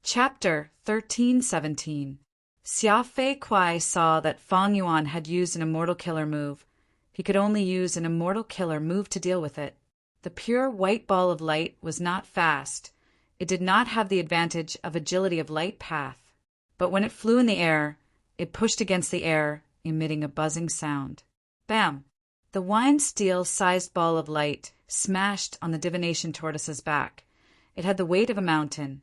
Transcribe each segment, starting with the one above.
Chapter 1317. Xia Fei Kuai saw that Fang Yuan had used an immortal killer move. He could only use an immortal killer move to deal with it. The pure white ball of light was not fast. It did not have the advantage of agility of light path. But when it flew in the air, it pushed against the air, emitting a buzzing sound. Bam! The wine steel-sized ball of light smashed on the divination tortoise's back. It had the weight of a mountain.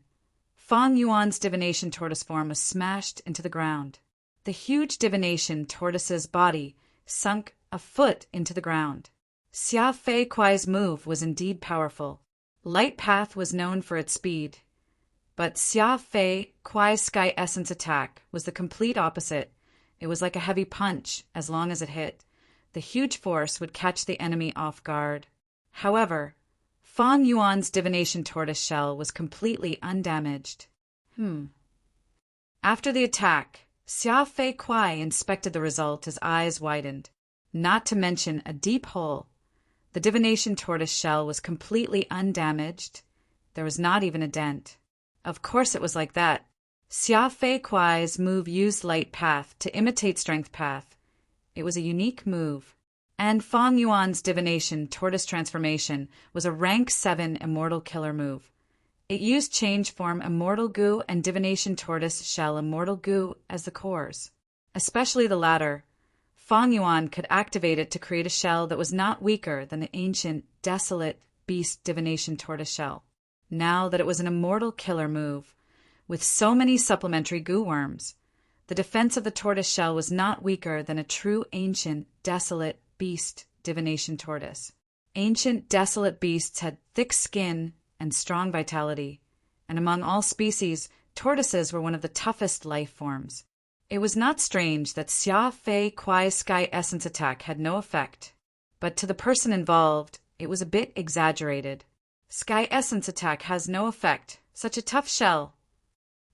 Fang Yuan's divination tortoise form was smashed into the ground. The huge divination tortoise's body sunk a foot into the ground. Xia Fei Kuai's move was indeed powerful. Light Path was known for its speed, but Xia Fei Kuai's Sky Essence attack was the complete opposite. It was like a heavy punch. As long as it hit, the huge force would catch the enemy off guard. However, Fang Yuan's divination tortoise shell was completely undamaged. After the attack, Xia Fei Kuai inspected the result. His eyes widened. Not to mention a deep hole. The divination tortoise shell was completely undamaged. There was not even a dent. Of course it was like that. Xia Fei Kuai's move used Light Path to imitate Strength Path. It was a unique move. And Fang Yuan's divination tortoise transformation was a rank 7 immortal killer move. It used change form immortal goo and divination tortoise shell immortal goo as the cores. Especially the latter. Fang Yuan could activate it to create a shell that was not weaker than the ancient, desolate beast divination tortoise shell. Now that it was an immortal killer move, with so many supplementary goo worms, the defense of the tortoise shell was not weaker than a true ancient, desolate beast divination tortoise. Ancient, desolate beasts had thick skin and strong vitality, and among all species, tortoises were one of the toughest life forms. It was not strange that Xia Fei Kuai's Sky Essence attack had no effect, but to the person involved, it was a bit exaggerated. Sky Essence attack has no effect. Such a tough shell.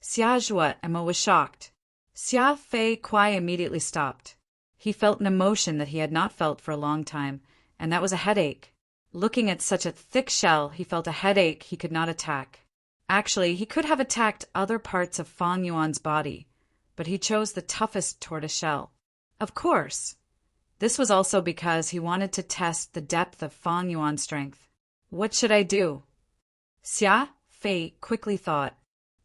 Xia Zhuo Emma was shocked. Xia Fei Kuai immediately stopped. He felt an emotion that he had not felt for a long time, and that was a headache. Looking at such a thick shell, he felt a headache he could not attack. Actually, he could have attacked other parts of Fang Yuan's body, but he chose the toughest tortoise shell. Of course, this was also because he wanted to test the depth of Fang Yuan's strength. What should I do? Xia Fei quickly thought.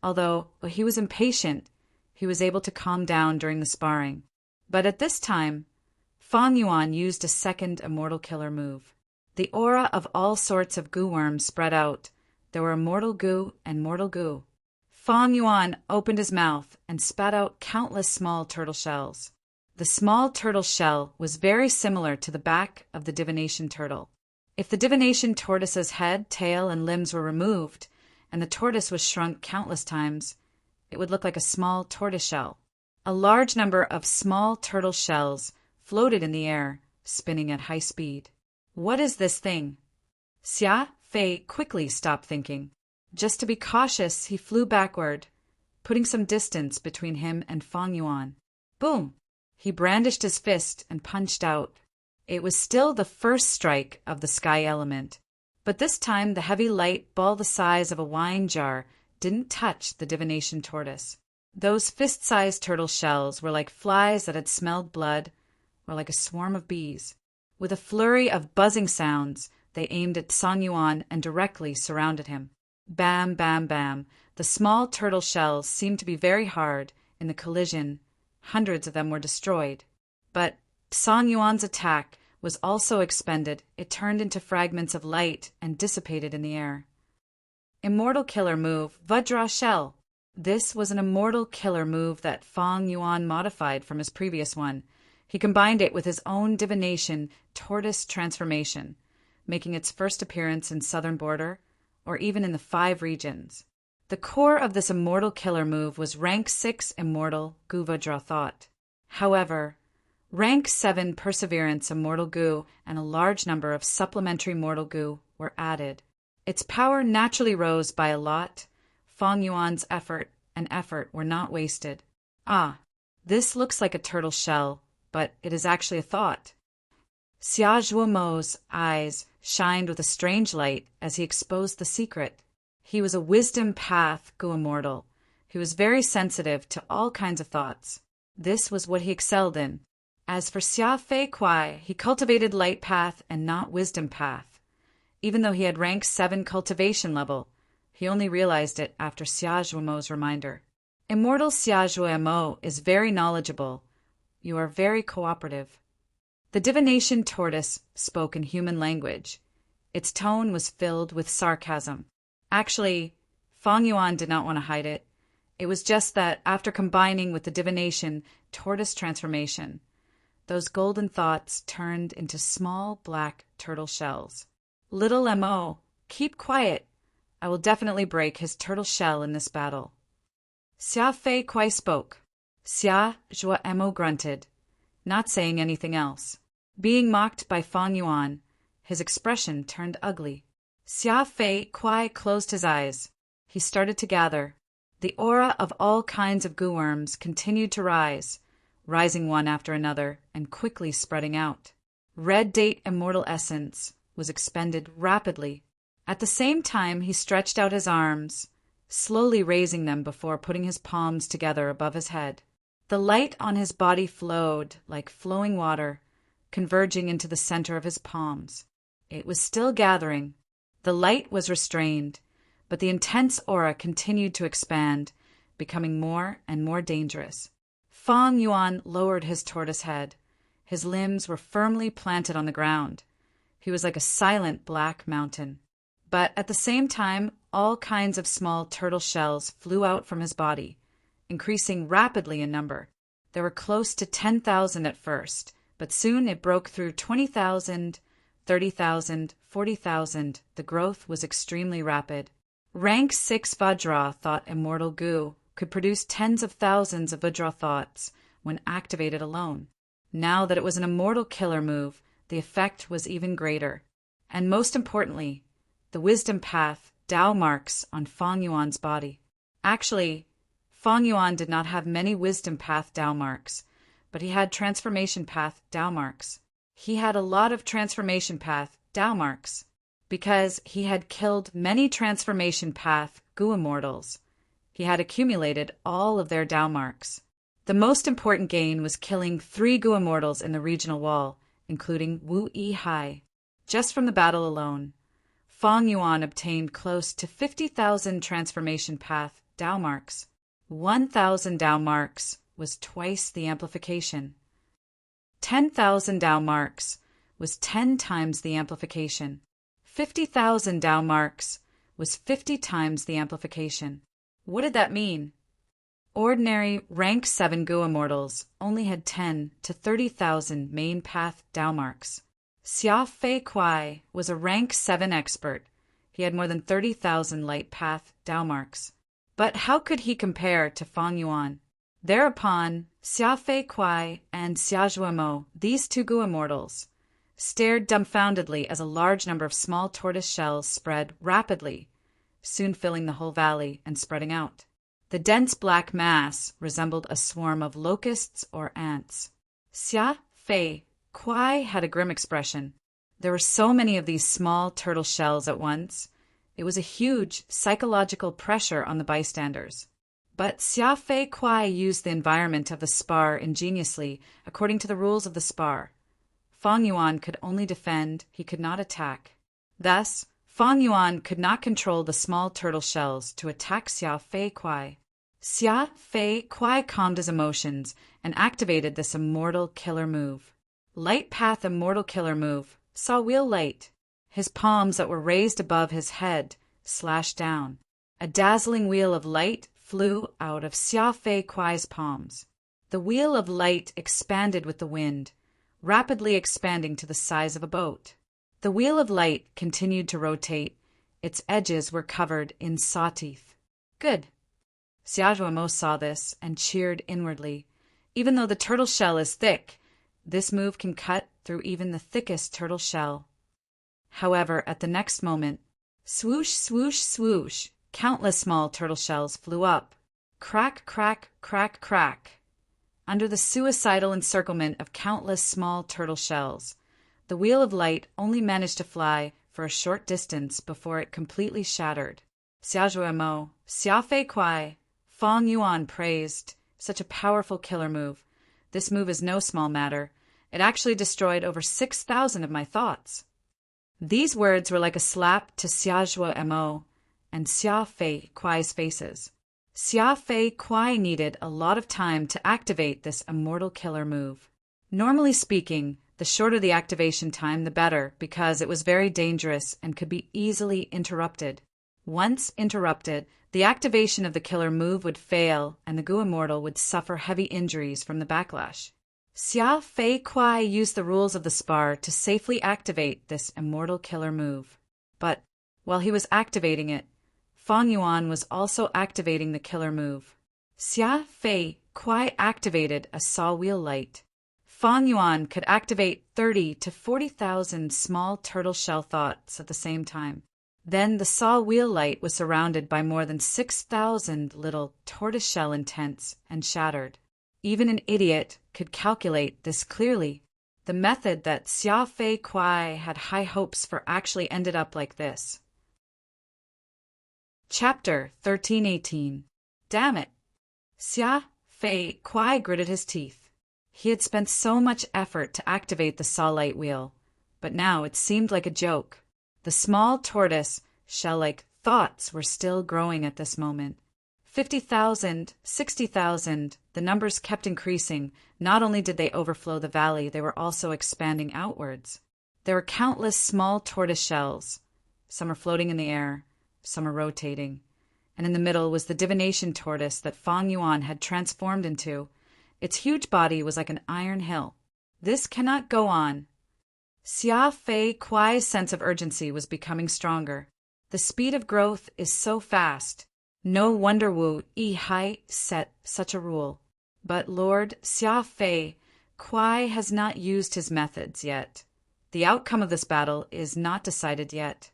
Although he was impatient, he was able to calm down during the sparring. But at this time, Fang Yuan used a second immortal killer move. The aura of all sorts of goo worms spread out. There were immortal goo and mortal goo. Fang Yuan opened his mouth and spat out countless small turtle shells. The small turtle shell was very similar to the back of the divination turtle. If the divination tortoise's head, tail, and limbs were removed, and the tortoise was shrunk countless times, it would look like a small tortoise shell. A large number of small turtle shells floated in the air, spinning at high speed. What is this thing? Xia Fei quickly stopped thinking. Just to be cautious, he flew backward, putting some distance between him and Fang Yuan. Boom! He brandished his fist and punched out. It was still the first strike of the sky element, but this time the heavy light ball the size of a wine jar didn't touch the divination tortoise. Those fist-sized turtle shells were like flies that had smelled blood, or like a swarm of bees. With a flurry of buzzing sounds, they aimed at Fang Yuan and directly surrounded him. Bam, bam, bam. The small turtle shells seemed to be very hard. In the collision, hundreds of them were destroyed. But Fang Yuan's attack was also expended. It turned into fragments of light and dissipated in the air. Immortal killer move, Vajra Shell. This was an immortal killer move that Fang Yuan modified from his previous one. He combined it with his own divination tortoise transformation, making its first appearance in southern border, or even in the 5 regions. The core of this immortal killer move was rank 6 immortal Goo Vajra Thought. However, rank 7 perseverance immortal goo and a large number of supplementary mortal goo were added. Its power naturally rose by a lot. Fang Yuan's effort were not wasted. Ah, this looks like a turtle shell, but it is actually a thought. Xia Zhuomo's eyes shined with a strange light as he exposed the secret. He was a wisdom path Goo immortal. He was very sensitive to all kinds of thoughts. This was what he excelled in. As for Xia Fei Kuai, he cultivated light path and not wisdom path. Even though he had rank 7 cultivation level, he only realized it after Xia Zhuomo's reminder. Immortal Xia Zhuomo is very knowledgeable. You are very cooperative. The divination tortoise spoke in human language. Its tone was filled with sarcasm. Actually, Fang Yuan did not want to hide it. It was just that after combining with the divination tortoise transformation, those golden thoughts turned into small black turtle shells. Little M.O., keep quiet. I will definitely break his turtle shell in this battle. Xia Fei Kuai spoke. Xia Zhuo grunted, not saying anything else. Being mocked by Fang Yuan, his expression turned ugly. Xia Fei Kuai closed his eyes. He started to gather. The aura of all kinds of goo worms continued to rise, rising one after another and quickly spreading out. Red date immortal essence was expended rapidly. At the same time, he stretched out his arms, slowly raising them before putting his palms together above his head. The light on his body flowed like flowing water, converging into the center of his palms. It was still gathering. The light was restrained, but the intense aura continued to expand, becoming more and more dangerous. Fang Yuan lowered his tortoise head. His limbs were firmly planted on the ground. He was like a silent black mountain. But at the same time, all kinds of small turtle shells flew out from his body, increasing rapidly in number. There were close to 10,000 at first, but soon it broke through 20,000, 30,000, 40,000. The growth was extremely rapid. Rank 6 Vajra thought Immortal Goo could produce tens of thousands of Vajra thoughts when activated alone. Now that it was an immortal killer move, the effect was even greater. And most importantly, the wisdom path Dao marks on Fang Yuan's body. Actually, Fang Yuan did not have many wisdom path Dao marks, but he had transformation path Dao marks. He had a lot of transformation path Dao marks because he had killed many transformation path Gu immortals. He had accumulated all of their Dao marks. The most important gain was killing 3 Gu immortals in the regional wall, including Wu Yihai. Just from the battle alone, Fang Yuan obtained close to 50,000 transformation path Dao marks. 1,000 Dao marks was twice the amplification. 10,000 Dao marks was 10 times the amplification. 50,000 Dao marks was 50 times the amplification. What did that mean? Ordinary rank 7 Gu immortals only had 10 to 30,000 main path Dao marks. Xia Fei Kuai was a rank 7 expert. He had more than 30,000 light path Dao marks. But how could he compare to Fang Yuan? Thereupon, Xia Fei Kuai and Xia Zhuomo, these 2 Gu immortals, stared dumbfoundedly as a large number of small tortoise shells spread rapidly, soon filling the whole valley and spreading out. The dense black mass resembled a swarm of locusts or ants. Xia Fei Kuai had a grim expression. There were so many of these small turtle shells at once. It was a huge psychological pressure on the bystanders. But Xia Fei Kuai used the environment of the spar ingeniously according to the rules of the spar. Fang Yuan could only defend, he could not attack. Thus, Fang Yuan could not control the small turtle shells to attack Xia Fei Kuai. Xia Fei Kuai calmed his emotions and activated this immortal killer move. Light Path Immortal Killer Move saw wheel light. His palms that were raised above his head slashed down. A dazzling wheel of light flew out of Xia Fei Kuai's palms. The wheel of light expanded with the wind, rapidly expanding to the size of a boat. The wheel of light continued to rotate. Its edges were covered in saw teeth. Good. Xia Zhuomo saw this and cheered inwardly. Even though the turtle shell is thick, this move can cut through even the thickest turtle shell. However, at the next moment, swoosh, swoosh, swoosh, countless small turtle shells flew up. Crack, crack, crack, crack. Under the suicidal encirclement of countless small turtle shells, the wheel of light only managed to fly for a short distance before it completely shattered. Xia Zhuomo, Xia Fei Kuai, Fang Yuan praised, "Such a powerful killer move. This move is no small matter. It actually destroyed over 6,000 of my thoughts." These words were like a slap to Xia Zhuo and Xia Fei Kuai's faces. Xia Fei Kuai needed a lot of time to activate this immortal killer move. Normally speaking, the shorter the activation time, the better, because it was very dangerous and could be easily interrupted. Once interrupted, the activation of the killer move would fail and the Gu Immortal would suffer heavy injuries from the backlash. Xia Fei Kuai used the rules of the spar to safely activate this immortal killer move. But while he was activating it, Fang Yuan was also activating the killer move. Xia Fei Kuai activated a saw wheel light. Fang Yuan could activate 30 to 40,000 small turtle shell thoughts at the same time. Then the saw wheel light was surrounded by more than 6,000 little tortoiseshell intents and shattered. Even an idiot could calculate this clearly. The method that Xia Fei Kuai had high hopes for actually ended up like this. Chapter 1318. Damn it! Xia Fei Kuai gritted his teeth. He had spent so much effort to activate the saw light wheel, but now it seemed like a joke. The small tortoise shell-like thoughts were still growing at this moment. 50,000, 60,000, the numbers kept increasing. Not only did they overflow the valley, they were also expanding outwards. There were countless small tortoise shells. Some are floating in the air, some are rotating. And in the middle was the divination tortoise that Fang Yuan had transformed into. Its huge body was like an iron hill. This cannot go on. Xia Fei Kuai's sense of urgency was becoming stronger. The speed of growth is so fast. No wonder Wu Yihai set such a rule. But Lord Xia Fei Kuai has not used his methods yet. The outcome of this battle is not decided yet.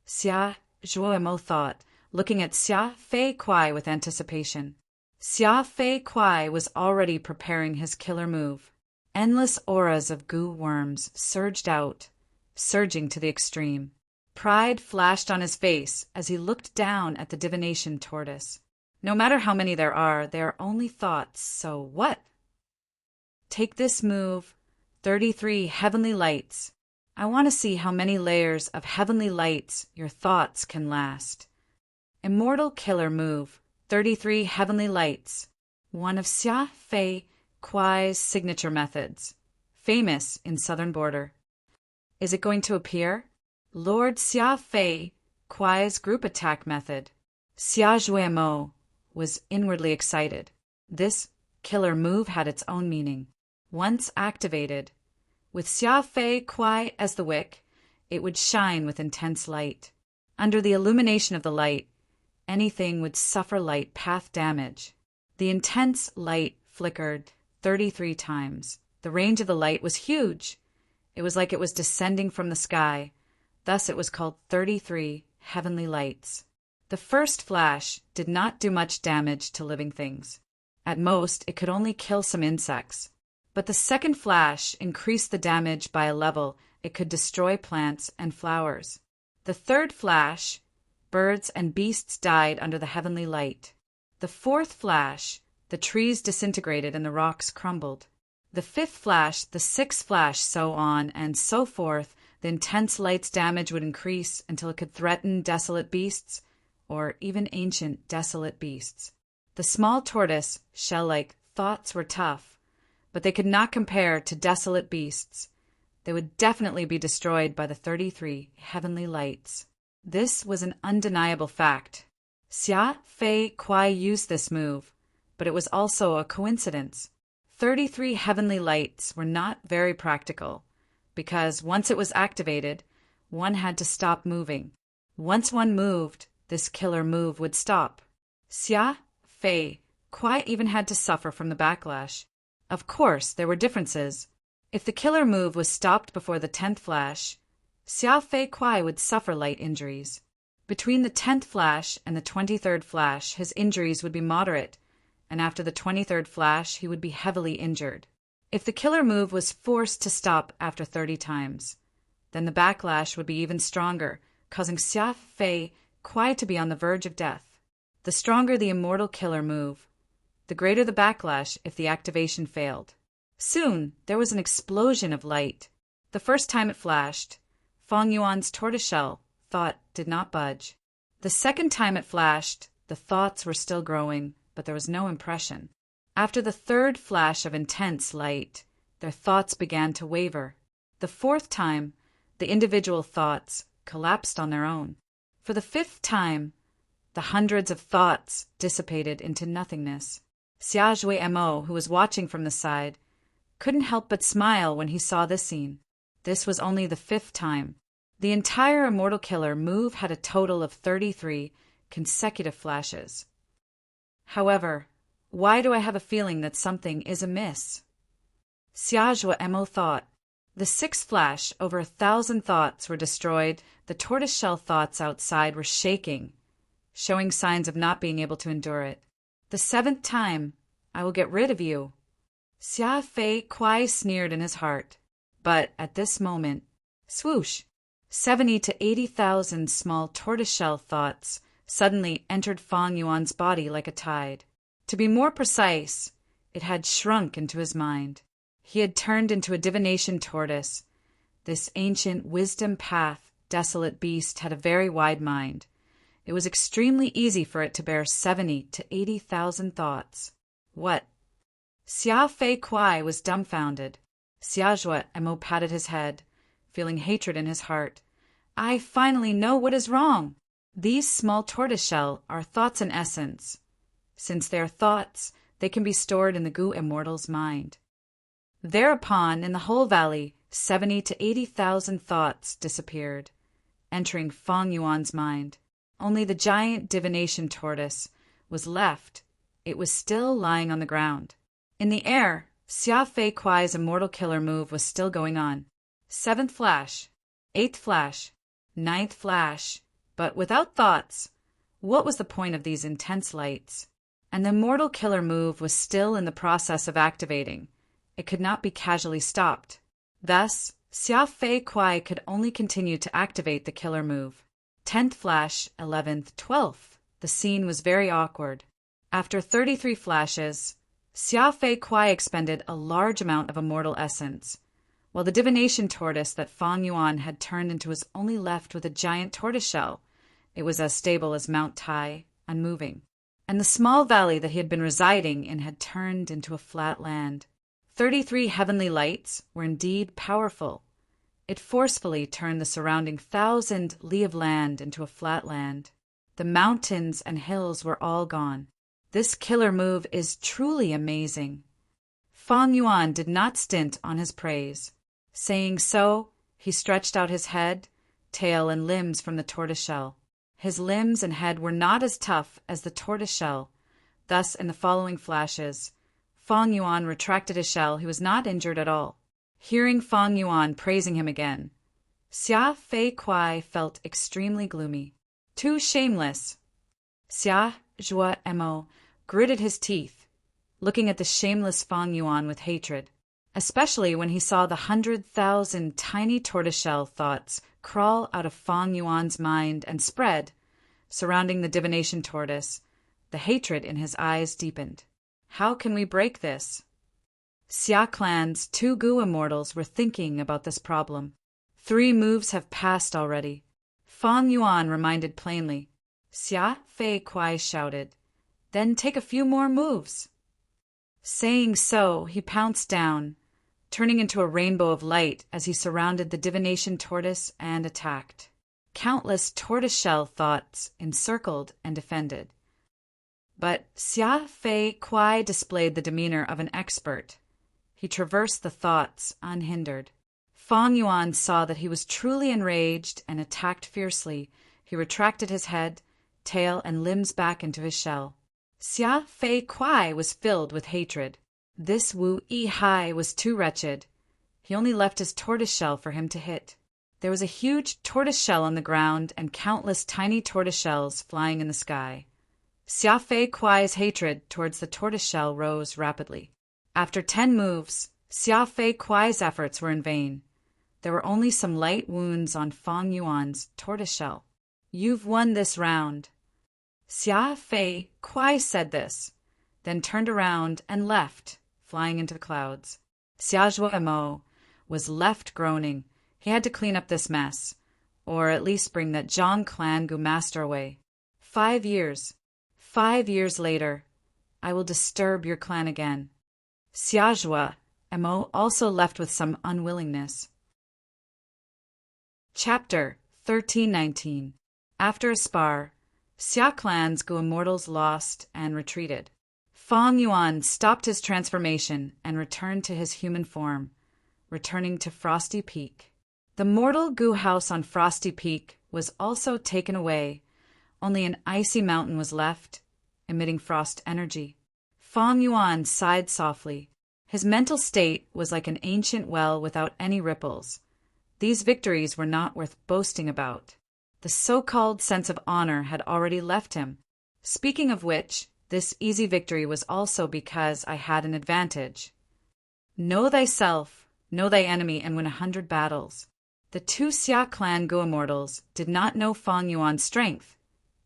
Xia Zhuo thought, looking at Xia Fei Kuai with anticipation. Xia Fei Kuai was already preparing his killer move. Endless auras of goo worms surged out, surging to the extreme. Pride flashed on his face as he looked down at the divination tortoise. No matter how many there are, they are only thoughts, so what? Take this move, 33 heavenly lights. I want to see how many layers of heavenly lights your thoughts can last. Immortal killer move. 33 heavenly lights, one of Xia Fei Kuai's signature methods, famous in southern border. Is it going to appear? Lord Xia Fei Kuai's group attack method. Xia Zhuo was inwardly excited. This killer move had its own meaning. Once activated, with Xia Fei Kuai as the wick, it would shine with intense light. Under the illumination of the light, anything would suffer light path damage. The intense light flickered 33 times. The range of the light was huge. It was like it was descending from the sky. Thus it was called 33 heavenly lights. The first flash did not do much damage to living things. At most, it could only kill some insects. But the second flash increased the damage by a level it could destroy plants and flowers. The third flash, birds and beasts died under the heavenly light. The fourth flash, the trees disintegrated and the rocks crumbled. The fifth flash, the sixth flash, so on and so forth. The intense light's damage would increase until it could threaten desolate beasts, or even ancient desolate beasts. The small tortoise, shell-like thoughts were tough, but they could not compare to desolate beasts. They would definitely be destroyed by the 33 heavenly lights. This was an undeniable fact. Xia Fei Kuai used this move, but it was also a coincidence. 33 heavenly lights were not very practical, because once it was activated, one had to stop moving. Once one moved, this killer move would stop. Xia Fei Kuai even had to suffer from the backlash. Of course, there were differences. If the killer move was stopped before the 10th flash, Xia Fei Kuai would suffer light injuries. Between the 10th flash and the 23rd flash, his injuries would be moderate, and after the 23rd flash, he would be heavily injured. If the killer move was forced to stop after 30 times, then the backlash would be even stronger, causing Xia Fei Kuai to be on the verge of death. The stronger the immortal killer move, the greater the backlash if the activation failed. Soon, there was an explosion of light. The first time it flashed, Fang Yuan's tortoiseshell thought did not budge. The second time it flashed, the thoughts were still growing, but there was no impression. After the third flash of intense light, their thoughts began to waver. The fourth time, the individual thoughts collapsed on their own. For the fifth time, the hundreds of thoughts dissipated into nothingness. Xia Zhui Mo, who was watching from the side, couldn't help but smile when he saw this scene. This was only the fifth time. The entire immortal killer move had a total of 33 consecutive flashes. However, why do I have a feeling that something is amiss? Xia Zhui Mo thought. The sixth flash, over 1,000 thoughts were destroyed. The tortoiseshell thoughts outside were shaking, showing signs of not being able to endure it. The seventh time, I will get rid of you. Xia Fei Kuai sneered in his heart. But at this moment, swoosh, 70 to 80,000 small tortoiseshell thoughts suddenly entered Fang Yuan's body like a tide. To be more precise, it had shrunk into his mind. He had turned into a divination tortoise. This ancient wisdom path, desolate beast had a very wide mind. It was extremely easy for it to bear 70 to 80,000 thoughts. What? Xia Fei Kuai was dumbfounded. Xia Zhui Mo patted his head, feeling hatred in his heart. I finally know what is wrong. These small tortoiseshell are thoughts in essence. Since they are thoughts, they can be stored in the Gu Immortal's mind. Thereupon, in the whole valley, 70 to 80,000 thoughts disappeared, entering Fang Yuan's mind. Only the giant divination tortoise was left. It was still lying on the ground. In the air, Xia Fei Kuai's immortal killer move was still going on. Seventh flash, eighth flash, ninth flash, but without thoughts. What was the point of these intense lights? And the immortal killer move was still in the process of activating. It could not be casually stopped. Thus, Xia Fei Kuai could only continue to activate the killer move. 10th flash, 11th, 12th. The scene was very awkward. After 33 flashes, Xia Fei Kuai expended a large amount of immortal essence, while the divination tortoise that Fang Yuan had turned into was only left with a giant tortoiseshell. It was as stable as Mount Tai, unmoving. And the small valley that he had been residing in had turned into a flat land. 33 heavenly lights were indeed powerful. It forcefully turned the surrounding 1,000 li of land into a flat land. The mountains and hills were all gone. This killer move is truly amazing. Fang Yuan did not stint on his praise. Saying so, he stretched out his head, tail, and limbs from the tortoiseshell. His limbs and head were not as tough as the tortoiseshell. Thus, in the following flashes, Fang Yuan retracted his shell. He was not injured at all. Hearing Fang Yuan praising him again, Xia Fei Kuai felt extremely gloomy. Too shameless. Xia Zhui Mo gritted his teeth, looking at the shameless Fang Yuan with hatred, especially when he saw the 100,000 tiny tortoiseshell thoughts crawl out of Fang Yuan's mind and spread, surrounding the divination tortoise. The hatred in his eyes deepened. How can we break this? Xia Clan's 2 Gu immortals were thinking about this problem. 3 moves have passed already. Fang Yuan reminded plainly. Xia Fei Kuai shouted, then take a few more moves. Saying so, he pounced down, turning into a rainbow of light as he surrounded the divination tortoise and attacked. Countless tortoiseshell thoughts encircled and defended. But Xia Fei Kuai displayed the demeanor of an expert. He traversed the thoughts unhindered. Fang Yuan saw that he was truly enraged and attacked fiercely. He retracted his head, tail, and limbs back into his shell. Xia Fei Kuai was filled with hatred. This Wu Yi Hai was too wretched. He only left his tortoiseshell for him to hit. There was a huge tortoiseshell on the ground and countless tiny tortoiseshells flying in the sky. Xia Fei Kuai's hatred towards the tortoiseshell rose rapidly. After 10 moves, Xia Fei Kuai's efforts were in vain. There were only some light wounds on Fang Yuan's tortoiseshell. You've won this round. Xia Fei Kuai said this, then turned around and left, flying into the clouds. Xia Zhuo was left groaning. He had to clean up this mess, or at least bring that Zhang clan Gu master away. 5 years. 5 years later, I will disturb your clan again. Xia Zhuo also left with some unwillingness. Chapter 1319. After a spar, Xia clan's Gu immortals lost and retreated. Fang Yuan stopped his transformation and returned to his human form, returning to Frosty Peak. The mortal Gu house on Frosty Peak was also taken away. Only an icy mountain was left, emitting frost energy. Fang Yuan sighed softly. His mental state was like an ancient well without any ripples. These victories were not worth boasting about. The so-called sense of honor had already left him. Speaking of which, this easy victory was also because I had an advantage. Know thyself, know thy enemy, and win 100 battles. The 2 Xia clan Gu immortals did not know Fang Yuan's strength.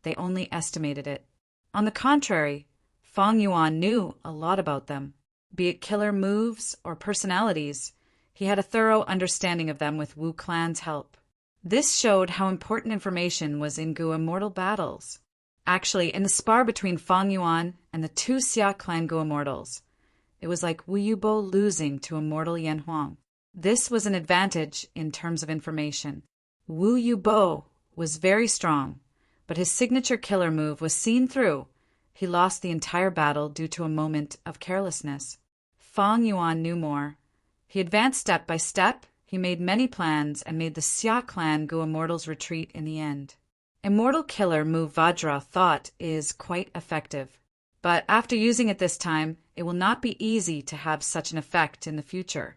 They only estimated it. On the contrary, Fang Yuan knew a lot about them. Be it killer moves or personalities, he had a thorough understanding of them with Wu clan's help. This showed how important information was in Gu immortal battles. Actually, in the spar between Fang Yuan and the 2 Xia clan Gu immortals, it was like Wu Yubo losing to immortal Yan Huang. This was an advantage in terms of information. Wu Yubo was very strong, but his signature killer move was seen through. He lost the entire battle due to a moment of carelessness. Fang Yuan knew more. He advanced step by step. He made many plans and made the Xia clan Gu immortals retreat in the end. Immortal killer move Vajra thought is quite effective, but after using it this time, it will not be easy to have such an effect in the future.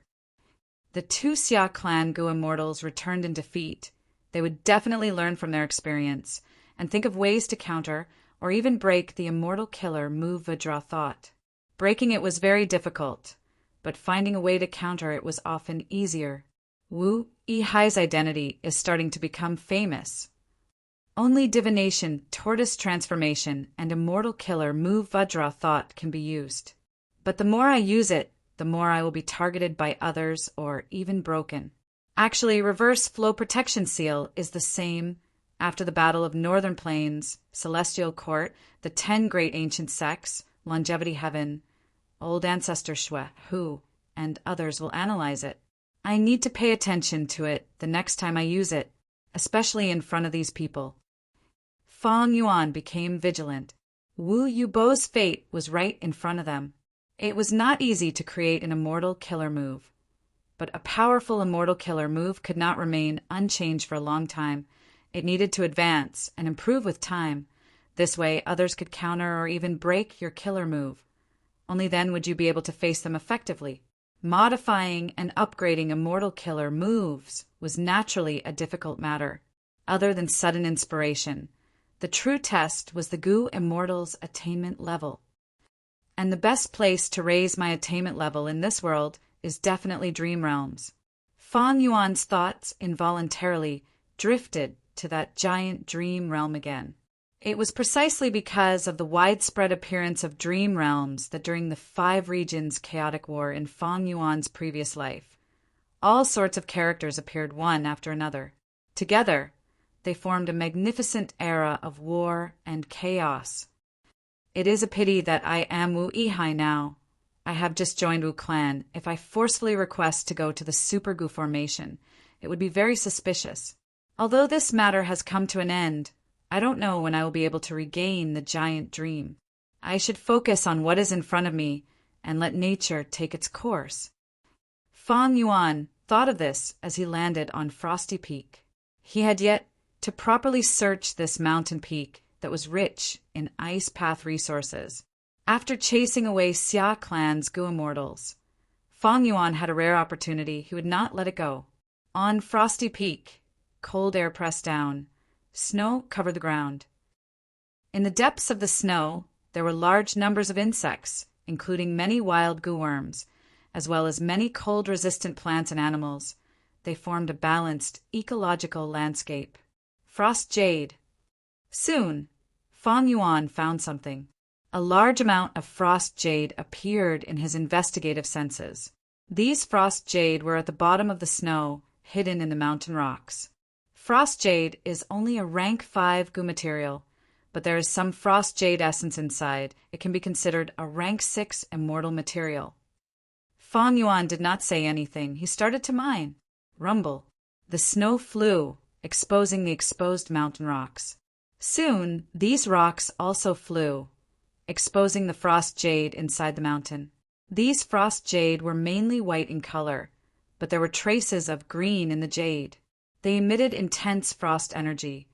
The 2 Xia clan Gu immortals returned in defeat. They would definitely learn from their experience and think of ways to counter or even break the immortal killer move Vajra thought. Breaking it was very difficult, but finding a way to counter it was often easier. Wu Yihai's identity is starting to become famous. Only divination, tortoise transformation, and immortal killer move Vajra thought can be used. But the more I use it, the more I will be targeted by others or even broken. Actually, reverse flow protection seal is the same after the Battle of Northern Plains, Celestial Court, the 10 great ancient sects, Longevity Heaven, Old Ancestor Shui, Hu, and others will analyze it. I need to pay attention to it the next time I use it, especially in front of these people. Fang Yuan became vigilant. Wu Yubo's fate was right in front of them. It was not easy to create an immortal killer move, but a powerful immortal killer move could not remain unchanged for a long time. It needed to advance and improve with time. This way, others could counter or even break your killer move. Only then would you be able to face them effectively. Modifying and upgrading immortal killer moves was naturally a difficult matter. Other than sudden inspiration, the true test was the Gu Immortal's attainment level. And the best place to raise my attainment level in this world is definitely dream realms. Fang Yuan's thoughts involuntarily drifted to that giant dream realm again. It was precisely because of the widespread appearance of dream realms that during the 5 regions chaotic war in Fang Yuan's previous life, all sorts of characters appeared one after another. Together, they formed a magnificent era of war and chaos. It is a pity that I am Wu Yihai now. I have just joined Wu clan. If I forcefully request to go to the Super Gu formation, it would be very suspicious. Although this matter has come to an end, I don't know when I will be able to regain the giant dream. I should focus on what is in front of me and let nature take its course. Fang Yuan thought of this as he landed on Frosty Peak. He had yet to properly search this mountain peak that was rich in ice path resources. After chasing away Xia clan's Gu immortals, Fang Yuan had a rare opportunity. He would not let it go. On Frosty Peak, cold air pressed down. Snow covered the ground. In the depths of the snow, there were large numbers of insects, including many wild Gu worms, as well as many cold-resistant plants and animals. They formed a balanced, ecological landscape. Frost Jade. Soon, Fang Yuan found something. A large amount of frost jade appeared in his investigative senses. These frost jade were at the bottom of the snow, hidden in the mountain rocks. Frost jade is only a rank 5 goo material, but there is some frost jade essence inside. It can be considered a rank 6 immortal material. Fang Yuan did not say anything. He started to mine. Rumble. The snow flew, exposing the exposed mountain rocks. Soon, these rocks also flew, exposing the frost jade inside the mountain. These frost jade were mainly white in color, but there were traces of green in the jade. They emitted intense frost energy,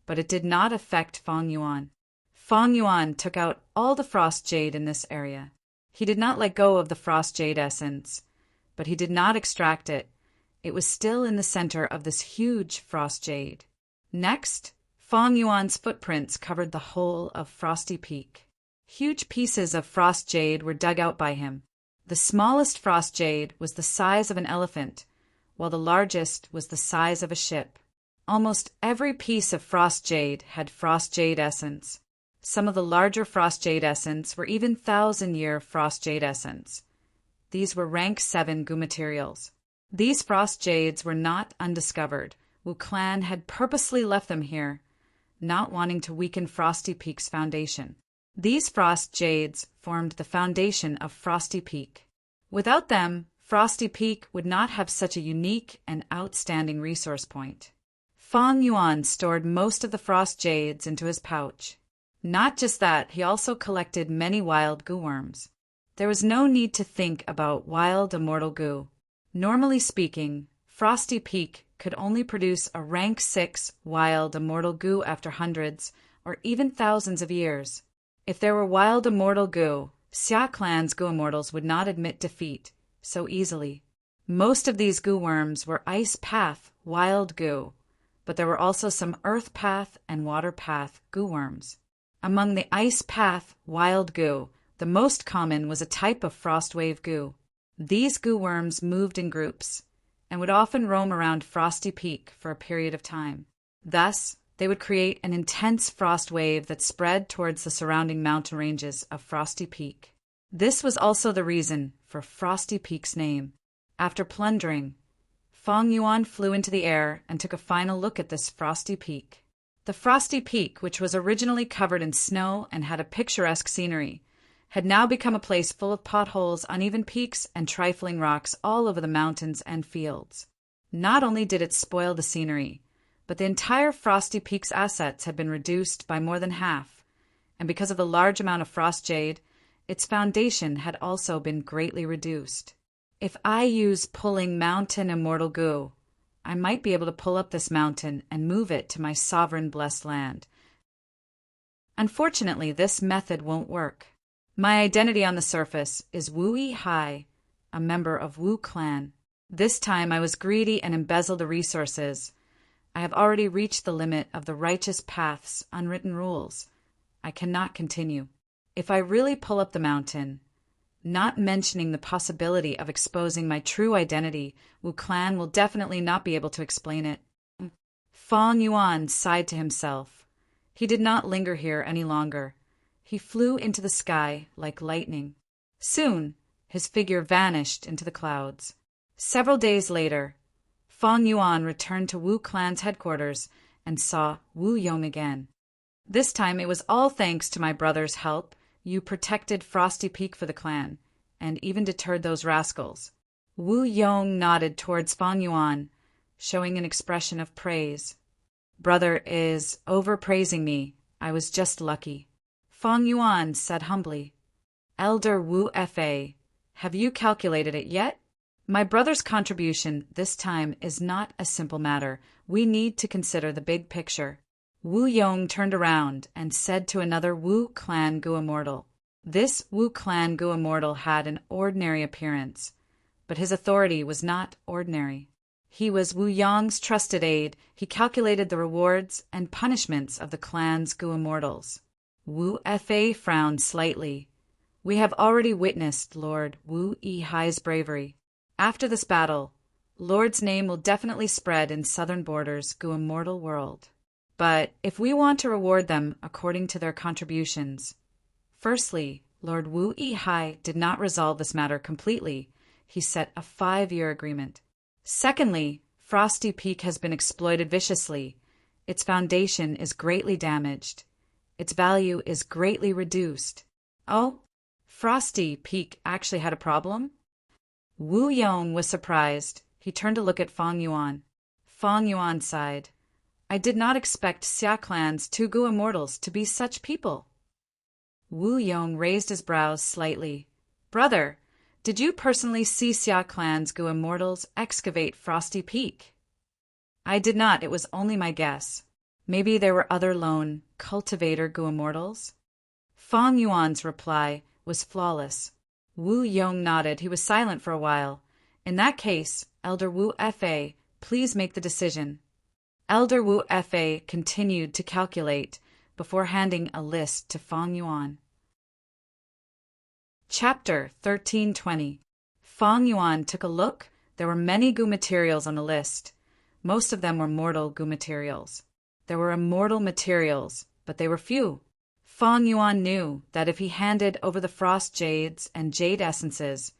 but it did not affect Fang Yuan. Fang Yuan took out all the frost jade in this area. He did not let go of the frost jade essence, but he did not extract it. It was still in the center of this huge frost jade. Next, Fang Yuan's footprints covered the whole of Frosty Peak. Huge pieces of frost jade were dug out by him. The smallest frost jade was the size of an elephant, while the largest was the size of a ship. Almost every piece of frost jade had frost jade essence. Some of the larger frost jade essence were even 1,000-year frost jade essence. These were rank 7 goo materials. These frost jades were not undiscovered. Wu Clan had purposely left them here, not wanting to weaken Frosty Peak's foundation. These frost jades formed the foundation of Frosty Peak. Without them, Frosty Peak would not have such a unique and outstanding resource point. Fang Yuan stored most of the frost jades into his pouch. Not just that, he also collected many wild goo worms. There was no need to think about wild immortal goo. Normally speaking, Frosty Peak could only produce a rank 6 wild immortal goo after hundreds or even thousands of years. If there were wild immortal goo, Xia Clan's goo immortals would not admit defeat so easily. Most of these goo worms were ice path wild goo, but there were also some earth path and water path goo worms. Among the ice path wild goo, the most common was a type of frost wave goo. These goo worms moved in groups and would often roam around Frosty Peak for a period of time. Thus, they would create an intense frost wave that spread towards the surrounding mountain ranges of Frosty Peak. This was also the reason for Frosty Peak's name. After plundering, Fang Yuan flew into the air and took a final look at this Frosty Peak. The Frosty Peak, which was originally covered in snow and had a picturesque scenery, had now become a place full of potholes, uneven peaks, and trifling rocks all over the mountains and fields. Not only did it spoil the scenery, but the entire Frosty Peak's assets had been reduced by more than half, and because of the large amount of frost jade, its foundation had also been greatly reduced. If I use pulling mountain immortal goo, I might be able to pull up this mountain and move it to my sovereign blessed land. Unfortunately, this method won't work. My identity on the surface is Wu Hai, a member of Wu Clan. This time I was greedy and embezzled the resources. I have already reached the limit of the righteous path's unwritten rules. I cannot continue. If I really pull up the mountain, not mentioning the possibility of exposing my true identity, Wu Clan will definitely not be able to explain it. Fang Yuan sighed to himself. He did not linger here any longer. He flew into the sky like lightning. Soon, his figure vanished into the clouds. Several days later, Fang Yuan returned to Wu Clan's headquarters and saw Wu Yong again. This time it was all thanks to my brother's help. You protected Frosty Peak for the clan, and even deterred those rascals. Wu Yong nodded towards Fang Yuan, showing an expression of praise. Brother is overpraising me. I was just lucky. Fang Yuan said humbly. Elder Wu Fa, have you calculated it yet? My brother's contribution this time is not a simple matter. We need to consider the big picture. Wu Yong turned around and said to another Wu Clan Goo Immortal. This Wu Clan Goo Immortal had an ordinary appearance, but his authority was not ordinary. He was Wu Yong's trusted aide. He calculated the rewards and punishments of the clan's Goo Immortals. Wu Fa frowned slightly. We have already witnessed Lord Wu Hai's bravery. After this battle, Lord's name will definitely spread in southern borders Goo Immortal world. but if we want to reward them according to their contributions. Firstly, Lord Wu Yihai did not resolve this matter completely. He set a 5-year agreement. Secondly, Frosty Peak has been exploited viciously. Its foundation is greatly damaged. Its value is greatly reduced. Oh, Frosty Peak actually had a problem? Wu Yong was surprised. He turned to look at Fang Yuan. Fang Yuan sighed. I did not expect Xia Clan's 2 Gu immortals to be such people. Wu Yong raised his brows slightly. Brother, did you personally see Xia Clan's Gu immortals excavate Frosty Peak? I did not. It was only my guess. Maybe there were other lone cultivator Gu immortals? Fang Yuan's reply was flawless. Wu Yong nodded. He was silent for a while. In that case, Elder Wu Fa, please make the decision. Elder Wu Fa continued to calculate before handing a list to Fang Yuan. Chapter 1320. Fang Yuan took a look. There were many Gu materials on the list. Most of them were mortal Gu materials. There were immortal materials, but they were few. Fang Yuan knew that if he handed over the frost jades and jade essences,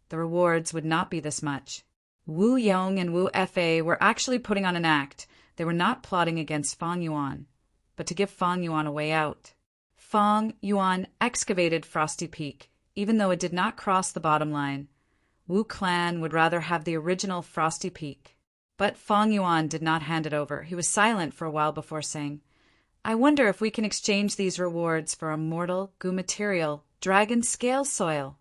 the rewards would not be this much. Wu Yong and Wu Fa were actually putting on an act. They were not plotting against Fang Yuan, but to give Fang Yuan a way out. Fang Yuan excavated Frosty Peak, even though it did not cross the bottom line. Wu Clan would rather have the original Frosty Peak. But Fang Yuan did not hand it over. He was silent for a while before saying, I wonder if we can exchange these rewards for a mortal Gu material, dragon scale soil.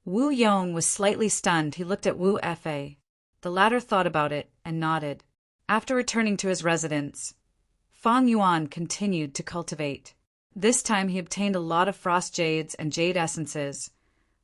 Wu Yong was slightly stunned. He looked at Wu Fa. The latter thought about it and nodded. After returning to his residence, Fang Yuan continued to cultivate. This time he obtained a lot of frost jades and jade essences.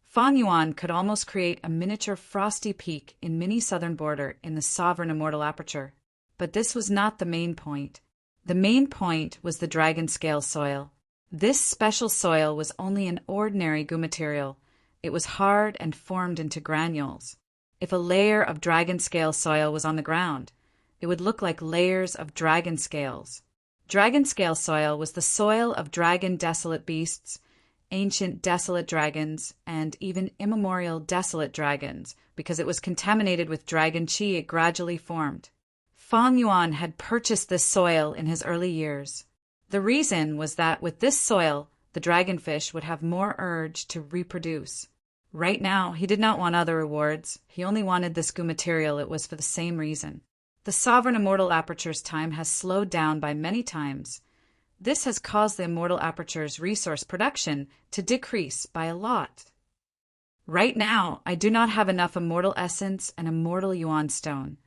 Fang Yuan could almost create a miniature Frosty Peak in mini southern border in the sovereign immortal aperture. But this was not the main point. The main point was the dragon scale soil. This special soil was only an ordinary Gu material. It was hard and formed into granules. If a layer of dragon scale soil was on the ground, it would look like layers of dragon scales. Dragon scale soil was the soil of dragon desolate beasts, ancient desolate dragons, and even immemorial desolate dragons, because it was contaminated with dragon qi it gradually formed. Fang Yuan had purchased this soil in his early years. The reason was that with this soil, the dragonfish would have more urge to reproduce. Right now, he did not want other rewards. He only wanted this Gu material. It was for the same reason. The sovereign immortal aperture's time has slowed down by many times. This has caused the immortal aperture's resource production to decrease by a lot. Right now, I do not have enough immortal essence and immortal yuan stone.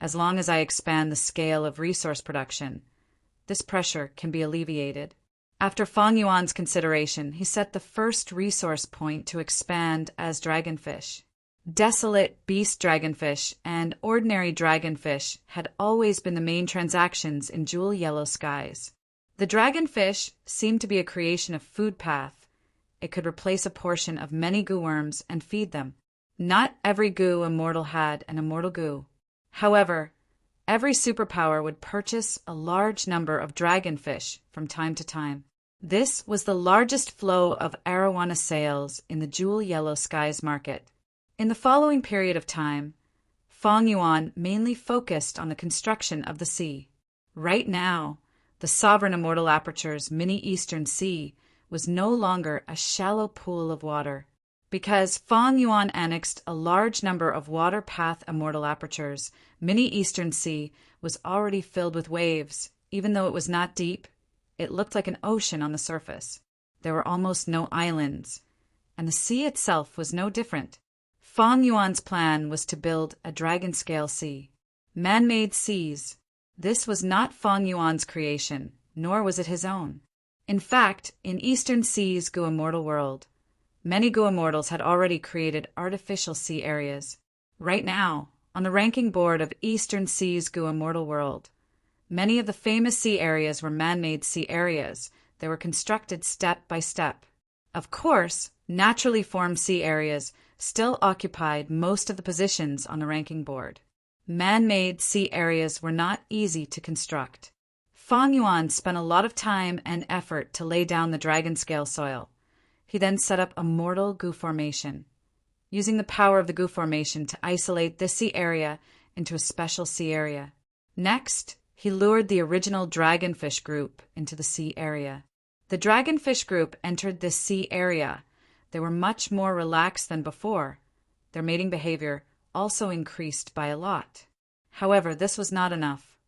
As long as I expand the scale of resource production, this pressure can be alleviated. After Fang Yuan's consideration, he set the first resource point to expand as dragonfish. Desolate beast dragonfish and ordinary dragonfish had always been the main transactions in jewel yellow skies. The dragonfish seemed to be a creation of Food Path. It could replace a portion of many Gu worms and feed them. Not every Gu immortal had an immortal Gu. However, every superpower would purchase a large number of dragonfish from time to time. This was the largest flow of arowana sales in the jewel yellow skies market. In the following period of time, Fang Yuan mainly focused on the construction of the sea. Right now, the sovereign immortal aperture's mini eastern sea was no longer a shallow pool of water. Because Fang Yuan annexed a large number of water path immortal apertures, mini eastern sea was already filled with waves. Even though it was not deep, it looked like an ocean on the surface. There were almost no islands, and the sea itself was no different. Fang Yuan's plan was to build a dragon-scale sea. Man-made seas. This was not Fang Yuan's creation, nor was it his own. In fact, in Eastern Sea's Gu Immortal world, many Gu Immortals had already created artificial sea areas. Right now, on the ranking board of Eastern Sea's Gu Immortal world, many of the famous sea areas were man-made sea areas. They were constructed step by step. Of course, naturally formed sea areas still occupied most of the positions on the ranking board. Man-made sea areas were not easy to construct. Fang Yuan spent a lot of time and effort to lay down the dragon scale soil. He then set up a mortal goo formation, using the power of the goo formation to isolate this sea area into a special sea area. Next, he lured the original dragonfish group into the sea area. The dragonfish group entered this sea area. They were much more relaxed than before. Their mating behavior also increased by a lot. However, this was not enough.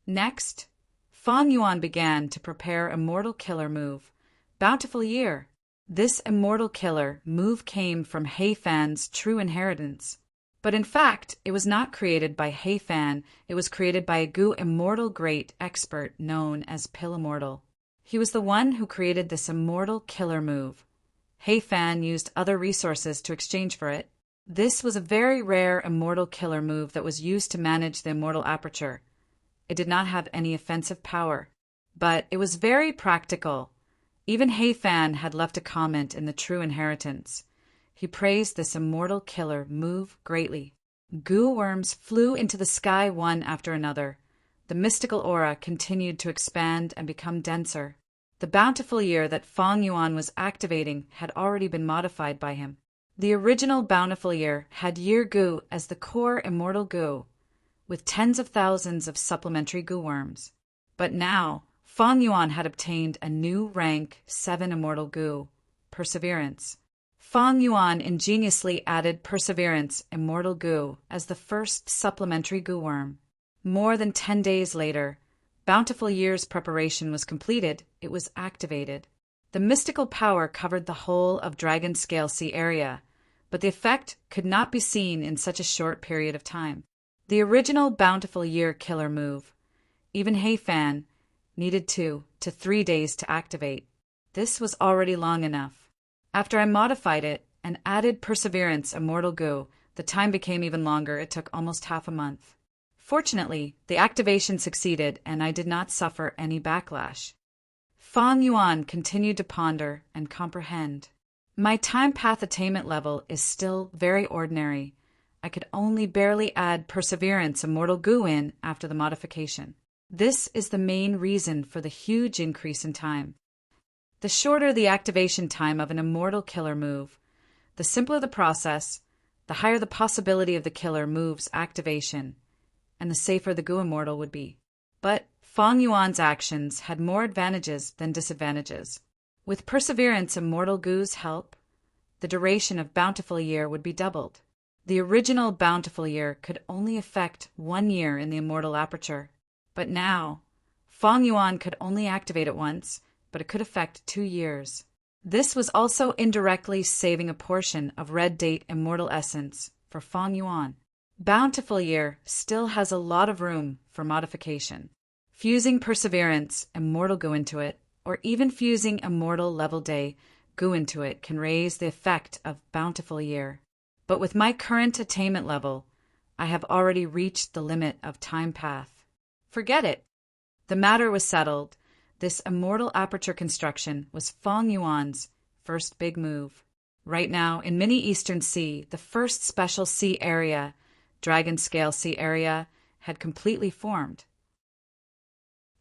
Next, Fang Yuan began to prepare a mortal killer move, Bountiful Year. This immortal killer move came from He Fan's true inheritance. But in fact, it was not created by He Fan, it was created by a goo immortal great expert known as Pill Immortal. He was the one who created this immortal killer move. He Fan used other resources to exchange for it. This was a very rare immortal killer move that was used to manage the immortal aperture. It did not have any offensive power, but it was very practical. Even He Fan had left a comment in the True Inheritance. He praised this immortal killer move greatly. Goo worms flew into the sky one after another. The mystical aura continued to expand and become denser. The bountiful year that Fang Yuan was activating had already been modified by him. The original bountiful year had year goo as the core immortal goo, with tens of thousands of supplementary goo worms. But now, Fang Yuan had obtained a new rank 7 immortal goo, Perseverance. Fang Yuan ingeniously added Perseverance immortal goo as the first supplementary goo worm. More than 10 days later, Bountiful Year's preparation was completed. It was activated. The mystical power covered the whole of Dragon Scale Sea area, but the effect could not be seen in such a short period of time. The original Bountiful Year killer move, even He Fan, needed 2 to 3 days to activate. This was already long enough. After I modified it and added Perseverance immortal goo, the time became even longer. It took almost half a month. Fortunately, the activation succeeded and I did not suffer any backlash. Fang Yuan continued to ponder and comprehend. My time path attainment level is still very ordinary. I could only barely add Perseverance immortal goo in after the modification. This is the main reason for the huge increase in time. The shorter the activation time of an immortal killer move, the simpler the process, the higher the possibility of the killer move's activation, and the safer the goo immortal would be. But Fang Yuan's actions had more advantages than disadvantages. With Perseverance immortal goo's help, the duration of Bountiful Year would be doubled. The original Bountiful Year could only affect 1 year in the immortal aperture. But now, Fang Yuan could only activate it once, but it could affect 2 years. This was also indirectly saving a portion of Red Date Immortal Essence for Fang Yuan. Bountiful Year still has a lot of room for modification. Fusing Perseverance Immortal goo into it, or even fusing Immortal Level Day goo into it can raise the effect of Bountiful Year. But with my current attainment level, I have already reached the limit of time path. Forget it. The matter was settled. This immortal aperture construction was Fang Yuan's first big move. Right now, in Mini Eastern Sea, the first special sea area, Dragon Scale Sea area, had completely formed.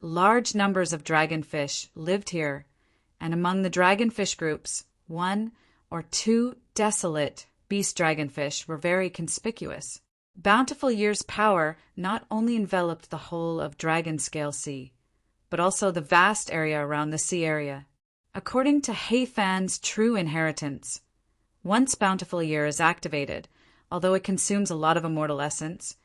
Large numbers of dragonfish lived here, and among the dragonfish groups, 1 or 2 desolate beast dragonfish were very conspicuous. Bountiful Year's power not only enveloped the whole of Dragon Scale Sea, but also the vast area around the sea area. According to He Fan's True Inheritance, once Bountiful Year is activated, although it consumes a lot of immortal essence,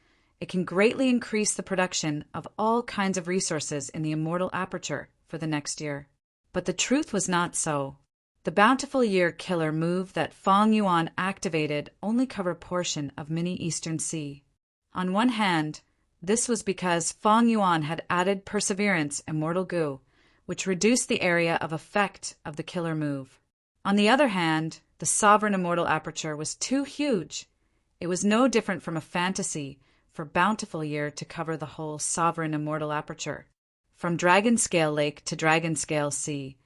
it can greatly increase the production of all kinds of resources in the immortal aperture for the next year. But the truth was not so. The Bountiful Year killer move that Fang Yuan activated only covered a portion of Mini Eastern Sea. On one hand, this was because Fang Yuan had added Perseverance immortal goo, which reduced the area of effect of the killer move. On the other hand, the sovereign immortal aperture was too huge. It was no different from a fantasy for Bountiful Year to cover the whole sovereign immortal aperture, from Dragon Scale Lake to Dragon Scale Sea.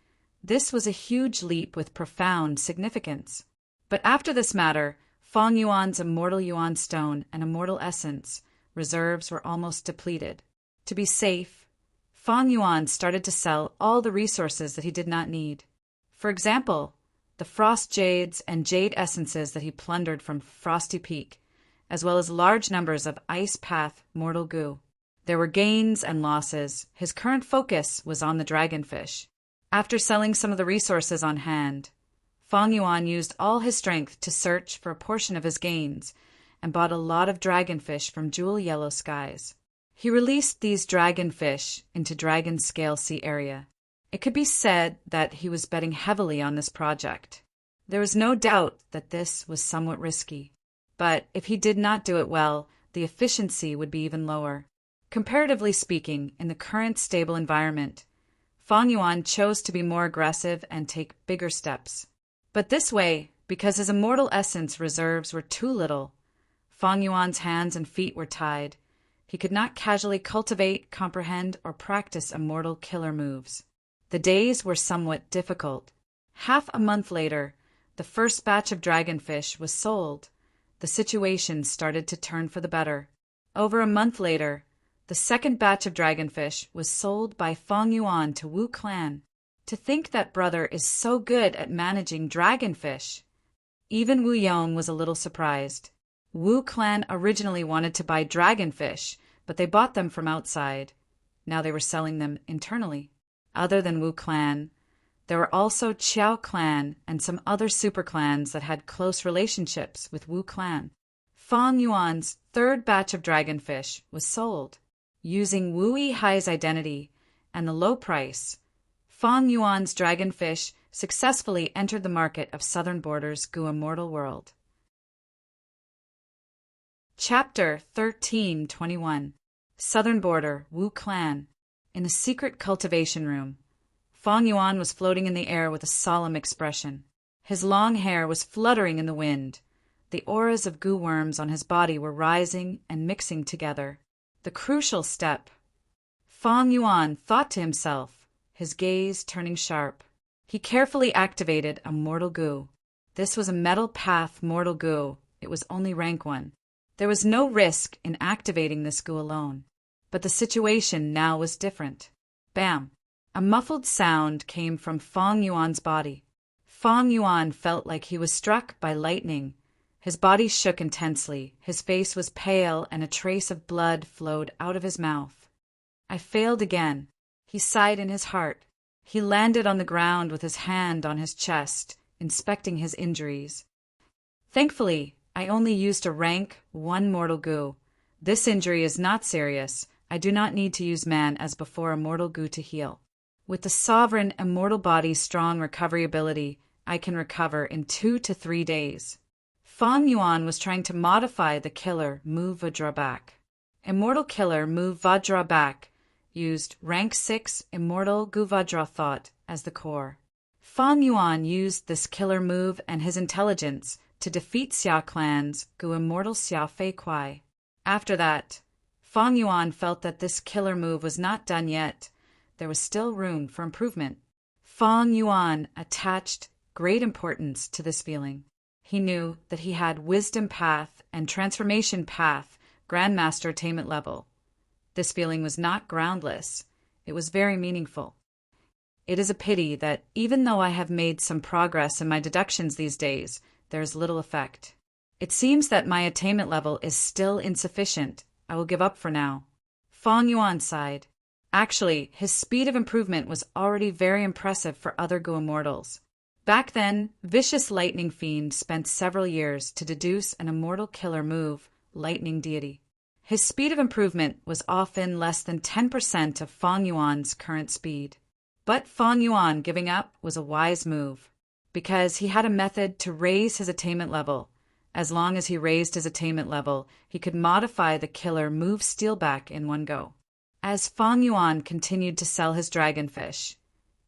This was a huge leap with profound significance. But after this matter, Fang Yuan's immortal Yuan Stone and immortal essence reserves were almost depleted. To be safe, Fang Yuan started to sell all the resources that he did not need. For example, the frost jades and jade essences that he plundered from Frosty Peak, as well as large numbers of ice path mortal goo. There were gains and losses. His current focus was on the dragonfish. After selling some of the resources on hand, Fang Yuan used all his strength to search for a portion of his gains and bought a lot of dragonfish from Jewel Yellow Skies. He released these dragonfish into Dragon Scale Sea area. It could be said that he was betting heavily on this project. There was no doubt that this was somewhat risky, but if he did not do it well, the efficiency would be even lower. Comparatively speaking, in the current stable environment, Fang Yuan chose to be more aggressive and take bigger steps. But this way, because his immortal essence reserves were too little, Fang Yuan's hands and feet were tied. He could not casually cultivate, comprehend, or practice immortal killer moves. The days were somewhat difficult. Half a month later, the first batch of dragonfish was sold. The situation started to turn for the better. Over a month later, the second batch of dragonfish was sold by Fang Yuan to Wu Clan. To think that brother is so good at managing dragonfish! Even Wu Yong was a little surprised. Wu Clan originally wanted to buy dragonfish, but they bought them from outside. Now they were selling them internally. Other than Wu Clan, there were also Qiao Clan and some other super clans that had close relationships with Wu Clan. Fang Yuan's third batch of dragonfish was sold. Using Wu Yihai's identity and the low price, Fang Yuan's dragonfish successfully entered the market of Southern Border's Gu Immortal World. Chapter 1321 Southern Border, Wu Clan. In a secret cultivation room, Fang Yuan was floating in the air with a solemn expression. His long hair was fluttering in the wind. The auras of goo worms on his body were rising and mixing together. The crucial step. Fang Yuan thought to himself, his gaze turning sharp. He carefully activated a mortal goo. This was a metal path mortal goo. It was only rank 1. There was no risk in activating this goo alone. But the situation now was different. Bam! A muffled sound came from Fang Yuan's body. Fang Yuan felt like he was struck by lightning. His body shook intensely, his face was pale, and a trace of blood flowed out of his mouth. I failed again. He sighed in his heart. He landed on the ground with his hand on his chest, inspecting his injuries. Thankfully, I only used a rank 1 mortal goo. This injury is not serious. I do not need to use man as before a mortal goo to heal. With the sovereign immortal body's strong recovery ability, I can recover in 2 to 3 days. Fang Yuan was trying to modify the killer move Vajra back. Immortal killer move Vajra back used rank 6 immortal Gu Vajra thought as the core. Fang Yuan used this killer move and his intelligence to defeat Xia Clan's Gu immortal Xia Fei Kuai. After that, Fang Yuan felt that this killer move was not done yet. There was still room for improvement. Fang Yuan attached great importance to this feeling. He knew that he had Wisdom Path and Transformation Path Grandmaster attainment level. This feeling was not groundless. It was very meaningful. It is a pity that even though I have made some progress in my deductions these days, there is little effect. It seems that my attainment level is still insufficient. I will give up for now. Fang Yuan sighed. Actually, his speed of improvement was already very impressive for other Gu Immortals. Back then, Vicious Lightning Fiend spent several years to deduce an immortal killer move, Lightning Deity. His speed of improvement was often less than 10% of Fang Yuan's current speed. But Fang Yuan giving up was a wise move, because he had a method to raise his attainment level. As long as he raised his attainment level, he could modify the killer move Steelback in one go. As Fang Yuan continued to sell his dragonfish,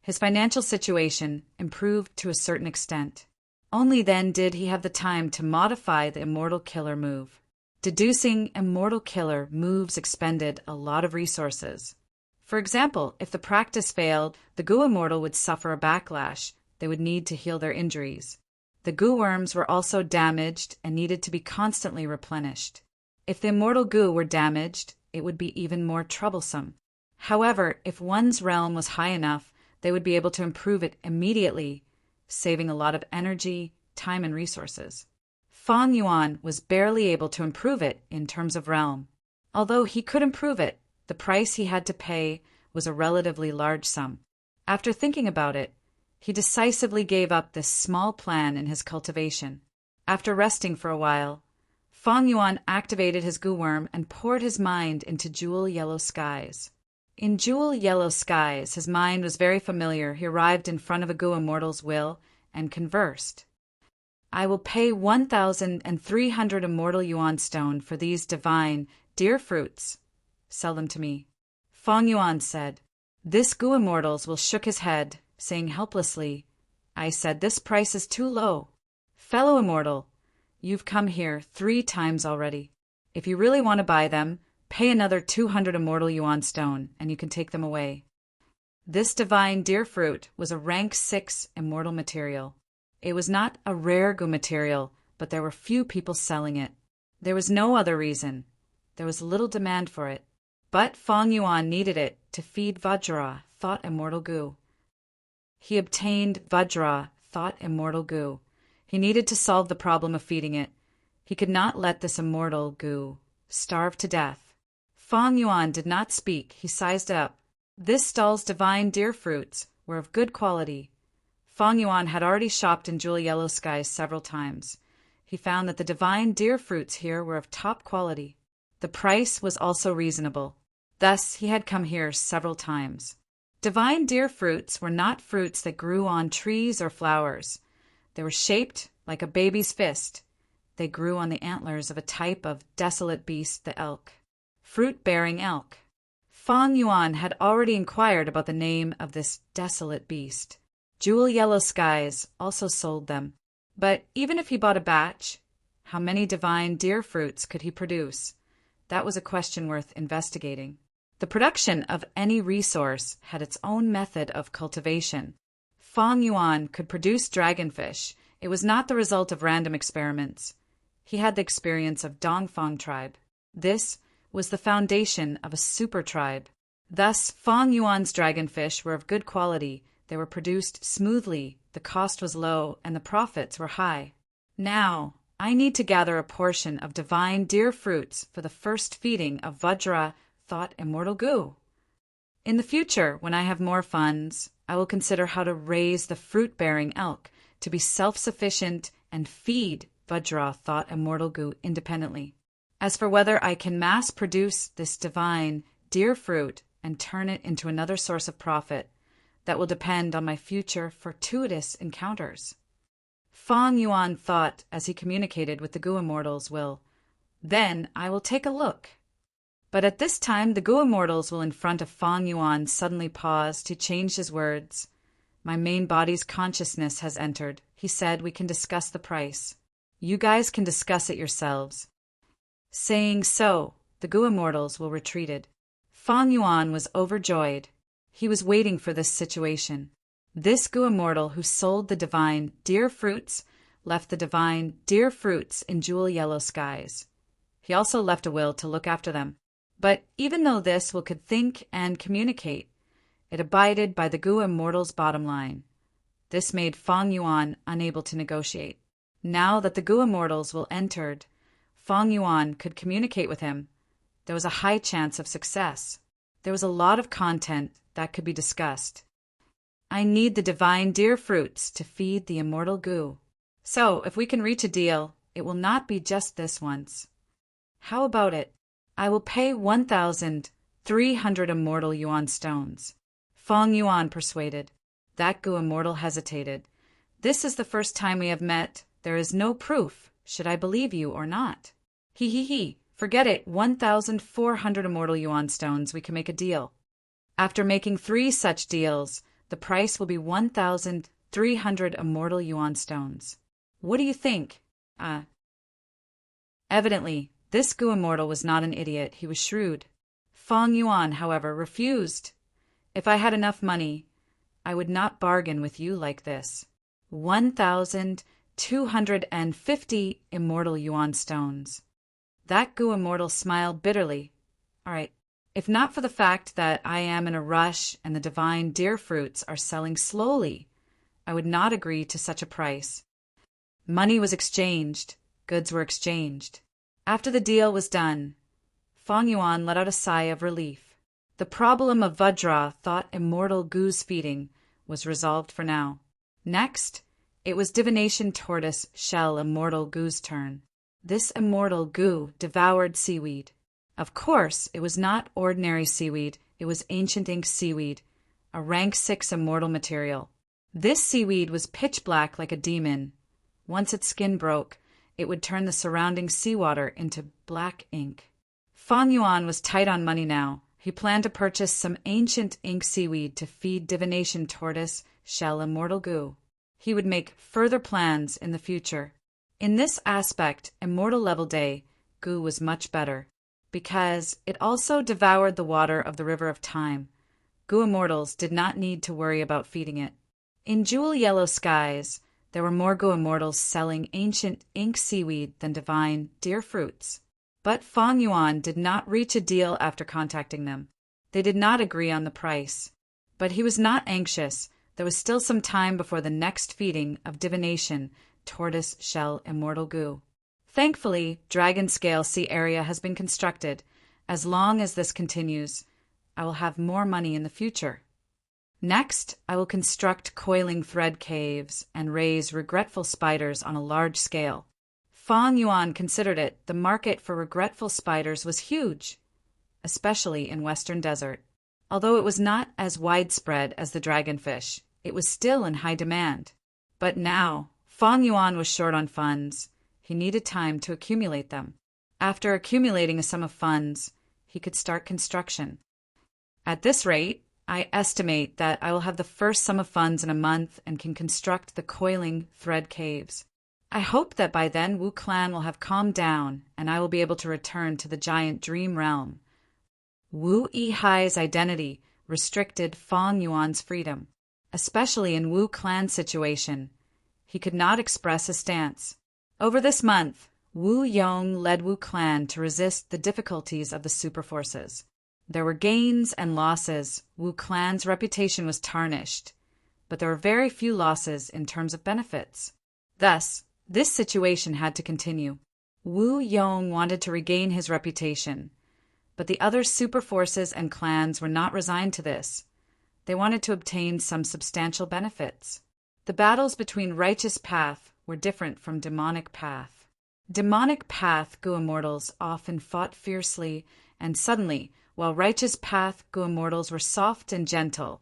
his financial situation improved to a certain extent. Only then did he have the time to modify the immortal killer move. Deducing immortal killer moves expended a lot of resources. For example, if the practice failed, the Gu Immortal would suffer a backlash. They would need to heal their injuries. The goo worms were also damaged and needed to be constantly replenished. If the immortal goo were damaged, it would be even more troublesome. However, if one's realm was high enough, they would be able to improve it immediately, saving a lot of energy, time, and resources. Fang Yuan was barely able to improve it in terms of realm. Although he could improve it, the price he had to pay was a relatively large sum. After thinking about it, he decisively gave up this small plan in his cultivation. After resting for a while, Fang Yuan activated his gu worm and poured his mind into jewel yellow skies. In jewel yellow skies, his mind was very familiar. He arrived in front of a gu immortal's will and conversed. I will pay 1,300 immortal yuan stone for these divine, dear fruits. Sell them to me. Fang Yuan said. This gu immortals will shook his head, saying helplessly, I said this price is too low. Fellow immortal, you've come here 3 times already. If you really want to buy them, pay another 200 immortal yuan stone, and you can take them away. This divine deer fruit was a rank 6 immortal material. It was not a rare gu material, but there were few people selling it. There was no other reason. There was little demand for it. But Fang Yuan needed it to feed Vajra, thought immortal gu. He obtained Vajra, thought immortal gu. He needed to solve the problem of feeding it. He could not let this immortal gu starve to death. Fang Yuan did not speak. He sized up. This stall's divine deer fruits were of good quality. Fang Yuan had already shopped in jewel yellow skies several times. He found that the divine deer fruits here were of top quality. The price was also reasonable. Thus, he had come here several times. Divine deer fruits were not fruits that grew on trees or flowers. They were shaped like a baby's fist. They grew on the antlers of a type of desolate beast, the elk. Fruit-bearing elk. Fang Yuan had already inquired about the name of this desolate beast. Jewel yellow skies also sold them. But even if he bought a batch, how many divine deer fruits could he produce? That was a question worth investigating. The production of any resource had its own method of cultivation. Fang Yuan could produce dragonfish. It was not the result of random experiments. He had the experience of Dongfang tribe. This was the foundation of a super tribe. Thus, Fang Yuan's dragonfish were of good quality. They were produced smoothly, the cost was low, and the profits were high. Now, I need to gather a portion of divine deer fruits for the first feeding of Vajra, thought immortal gu. In the future, when I have more funds, I will consider how to raise the fruit-bearing elk to be self-sufficient and feed Vajra, thought immortal gu independently. As for whether I can mass-produce this divine deer fruit and turn it into another source of profit, that will depend on my future fortuitous encounters. Fang Yuan thought as he communicated with the gu immortals will, then I will take a look. But at this time the gu immortals will in front of Fang Yuan suddenly paused. He changed his words. My main body's consciousness has entered. He said we can discuss the price. You guys can discuss it yourselves. Saying so, the gu immortals will retreated. Fang Yuan was overjoyed. He was waiting for this situation. This gu immortal who sold the divine deer fruits left the divine deer fruits in jewel yellow skies. He also left a will to look after them. But even though this will could think and communicate, it abided by the gu immortal's bottom line. This made Fang Yuan unable to negotiate. Now that the gu immortals will entered, Fang Yuan could communicate with him. There was a high chance of success. There was a lot of content that could be discussed. I need the divine deer fruits to feed the immortal gu. So, if we can reach a deal, it will not be just this once. How about it? I will pay 1,300 immortal yuan stones. Fang Yuan persuaded. That gu immortal hesitated. This is the first time we have met. There is no proof. Should I believe you or not? He. Forget it. 1,400 immortal yuan stones. We can make a deal. After making 3 such deals, the price will be 1,300 immortal yuan stones. What do you think? Evidently, this gu immortal was not an idiot. He was shrewd. Fang Yuan, however, refused. If I had enough money, I would not bargain with you like this. 1,250 immortal yuan stones. That gu immortal smiled bitterly. All right, If not for the fact that I am in a rush and the divine deer fruits are selling slowly, I would not agree to such a price. Money was exchanged, goods were exchanged. After the deal was done, Feng Yuan let out a sigh of relief. The problem of Vajra thought immortal goose feeding was resolved for now. Next, it was divination tortoise shell immortal goo's turn. This immortal goo devoured seaweed. Of course, it was not ordinary seaweed, it was ancient ink seaweed, a rank 6 immortal material. This seaweed was pitch black like a demon. Once its skin broke, it would turn the surrounding seawater into black ink. Feng Yuan was tight on money now. He planned to purchase some ancient ink seaweed to feed divination tortoise shell immortal goo. He would make further plans in the future. In this aspect, immortal level day goo was much better, because it also devoured the water of the river of time. Goo immortals did not need to worry about feeding it. In jewel yellow skies, there were more goo immortals selling ancient ink seaweed than divine deer fruits. But Feng Yuan did not reach a deal after contacting them. They did not agree on the price. But he was not anxious. There was still some time before the next feeding of divination tortoise shell immortal goo. Thankfully, Dragon Scale Sea Area has been constructed. As long as this continues, I will have more money in the future. Next, I will construct coiling thread caves and raise regretful spiders on a large scale. Feng Yuan considered it. The market for regretful spiders was huge, especially in Western Desert. Although it was not as widespread as the dragonfish, it was still in high demand. But now, Feng Yuan was short on funds. He needed time to accumulate them. After accumulating a sum of funds, he could start construction. At this rate, I estimate that I will have the first sum of funds in a month and can construct the coiling thread caves. I hope that by then Wu Clan will have calmed down and I will be able to return to the giant dream realm. Wu Yihai's identity restricted Feng Yuan's freedom, especially in Wu Clan's situation. He could not express his stance. Over this month, Wu Yong led Wu Clan to resist the difficulties of the super forces. There were gains and losses. Wu Clan's reputation was tarnished, but there were very few losses in terms of benefits. Thus, this situation had to continue. Wu Yong wanted to regain his reputation, but the other super forces and clans were not resigned to this. They wanted to obtain some substantial benefits. The battles between Righteous Path were different from Demonic Path. Demonic Path Goo Immortals often fought fiercely and suddenly, while Righteous Path Goo Immortals were soft and gentle,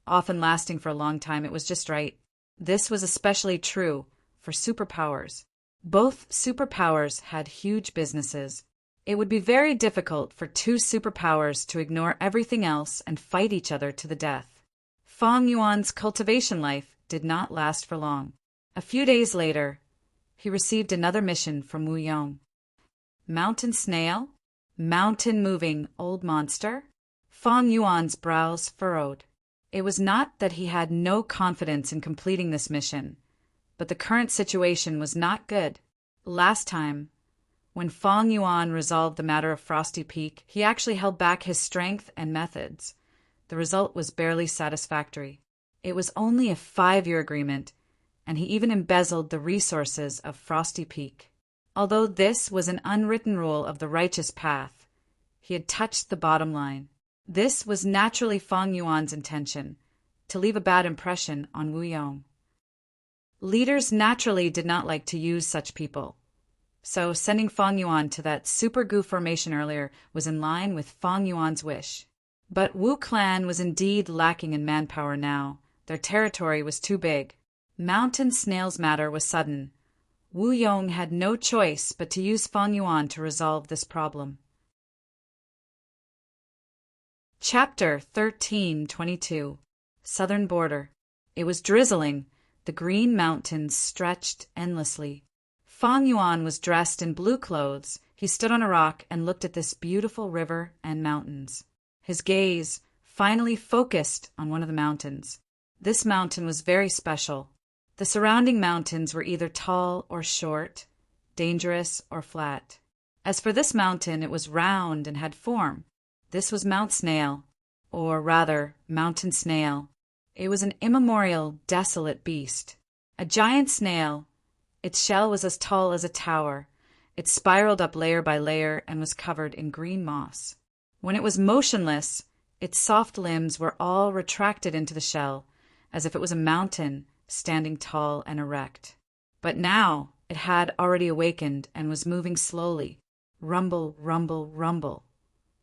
often lasting for a long time. It was just right. This was especially true for superpowers. Both superpowers had huge businesses. It would be very difficult for two superpowers to ignore everything else and fight each other to the death. Feng Yuan's cultivation life did not last for long. A few days later, he received another mission from Wu Yong. Mountain snail? Mountain-moving old monster? Feng Yuan's brows furrowed. It was not that he had no confidence in completing this mission, but the current situation was not good. Last time, when Feng Yuan resolved the matter of Frosty Peak, he actually held back his strength and methods. The result was barely satisfactory. It was only a 5-year agreement, and he even embezzled the resources of Frosty Peak. Although this was an unwritten rule of the Righteous Path, he had touched the bottom line. This was naturally Feng Yuan's intention, to leave a bad impression on Wu Yong. Leaders naturally did not like to use such people, so sending Feng Yuan to that super goo formation earlier was in line with Feng Yuan's wish. But Wu Clan was indeed lacking in manpower now. Their territory was too big. Mountain snail's matter was sudden. Wu Yong had no choice but to use Feng Yuan to resolve this problem. Chapter 1322. Southern Border. It was drizzling. The green mountains stretched endlessly. Feng Yuan was dressed in blue clothes. He stood on a rock and looked at this beautiful river and mountains. His gaze finally focused on one of the mountains. This mountain was very special. The surrounding mountains were either tall or short, dangerous or flat. As for this mountain, it was round and had form. This was Mount Snail, or rather, Mountain Snail. It was an immemorial, desolate beast. A giant snail. Its shell was as tall as a tower. It spiraled up layer by layer and was covered in green moss. When it was motionless, its soft limbs were all retracted into the shell, as if it was a mountain standing tall and erect. But now it had already awakened and was moving slowly. Rumble, rumble, rumble.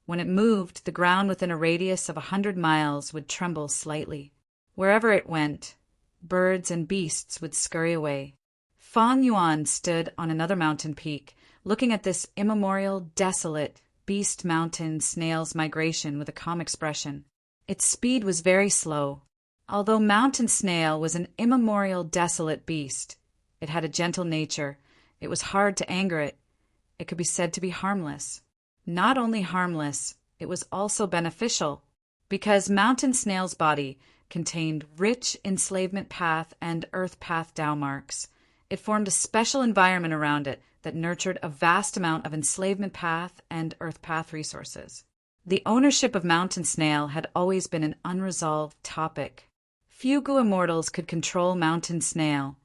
When it moved, the ground within a radius of 100 miles would tremble slightly. Wherever it went, birds and beasts would scurry away. Fang Yuan stood on another mountain peak, looking at this immemorial, desolate, beast mountain snail's migration with a calm expression. Its speed was very slow. Although Mountain Snail was an immemorial, desolate beast, it had a gentle nature. It was hard to anger it. It could be said to be harmless. Not only harmless, it was also beneficial, because Mountain Snail's body contained rich enslavement path and earth path Tao marks. It formed a special environment around it that nurtured a vast amount of enslavement path and earth path resources. The ownership of Mountain Snail had always been an unresolved topic. Few Gu immortals could control Mountain Snail.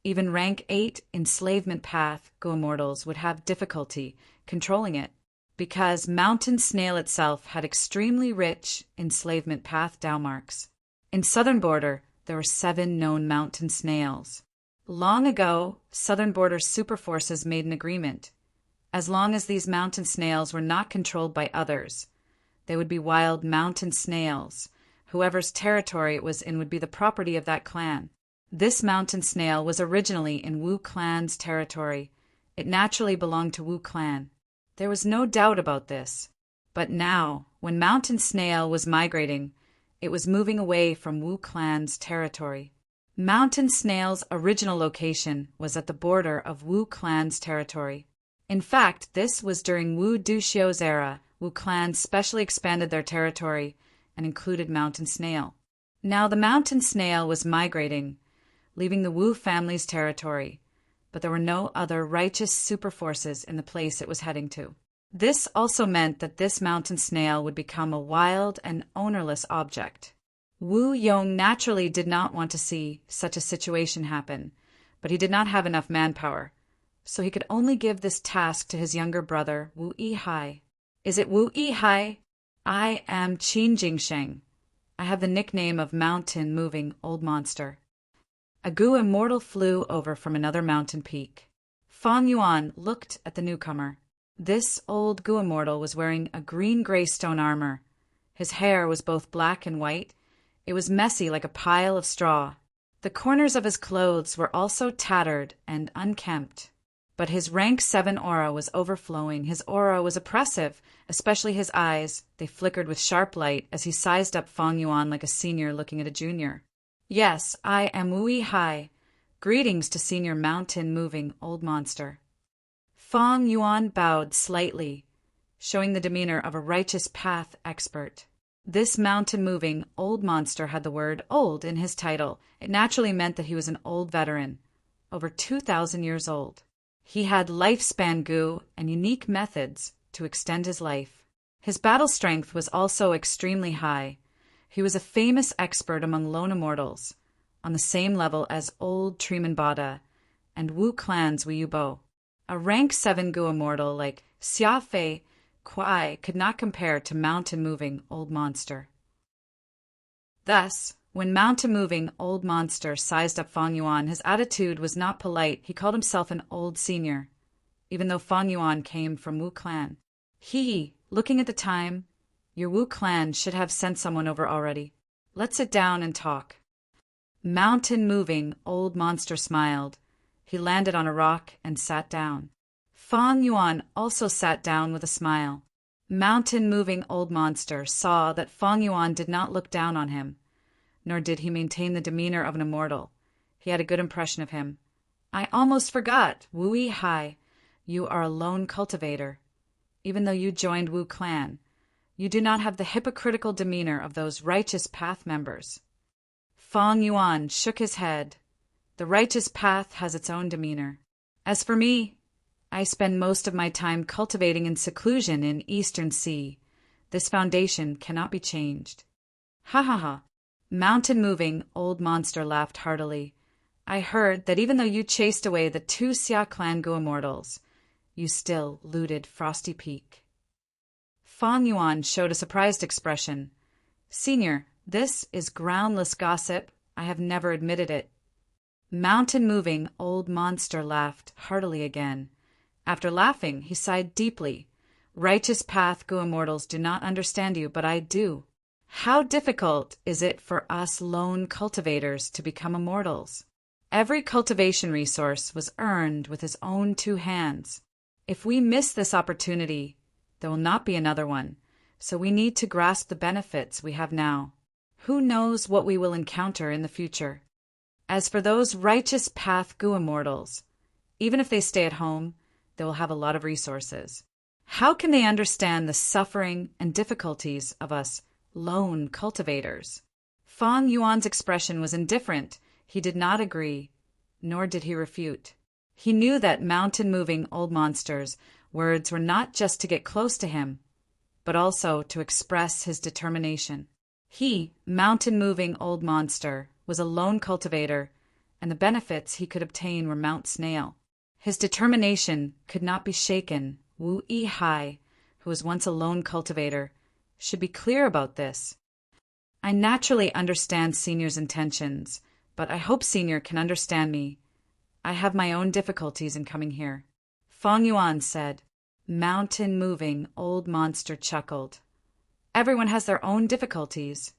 Even rank 8 enslavement path Gu immortals would have difficulty controlling it, because Mountain Snail itself had extremely rich enslavement path Tao marks. In Southern Border, there were 7 known mountain snails. Long ago, Southern Border super forces made an agreement. As long as these mountain snails were not controlled by others, they would be wild mountain snails. Whoever's territory it was in would be the property of that clan. This mountain snail was originally in Wu clan's territory. It naturally belonged to Wu clan. There was no doubt about this. But now, when Mountain Snail was migrating, it was moving away from Wu clan's territory. Mountain Snail's original location was at the border of Wu clan's territory. In fact, this was during Wu Duxiu's era. Wu clan specially expanded their territory and included Mountain Snail. Now the Mountain Snail was migrating, leaving the Wu family's territory, but there were no other righteous super forces in the place it was heading to. This also meant that this Mountain Snail would become a wild and ownerless object. Wu Yong naturally did not want to see such a situation happen, but he did not have enough manpower, so he could only give this task to his younger brother, Wu Yihai. Is it Wu Yihai? I am Qin Jingsheng. I have the nickname of Mountain Moving Old Monster. A Gu immortal flew over from another mountain peak. Fang Yuan looked at the newcomer. This old Gu immortal was wearing a green-gray stone armor. His hair was both black and white. It was messy like a pile of straw. The corners of his clothes were also tattered and unkempt. But his rank 7 aura was overflowing. His aura was oppressive, especially his eyes. They flickered with sharp light as he sized up Fang Yuan like a senior looking at a junior. Yes, I am Wu Yihai. Greetings to Senior Mountain Moving Old Monster. Fang Yuan bowed slightly, showing the demeanor of a righteous path expert. This mountain-moving old monster had the word old in his title. It naturally meant that he was an old veteran, over 2,000 years old. He had lifespan Gu and unique methods to extend his life. His battle strength was also extremely high. He was a famous expert among lone immortals, on the same level as old Treeman Bada and Wu clan's Wu Yubo. A rank 7 Gu immortal like Xia Fei Kuai could not compare to mountain-moving old monster. Thus, when mountain-moving old monster sized up Fang Yuan, his attitude was not polite. He called himself an old senior, even though Fang Yuan came from Wu clan. Looking at the time, your Wu clan should have sent someone over already. Let's sit down and talk. Mountain-moving old monster smiled. He landed on a rock and sat down. Fang Yuan also sat down with a smile. Mountain-moving old monster saw that Fang Yuan did not look down on him, nor did he maintain the demeanor of an immortal. He had a good impression of him. I almost forgot, Wu Yihai. You are a lone cultivator. Even though you joined Wu clan, you do not have the hypocritical demeanor of those righteous path members. Fang Yuan shook his head. The righteous path has its own demeanor. As for me, I spend most of my time cultivating in seclusion in Eastern Sea. This foundation cannot be changed. Ha ha ha. Mountain-moving old monster laughed heartily. I heard that even though you chased away the 2 Xia Clan Gu immortals, you still looted Frosty Peak. Fang Yuan showed a surprised expression. Senior, this is groundless gossip. I have never admitted it. Mountain-moving old monster laughed heartily again. After laughing, he sighed deeply. Righteous Path Gu immortals do not understand you, but I do. How difficult is it for us lone cultivators to become immortals? Every cultivation resource was earned with his own 2 hands. If we miss this opportunity, there will not be another one, so we need to grasp the benefits we have now. Who knows what we will encounter in the future? As for those Righteous Path Gu immortals, even if they stay at home, they will have a lot of resources. How can they understand the suffering and difficulties of us lone cultivators? Fang Yuan's expression was indifferent. He did not agree, nor did he refute. He knew that mountain-moving old monster's words were not just to get close to him, but also to express his determination. He, mountain-moving old monster, was a lone cultivator, and the benefits he could obtain were Mount Snail. His determination could not be shaken. Wu Yihai, who was once a lone cultivator, should be clear about this. I naturally understand Senior's intentions, but I hope Senior can understand me. I have my own difficulties in coming here. Fang Yuan said. Mountain-moving old monster chuckled. Everyone has their own difficulties.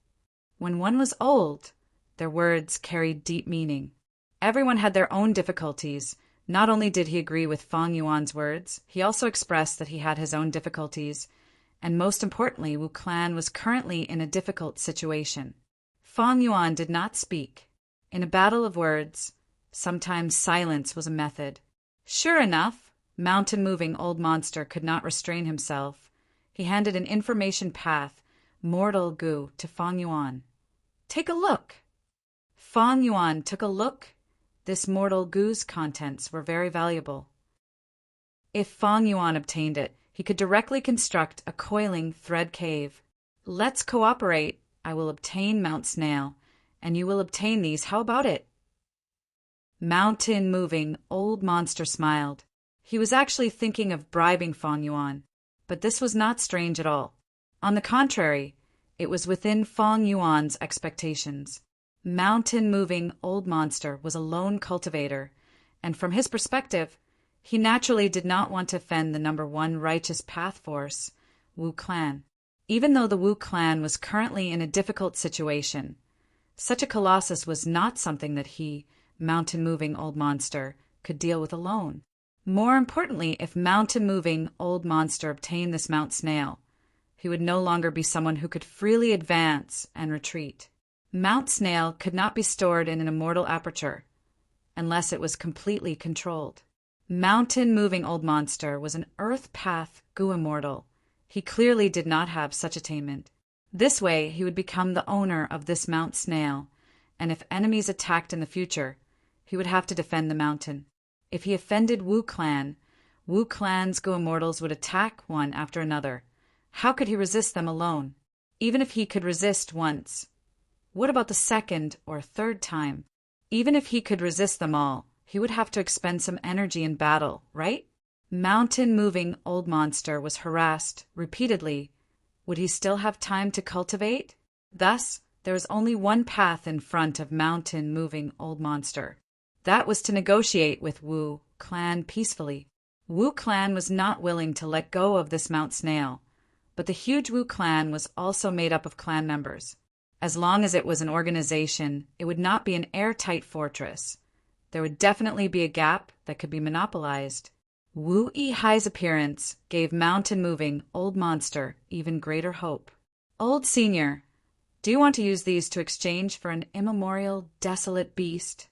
When one was old, their words carried deep meaning. Everyone had their own difficulties. Not only did he agree with Fang Yuan's words, he also expressed that he had his own difficulties, and most importantly, Wu Clan was currently in a difficult situation. Fang Yuan did not speak. In a battle of words, sometimes silence was a method. Sure enough, mountain-moving old monster could not restrain himself. He handed an information path, Mortal Gu, to Fang Yuan. Take a look. Fang Yuan took a look. This Mortal Gu's contents were very valuable. If Fang Yuan obtained it, he could directly construct a coiling thread cave. Let's cooperate. I will obtain Mount Snail, and you will obtain these. How about it? Mountain-moving old monster smiled. He was actually thinking of bribing Fang Yuan, but this was not strange at all. On the contrary, it was within Fang Yuan's expectations. Mountain-moving old monster was a lone cultivator, and from his perspective, he naturally did not want to offend the number 1 Righteous Path force, Wu Clan. Even though the Wu Clan was currently in a difficult situation, such a colossus was not something that he, mountain-moving old monster, could deal with alone. More importantly, if mountain-moving old monster obtained this Mount Snail, he would no longer be someone who could freely advance and retreat. Mount Snail could not be stored in an immortal aperture, unless it was completely controlled. Mountain-moving old monster was an Earth Path Gu immortal. He clearly did not have such attainment. This way, he would become the owner of this Mount Snail, and if enemies attacked in the future, he would have to defend the mountain. If he offended Wu Clan, Wu Clan's Gu immortals would attack one after another. How could he resist them alone? Even if he could resist once, what about the second or third time? Even if he could resist them all, he would have to expend some energy in battle, right? Mountain-moving old monster was harassed repeatedly. Would he still have time to cultivate? Thus, there was only one path in front of mountain-moving old monster. That was to negotiate with Wu Clan peacefully. Wu Clan was not willing to let go of this Mount Snail, but the huge Wu Clan was also made up of clan members. As long as it was an organization, it would not be an airtight fortress. There would definitely be a gap that could be monopolized. Wu Yihai's appearance gave mountain-moving old monster even greater hope. Old Senior, do you want to use these to exchange for an immemorial, desolate beast?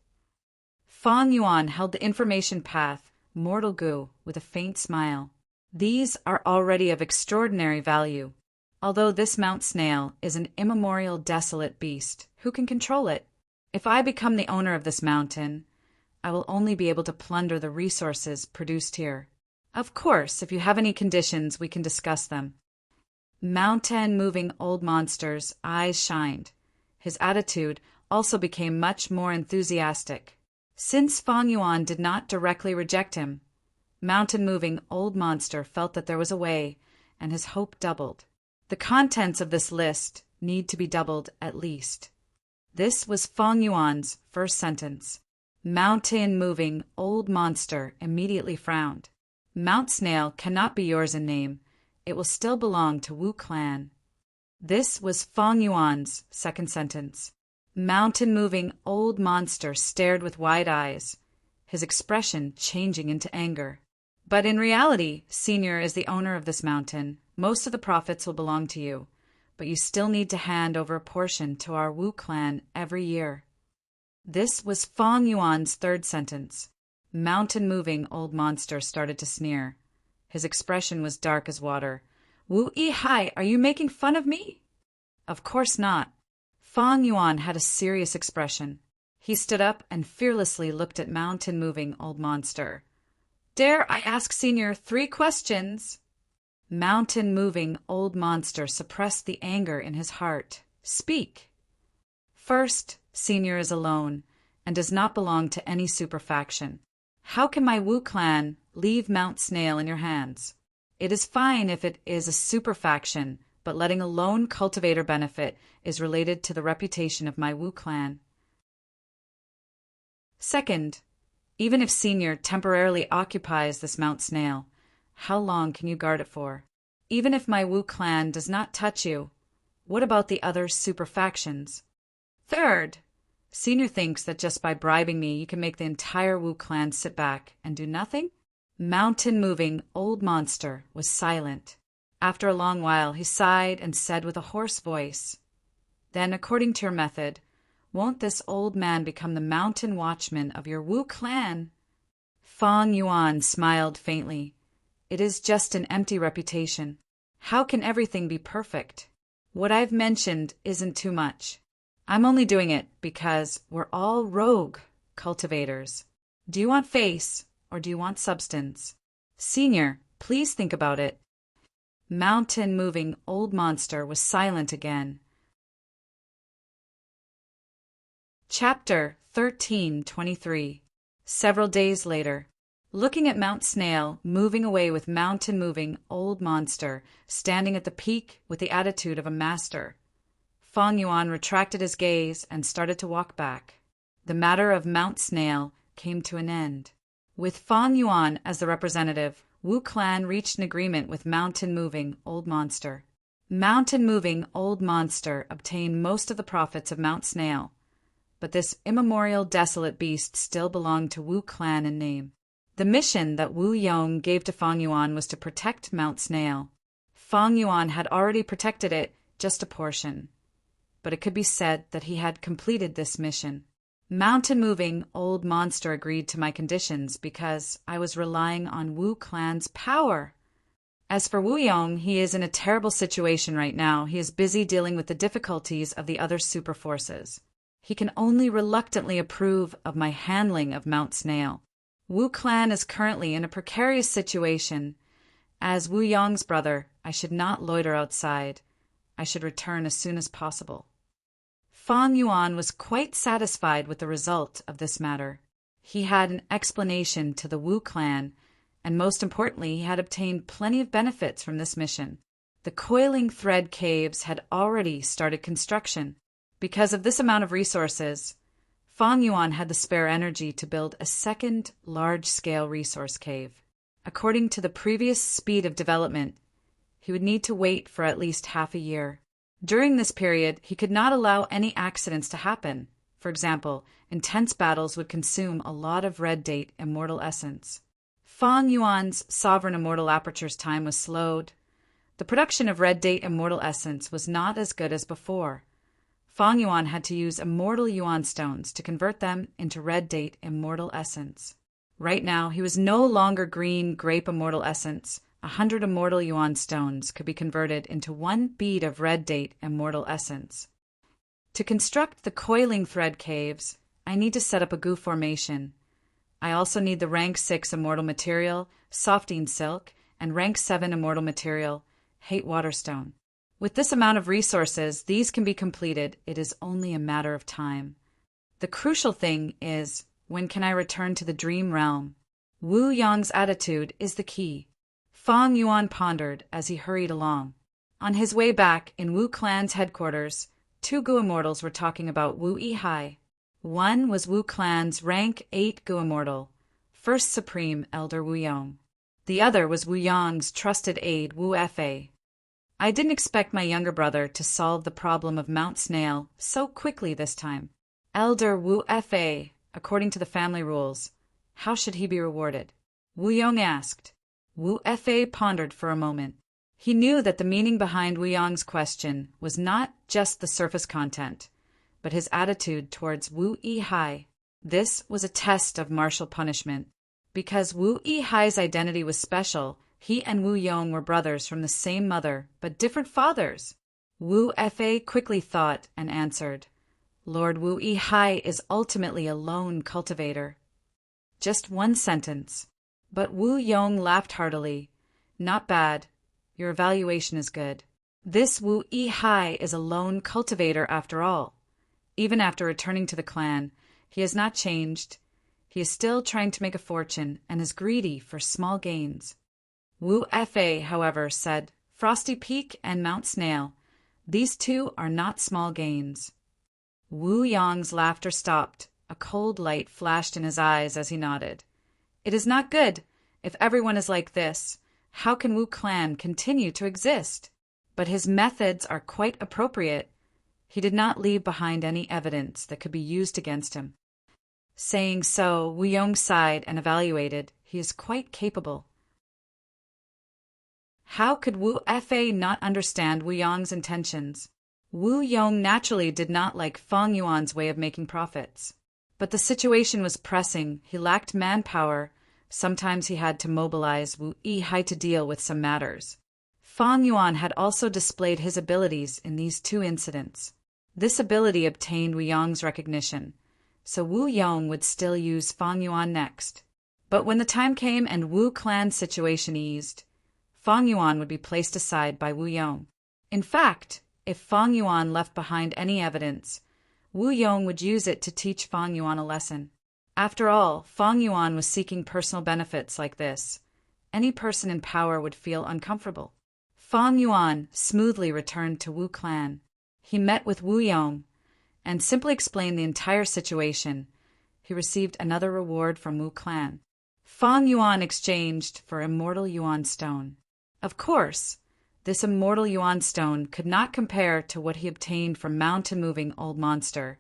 Fang Yuan held the information path, Mortal Gu, with a faint smile. These are already of extraordinary value. Although this Mount Snail is an immemorial, desolate beast, who can control it? If I become the owner of this mountain, I will only be able to plunder the resources produced here. Of course, if you have any conditions, we can discuss them. Mountain-moving old monster's eyes shined. His attitude also became much more enthusiastic. Since Fang Yuan did not directly reject him, mountain-moving old monster felt that there was a way, and his hope doubled. The contents of this list need to be doubled at least. This was Fang Yuan's first sentence. Mountain-moving old monster immediately frowned. Mount Snail cannot be yours in name. It will still belong to Wu clan. This was Fang Yuan's second sentence. Mountain-moving old monster stared with wide eyes, his expression changing into anger. But in reality, Senior is the owner of this mountain. Most of the profits will belong to you, but you still need to hand over a portion to our Wu clan every year. This was Fang Yuan's third sentence. Mountain-moving old monster started to sneer. His expression was dark as water. Wu Yihai, are you making fun of me? Of course not. Fang Yuan had a serious expression. He stood up and fearlessly looked at mountain-moving old monster. Dare I ask Senior 3 questions? Mountain-moving old monster suppressed the anger in his heart. Speak. First, Senior is alone and does not belong to any super faction. How can my Wu clan leave Mount Snail in your hands? It is fine if it is a super faction, but letting a lone cultivator benefit is related to the reputation of my Wu clan. Second, even if Senior temporarily occupies this Mount Snail, how long can you guard it for? Even if my Wu clan does not touch you, what about the other super factions? Third, Senior thinks that just by bribing me you can make the entire Wu clan sit back and do nothing? Mountain-moving old monster was silent. After a long while he sighed and said with a hoarse voice, Then, according to your method, won't this old man become the mountain watchman of your Wu clan? Fang Yuan smiled faintly. It is just an empty reputation. How can everything be perfect? What I've mentioned isn't too much. I'm only doing it because we're all rogue cultivators. Do you want face or do you want substance? Senior, please think about it. Mountain-moving old monster was silent again. Chapter 13:23. Several days later. Looking at Mount Snail moving away with mountain-moving old monster standing at the peak with the attitude of a master, Fang Yuan retracted his gaze and started to walk back. The matter of Mount Snail came to an end. With Fang Yuan as the representative, Wu clan reached an agreement with mountain-moving old monster. Mountain-moving old monster obtained most of the profits of Mount Snail, but this immemorial desolate beast still belonged to Wu clan in name. The mission that Wu Yong gave to Fang Yuan was to protect Mount Snail. Fang Yuan had already protected it, just a portion, but it could be said that he had completed this mission. Mountain-moving old monster agreed to my conditions because I was relying on Wu clan's power. As for Wu Yong, he is in a terrible situation right now. He is busy dealing with the difficulties of the other super forces. He can only reluctantly approve of my handling of Mount Snail. Wu clan is currently in a precarious situation. As Wu Yong's brother, I should not loiter outside. I should return as soon as possible. Fang Yuan was quite satisfied with the result of this matter. He had an explanation to the Wu clan, and most importantly, he had obtained plenty of benefits from this mission. The coiling thread caves had already started construction. Because of this amount of resources, Fang Yuan had the spare energy to build a second large-scale resource cave. According to the previous speed of development, he would need to wait for at least half a year. During this period, he could not allow any accidents to happen. For example, intense battles would consume a lot of red date immortal essence. Fang Yuan's sovereign immortal aperture's time was slowed. The production of red date immortal essence was not as good as before. Fang Yuan had to use immortal yuan stones to convert them into red date immortal essence. Right now, he was no longer green grape immortal essence. 100 immortal yuan stones could be converted into 1 bead of red date immortal essence. To construct the coiling thread caves, I need to set up a goo formation. I also need the rank 6 immortal material, softein silk, and rank 7 immortal material, hate waterstone. With this amount of resources, these can be completed. It is only a matter of time. The crucial thing is, when can I return to the dream realm? Wu Yong's attitude is the key. Fang Yuan pondered as he hurried along. On his way back, in Wu clan's headquarters, two Gu immortals were talking about Wu Yihai. One was Wu clan's rank 8 Gu immortal, First Supreme Elder Wu Yong. The other was Wu Yong's trusted aide Wu Fa. I didn't expect my younger brother to solve the problem of Mount Snail so quickly this time. Elder Wu Fa, according to the family rules, how should he be rewarded? Wu Yong asked. Wu Fa pondered for a moment. He knew that the meaning behind Wu Yong's question was not just the surface content, but his attitude towards Wu Yihai. This was a test of martial punishment. Because Wu Yihai's identity was special, he and Wu Yong were brothers from the same mother, but different fathers. Wu Fa quickly thought and answered, Lord Wu Yihai is ultimately a lone cultivator. Just one sentence. But Wu Yong laughed heartily. Not bad. Your evaluation is good. This Wu Yihai is a lone cultivator after all. Even after returning to the clan, he has not changed. He is still trying to make a fortune and is greedy for small gains. Wu Fa, however, said, Frosty Peak and Mount Snail, these two are not small gains. Wu Yong's laughter stopped. A cold light flashed in his eyes as he nodded. It is not good. If everyone is like this, how can Wu clan continue to exist? But his methods are quite appropriate. He did not leave behind any evidence that could be used against him. Saying so, Wu Yong sighed and evaluated. He is quite capable. How could Wu Fa not understand Wu Yong's intentions? Wu Yong naturally did not like Fang Yuan's way of making profits. But the situation was pressing. He lacked manpower. Sometimes he had to mobilize Wu Yihai to deal with some matters. Fang Yuan had also displayed his abilities in these two incidents. This ability obtained Wu Yong's recognition, so Wu Yong would still use Fang Yuan next. But when the time came and Wu clan's situation eased, Fang Yuan would be placed aside by Wu Yong. In fact, if Fang Yuan left behind any evidence, Wu Yong would use it to teach Fang Yuan a lesson. After all, Fang Yuan was seeking personal benefits like this. Any person in power would feel uncomfortable. Fang Yuan smoothly returned to Wu clan. He met with Wu Yong and simply explained the entire situation. He received another reward from Wu clan. Fang Yuan exchanged for immortal Yuan stone. Of course, this immortal Yuan stone could not compare to what he obtained from mountain-moving old monster.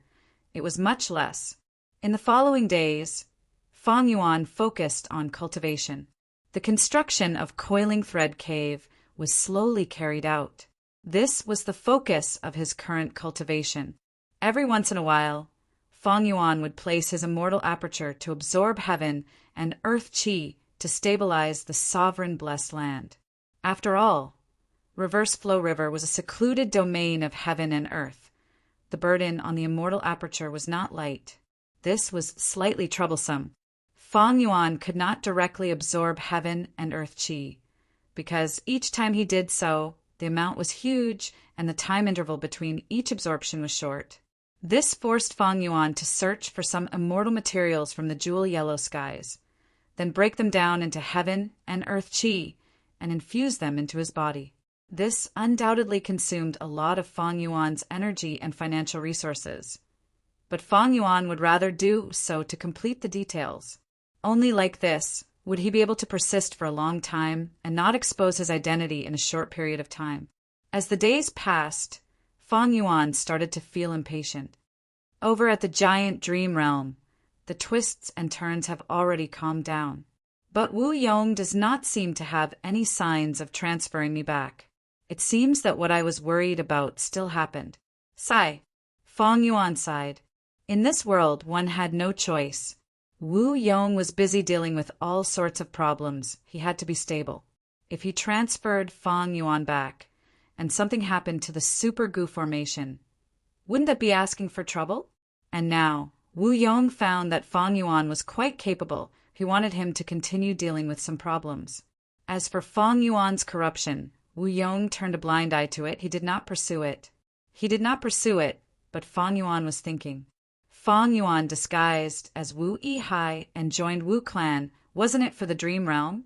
It was much less. In the following days, Fang Yuan focused on cultivation. The construction of Coiling Thread Cave was slowly carried out. This was the focus of his current cultivation. Every once in a while, Fang Yuan would place his immortal aperture to absorb heaven and earth qi to stabilize the sovereign blessed land. After all, Reverse Flow River was a secluded domain of heaven and earth. The burden on the immortal aperture was not light. This was slightly troublesome. Fang Yuan could not directly absorb heaven and earth qi, because each time he did so, the amount was huge and the time interval between each absorption was short. This forced Fang Yuan to search for some immortal materials from the jewel yellow skies, then break them down into heaven and earth qi and infuse them into his body. This undoubtedly consumed a lot of Fang Yuan's energy and financial resources. But Fang Yuan would rather do so to complete the details. Only like this would he be able to persist for a long time and not expose his identity in a short period of time. As the days passed, Fang Yuan started to feel impatient. Over at the giant dream realm, the twists and turns have already calmed down. But Wu Yong does not seem to have any signs of transferring me back. It seems that what I was worried about still happened. Sigh. Fang Yuan sighed. In this world, one had no choice. Wu Yong was busy dealing with all sorts of problems. He had to be stable. If he transferred Fang Yuan back, and something happened to the Super Gu formation, wouldn't that be asking for trouble? And now, Wu Yong found that Fang Yuan was quite capable. He wanted him to continue dealing with some problems. As for Fang Yuan's corruption, Wu Yong turned a blind eye to it. He did not pursue it. But Fang Yuan was thinking. Fang Yuan disguised as Wu Yihai and joined Wu clan. Wasn't it for the dream realm?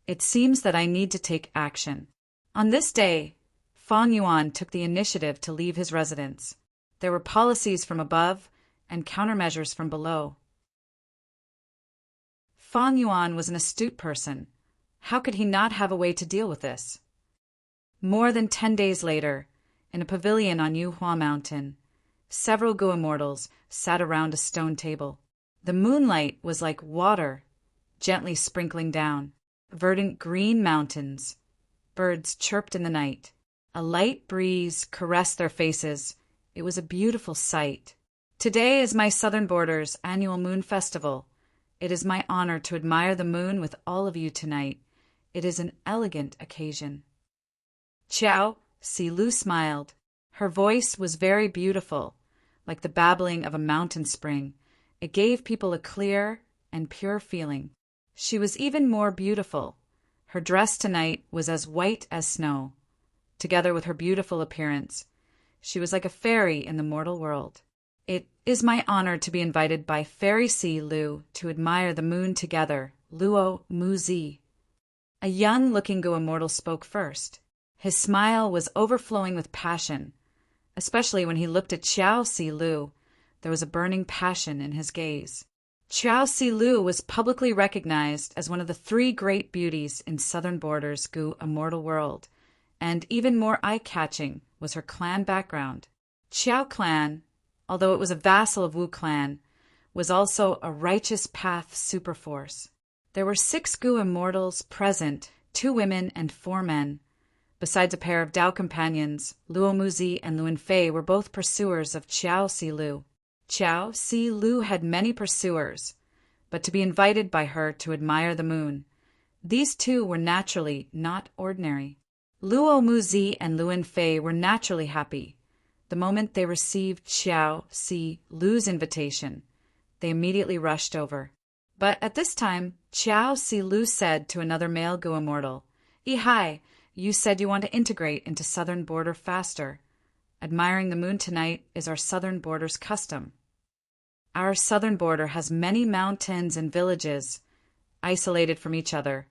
It seems that I need to take action. On this day, Fang Yuan took the initiative to leave his residence. There were policies from above and countermeasures from below. Fang Yuan was an astute person. How could he not have a way to deal with this? More than 10 days later, in a pavilion on Yuhua Mountain, several Gu immortals sat around a stone table. The moonlight was like water, gently sprinkling down. Verdant green mountains. Birds chirped in the night. A light breeze caressed their faces. It was a beautiful sight. Today is my Southern Border's annual moon festival. It is my honor to admire the moon with all of you tonight. It is an elegant occasion. Qiao Si Lu smiled. Her voice was very beautiful, like the babbling of a mountain spring. It gave people a clear and pure feeling. She was even more beautiful. Her dress tonight was as white as snow. Together with her beautiful appearance, she was like a fairy in the mortal world. It is my honor to be invited by Fairy Si Lu to admire the moon together, Luo Muzi. A young-looking Gu immortal spoke first. His smile was overflowing with passion, especially when he looked at Qiao Si Lu. There was a burning passion in his gaze. Qiao Si Lu was publicly recognized as one of the 3 great beauties in Southern Border's Gu immortal world, and even more eye-catching was her clan background. Qiao clan, although it was a vassal of Wu clan, was also a righteous path superforce. There were 6 Gu immortals present, 2 women and 4 men. Besides a pair of Dao companions, Luo Muzi and Luin Fei were both pursuers of Qiao Si Lu. Qiao Si Lu had many pursuers, but to be invited by her to admire the moon, these 2 were naturally not ordinary. Luo Muzi and Luin Fei were naturally happy. The moment they received Qiao Si Lu's invitation, they immediately rushed over. But at this time, Qiao Si Lu said to another male Gu immortal, "Yihai, you said you want to integrate into Southern Border faster. Admiring the moon tonight is our Southern Border's custom. Our Southern Border has many mountains and villages, isolated from each other,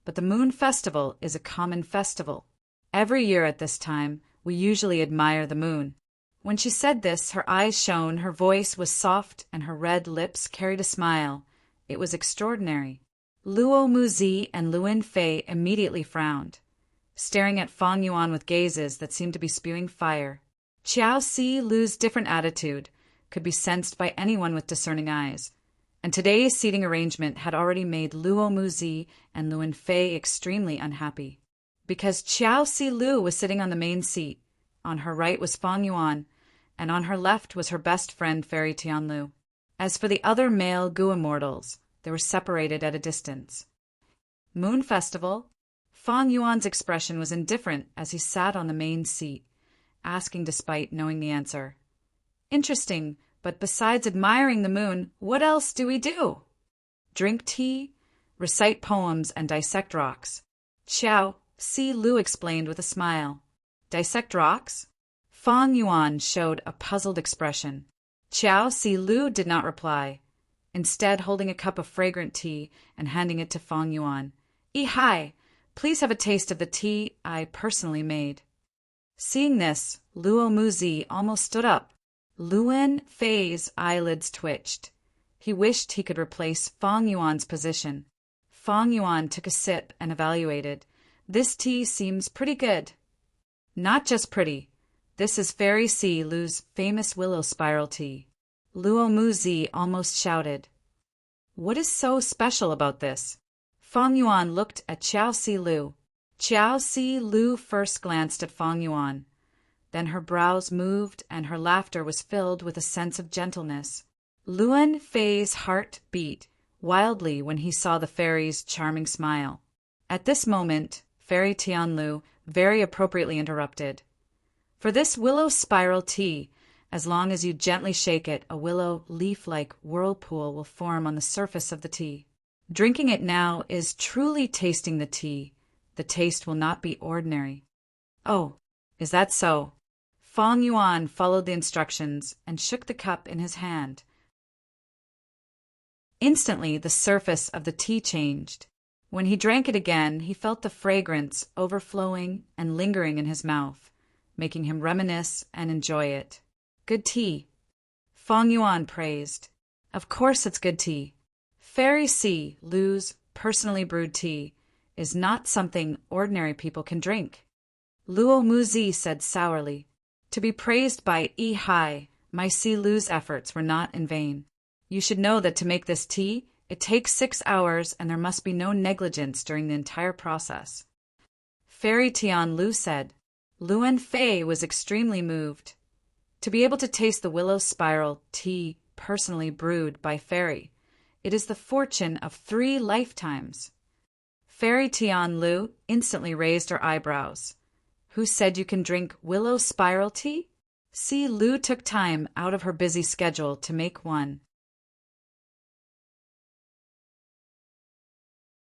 but the Moon Festival is a common festival. Every year at this time, we usually admire the moon." When she said this, her eyes shone, her voice was soft, and her red lips carried a smile. It was extraordinary. Luo Muzi and Luin Fei immediately frowned, staring at Fang Yuan with gazes that seemed to be spewing fire. Qiao Si Lu's different attitude could be sensed by anyone with discerning eyes, and today's seating arrangement had already made Luo Muzi and Luin Fei extremely unhappy. Because Qiao Si Lu was sitting on the main seat, on her right was Fang Yuan, and on her left was her best friend Fairy Tianlu. As for the other male Gu immortals, they were separated at a distance. Moon Festival? Fang Yuan's expression was indifferent as he sat on the main seat, asking despite knowing the answer. Interesting, but besides admiring the moon, what else do we do? Drink tea, recite poems, and dissect rocks. Qiao Si Lu explained with a smile. Dissect rocks? Fang Yuan showed a puzzled expression. Qiao Si Lu did not reply, instead holding a cup of fragrant tea and handing it to Fang Yuan. "Yihai, please have a taste of the tea I personally made." Seeing this, Luo Muzi almost stood up. Luin Fei's eyelids twitched. He wished he could replace Fang Yuan's position. Fang Yuan took a sip and evaluated. "This tea seems pretty good." "Not just pretty. This is Fairy Si Lu's famous willow spiral tea." Luo Muzi almost shouted. "What is so special about this?" Fang Yuan looked at Qiao Si Lu. Qiao Si Lu first glanced at Fang Yuan. Then her brows moved and her laughter was filled with a sense of gentleness. Luin Fei's heart beat wildly when he saw the fairy's charming smile. At this moment, Fairy Tianlu very appropriately interrupted. "For this willow spiral tea, as long as you gently shake it, a willow leaf-like whirlpool will form on the surface of the tea. Drinking it now is truly tasting the tea. The taste will not be ordinary." "Oh, is that so?" Feng Yuan followed the instructions and shook the cup in his hand. Instantly, the surface of the tea changed. When he drank it again, he felt the fragrance overflowing and lingering in his mouth, making him reminisce and enjoy it. "Good tea," Feng Yuan praised. "Of course it's good tea. Fairy Si Lu's personally brewed tea is not something ordinary people can drink." Luo Muzi said sourly, "To be praised by Yi Hai, my Si Lu's efforts were not in vain. You should know that to make this tea, it takes 6 hours and there must be no negligence during the entire process." Fairy Tian Lu said. Luan Fei was extremely moved. To be able to taste the willow spiral tea personally brewed by Fairy, it is the fortune of 3 lifetimes. Fairy Tian Lu instantly raised her eyebrows. "Who said you can drink willow spiral tea?" Si Lu took time out of her busy schedule to make one.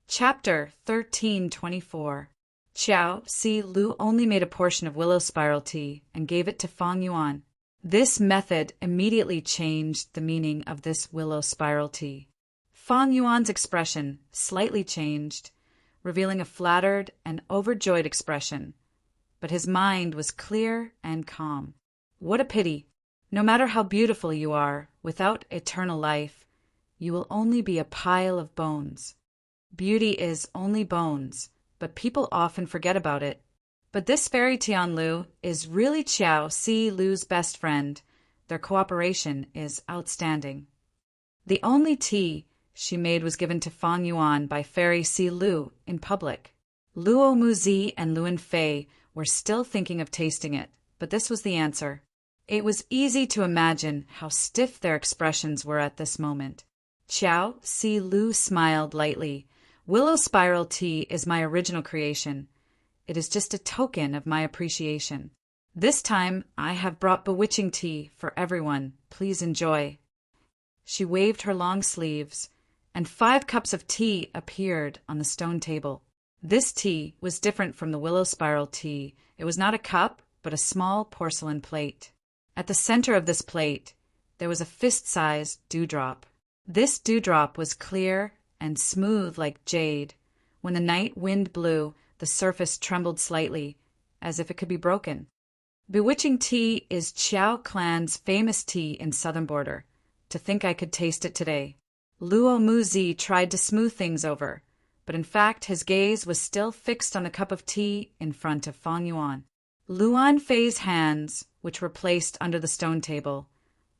Chapter 1324. Qiao Si Lu only made a portion of willow spiral tea and gave it to Feng Yuan. This method immediately changed the meaning of this willow spiral tea. Feng Yuan's expression slightly changed, revealing a flattered and overjoyed expression, but his mind was clear and calm. What a pity! No matter how beautiful you are, without eternal life, you will only be a pile of bones. Beauty is only bones, but people often forget about it. But this Fairy Tianlu is really Qiao Si Lu's best friend. Their cooperation is outstanding. The only tea she made was given to Feng Yuan by Fairy Si Lu in public. Luo Muzi and Luan Fei were still thinking of tasting it, but this was the answer. It was easy to imagine how stiff their expressions were at this moment. Qiao Si Lu smiled lightly. "Willow spiral tea is my original creation. It is just a token of my appreciation. This time I have brought bewitching tea for everyone. Please enjoy." She waved her long sleeves, and 5 cups of tea appeared on the stone table. This tea was different from the willow spiral tea. It was not a cup, but a small porcelain plate. At the center of this plate, there was a fist-sized dewdrop. This dewdrop was clear and smooth like jade. When the night wind blew, the surface trembled slightly, as if it could be broken. Bewitching tea is Qiao clan's famous tea in southern border. To think I could taste it today. Luo Muzi tried to smooth things over, but in fact his gaze was still fixed on the cup of tea in front of Feng Yuan. Luan Fei's hands, which were placed under the stone table,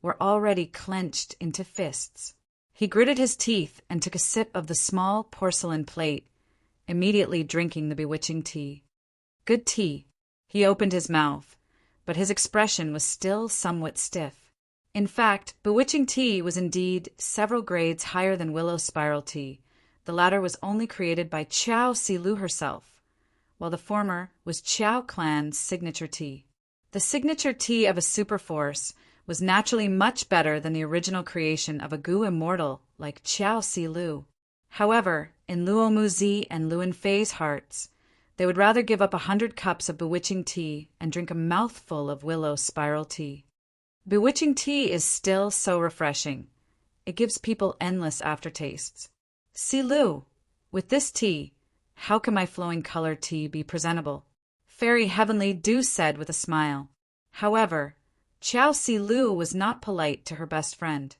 were already clenched into fists. He gritted his teeth and took a sip of the small porcelain plate, immediately drinking the bewitching tea. Good tea. He opened his mouth, but his expression was still somewhat stiff. In fact, bewitching tea was indeed several grades higher than willow spiral tea. The latter was only created by Qiao Si Lu herself, while the former was Qiao clan's signature tea. The signature tea of a superforce was naturally much better than the original creation of a Gu immortal like Qiao Si Lu. However, in Luo Muzi and Luan Fei's hearts, they would rather give up 100 cups of bewitching tea and drink a mouthful of willow spiral tea. Bewitching tea is still so refreshing. It gives people endless aftertastes. Si Lu, with this tea, how can my flowing colored tea be presentable? Fairy Heavenly Dew said with a smile. However, Qiao Si Lu was not polite to her best friend.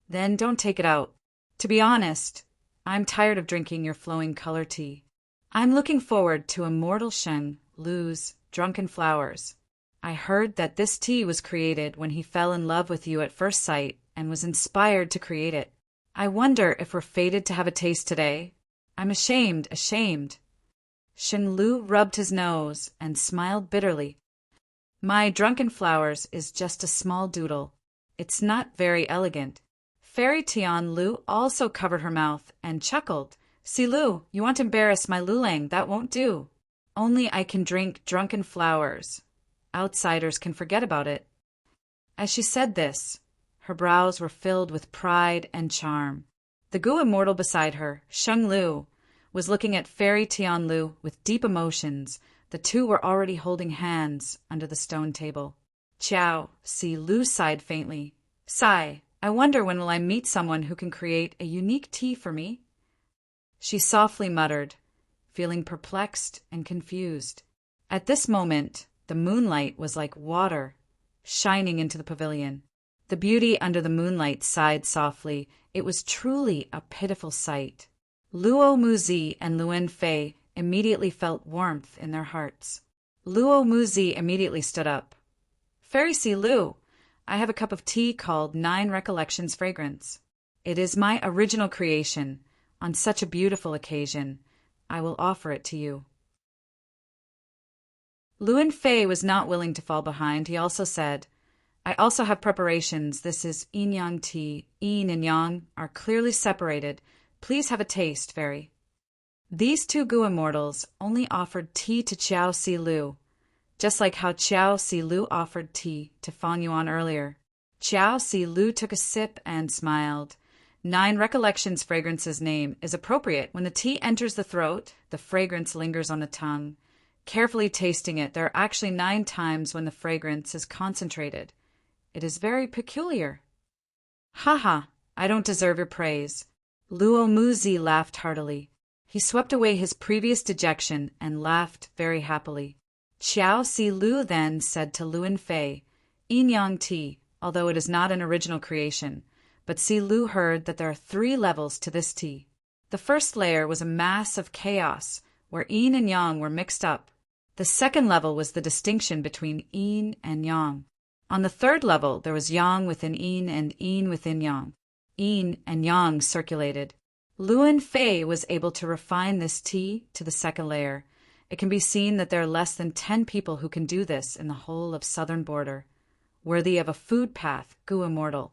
Then don't take it out. To be honest, I'm tired of drinking your flowing color tea. I'm looking forward to Immortal Sheng Lu's Drunken Flowers. I heard that this tea was created when he fell in love with you at first sight and was inspired to create it. I wonder if we're fated to have a taste today. I'm ashamed. Sheng Lu rubbed his nose and smiled bitterly. My Drunken Flowers is just a small doodle. It's not very elegant. Fairy Tian Lu also covered her mouth and chuckled. Si Lu, you want to embarrass my Lulang, that won't do. Only I can drink Drunken Flowers. Outsiders can forget about it. As she said this, her brows were filled with pride and charm. The Gu immortal beside her, Sheng Lu, was looking at Fairy Tianlu with deep emotions. The two were already holding hands under the stone table. Xiao Si Lu sighed faintly. Sigh, I wonder when will I meet someone who can create a unique tea for me? She softly muttered, feeling perplexed and confused. At this moment, the moonlight was like water, shining into the pavilion. The beauty under the moonlight sighed softly. It was truly a pitiful sight. Luo Muzi and Luan Fei immediately felt warmth in their hearts. Luo Muzi immediately stood up. Fairy Si Lu, I have a cup of tea called 9 Recollections Fragrance. It is my original creation. On such a beautiful occasion, I will offer it to you. Luan Fei was not willing to fall behind. He also said, I also have preparations. This is yin yang tea. Yin and yang are clearly separated. Please have a taste, Fairy. These two Gu immortals only offered tea to Xiao Si Lu, just like how Xiao Si Lu offered tea to Fang Yuan earlier. Xiao Si Lu took a sip and smiled. 9 Recollections Fragrance's name is appropriate. When the tea enters the throat, the fragrance lingers on the tongue. Carefully tasting it, there are actually 9 times when the fragrance is concentrated. It is very peculiar. Haha, I don't deserve your praise. Luo Muzi laughed heartily. He swept away his previous dejection and laughed very happily. Xiao Si Lu then said to Luan Fei, Yin Yang tea, although it is not an original creation, but Si Lu heard that there are 3 levels to this tea. The first layer was a mass of chaos, where yin and yang were mixed up. The second level was the distinction between yin and yang. On the third level, there was yang within yin and yin within yang. Yin and yang circulated. Luan Fei was able to refine this tea to the second layer. It can be seen that there are less than 10 people who can do this in the whole of southern border, worthy of a food path, Gu immortal.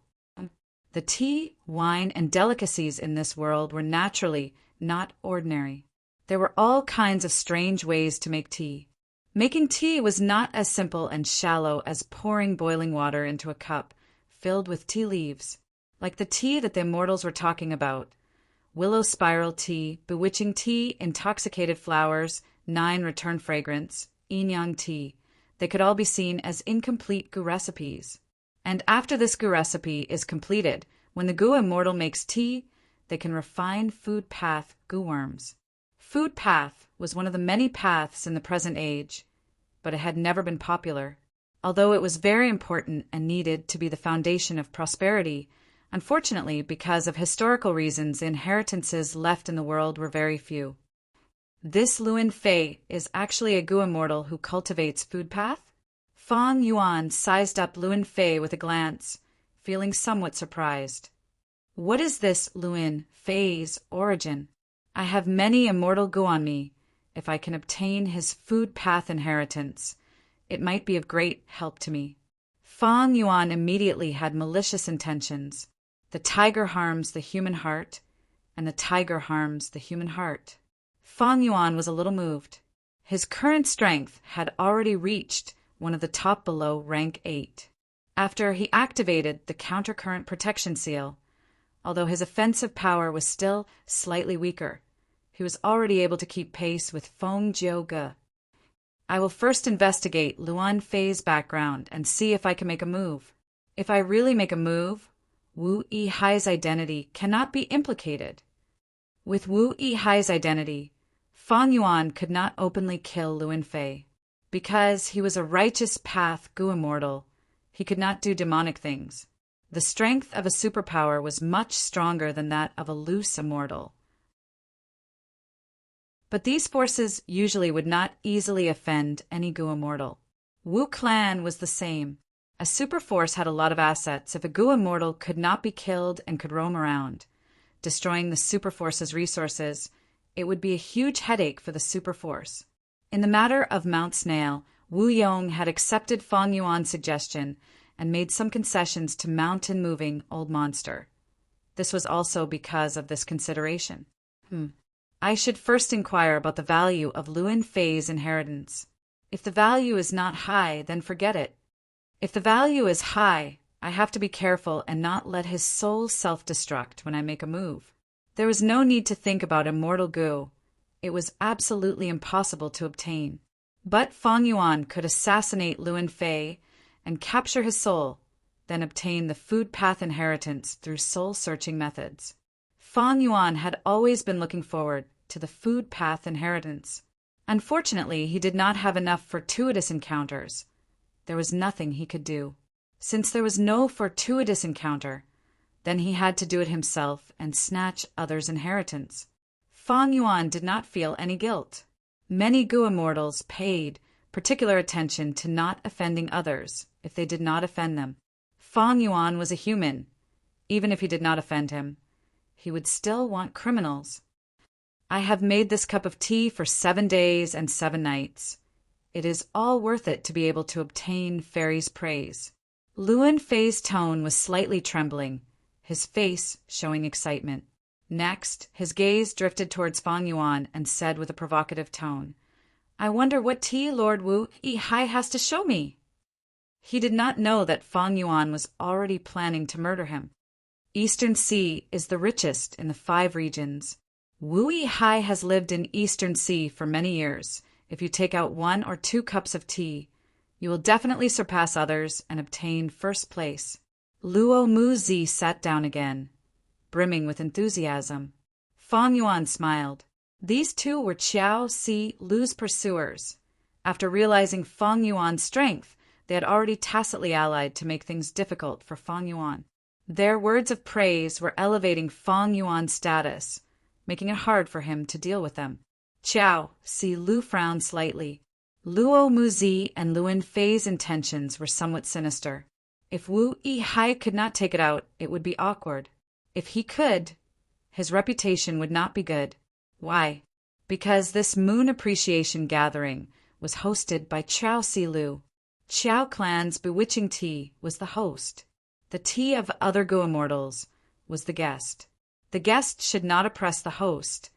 The tea, wine, and delicacies in this world were naturally not ordinary. There were all kinds of strange ways to make tea. Making tea was not as simple and shallow as pouring boiling water into a cup filled with tea leaves, like the tea that the immortals were talking about. Willow spiral tea, bewitching tea, intoxicated flowers, 9 return fragrance, yin-yang tea. They could all be seen as incomplete Gu recipes. And after this Gu recipe is completed, when the Gu immortal makes tea, they can refine food path Gu worms. Food path was one of the many paths in the present age, but it had never been popular. Although it was very important and needed to be the foundation of prosperity, unfortunately, because of historical reasons, the inheritances left in the world were very few. This Luan Fei is actually a Gu immortal who cultivates food path? Fang Yuan sized up Luan Fei with a glance, feeling somewhat surprised. What is this Luan Fei's origin? I have many immortal Gu on me. If I can obtain his food path inheritance, it might be of great help to me. Fang Yuan immediately had malicious intentions. The tiger harms the human heart, and the tiger harms the human heart. Fang Yuan was a little moved. His current strength had already reached one of the top below rank 8. After he activated the countercurrent protection seal, although his offensive power was still slightly weaker, he was already able to keep pace with Feng Jiuge. I will first investigate Luan Fei's background and see if I can make a move. If I really make a move, Wu Yihai's identity cannot be implicated. With Wu Yihai's identity, Fang Yuan could not openly kill Luan Fei. Because he was a righteous path Gu immortal, he could not do demonic things. The strength of a superpower was much stronger than that of a loose immortal. But these forces usually would not easily offend any Gu immortal. Wu Clan was the same. A superforce had a lot of assets. If a Gu immortal could not be killed and could roam around, destroying the superforce's resources, it would be a huge headache for the superforce. In the matter of Mount Snail, Wu Yong had accepted Fang Yuan's suggestion and made some concessions to mountain-moving Old Monster. This was also because of this consideration. I should first inquire about the value of Luan Fei's inheritance. If the value is not high, then forget it. If the value is high, I have to be careful and not let his soul self-destruct when I make a move. There was no need to think about immortal Gu. it was absolutely impossible to obtain. But Fang Yuan could assassinate Luan Fei and capture his soul, then obtain the food path inheritance through soul-searching methods. Fang Yuan had always been looking forward to the food path inheritance. Unfortunately, he did not have enough fortuitous encounters. There was nothing he could do. Since there was no fortuitous encounter, then he had to do it himself and snatch others' inheritance. Fang Yuan did not feel any guilt. Many Gu immortals paid particular attention to not offending others if they did not offend them. Fang Yuan was a human. Even if he did not offend him, he would still want criminals. I have made this cup of tea for 7 days and 7 nights. It is all worth it to be able to obtain fairy's praise. Luan Fei's tone was slightly trembling, his face showing excitement. Next, his gaze drifted towards Fang Yuan and said with a provocative tone, "I wonder what tea Lord Wu Yihai has to show me." He did not know that Fang Yuan was already planning to murder him. Eastern Sea is the richest in the 5 regions. Wu Yihai has lived in Eastern Sea for many years. If you take out 1 or 2 cups of tea, you will definitely surpass others and obtain first place. Luo Muzi sat down again, brimming with enthusiasm. Fang Yuan smiled. These 2 were Qiao Si Lu's pursuers. After realizing Fang Yuan's strength, they had already tacitly allied to make things difficult for Fang Yuan. Their words of praise were elevating Fang Yuan's status, making it hard for him to deal with them. Qiao Si Lu frowned slightly. Luo Muzi and Luan Fei's intentions were somewhat sinister. If Wu Yihai could not take it out, it would be awkward. If he could, his reputation would not be good. Why? Because this moon appreciation gathering was hosted by Qiao Si Lu. Qiao clan's bewitching tea was the host. The tea of other Gu immortals was the guest. The guest should not oppress the host.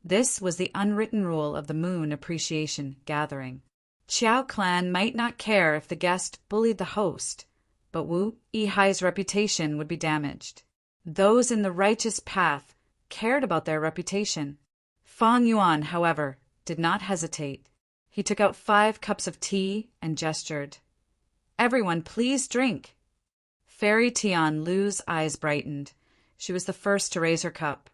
This was the unwritten rule of the moon appreciation gathering. Qiao clan might not care if the guest bullied the host, but Wu Yihai's reputation would be damaged. Those in the righteous path cared about their reputation. Fang Yuan, however, did not hesitate. He took out 5 cups of tea and gestured. "Everyone, please drink." Fairy Tian Lu's eyes brightened. She was the first to raise her cup.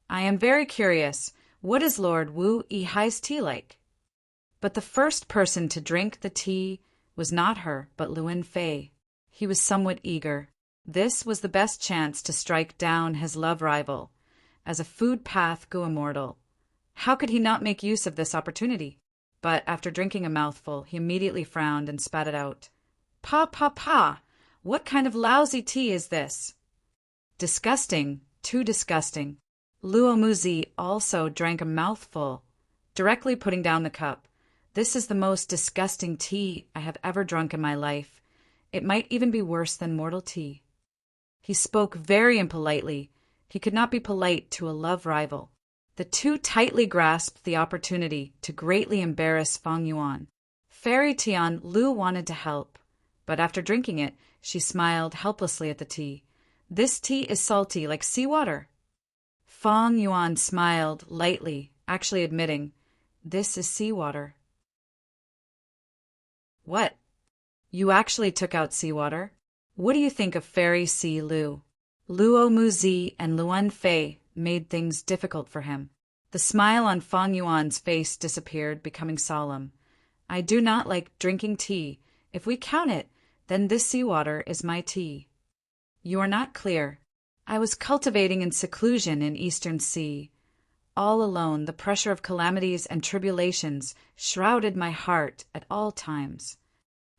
"I am very curious. What is Lord Wu Yihai's tea like?" But the first person to drink the tea was not her, but Luan Fei. He was somewhat eager. This was the best chance to strike down his love rival. As a food path Gu immortal, how could he not make use of this opportunity? But after drinking a mouthful, he immediately frowned and spat it out. Pa! What kind of lousy tea is this?" "Disgusting, too disgusting." Luo Muzi also drank a mouthful, directly putting down the cup. "This is the most disgusting tea I have ever drunk in my life. It might even be worse than mortal tea." He spoke very impolitely. He could not be polite to a love rival. The 2 tightly grasped the opportunity to greatly embarrass Fang Yuan. Fairy Tian Lu wanted to help, but after drinking it, she smiled helplessly at the tea. "This tea is salty like seawater." Fang Yuan smiled lightly, actually admitting, "This is seawater." "What? You actually took out seawater? What do you think of Fairy Si Lu?" Luo Muzi and Luan Fei made things difficult for him. The smile on Fang Yuan's face disappeared, becoming solemn. "I do not like drinking tea. If we count it, then this seawater is my tea." "You are not clear. I was cultivating in seclusion in Eastern Sea. All alone, the pressure of calamities and tribulations shrouded my heart at all times.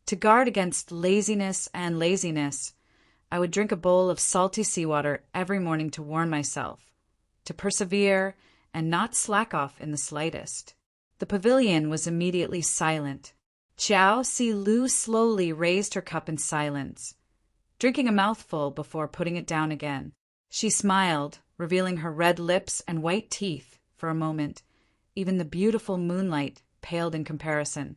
To guard against laziness, I would drink a bowl of salty seawater every morning to warn myself, to persevere and not slack off in the slightest." The pavilion was immediately silent. Qiao Si Lu slowly raised her cup in silence, drinking a mouthful before putting it down again. She smiled, revealing her red lips and white teeth for a moment. Even the beautiful moonlight paled in comparison.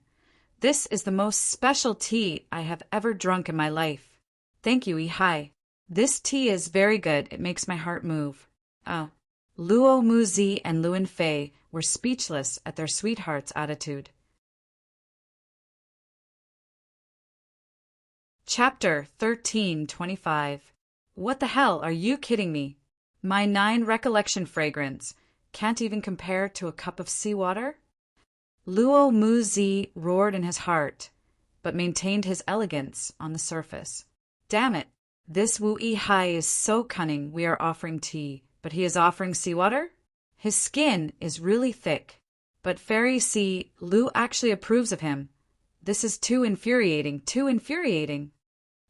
"This is the most special tea I have ever drunk in my life. Thank you, Yihai. This tea is very good. It makes my heart move." "Oh." Luo Muzi and Luan Fei were speechless at their sweetheart's attitude. Chapter 13:25. What the hell, are you kidding me? My 9 recollection fragrance can't even compare to a cup of seawater? Luo Muzi roared in his heart, but maintained his elegance on the surface. Damn it! This Wu Hai is so cunning. We are offering tea, but he is offering seawater? His skin is really thick. But Fairy See, Lu actually approves of him. This is too infuriating, too infuriating.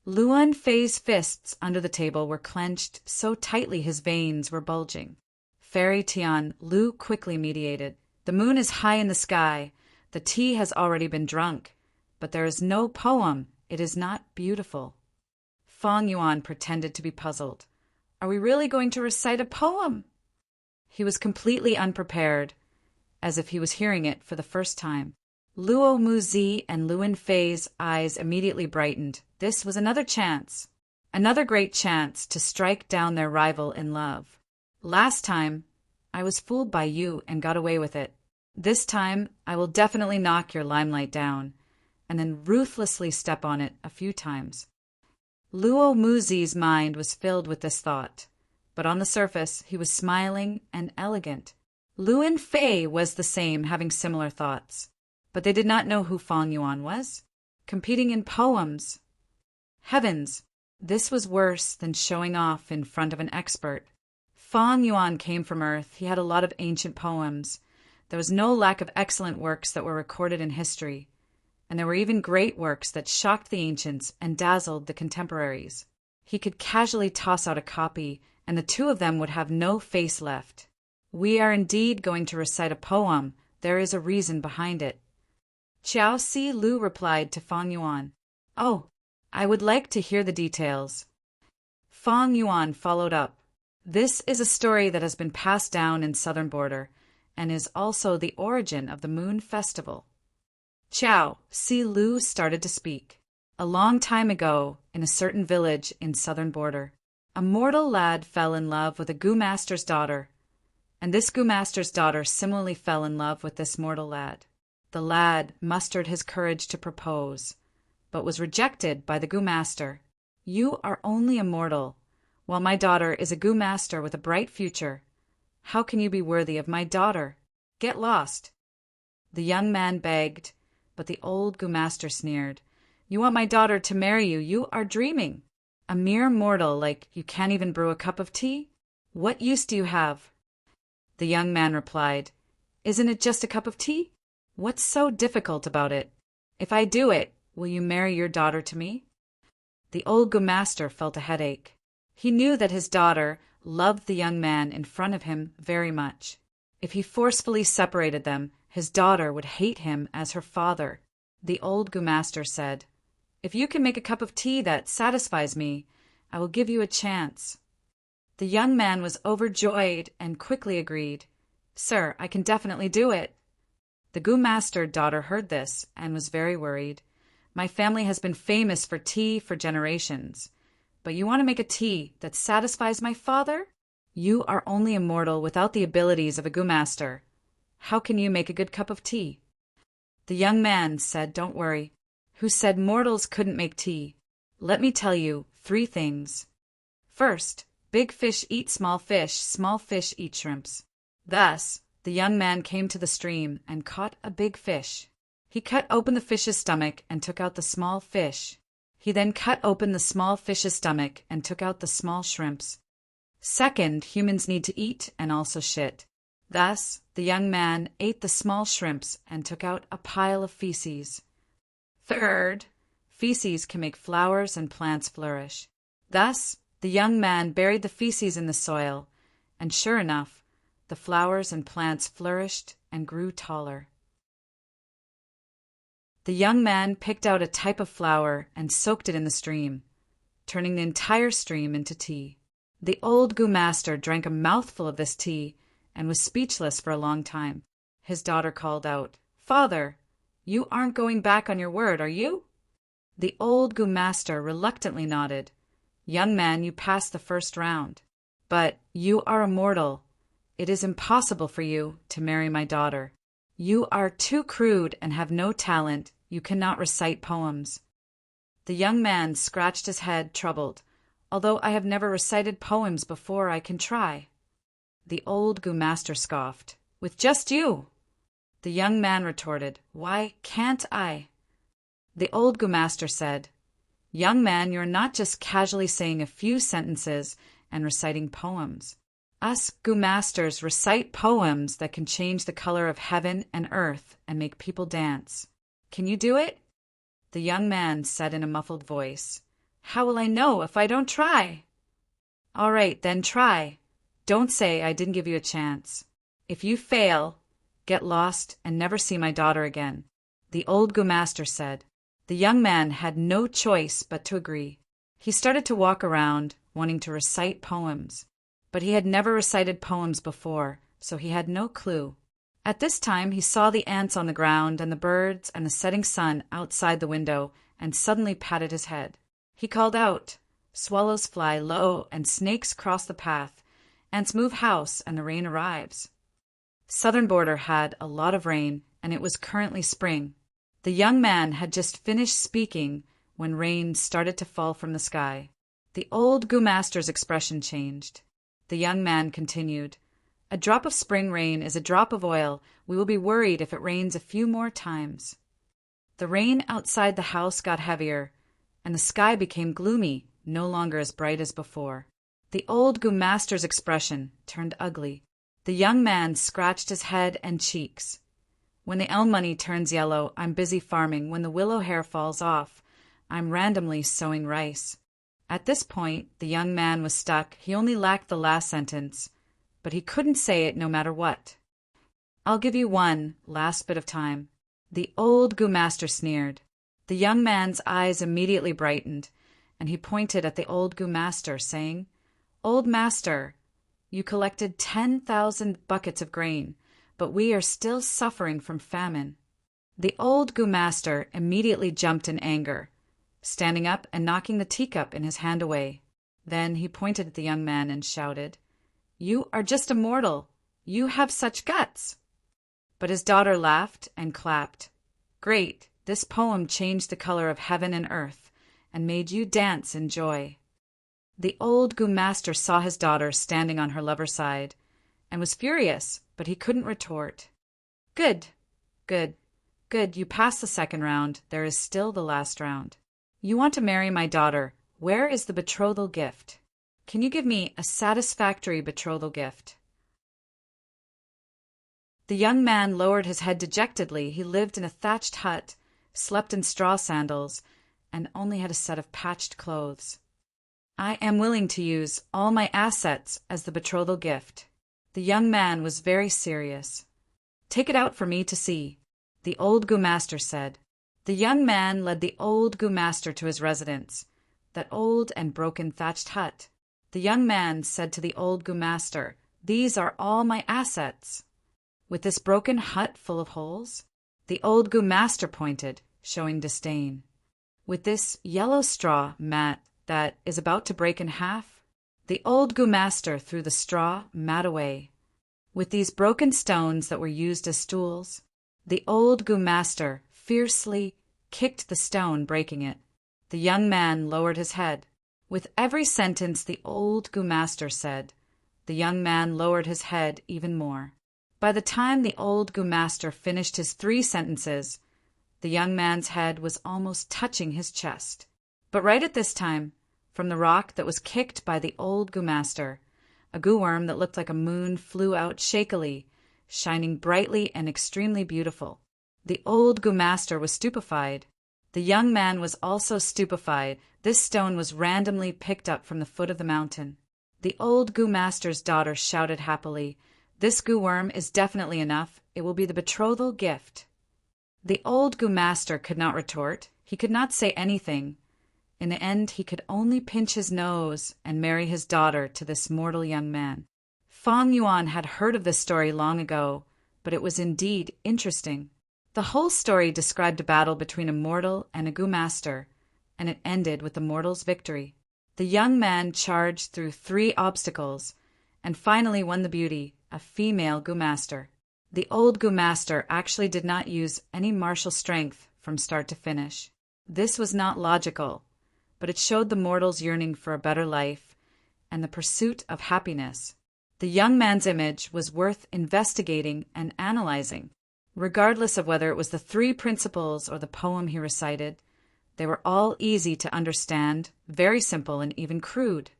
Luan Fei's fists under the table were clenched so tightly his veins were bulging. Fairy Tian, Lu quickly mediated. The moon is high in the sky. The tea has already been drunk. But there is no poem. It is not beautiful. Fang Yuan pretended to be puzzled. Are we really going to recite a poem? He was completely unprepared, as if he was hearing it for the first time. Luo Muzi and Luan Fei's eyes immediately brightened. This was another chance. Another great chance to strike down their rival in love. Last time, I was fooled by you and got away with it. This time, I will definitely knock your limelight down, and then ruthlessly step on it a few times. Luo Muzi's mind was filled with this thought, but on the surface he was smiling and elegant. Luan Fei was the same, having similar thoughts, but they did not know who Fang Yuan was. Competing in poems. Heavens, this was worse than showing off in front of an expert. Fang Yuan came from Earth. He had a lot of ancient poems. There was no lack of excellent works that were recorded in history, and there were even great works that shocked the ancients and dazzled the contemporaries. He could casually toss out a copy, and the two of them would have no face left. We are indeed going to recite a poem. There is a reason behind it. Qiao Si Lu replied to Fang Yuan. Oh, I would like to hear the details. Fang Yuan followed up. This is a story that has been passed down in Southern Border, and is also the origin of the Moon Festival. Qiao Si Lu started to speak. A long time ago, in a certain village in Southern Border, a mortal lad fell in love with a Gu Master's daughter, and this Gu Master's daughter similarly fell in love with this mortal lad. The lad mustered his courage to propose, but was rejected by the Gu Master. You are only a mortal, while my daughter is a Gu Master with a bright future. How can you be worthy of my daughter? Get lost. The young man begged, but the old Gu Master sneered. You want my daughter to marry you? You are dreaming. A mere mortal like you can't even brew a cup of tea? What use do you have? The young man replied, Isn't it just a cup of tea? What's so difficult about it? If I do it, will you marry your daughter to me? The old Gu Master felt a headache. He knew that his daughter loved the young man in front of him very much. If he forcefully separated them, his daughter would hate him as her father. The old Gu Master said, If you can make a cup of tea that satisfies me, I will give you a chance. The young man was overjoyed and quickly agreed. Sir, I can definitely do it. The Gu Master daughter heard this and was very worried. My family has been famous for tea for generations. But you want to make a tea that satisfies my father? You are only a mortal without the abilities of a Gu Master. How can you make a good cup of tea? The young man said, Don't worry. Who said mortals couldn't make tea? Let me tell you 3 things. First, big fish eat small fish eat shrimps. Thus, the young man came to the stream and caught a big fish. He cut open the fish's stomach and took out the small fish. He then cut open the small fish's stomach and took out the small shrimps. Second, humans need to eat and also shit. Thus, the young man ate the small shrimps and took out a pile of feces. Third, feces can make flowers and plants flourish. Thus, the young man buried the feces in the soil, and sure enough, the flowers and plants flourished and grew taller. The young man picked out a type of flower and soaked it in the stream, turning the entire stream into tea. The old Gu Master drank a mouthful of this tea and was speechless for a long time. His daughter called out, Father, you aren't going back on your word, are you? The old Gu Master reluctantly nodded. Young man, you passed the first round. But you are immortal. "It is impossible for you to marry my daughter. You are too crude and have no talent. You cannot recite poems." The young man scratched his head, troubled. "Although I have never recited poems before, I can try." The old Master scoffed. "With just you!" The young man retorted, "Why can't I?" The old Master said, "Young man, you're not just casually saying a few sentences and reciting poems. Us Masters recite poems that can change the color of heaven and earth and make people dance. Can you do it?" The young man said in a muffled voice, "How will I know if I don't try?" "All right, then try. Don't say I didn't give you a chance. If you fail, get lost and never see my daughter again," the old Master said. The young man had no choice but to agree. He started to walk around, wanting to recite poems. But he had never recited poems before, so he had no clue. At this time he saw the ants on the ground and the birds and the setting sun outside the window, and suddenly patted his head. He called out, "Swallows fly low and snakes cross the path. Ants move house and the rain arrives." Southern Border had a lot of rain, and it was currently spring. The young man had just finished speaking when rain started to fall from the sky. The old Master's expression changed. The young man continued, "A drop of spring rain is a drop of oil. We will be worried if it rains a few more times." The rain outside the house got heavier, and the sky became gloomy, no longer as bright as before. The old Master's expression turned ugly. The young man scratched his head and cheeks. "When the elm money turns yellow, I'm busy farming. When the willow hair falls off, I'm randomly sowing rice." At this point, the young man was stuck. He only lacked the last sentence, but he couldn't say it no matter what. "I'll give you one last bit of time." The old Master sneered. The young man's eyes immediately brightened, and he pointed at the old Master, saying, "Old Master, you collected 10,000 buckets of grain, but we are still suffering from famine." The old Master immediately jumped in anger, standing up and knocking the teacup in his hand away. Then he pointed at the young man and shouted, "You are just a mortal. You have such guts." But his daughter laughed and clapped. "Great, this poem changed the color of heaven and earth and made you dance in joy." The old Master saw his daughter standing on her lover's side and was furious, but he couldn't retort. "Good, good, good. You passed the second round. There is still the last round. You want to marry my daughter. Where is the betrothal gift? Can you give me a satisfactory betrothal gift?" The young man lowered his head dejectedly. He lived in a thatched hut, slept in straw sandals, and only had a set of patched clothes. "I am willing to use all my assets as the betrothal gift." The young man was very serious. "Take it out for me to see," the old Master said. The young man led the old Master to his residence, that old and broken thatched hut. The young man said to the old Master, "These are all my assets." "With this broken hut full of holes?" The old Master pointed, showing disdain. "With this yellow straw mat that is about to break in half?" The old Master threw the straw mat away. "With these broken stones that were used as stools?" The old Master fiercely kicked the stone, breaking it. The young man lowered his head. With every sentence the old Master said, the young man lowered his head even more. By the time the old Master finished his 3 sentences, the young man's head was almost touching his chest. But right at this time, from the rock that was kicked by the old Master, a worm that looked like a moon flew out shakily, shining brightly and extremely beautiful. The old Master was stupefied. The young man was also stupefied. This stone was randomly picked up from the foot of the mountain. The old Master's daughter shouted happily, "This worm is definitely enough. It will be the betrothal gift." The old Master could not retort. He could not say anything. In the end, he could only pinch his nose and marry his daughter to this mortal young man. Fang Yuan had heard of this story long ago, but it was indeed interesting. The whole story described a battle between a mortal and a Master, and it ended with the mortal's victory. The young man charged through 3 obstacles and finally won the beauty a female Goo Master. The old Goo Master actually did not use any martial strength from start to finish. This was not logical, but it showed the mortals' yearning for a better life and the pursuit of happiness. The young man's image was worth investigating and analyzing. Regardless of whether it was the 3 principles or the poem he recited, they were all easy to understand, very simple and even crude.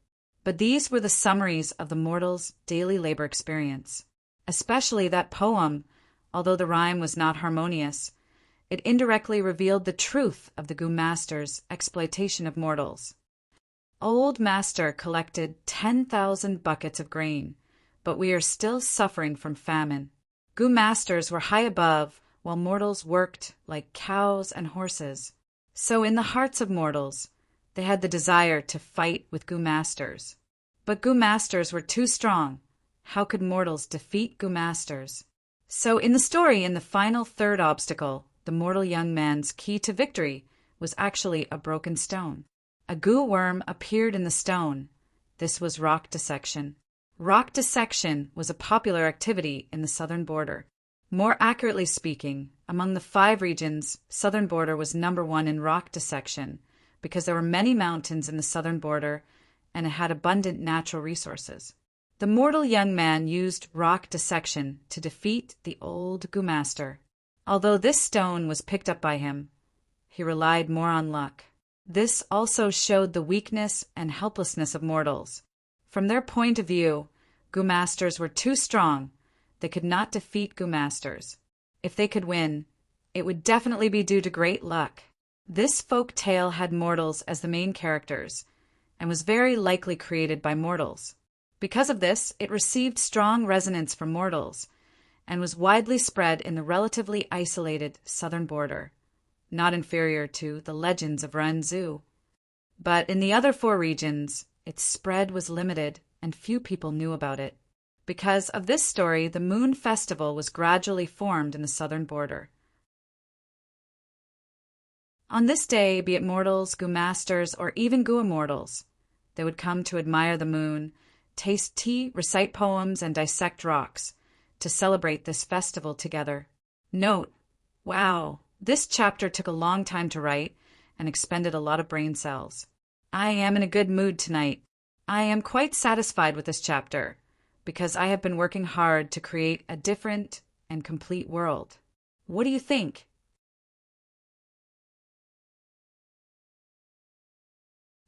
But these were the summaries of the mortal's daily labor experience. Especially that poem, although the rhyme was not harmonious, it indirectly revealed the truth of the Goo Master's exploitation of mortals. Old Master collected 10,000 buckets of grain, but we are still suffering from famine. Goo Masters were high above, while mortals worked like cows and horses. So in the hearts of mortals, they had the desire to fight with Goo Masters. But Goo Masters were too strong. How could mortals defeat Goo Masters? So in the story, in the final 3rd obstacle, the mortal young man's key to victory was actually a broken stone. A goo worm appeared in the stone. This was rock dissection. Rock dissection was a popular activity in the southern border. More accurately speaking, among the 5 regions, southern border was number 1 in rock dissection because there were many mountains in the southern border and it had abundant natural resources. The mortal young man used rock dissection to defeat the old Goo Master. Although this stone was picked up by him, he relied more on luck. This also showed the weakness and helplessness of mortals. From their point of view, Goo Masters were too strong. They could not defeat Goo Masters. If they could win, it would definitely be due to great luck. This folk tale had mortals as the main characters and was very likely created by mortals. Because of this, it received strong resonance from mortals and was widely spread in the relatively isolated southern border, not inferior to the legends of Ranzu. But in the other 4 regions, its spread was limited and few people knew about it. Because of this story, the Moon Festival was gradually formed in the southern border. On this day, be it mortals, Goo Masters, or even Goo Immortals, they would come to admire the moon, taste tea, recite poems, and dissect rocks to celebrate this festival together. Note, wow, this chapter took a long time to write and expended a lot of brain cells. I am in a good mood tonight. I am quite satisfied with this chapter because I have been working hard to create a different and complete world. What do you think?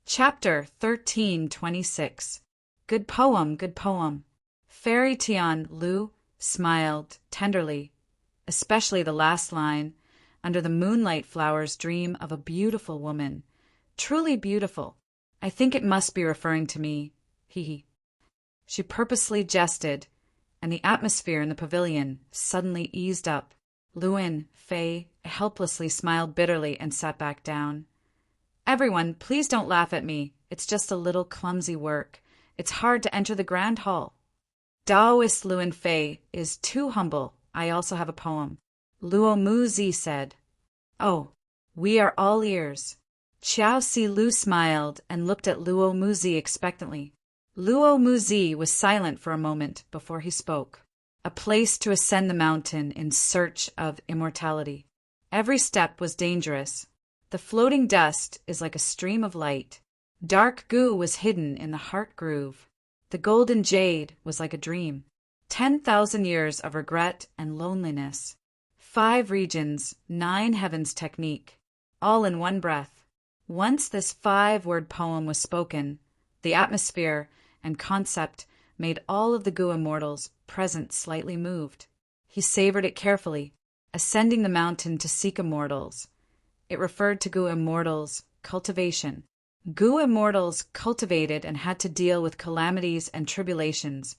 Chapter 1326. Good poem, good poem. Fairy Tian Lu smiled tenderly, especially the last line, under the moonlight flowers dream of a beautiful woman, truly beautiful. I think it must be referring to me, he. She purposely jested, and the atmosphere in the pavilion suddenly eased up. Luin Fei helplessly smiled bitterly and sat back down. Everyone, please don't laugh at me. It's just a little clumsy work. It's hard to enter the grand hall. Taoist Luin Fei is too humble. I also have a poem. Luo Mu Zi said. Oh, we are all ears. Xiao Si Lu smiled and looked at Luo Mu Zi expectantly. Luo Mu Zi was silent for a moment before he spoke. A place to ascend the mountain in search of immortality. Every step was dangerous. The floating dust is like a stream of light. Dark goo was hidden in the heart groove. The golden jade was like a dream. 10,000 years of regret and loneliness. 5 regions, 9 heavens technique, all in one breath. Once this 5-word poem was spoken, the atmosphere and concept made all of the Goo Immortals present slightly moved. He savored it carefully, ascending the mountain to seek immortals. It referred to Goo Immortals' cultivation. Goo Immortals cultivated and had to deal with calamities and tribulations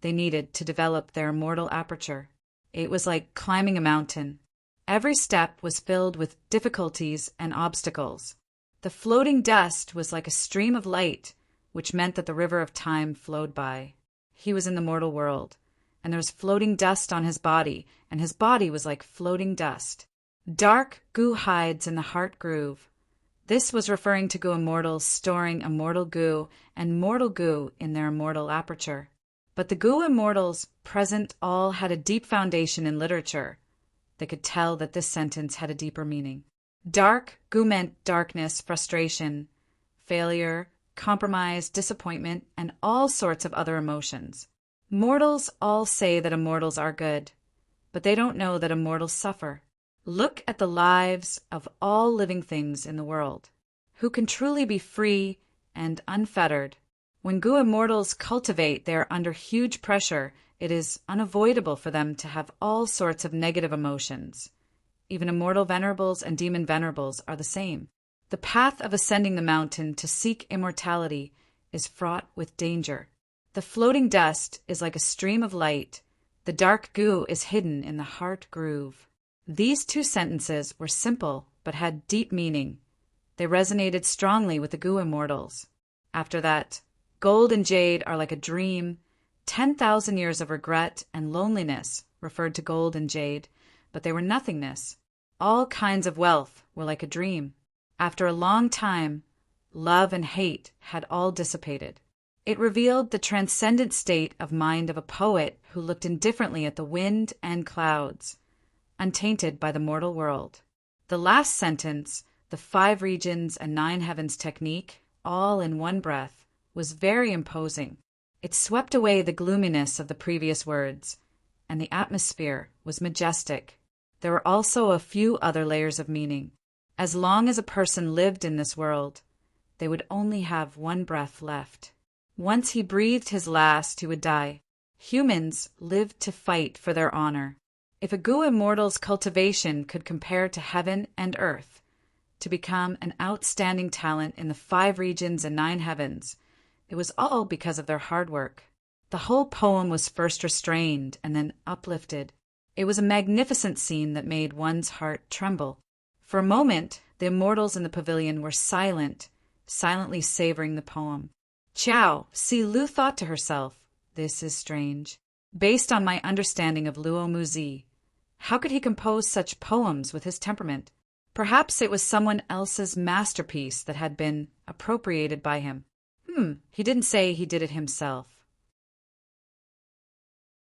they needed to develop their immortal aperture. It was like climbing a mountain. Every step was filled with difficulties and obstacles. The floating dust was like a stream of light, which meant that the river of time flowed by. He was in the mortal world, and there was floating dust on his body, and his body was like floating dust. Dark goo hides in the heart groove. This was referring to Goo Immortals storing immortal goo and mortal goo in their immortal aperture. But the Gu immortals present all had a deep foundation in literature. They could tell that this sentence had a deeper meaning. Dark Gu meant darkness, frustration, failure, compromise, disappointment, and all sorts of other emotions. Mortals all say that immortals are good, but they don't know that immortals suffer. Look at the lives of all living things in the world. Who can truly be free and unfettered? When Gu immortals cultivate, they are under huge pressure. It is unavoidable for them to have all sorts of negative emotions. Even immortal venerables and demon venerables are the same. The path of ascending the mountain to seek immortality is fraught with danger. The floating dust is like a stream of light. The dark Gu is hidden in the heart groove. These two sentences were simple but had deep meaning. They resonated strongly with the Gu immortals. After that, gold and jade are like a dream. 10,000 years of regret and loneliness referred to gold and jade, but they were nothingness. All kinds of wealth were like a dream. After a long time, love and hate had all dissipated. It revealed the transcendent state of mind of a poet who looked indifferently at the wind and clouds, untainted by the mortal world. The last sentence, the 5 regions and 9 heavens technique, all in one breath, was very imposing. It swept away the gloominess of the previous words, and the atmosphere was majestic. There were also a few other layers of meaning. As long as a person lived in this world, they would only have one breath left. Once he breathed his last, he would die. Humans lived to fight for their honor. If a Gu immortal's cultivation could compare to heaven and earth, to become an outstanding talent in the 5 regions and 9 heavens, it was all because of their hard work. The whole poem was first restrained and then uplifted. It was a magnificent scene that made one's heart tremble. For a moment, the immortals in the pavilion were silent, silently savoring the poem. Xiao Si-Lu thought to herself, "This is strange. Based on my understanding of Luo Muzi, how could he compose such poems with his temperament? Perhaps it was someone else's masterpiece that had been appropriated by him. He didn't say he did it himself."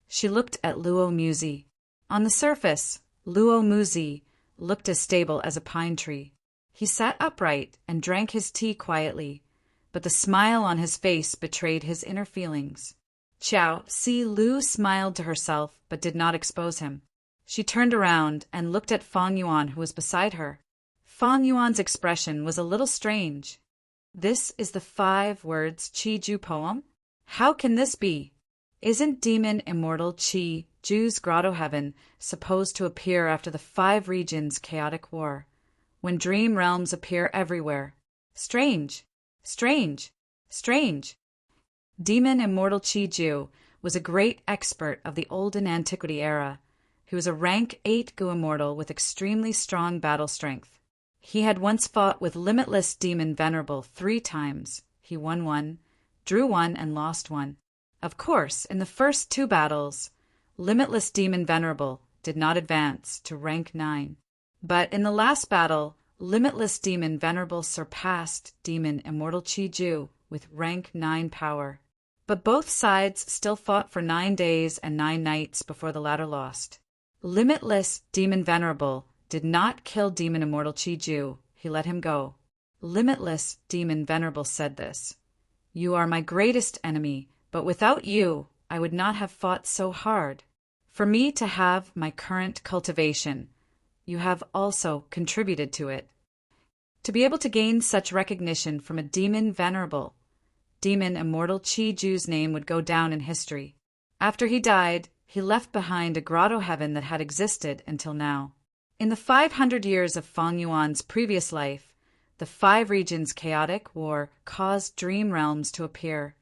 She looked at Luo Muzi. On the surface, Luo Muzi looked as stable as a pine tree. He sat upright and drank his tea quietly, but the smile on his face betrayed his inner feelings. Xiao Si-Lu smiled to herself but did not expose him. She turned around and looked at Fang Yuan, who was beside her. Fang Yuan's expression was a little strange. "This is the 5 words Qi Ju poem? How can this be? Isn't demon immortal Qi Ju's grotto heaven supposed to appear after the 5 regions chaotic war, when dream realms appear everywhere? Strange, strange, strange." Demon immortal Qi Ju was a great expert of the olden antiquity era. He was a rank 8 Gu immortal with extremely strong battle strength. He had once fought with limitless demon Venerable 3 times. He won 1, drew 1, and lost 1. Of course, in the first 2 battles, limitless demon Venerable did not advance to rank 9. But in the last battle, limitless demon Venerable surpassed demon immortal Qi Ju with rank 9 power. But both sides still fought for 9 days and 9 nights before the latter lost. Limitless demon Venerable did not kill demon immortal Qi Ju. He let him go. Limitless demon Venerable said this: "You are my greatest enemy, but without you, I would not have fought so hard. For me to have my current cultivation, you have also contributed to it." To be able to gain such recognition from a demon Venerable, demon immortal Qi Ju's name would go down in history. After he died, he left behind a grotto heaven that had existed until now. In the 500 years of Fang Yuan's previous life, the 5 regions' chaotic war caused dream realms to appear.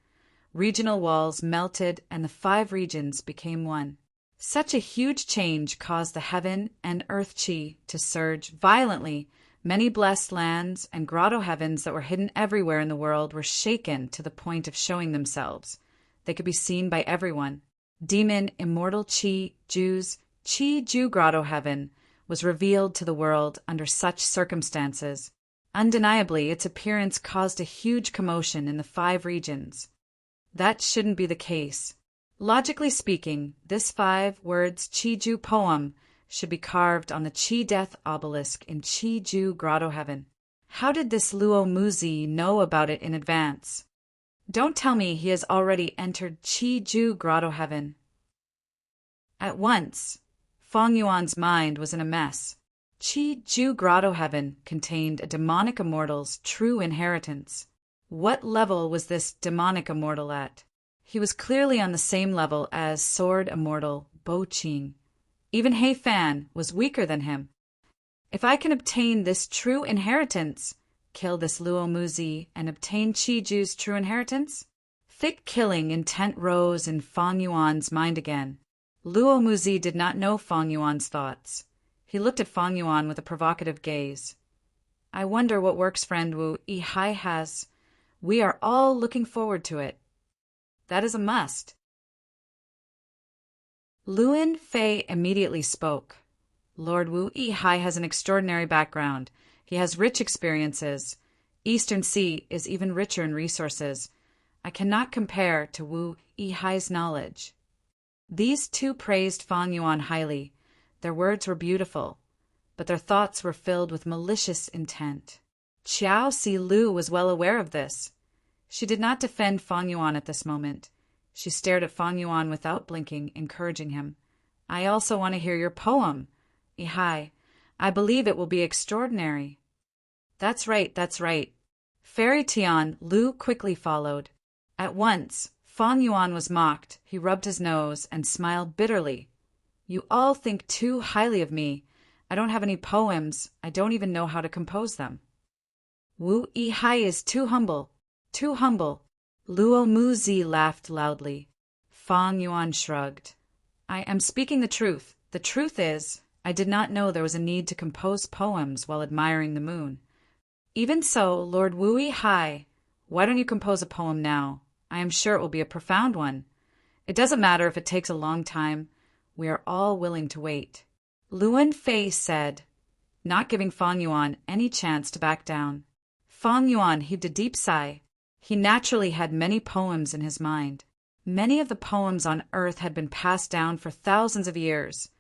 Regional walls melted and the 5 regions became one. Such a huge change caused the heaven and earth Qi to surge violently. Many blessed lands and grotto heavens that were hidden everywhere in the world were shaken to the point of showing themselves. They could be seen by everyone. Demon immortal Qi Ju's Qi Ju grotto heaven was revealed to the world under such circumstances. Undeniably, its appearance caused a huge commotion in the 5 regions. That shouldn't be the case. Logically speaking, this 5 words Chi-Ju poem should be carved on the Chi-Death obelisk in Chi-Ju Grotto Heaven. How did this Luo Muzi know about it in advance? Don't tell me he has already entered Chi-Ju Grotto Heaven. At once, Feng Yuan's mind was in a mess. Chi-Ju Grotto Heaven contained a demonic immortal's true inheritance. What level was this demonic immortal at? He was clearly on the same level as sword immortal Bo Qing. Even He Fan was weaker than him. If I can obtain this true inheritance, kill this Luo Muzi and obtain Chi-Ju's true inheritance? Thick killing intent rose in Feng Yuan's mind again. Luo Muzi did not know Feng Yuan's thoughts. He looked at Feng Yuan with a provocative gaze. I wonder what works friend Wu Yihai has. We are all looking forward to it. That is a must. Luin Fei immediately spoke. Lord Wu Yihai has an extraordinary background. He has rich experiences. Eastern Sea is even richer in resources. I cannot compare to Wu Yihai's knowledge. These two praised Feng Yuan highly. Their words were beautiful, but their thoughts were filled with malicious intent. Qiao Si Lu was well aware of this. She did not defend Feng Yuan at this moment. She stared at Feng Yuan without blinking, encouraging him. I also want to hear your poem, Yihai. I believe it will be extraordinary. That's right, that's right. Fairy Tian Lu quickly followed. At once, Feng Yuan was mocked. He rubbed his nose and smiled bitterly. You all think too highly of me. I don't have any poems. I don't even know how to compose them. Wu Yihai is too humble. Too humble. Luo Muzi laughed loudly. Feng Yuan shrugged. I am speaking the truth. The truth is, I did not know there was a need to compose poems while admiring the moon. Even so, Lord Wu Yihai, why don't you compose a poem now? I am sure it will be a profound one. It doesn't matter if it takes a long time. We are all willing to wait. Luin Fei said, not giving Feng Yuan any chance to back down. Feng Yuan heaved a deep sigh. He naturally had many poems in his mind. Many of the poems on earth had been passed down for thousands of years.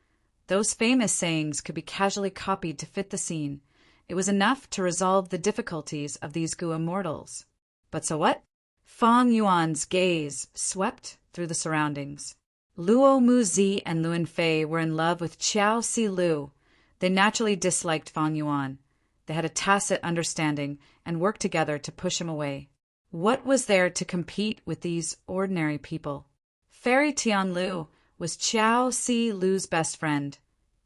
Those famous sayings could be casually copied to fit the scene. It was enough to resolve the difficulties of these Gu immortals. But so what? Feng Yuan's gaze swept through the surroundings. Luo Muzi and Luin Fei were in love with Qiao Si Lu. They naturally disliked Feng Yuan. They had a tacit understanding and worked together to push him away. What was there to compete with these ordinary people? Fairy Tian Lu was Qiao Si Lu's best friend.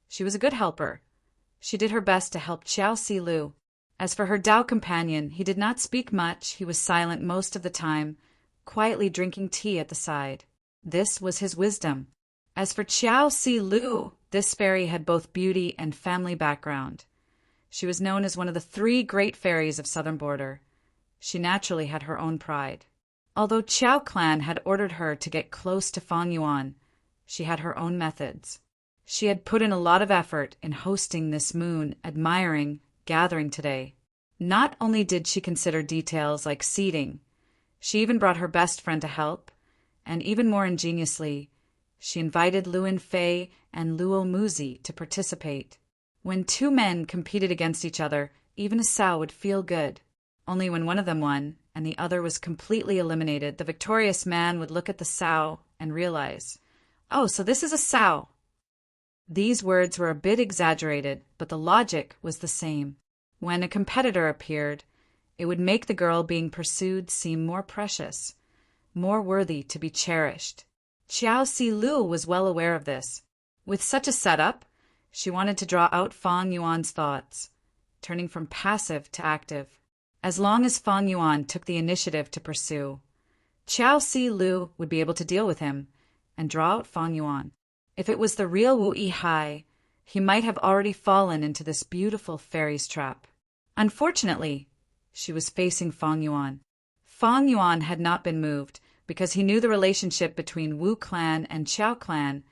She was a good helper. She did her best to help Qiao Si Lu. As for her Dao companion, he did not speak much. He was silent most of the time, quietly drinking tea at the side. This was his wisdom. As for Qiao Si Lu, this fairy had both beauty and family background. She was known as one of the 3 great fairies of Southern Border. She naturally had her own pride. Although Qiao clan had ordered her to get close to Feng Yuan, she had her own methods. She had put in a lot of effort in hosting this moon, admiring, gathering today. Not only did she consider details like seating, she even brought her best friend to help, and even more ingeniously, she invited Luin Fei and Luo Muzi to participate. When 2 men competed against each other, even a sow would feel good. Only when one of them won and the other was completely eliminated, the victorious man would look at the sow and realize, oh, so this is a sow. These words were a bit exaggerated, but the logic was the same. When a competitor appeared, it would make the girl being pursued seem more precious, more worthy to be cherished. Qiao Si Lu was well aware of this. With such a setup, she wanted to draw out Feng Yuan's thoughts, turning from passive to active. As long as Feng Yuan took the initiative to pursue, Qiao Si Lu would be able to deal with him and draw out Feng Yuan. If it was the real Wu Yihai, he might have already fallen into this beautiful fairy's trap. Unfortunately, she was facing Feng Yuan. Feng Yuan had not been moved because he knew the relationship between Wu clan and Qiao clan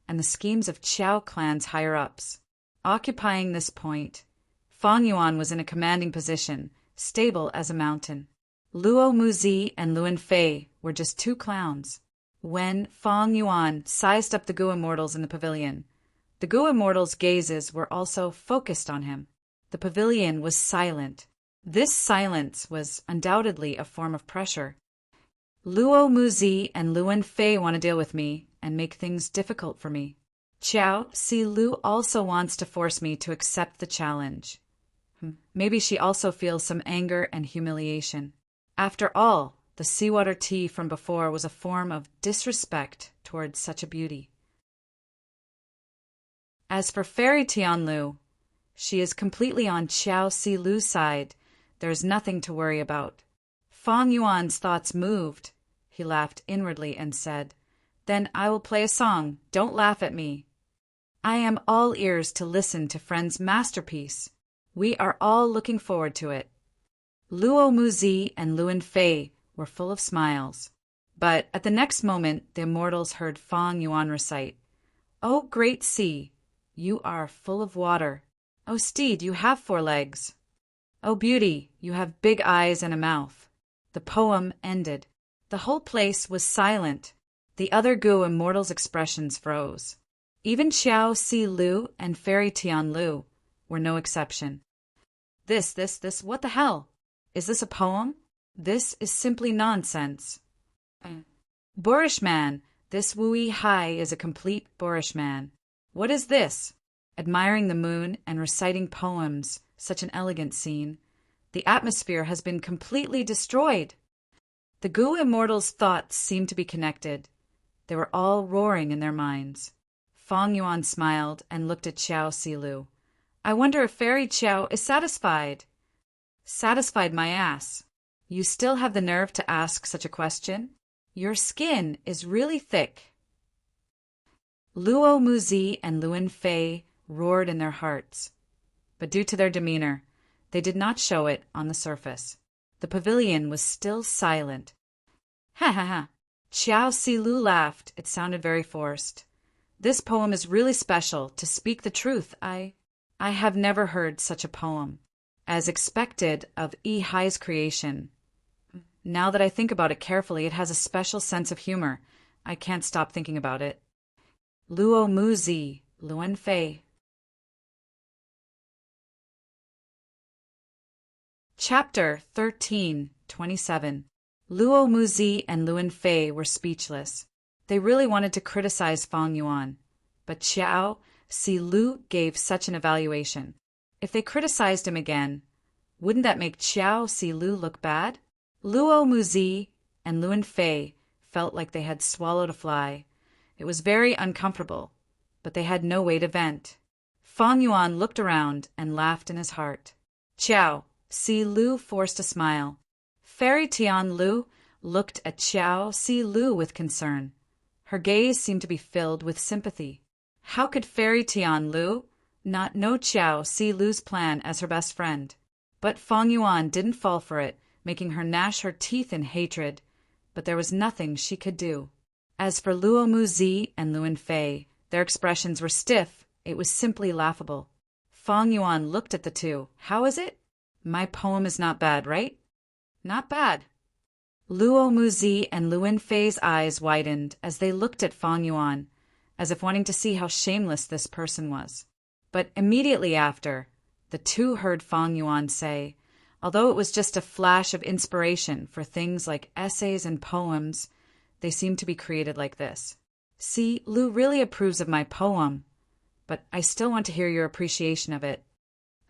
and the schemes of Qiao clan's higher-ups. Occupying this point, Feng Yuan was in a commanding position, stable as a mountain. Luo Muzi and Luin Fei were just 2 clowns. when Fong Yuan sized up the Gu immortals in the pavilion. The Gu immortals' gazes were also focused on him. The pavilion was silent. This silence was undoubtedly a form of pressure. Luo Muzi and Luan Fei want to deal with me and make things difficult for me. Qiao Si Lu also wants to force me to accept the challenge. Maybe she also feels some anger and humiliation. After all, the seawater tea from before was a form of disrespect towards such a beauty. As for Fairy Tianlu, she is completely on Qiao Si Lu's side. There is nothing to worry about. Fong Yuan's thoughts moved. He laughed inwardly and said, "Then I will play a song. Don't laugh at me. I am all ears to listen to friend's masterpiece. We are all looking forward to it." Luo Muzi and Luan Fei were full of smiles. But at the next moment, the immortals heard Fong Yuan recite, "O great sea, you are full of water. O steed, you have 4 legs. O beauty, you have big eyes and a mouth." The poem ended. The whole place was silent. The other Gu immortals' expressions froze. Even Qiao Si Lu and Fairy Tianlu were no exception. This, what the hell? Is this a poem? This is simply nonsense. Boorish man, this Wui Hai is a complete boorish man. What is this? Admiring the moon and reciting poems, such an elegant scene. The atmosphere has been completely destroyed. The Gu immortals' thoughts seemed to be connected. They were all roaring in their minds. Fong Yuan smiled and looked at Qiao Si Lu. "I wonder if Fairy Qiao is satisfied." "Satisfied my ass. You still have the nerve to ask such a question? Your skin is really thick." Luo Muzi and Luan Fei roared in their hearts, but due to their demeanor, they did not show it on the surface. The pavilion was still silent. "Ha ha ha." Qiao Si Lu laughed. It sounded very forced. "This poem is really special. To speak the truth, I have never heard such a poem. As expected of Yi Hai's creation. Now that I think about it carefully, it has a special sense of humor. I can't stop thinking about it." Luo Muzi, Luan Fei. Chapter 13:27. Luo Muzi and Luan Fei were speechless. They really wanted to criticize Fong Yuan, but Qiao Si Lu gave such an evaluation. If they criticized him again, wouldn't that make Qiao Si Lu look bad? Luo Muzi and Luan Fei felt like they had swallowed a fly. It was very uncomfortable, but they had no way to vent. Fong Yuan looked around and laughed in his heart. Qiao Si Lu forced a smile. Fairy Tianlu looked at Qiao Si Lu with concern. Her gaze seemed to be filled with sympathy. How could Fairy Tianlu not know Qiao Si Lu's plan as her best friend? But Fong Yuan didn't fall for it, making her gnash her teeth in hatred. But there was nothing she could do. As for Luo Muzi and Luan Fei, their expressions were stiff. It was simply laughable. Fong Yuan looked at the two. "How is it? My poem is not bad, right?" "Not bad." Luo Muzi and Luan Fei's eyes widened as they looked at Fong Yuan, as if wanting to see how shameless this person was. But immediately after, the two heard Fong Yuan say, although it was just a flash of inspiration for things like essays and poems, they seem to be created like this. "See, Lu really approves of my poem, but I still want to hear your appreciation of it."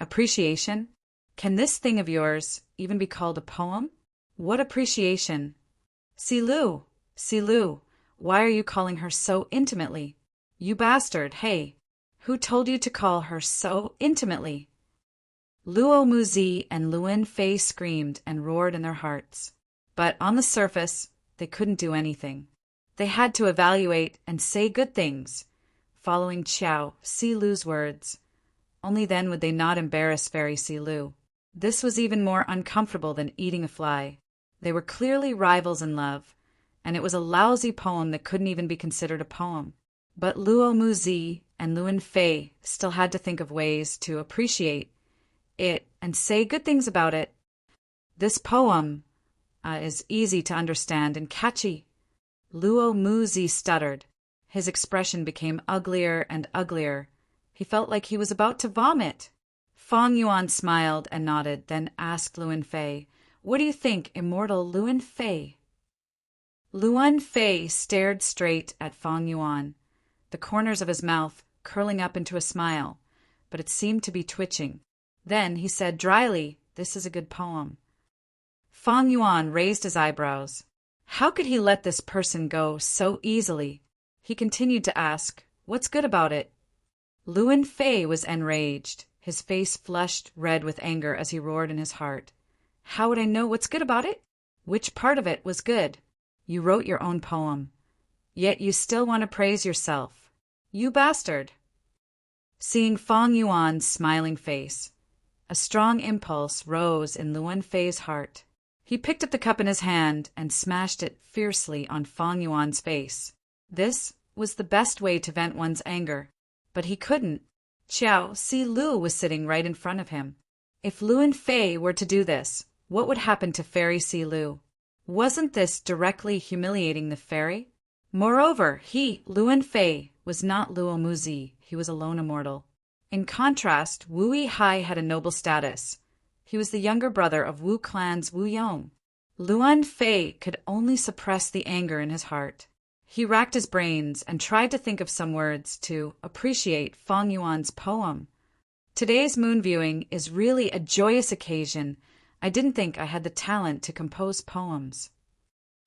"Appreciation? Can this thing of yours even be called a poem? What appreciation?" Si Lu, why are you calling her so intimately? You bastard, hey, who told you to call her so intimately?" Luo Muzi and Luan Fei screamed and roared in their hearts. But on the surface, they couldn't do anything. They had to evaluate and say good things, following Qiao Si Lu's words. Only then would they not embarrass Fairy Si Lu. This was even more uncomfortable than eating a fly. They were clearly rivals in love, and it was a lousy poem that couldn't even be considered a poem. But Luo Muzi and Luan Fei still had to think of ways to appreciate it and say good things about it. This poem is easy to understand and catchy. Luo Muzi stuttered. His expression became uglier and uglier. He felt like he was about to vomit. Fang Yuan smiled and nodded, then asked Luan Fei, "What do you think, immortal Luan Fei?" Luan Fei stared straight at Fang Yuan, the corners of his mouth curling up into a smile, but it seemed to be twitching. Then he said dryly, "This is a good poem." Fang Yuan raised his eyebrows. How could he let this person go so easily? He continued to ask, "What's good about it?" Luan Fei was enraged. His face flushed red with anger as he roared in his heart. "How would I know what's good about it? Which part of it was good? You wrote your own poem. Yet you still want to praise yourself. You bastard." Seeing Fang Yuan's smiling face, a strong impulse rose in Luan Fei's heart. He picked up the cup in his hand and smashed it fiercely on Fang Yuan's face. This was the best way to vent one's anger, but he couldn't. Qiao Si Lu was sitting right in front of him. If Luan Fei were to do this, what would happen to Fairy Si Lu? Wasn't this directly humiliating the fairy? Moreover, he, Luan Fei, was not Luo Muzi. He was a lone immortal. In contrast, Wu Yihai had a noble status. He was the younger brother of Wu clan's Wu Yong. Luan Fei could only suppress the anger in his heart. He racked his brains and tried to think of some words to appreciate Fang Yuan's poem. Today's moon viewing is really a joyous occasion. I didn't think I had the talent to compose poems.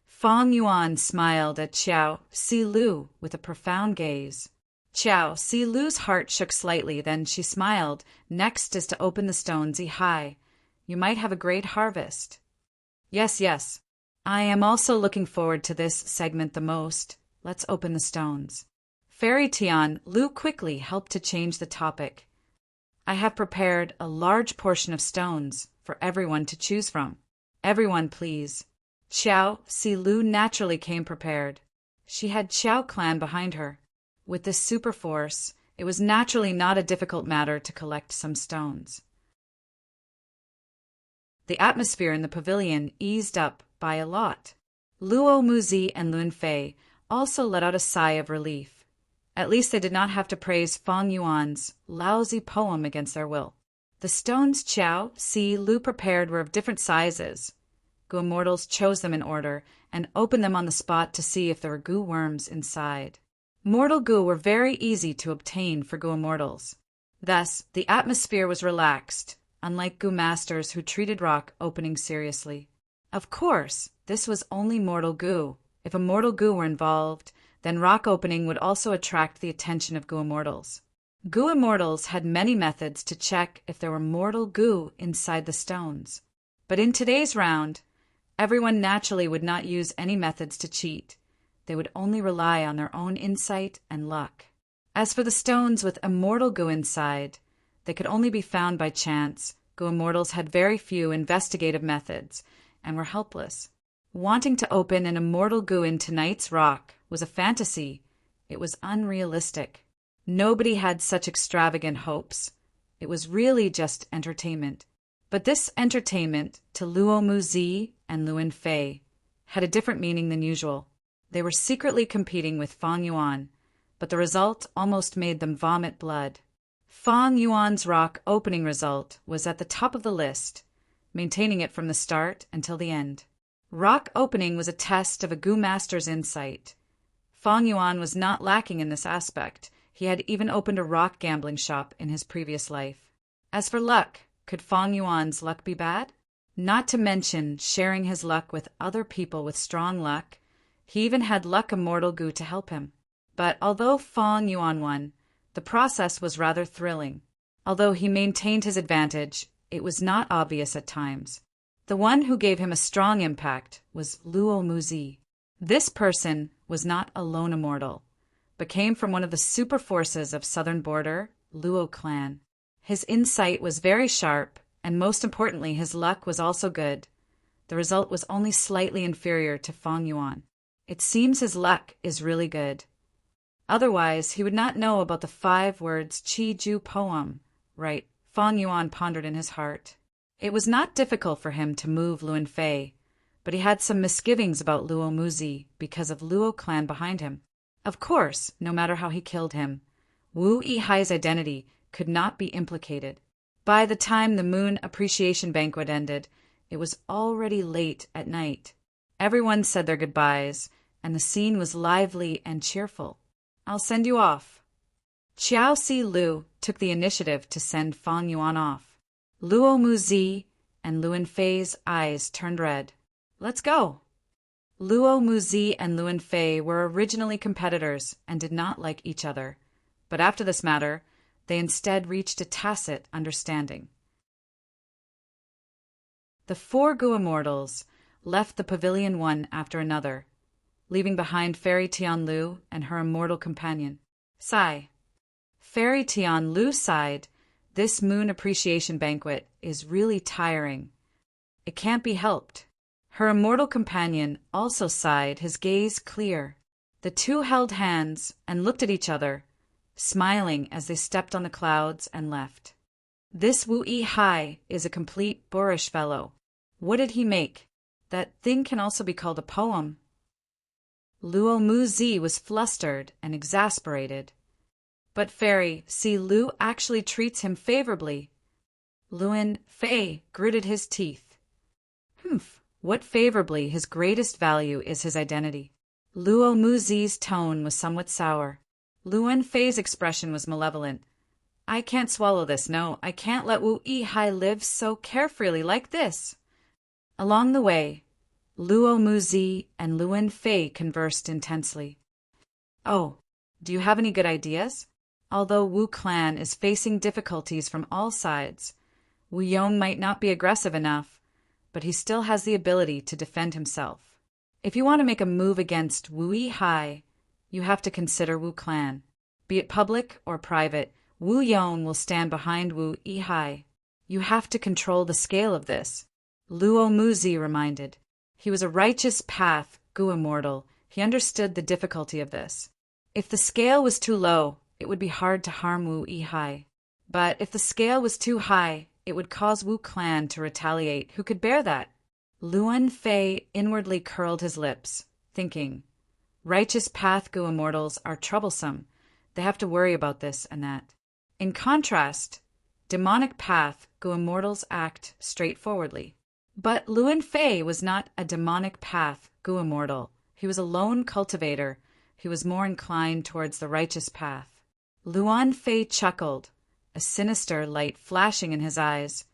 Fang Yuan smiled at Qiao Si Lu with a profound gaze. Qiao Si Lu's heart shook slightly, then she smiled. "Next is to open the stones, Yihai. You might have a great harvest." Yes. I am also looking forward to this segment the most. Let's open the stones." Fairy Tian Lu quickly helped to change the topic. "I have prepared a large portion of stones for everyone to choose from. Everyone, please." Qiao Si Lu naturally came prepared. She had Qiao clan behind her. With this super force, it was naturally not a difficult matter to collect some stones. The atmosphere in the pavilion eased up by a lot. Luo Muzi and Luan Fei also let out a sigh of relief. At least they did not have to praise Fang Yuan's lousy poem against their will. The stones Qiao Si Lu prepared were of different sizes. Gu Immortals chose them in order and opened them on the spot to see if there were Gu worms inside. Mortal Gu were very easy to obtain for Gu Immortals. Thus, the atmosphere was relaxed, unlike Gu Masters who treated rock opening seriously. Of course, this was only mortal Gu. If a mortal Gu were involved, then rock opening would also attract the attention of Gu Immortals. Gu Immortals had many methods to check if there were mortal Gu inside the stones. But in today's round, everyone naturally would not use any methods to cheat. They would only rely on their own insight and luck. As for the stones with immortal Gu inside, they could only be found by chance. Gu Immortals had very few investigative methods and were helpless. Wanting to open an immortal Gu in tonight's rock was a fantasy. It was unrealistic. Nobody had such extravagant hopes. It was really just entertainment. But this entertainment, to Luo Muzi and Luan Fei, had a different meaning than usual. They were secretly competing with Fang Yuan, but the result almost made them vomit blood. Fang Yuan's rock opening result was at the top of the list, maintaining it from the start until the end. Rock opening was a test of a Gu Master's insight. Fang Yuan was not lacking in this aspect. He had even opened a rock gambling shop in his previous life. As for luck, could Fang Yuan's luck be bad? Not to mention sharing his luck with other people with strong luck. He even had luck immortal Gu to help him. But although Fang Yuan won, the process was rather thrilling. Although he maintained his advantage, it was not obvious at times. The one who gave him a strong impact was Luo Muzi. This person was not a lone immortal, but came from one of the super forces of Southern Border, Luo clan. His insight was very sharp, and most importantly, his luck was also good. The result was only slightly inferior to Fang Yuan. It seems his luck is really good. Otherwise, he would not know about the 5 words Qi Ju poem. Right, Fang Yuan pondered in his heart. It was not difficult for him to move Luan Fei, but he had some misgivings about Luo Muzi because of Luo clan behind him. Of course, no matter how he killed him, Wu Yihai's identity could not be implicated. By the time the moon appreciation banquet ended, it was already late at night. Everyone said their goodbyes, and the scene was lively and cheerful. "I'll send you off." Qiao Si Lu took the initiative to send Fang Yuan off. Luo Muzi and Luan Fei's eyes turned red. "Let's go." Luo Muzi and Luan Fei were originally competitors and did not like each other, but after this matter, they instead reached a tacit understanding. The 4 Gu immortals left the pavilion one after another, leaving behind Fairy Tianlu and her immortal companion. Sigh. Fairy Tianlu sighed. This moon appreciation banquet is really tiring. It can't be helped. Her immortal companion also sighed, his gaze clear. The two held hands and looked at each other, smiling as they stepped on the clouds and left. This Wu Yihai is a complete boorish fellow. What did he make? That thing can also be called a poem. Luo Muzi was flustered and exasperated. But Fairy Si Lu actually treats him favorably. Luan Fei gritted his teeth. What favorably his greatest value is his identity. Luo Muzi's tone was somewhat sour. Luan Fei's expression was malevolent. I can't swallow this, no, I can't let Wu Yihai live so carefreely like this. Along the way, Luo Muzi and Luan Fei conversed intensely. Oh, do you have any good ideas? Although Wu clan is facing difficulties from all sides, Wu Yong might not be aggressive enough, but he still has the ability to defend himself. If you want to make a move against Wu Yihai, you have to consider Wu clan. Be it public or private, Wu Yong will stand behind Wu Yihai. You have to control the scale of this. Luo Muzi reminded. He was a righteous path, Gu immortal. He understood the difficulty of this. If the scale was too low, it would be hard to harm Wu Yihai. But if the scale was too high, it would cause Wu clan to retaliate. Who could bear that? Luan Fei inwardly curled his lips, thinking, righteous path Gu immortals are troublesome. They have to worry about this and that. In contrast, demonic path Gu immortals act straightforwardly. But Luan Fei was not a demonic path Gu immortal. He was a lone cultivator. He was more inclined towards the righteous path. Luan Fei chuckled, a sinister light flashing in his eyes.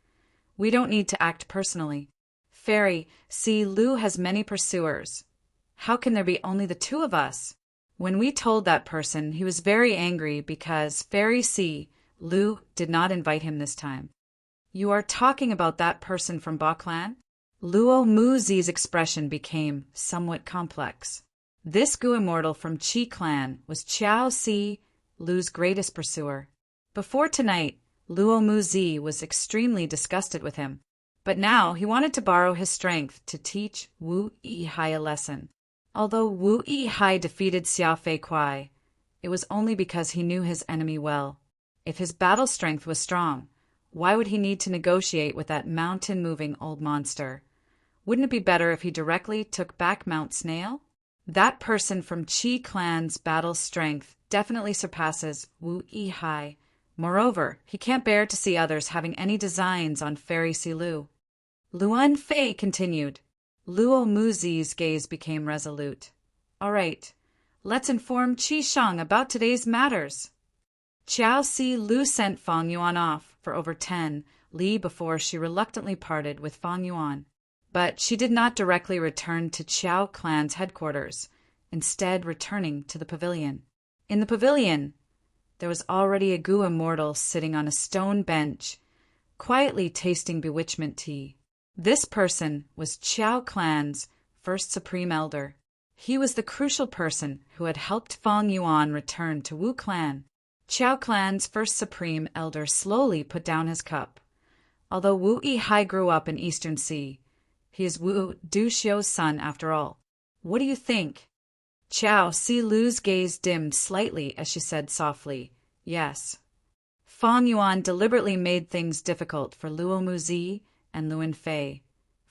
We don't need to act personally. Fairy Si Lu has many pursuers. How can there be only the 2 of us? When we told that person, he was very angry because Fairy Si Lu did not invite him this time. You are talking about that person from Ba clan? Luo Muzi's expression became somewhat complex. This Gu immortal from Qi clan was Qiao Si Lu's greatest pursuer. Before tonight, Luo Muzi was extremely disgusted with him, but now he wanted to borrow his strength to teach Wu Yihai a lesson. Although Wu Yihai defeated Xia Fei Kuai, it was only because he knew his enemy well. If his battle strength was strong, why would he need to negotiate with that mountain-moving old monster? Wouldn't it be better if he directly took back Mount Snail? That person from Qi clan's battle strength definitely surpasses Wu Yihai. Moreover, he can't bear to see others having any designs on Fairy Si Lu. Luan Fei continued. Luo Muzi's gaze became resolute. All right, let's inform Qi Shang about today's matters. Qiao Si Lu sent Fang Yuan off for over 10 li before she reluctantly parted with Fang Yuan. But she did not directly return to Qiao clan's headquarters, instead returning to the pavilion. In the pavilion, there was already a Gu immortal sitting on a stone bench, quietly tasting bewitchment tea. This person was Qiao clan's first supreme elder. He was the crucial person who had helped Fang Yuan return to Wu clan. Qiao clan's first supreme elder slowly put down his cup. Although Wu Yihai grew up in Eastern Sea, he is Wu Duxiu's son after all. What do you think? Qiao Si Lu's gaze dimmed slightly as she said softly, yes. Fang Yuan deliberately made things difficult for Luo Muzi and Luan Fei.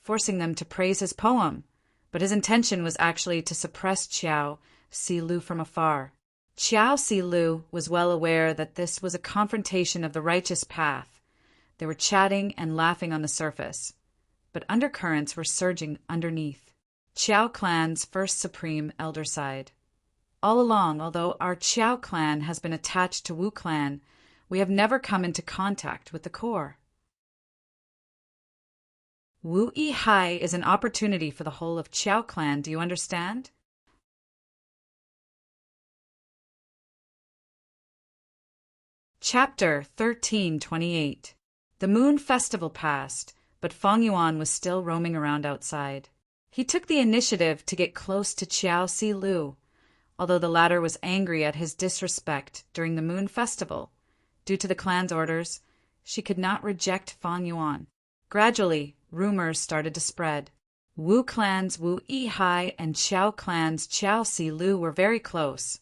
forcing them to praise his poem, but his intention was actually to suppress Qiao Si Lu from afar. Qiao Si Lu was well aware that this was a confrontation of the righteous path. They were chatting and laughing on the surface, but undercurrents were surging underneath. Qiao clan's first supreme elder side. All along, although our Qiao clan has been attached to Wu clan, we have never come into contact with the core. Wu Yi Hai is an opportunity for the whole of Qiao clan, do you understand? Chapter 1328. The Moon Festival passed, but Feng Yuan was still roaming around outside. He took the initiative to get close to Qiao Si Lu, although the latter was angry at his disrespect during the Moon Festival. Due to the clan's orders, she could not reject Feng Yuan. Gradually, rumors started to spread. Wu clan's Wu Yi Hai and Qiao clan's Qiao Si Lu were very close.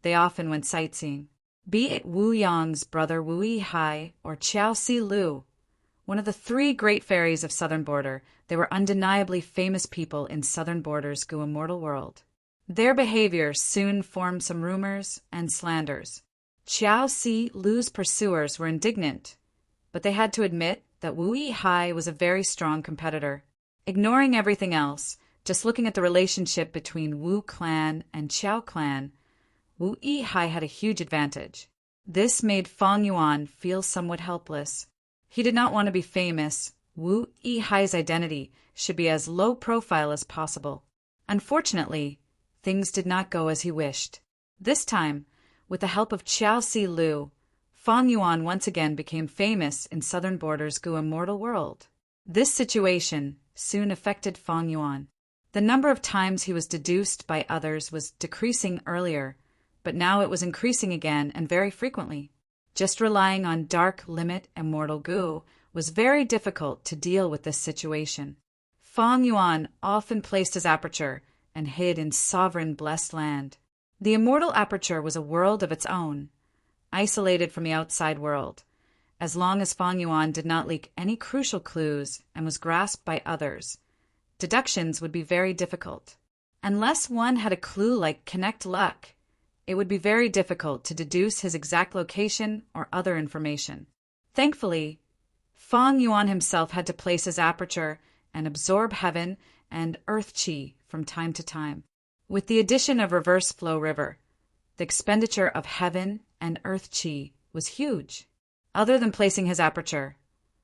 They often went sightseeing. Be it Wu Yang's brother Wu Yi Hai or Qiao Si Lu, one of the three great fairies of Southern Border, they were undeniably famous people in Southern Border's Gu Immortal world. Their behavior soon formed some rumors and slanders. Qiao Si Lu's pursuers were indignant, but they had to admit that Wu Yi Hai was a very strong competitor. Ignoring everything else, just looking at the relationship between Wu clan and Qiao clan, Wu Yi Hai had a huge advantage. This made Feng Yuan feel somewhat helpless. He did not want to be famous. Wu Yi Hai's identity should be as low profile as possible. Unfortunately, things did not go as he wished. This time, with the help of Qiao Si Lu, Feng Yuan once again became famous in Southern Border's Gu Immortal world. This situation soon affected Feng Yuan. The number of times he was deduced by others was decreasing earlier, but now it was increasing again and very frequently. Just relying on dark limit immortal Gu was very difficult to deal with this situation. Feng Yuan often placed his aperture and hid in sovereign blessed land. The immortal aperture was a world of its own, isolated from the outside world. As long as Feng Yuan did not leak any crucial clues and was grasped by others, deductions would be very difficult. Unless one had a clue like Connect Luck, it would be very difficult to deduce his exact location or other information. Thankfully, Feng Yuan himself had to place his aperture and absorb heaven and earth qi from time to time. With the addition of reverse flow river, the expenditure of heaven and earth qi was huge. Other than placing his aperture,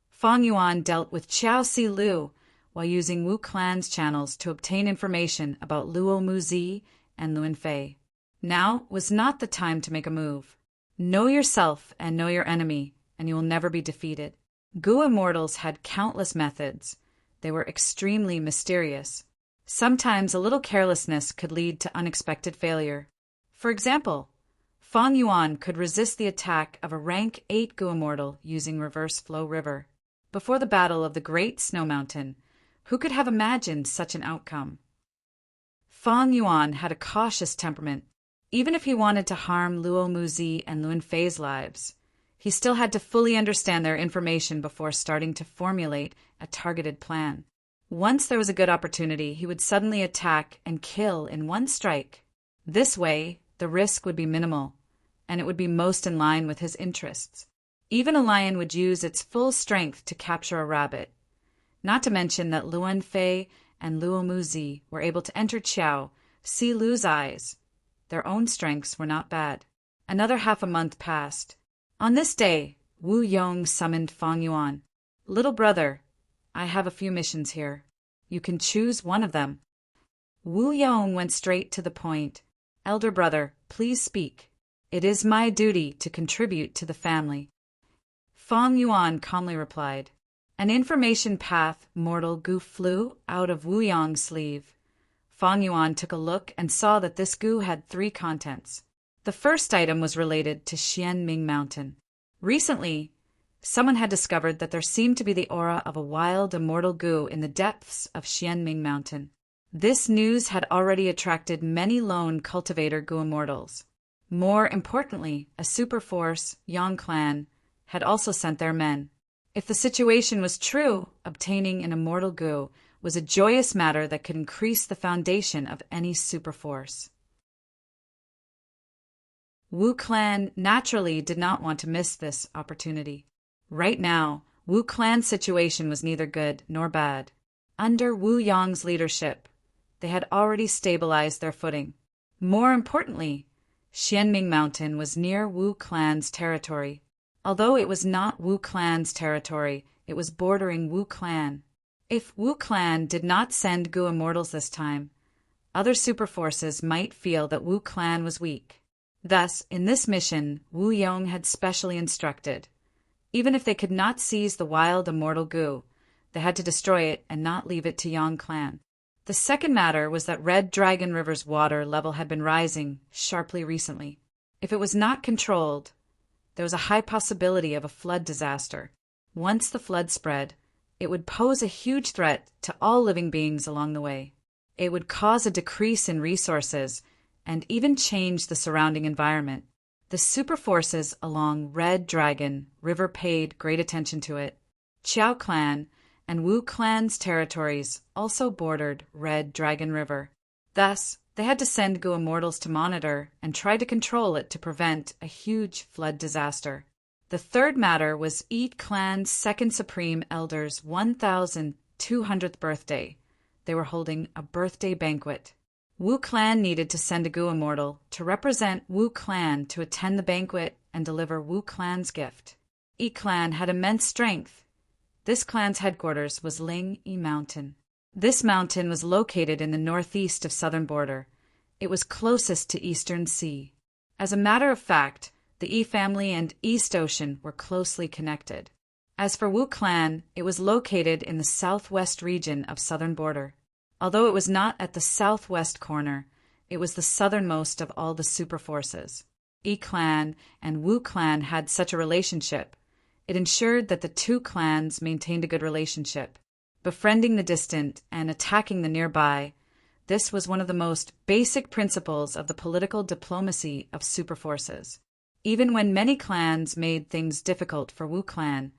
Feng Yuan dealt with Qiao Si Lu while using Wu clan's channels to obtain information about Luo Muzi and Luan Fei. Now was not the time to make a move. Know yourself and know your enemy, and you will never be defeated. Gu Immortals had countless methods. They were extremely mysterious. Sometimes a little carelessness could lead to unexpected failure. For example, Feng Yuan could resist the attack of a rank 8 Gu Immortal using reverse flow river. Before the battle of the Great Snow Mountain, who could have imagined such an outcome? Feng Yuan had a cautious temperament. Even if he wanted to harm Luo Muzi and Luan Fei's lives, he still had to fully understand their information before starting to formulate a targeted plan. Once there was a good opportunity, he would suddenly attack and kill in one strike. This way, the risk would be minimal, and it would be most in line with his interests. Even a lion would use its full strength to capture a rabbit. Not to mention that Luan Fei and Luo Muzi were able to enter Qiao Si Lu's eyes. Their own strengths were not bad. Another half a month passed. On this day, Wu Yong summoned Feng Yuan. Little brother, I have a few missions here. You can choose one of them. Wu Yong went straight to the point. Elder brother, please speak. It is my duty to contribute to the family. Feng Yuan calmly replied. An information path mortal Gu flew out of Wu Yong's sleeve. Feng Yuan took a look and saw that this Gu had 3 contents. The first item was related to Xianming Mountain. Recently, someone had discovered that there seemed to be the aura of a wild immortal Gu in the depths of Xianming Mountain. This news had already attracted many lone cultivator Gu Immortals. More importantly, a superforce, Yang clan, had also sent their men. If the situation was true, obtaining an immortal Gu was a joyous matter that could increase the foundation of any superforce. Wu Clan naturally did not want to miss this opportunity. Right now, Wu Clan's situation was neither good nor bad. Under Wu Yong's leadership, they had already stabilized their footing. More importantly, Xianming Mountain was near Wu Clan's territory. Although it was not Wu Clan's territory, it was bordering Wu Clan. If Wu Clan did not send Gu Immortals this time, other superforces might feel that Wu Clan was weak. Thus, in this mission, Wu Yong had specially instructed, even if they could not seize the wild immortal Gu, they had to destroy it and not leave it to Yong Clan. The second matter was that Red Dragon River's water level had been rising sharply recently. If it was not controlled, there was a high possibility of a flood disaster. Once the flood spread, it would pose a huge threat to all living beings along the way. It would cause a decrease in resources and even change the surrounding environment. The superforces along Red Dragon River paid great attention to it. Qiao Clan and Wu Clan's territories also bordered Red Dragon River. Thus, they had to send Gu Immortals to monitor and try to control it to prevent a huge flood disaster. The third matter was Yi Clan's second Supreme Elder's 1,200th birthday. They were holding a birthday banquet. Wu Clan needed to send a Gu Immortal to represent Wu Clan to attend the banquet and deliver Wu Clan's gift. Yi Clan had immense strength. This clan's headquarters was Ling Yi Mountain. This mountain was located in the northeast of southern border. It was closest to Eastern Sea. As a matter of fact, the Yi family and East Ocean were closely connected. As for Wu Clan, it was located in the southwest region of southern border. Although it was not at the southwest corner, it was the southernmost of all the superforces. Yi Clan and Wu Clan had such a relationship. It ensured that the two clans maintained a good relationship. Befriending the distant and attacking the nearby, this was one of the most basic principles of the political diplomacy of superforces. Even when many clans made things difficult for Wu Clan,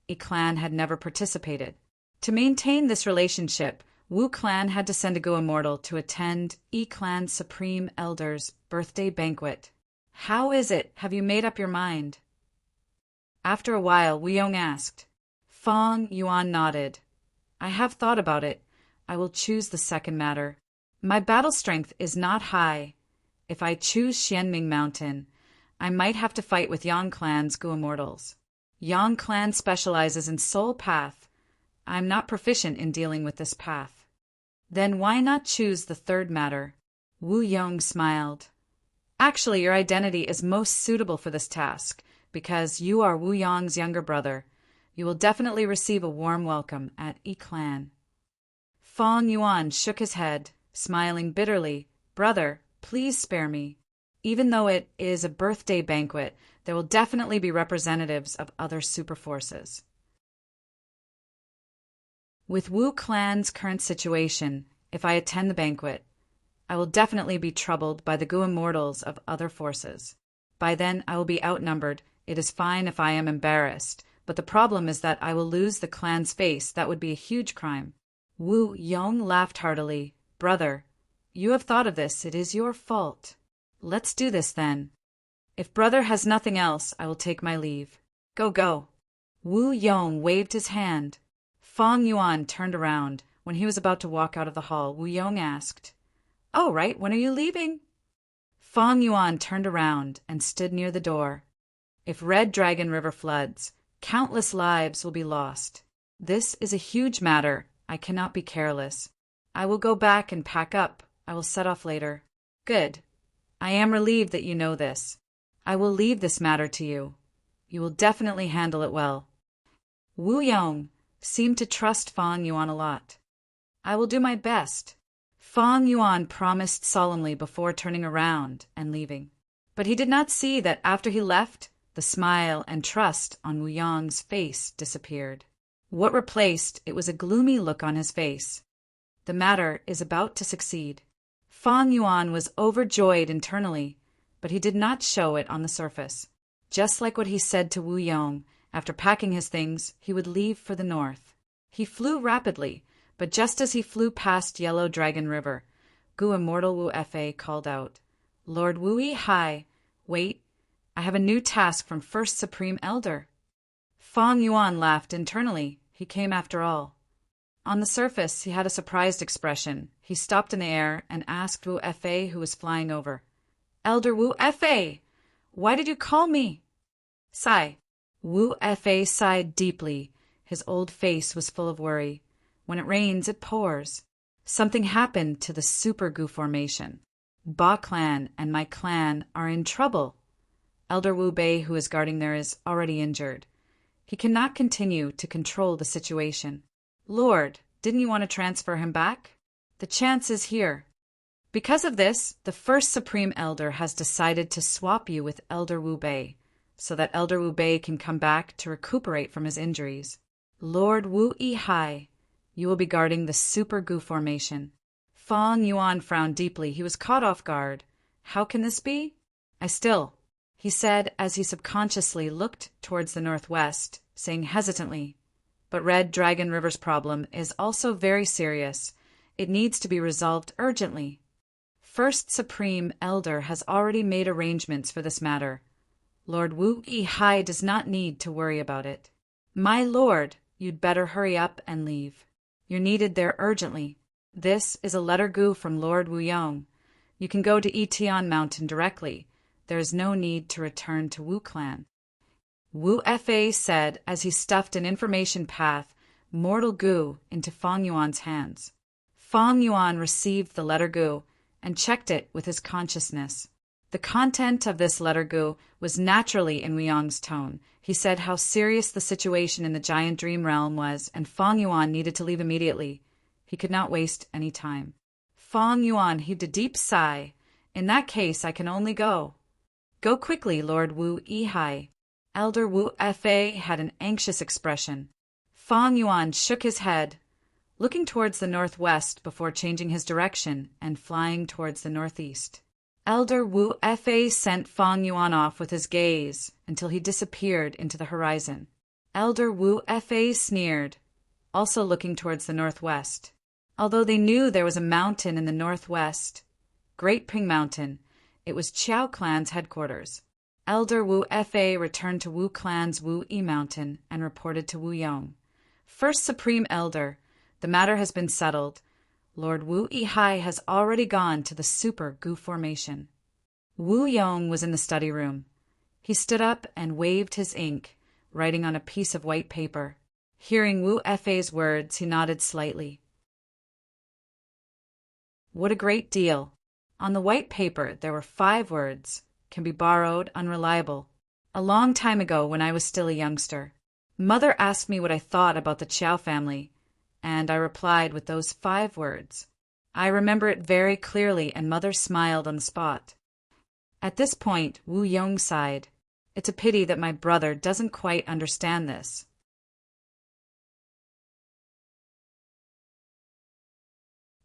Yi Clan had never participated. To maintain this relationship, Wu Clan had to send a Gu Immortal to attend Yi Clan's Supreme Elder's birthday banquet. How is it? Have you made up your mind? After a while, Wu Yong asked. Fong Yuan nodded. I have thought about it. I will choose the second matter. My battle strength is not high. If I choose Xianming Mountain, I might have to fight with Yang Clan's Gu Immortals. Yang Clan specializes in Soul Path. I'm not proficient in dealing with this path. Then why not choose the third matter? Wu Yong smiled. Actually, your identity is most suitable for this task, because you are Wu Yong's younger brother. You will definitely receive a warm welcome at Yi Clan. Fong Yuan shook his head, smiling bitterly. Brother, please spare me. Even though it is a birthday banquet, there will definitely be representatives of other superforces. With Wu Clan's current situation, if I attend the banquet, I will definitely be troubled by the Gu Immortals of other forces. By then, I will be outnumbered. It is fine if I am embarrassed, but the problem is that I will lose the clan's face. That would be a huge crime. Wu Yong laughed heartily. Brother, you have thought of this. It is your fault. Let's do this then. If brother has nothing else, I will take my leave. Go, go. Wu Yong waved his hand. Fong Yuan turned around. When he was about to walk out of the hall, Wu Yong asked, "Oh, right, when are you leaving?" Fong Yuan turned around and stood near the door. If Red Dragon River floods, countless lives will be lost. This is a huge matter. I cannot be careless. I will go back and pack up. I will set off later. Good. I am relieved that you know this. I will leave this matter to you. You will definitely handle it well. Wu Yong seemed to trust Fong Yuan a lot. I will do my best. Fong Yuan promised solemnly before turning around and leaving. But he did not see that after he left, the smile and trust on Wu Yong's face disappeared. What replaced it was a gloomy look on his face. The matter is about to succeed. Fong Yuan was overjoyed internally, but he did not show it on the surface. Just like what he said to Wu Yong, after packing his things, he would leave for the north. He flew rapidly, But just as he flew past Yellow Dragon River, Gu Immortal Wu Fa called out, "Lord Wu Hai, wait, I have a new task from First Supreme Elder." Fong Yuan laughed internally. He came after all. On the surface, he had a surprised expression. He stopped in the air and asked Wu Fa, who was flying over, "Elder Wu Fa, why did you call me?" Sigh. Wu Fa sighed deeply. His old face was full of worry. When it rains, it pours. Something happened to the Super Gu formation. Ba clan and my clan are in trouble. Elder Wu Bei, who is guarding there, is already injured. He cannot continue to control the situation. Lord, didn't you want to transfer him back? The chance is here. Because of this, the First Supreme Elder has decided to swap you with Elder Wu Bei, so that Elder Wu Bei can come back to recuperate from his injuries. Lord Wu Hai, you will be guarding the Super Gu formation. Fong Yuan frowned deeply. He was caught off guard. How can this be? He said as he subconsciously looked towards the northwest, saying hesitantly, "But Red Dragon River's problem is also very serious. It needs to be resolved urgently. First Supreme Elder has already made arrangements for this matter. Lord Wu Hai does not need to worry about it. My lord, you'd better hurry up and leave. You're needed there urgently. This is a letter Gu from Lord Wu Yong. You can go to Etian Mountain directly. There is no need to return to Wu Clan." Wu Fa said as he stuffed an information path, Mortal Gu, into Fong Yuan's hands. Fong Yuan received the letter Gu and checked it with his consciousness. The content of this letter Gu was naturally in Wu Yong's tone. He said how serious the situation in the giant dream realm was, and Fong Yuan needed to leave immediately. He could not waste any time. Fong Yuan heaved a deep sigh. "In that case, I can only go." "Go quickly, Lord Wu Hai." Elder Wu Fa had an anxious expression. Fong Yuan shook his head, looking towards the northwest before changing his direction and flying towards the northeast. Elder Wu Fa sent Fong Yuan off with his gaze until he disappeared into the horizon. Elder Wu Fa sneered, also looking towards the northwest. Although they knew there was a mountain in the northwest, Great Ping Mountain, it was Qiao Clan's headquarters. Elder Wu Fa returned to Wu Clan's Wu Yi Mountain and reported to Wu Yong. "First Supreme Elder, the matter has been settled. Lord Wu Hai has already gone to the Super Gu formation." Wu Yong was in the study room. He stood up and waved his ink, writing on a piece of white paper. Hearing Wu Fa's words, he nodded slightly. What a great deal. On the white paper there were 5 words. Can be borrowed, unreliable. A long time ago, when I was still a youngster, Mother asked me what I thought about the Qiao family, and I replied with those 5 words. I remember it very clearly, and Mother smiled on the spot. At this point, Wu Yong sighed. It's a pity that my brother doesn't quite understand this.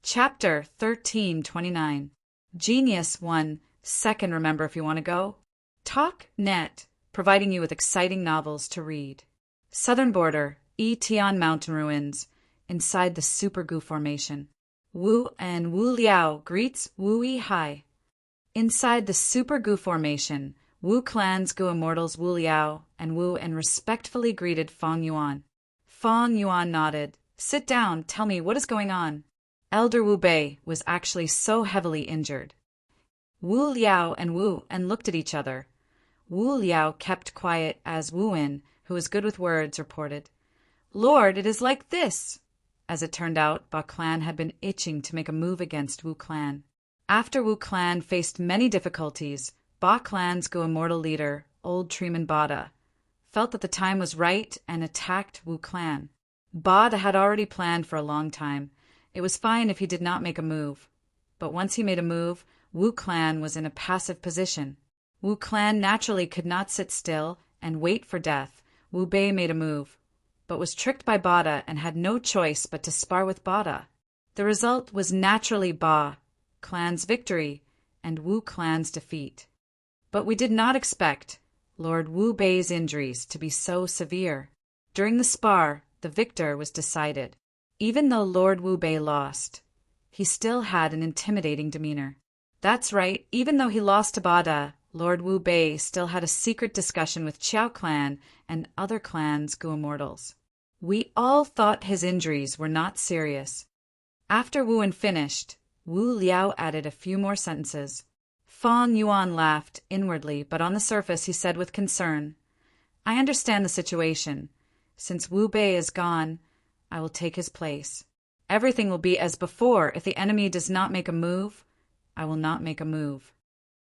Chapter 1329. Genius 1. Second, remember if you want to go. Talk Net, providing you with exciting novels to read. Southern border, Etian Mountain ruins, inside the Super Gu formation. Wu and Wu Liao greets Wu Hai. Inside the Super Gu formation, Wu Clan's Gu Immortals Wu Liao and Wu and respectfully greeted Fong Yuan. Fong Yuan nodded. "Sit down, tell me what is going on." Elder Wu Bei was actually so heavily injured. Wu Liao and Wu looked at each other. Wu Liao kept quiet as Wu In, who was good with words, reported, "Lord, it is like this." As it turned out, Ba Clan had been itching to make a move against Wu Clan. After Wu Clan faced many difficulties, Ba Clan's Gu Immortal leader, Old Treeman Bada, felt that the time was right and attacked Wu Clan. Bada had already planned for a long time. It was fine if he did not make a move. But once he made a move, Wu Clan was in a passive position. Wu Clan naturally could not sit still and wait for death. Wu Bei made a move, but was tricked by Bada and had no choice but to spar with Bada. The result was naturally Ba Clan's victory and Wu Clan's defeat. But we did not expect Lord Wu Bei's injuries to be so severe. During the spar, the victor was decided. Even though Lord Wu Bei lost, he still had an intimidating demeanor. That's right, even though he lost to Bada, Lord Wu Bei still had a secret discussion with Qiao clan and other clans' Gu immortals. We all thought his injuries were not serious. After Wu Wen finished, Wu Liao added a few more sentences. Fang Yuan laughed inwardly, but on the surface he said with concern, I understand the situation. Since Wu Bei is gone, I will take his place. Everything will be as before. If the enemy does not make a move, I will not make a move.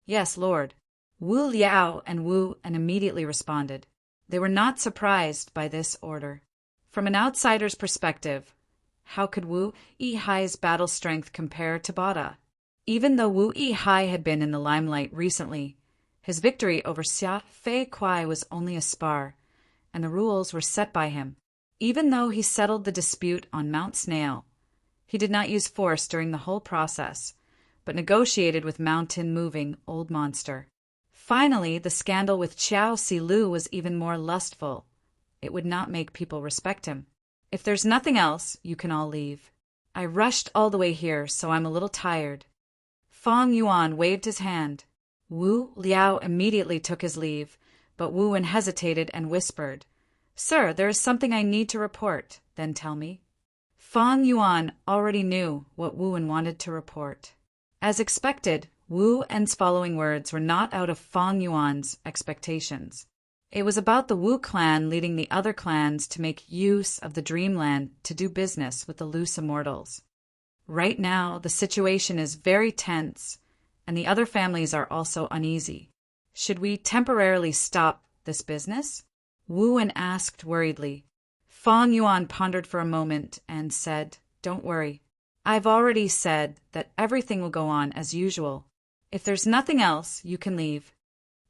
Yes, Lord. Wu Liao and Wu Wen immediately responded. They were not surprised by this order. From an outsider's perspective, how could Wu Yihai's battle strength compare to Bada? Even though Wu Yihai had been in the limelight recently, his victory over Xia Fei Kuai was only a spar, and the rules were set by him. Even though he settled the dispute on Mount Snail, he did not use force during the whole process, but negotiated with mountain-moving old monster. Finally, the scandal with Qiao Silu was even more lustful. It would not make people respect him. If there's nothing else, you can all leave. I rushed all the way here, so I'm a little tired. Fang Yuan waved his hand. Wu Liao immediately took his leave, but Wu Wen hesitated and whispered, Sir, there is something I need to report. Then tell me. Fang Yuan already knew what Wu Wen wanted to report. As expected, Wu Wen's following words were not out of Fang Yuan's expectations. It was about the Wu clan leading the other clans to make use of the Dreamland to do business with the loose immortals. Right now, the situation is very tense, and the other families are also uneasy. Should we temporarily stop this business? Wu Wen asked worriedly. Fang Yuan pondered for a moment and said, Don't worry. I've already said that everything will go on as usual. If there's nothing else, you can leave.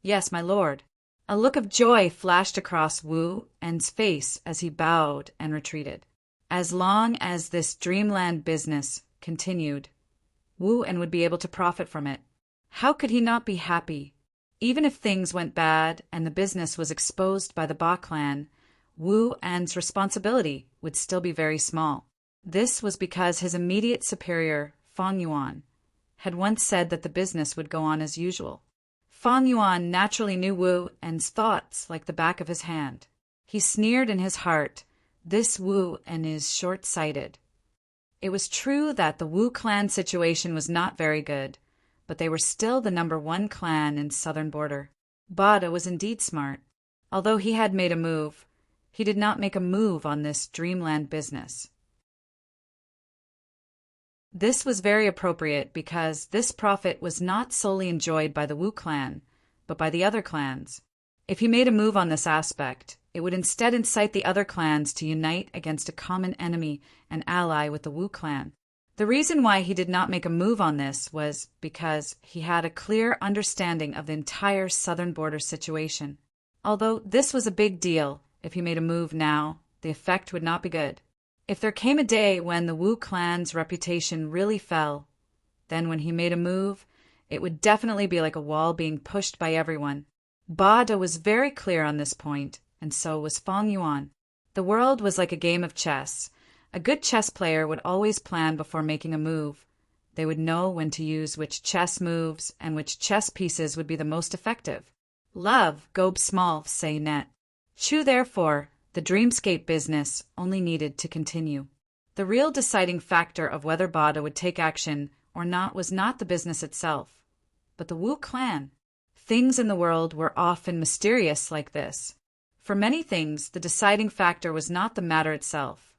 Yes, my lord. A look of joy flashed across Wu Wen's face as he bowed and retreated. As long as this Dreamland business continued, Wu Wen would be able to profit from it. How could he not be happy? Even if things went bad and the business was exposed by the Ba clan, Wu Wen's responsibility would still be very small. This was because his immediate superior, Fang Yuan, had once said that the business would go on as usual. Fang Yuan naturally knew Wu Wen's thoughts like the back of his hand. He sneered in his heart, This Wu Wen is short-sighted. It was true that the Wu clan situation was not very good, but they were still the #1 clan in southern border. Bada was indeed smart. Although he had made a move, he did not make a move on this Dreamland business. This was very appropriate because this profit was not solely enjoyed by the Wu clan, but by the other clans. If he made a move on this aspect, it would instead incite the other clans to unite against a common enemy and ally with the Wu clan. The reason why he did not make a move on this was because he had a clear understanding of the entire southern border situation. Although this was a big deal, if he made a move now, the effect would not be good. If there came a day when the Wu clan's reputation really fell, then when he made a move, it would definitely be like a wall being pushed by everyone. Bada was very clear on this point, and so was Fang Yuan. The world was like a game of chess. A good chess player would always plan before making a move. They would know when to use which chess moves and which chess pieces would be the most effective. Love goes small, say net. Chu, therefore, the dreamscape business only needed to continue. The real deciding factor of whether Bada would take action or not was not the business itself, but the Wu clan. Things in the world were often mysterious like this. For many things, the deciding factor was not the matter itself,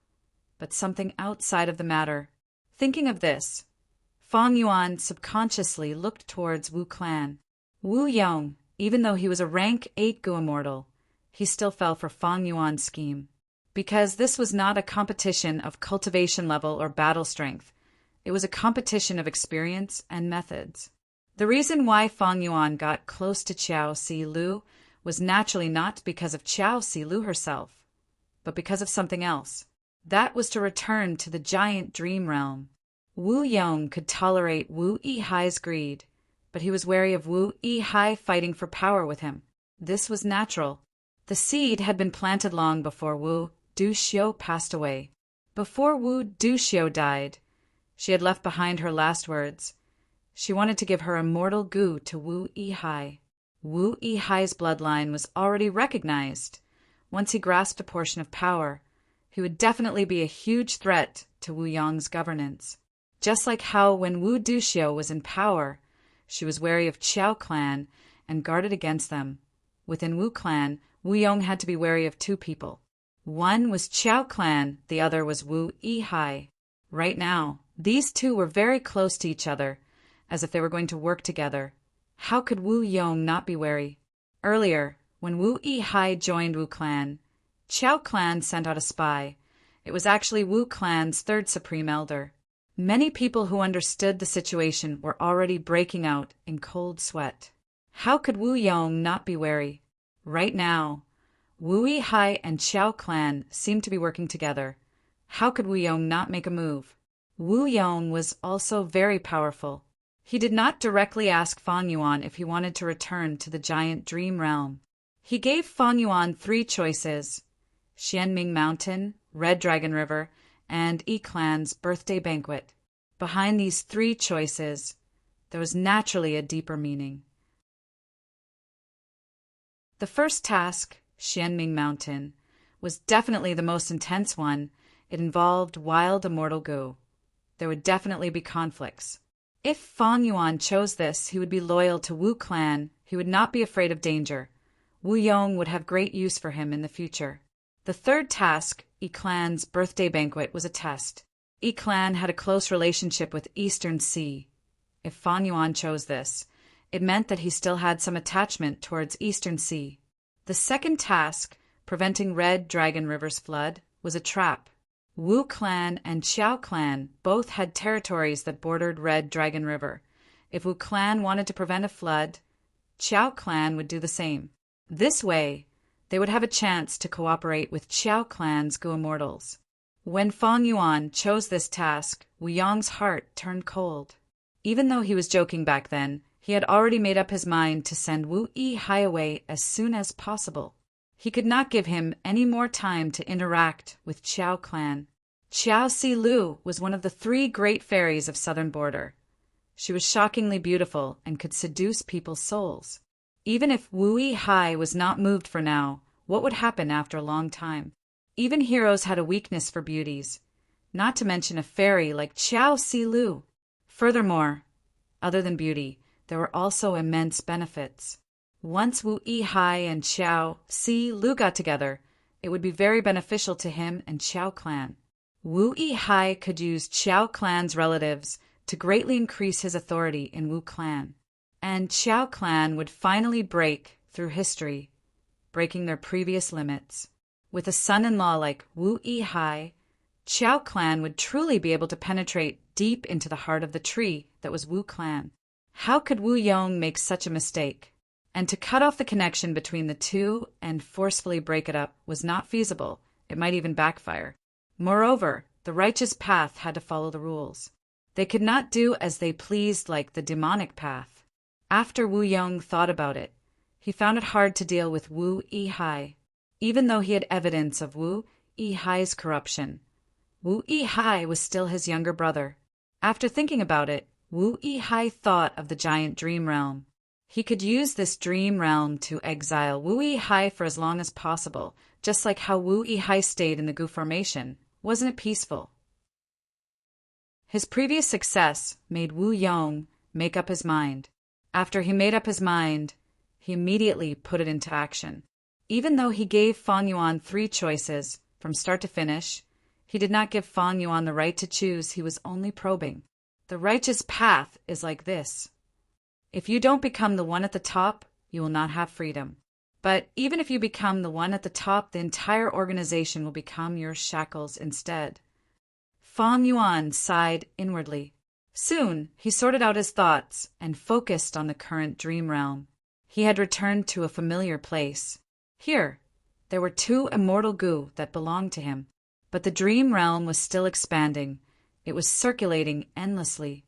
but something outside of the matter. Thinking of this, Fang Yuan subconsciously looked towards Wu clan. Wu Yong, even though he was a rank 8 Gu immortal, he still fell for Fang Yuan's scheme. Because this was not a competition of cultivation level or battle strength, it was a competition of experience and methods. The reason why Fang Yuan got close to Qiao Silu was naturally not because of Qiao Silu herself, but because of something else. That was to return to the giant dream realm. Wu Yong could tolerate Wu Yihai's greed, but he was wary of Wu Yihai fighting for power with him. This was natural. The seed had been planted long before Wu Du Xiu passed away. Before Wu Duxiu died, she had left behind her last words. She wanted to give her immortal gu to Wu Yihai. Wu Yihai's bloodline was already recognized. Once he grasped a portion of power, he would definitely be a huge threat to Wu Yong's governance. Just like how when Wu Duxiu was in power, she was wary of Qiao clan and guarded against them. Within Wu clan, Wu Yong had to be wary of two people. One was Qiao clan, the other was Wu Yihai. Right now, these two were very close to each other, as if they were going to work together. How could Wu Yong not be wary? Earlier, when Wu Yihai joined Wu clan, Qiao clan sent out a spy. It was actually Wu clan's third supreme elder. Many people who understood the situation were already breaking out in cold sweat. How could Wu Yong not be wary? Right now, Wu Yihai and Qiao clan seemed to be working together. How could Wu Yong not make a move? Wu Yong was also very powerful. He did not directly ask Fang Yuan if he wanted to return to the giant dream realm. He gave Fang Yuan 3 choices: Xianming Mountain, Red Dragon River, and Yi Clan's birthday banquet. Behind these 3 choices, there was naturally a deeper meaning. The first task, Xianming Mountain, was definitely the most intense one. It involved wild immortal gu. There would definitely be conflicts. If Fang Yuan chose this, he would be loyal to Wu clan. He would not be afraid of danger. Wu Yong would have great use for him in the future. The third task, Yi Clan's birthday banquet, was a test. Yi Clan had a close relationship with Eastern Sea. If Fang Yuan chose this, it meant that he still had some attachment towards Eastern Sea. The second task, preventing Red Dragon River's flood, was a trap. Wu clan and Qiao clan both had territories that bordered Red Dragon River. If Wu clan wanted to prevent a flood, Qiao clan would do the same. This way, they would have a chance to cooperate with Qiao clan's Gu immortals. When Fang Yuan chose this task, Wu Yong's heart turned cold. Even though he was joking back then, he had already made up his mind to send Wu Yihai away as soon as possible. He could not give him any more time to interact with Qiao clan. Qiao Si Lu was one of the 3 great fairies of southern border. She was shockingly beautiful and could seduce people's souls. Even if Wu Yihai was not moved for now, what would happen after a long time? Even heroes had a weakness for beauties, not to mention a fairy like Qiao Si Lu. Furthermore, other than beauty, there were also immense benefits. Once Wu Yihai and Qiao Si Lu got together, it would be very beneficial to him and Qiao clan. Wu Yihai could use Qiao clan's relatives to greatly increase his authority in Wu clan. And Qiao clan would finally break through history, breaking their previous limits. With a son-in-law like Wu Yihai, Qiao clan would truly be able to penetrate deep into the heart of the tree that was Wu clan. How could Wu Yong make such a mistake? And to cut off the connection between the two and forcefully break it up was not feasible. It might even backfire. Moreover, the righteous path had to follow the rules. They could not do as they pleased like the demonic path. After Wu Yong thought about it, he found it hard to deal with Wu Yihai. Even though he had evidence of Wu Yihai's corruption, Wu Yihai was still his younger brother. After thinking about it, Wu Yihai thought of the giant dream realm. He could use this dream realm to exile Wu Yihai for as long as possible, just like how Wu Yihai stayed in the Gu formation. Wasn't it peaceful? His previous success made Wu Yong make up his mind. After he made up his mind, he immediately put it into action. Even though he gave Fang Yuan 3 choices, from start to finish, he did not give Fang Yuan the right to choose. He was only probing. The righteous path is like this. If you don't become the one at the top, you will not have freedom. But even if you become the one at the top, the entire organization will become your shackles instead. Fang Yuan sighed inwardly. Soon, he sorted out his thoughts and focused on the current dream realm. He had returned to a familiar place. Here, there were 2 immortal Gu that belonged to him. But the dream realm was still expanding. It was circulating endlessly.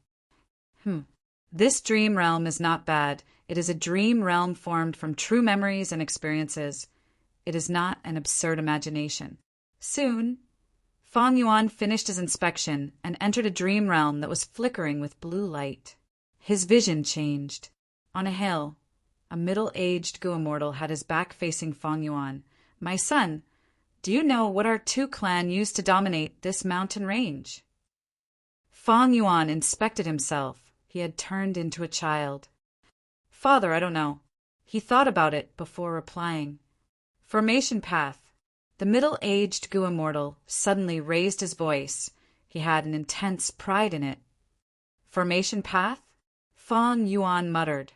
This dream realm is not bad. It is a dream realm formed from true memories and experiences. It is not an absurd imagination. Soon, Fang Yuan finished his inspection and entered a dream realm that was flickering with blue light. His vision changed. On a hill, a middle-aged Gu immortal had his back facing Fang Yuan. "My son, do you know what our Tu clan used to dominate this mountain range?" Fang Yuan inspected himself. He had turned into a child. "Father, I don't know." He thought about it before replying. "Formation path." The middle-aged Gu immortal suddenly raised his voice. He had an intense pride in it. "Formation path?" Fang Yuan muttered.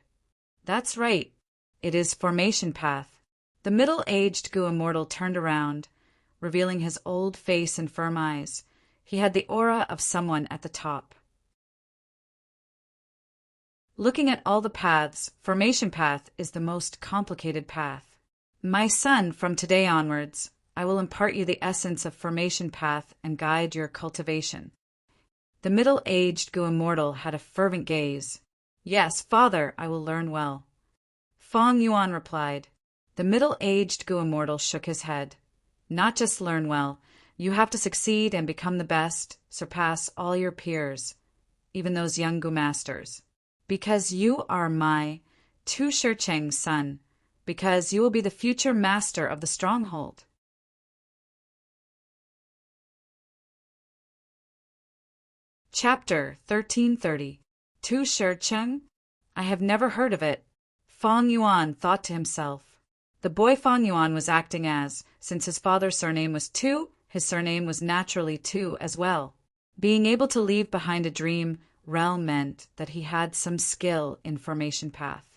"That's right. It is formation path." The middle-aged Gu immortal turned around, revealing his old face and firm eyes. He had the aura of someone at the top. Looking at all the paths, formation path is the most complicated path. "My son, from today onwards, I will impart you the essence of formation path and guide your cultivation." The middle-aged Gu immortal had a fervent gaze. "Yes, father, I will learn well." Fang Yuan replied. The middle-aged Gu immortal shook his head. "Not just learn well. You have to succeed and become the best, surpass all your peers, even those young Gu masters. Because you are my Tu Shircheng's son, because you will be the future master of the stronghold." Chapter 1330. Tu Shircheng? I have never heard of it. Fang Yuan thought to himself. The boy Fang Yuan was acting as, since his father's surname was Tu, his surname was naturally Tu as well. Being able to leave behind a dream realm meant that he had some skill in formation path.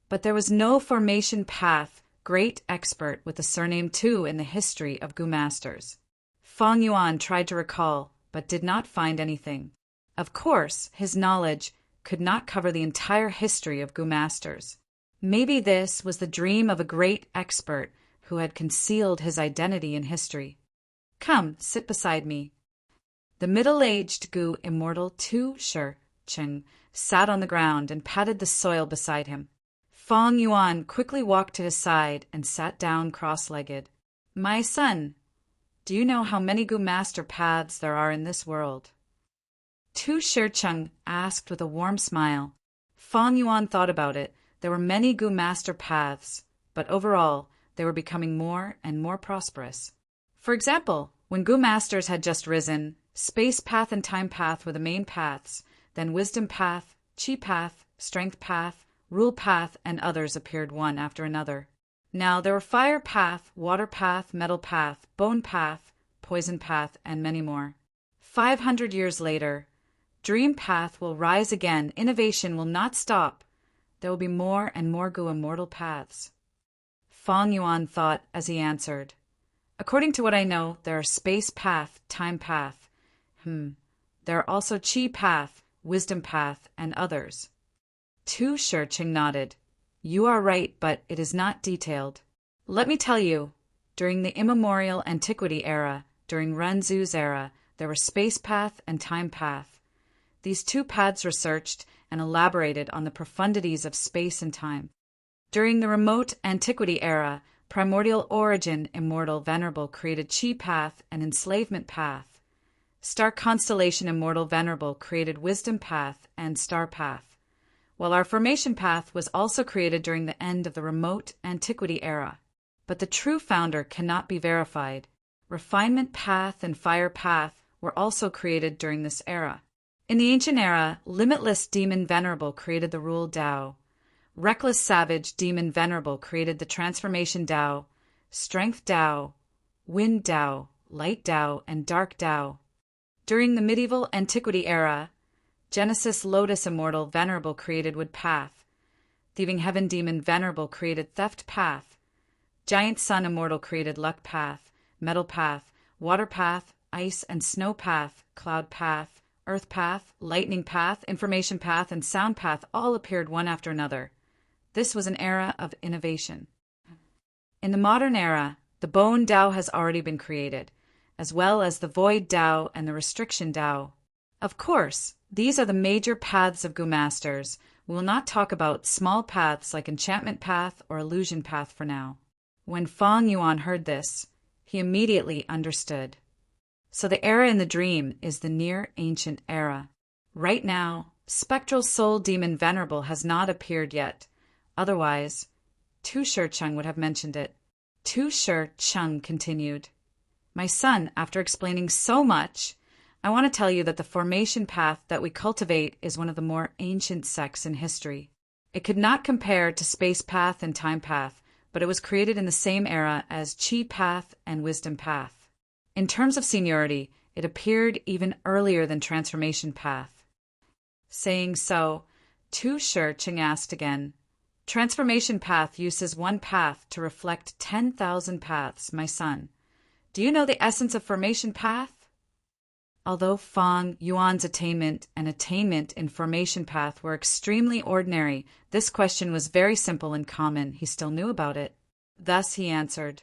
But there was no formation path great expert with the surname Tu in the history of Gu masters. Fang Yuan tried to recall, but did not find anything. Of course, his knowledge could not cover the entire history of Gu masters. Maybe this was the dream of a great expert who had concealed his identity in history. "Come, sit beside me." The middle-aged Gu immortal Tu Shircheng sat on the ground and patted the soil beside him. Fang Yuan quickly walked to his side and sat down cross-legged. "My son, do you know how many Gu master paths there are in this world?" Tu Shircheng asked with a warm smile. Fang Yuan thought about it. There were many Gu master paths, but overall, they were becoming more and more prosperous. For example, when Gu masters had just risen, space path and time path were the main paths, then wisdom path, chi path, strength path, rule path, and others appeared one after another. Now there were fire path, water path, metal path, bone path, poison path, and many more. 500 years later, dream path will rise again. Innovation will not stop. There will be more and more Gu immortal paths. Fang Yuan thought as he answered. According to what I know, there are space path, time path. There are also chi path, wisdom path, and others. Tu Shircheng nodded. You are right, but it is not detailed. Let me tell you, during the immemorial antiquity era, during Renzu's era, there were space path and time path. These two paths researched and elaborated on the profundities of space and time. During the remote antiquity era, primordial origin immortal Venerable created chi path and enslavement path. Star constellation immortal Venerable created wisdom path and star path, while our formation path was also created during the end of the remote antiquity era. But the true founder cannot be verified. Refinement path and fire path were also created during this era. In the ancient era, limitless demon Venerable created the rule Tao. Reckless savage demon Venerable created the transformation Tao, strength Tao, wind Tao, light Tao, and dark Tao. During the medieval antiquity era, Genesis Lotus immortal Venerable created wood path. Thieving heaven demon Venerable created theft path. Giant sun immortal created luck path, metal path, water path, ice and snow path, cloud path, earth path, lightning path, information path, and sound path all appeared one after another. This was an era of innovation. In the modern era, the bone Tao has already been created, as well as the void Tao and the restriction Tao. Of course, these are the major paths of Gu masters. We will not talk about small paths like enchantment path or illusion path for now. When Fang Yuan heard this, he immediately understood. So the era in the dream is the near ancient era. Right now, spectral soul demon Venerable has not appeared yet. Otherwise, Tu Shur-Chung would have mentioned it. Tu Shur-Chung continued, "My son, after explaining so much, I want to tell you that the formation path that we cultivate is one of the more ancient sects in history. It could not compare to space path and time path, but it was created in the same era as Chi path and wisdom path. In terms of seniority, it appeared even earlier than transformation path." Saying so, Tu Shur-Chung asked again, "Transformation path uses one path to reflect 10,000 paths, my son. Do you know the essence of formation path?" Although Fang Yuan's attainment in formation path were extremely ordinary, this question was very simple and common. He still knew about it. Thus he answered,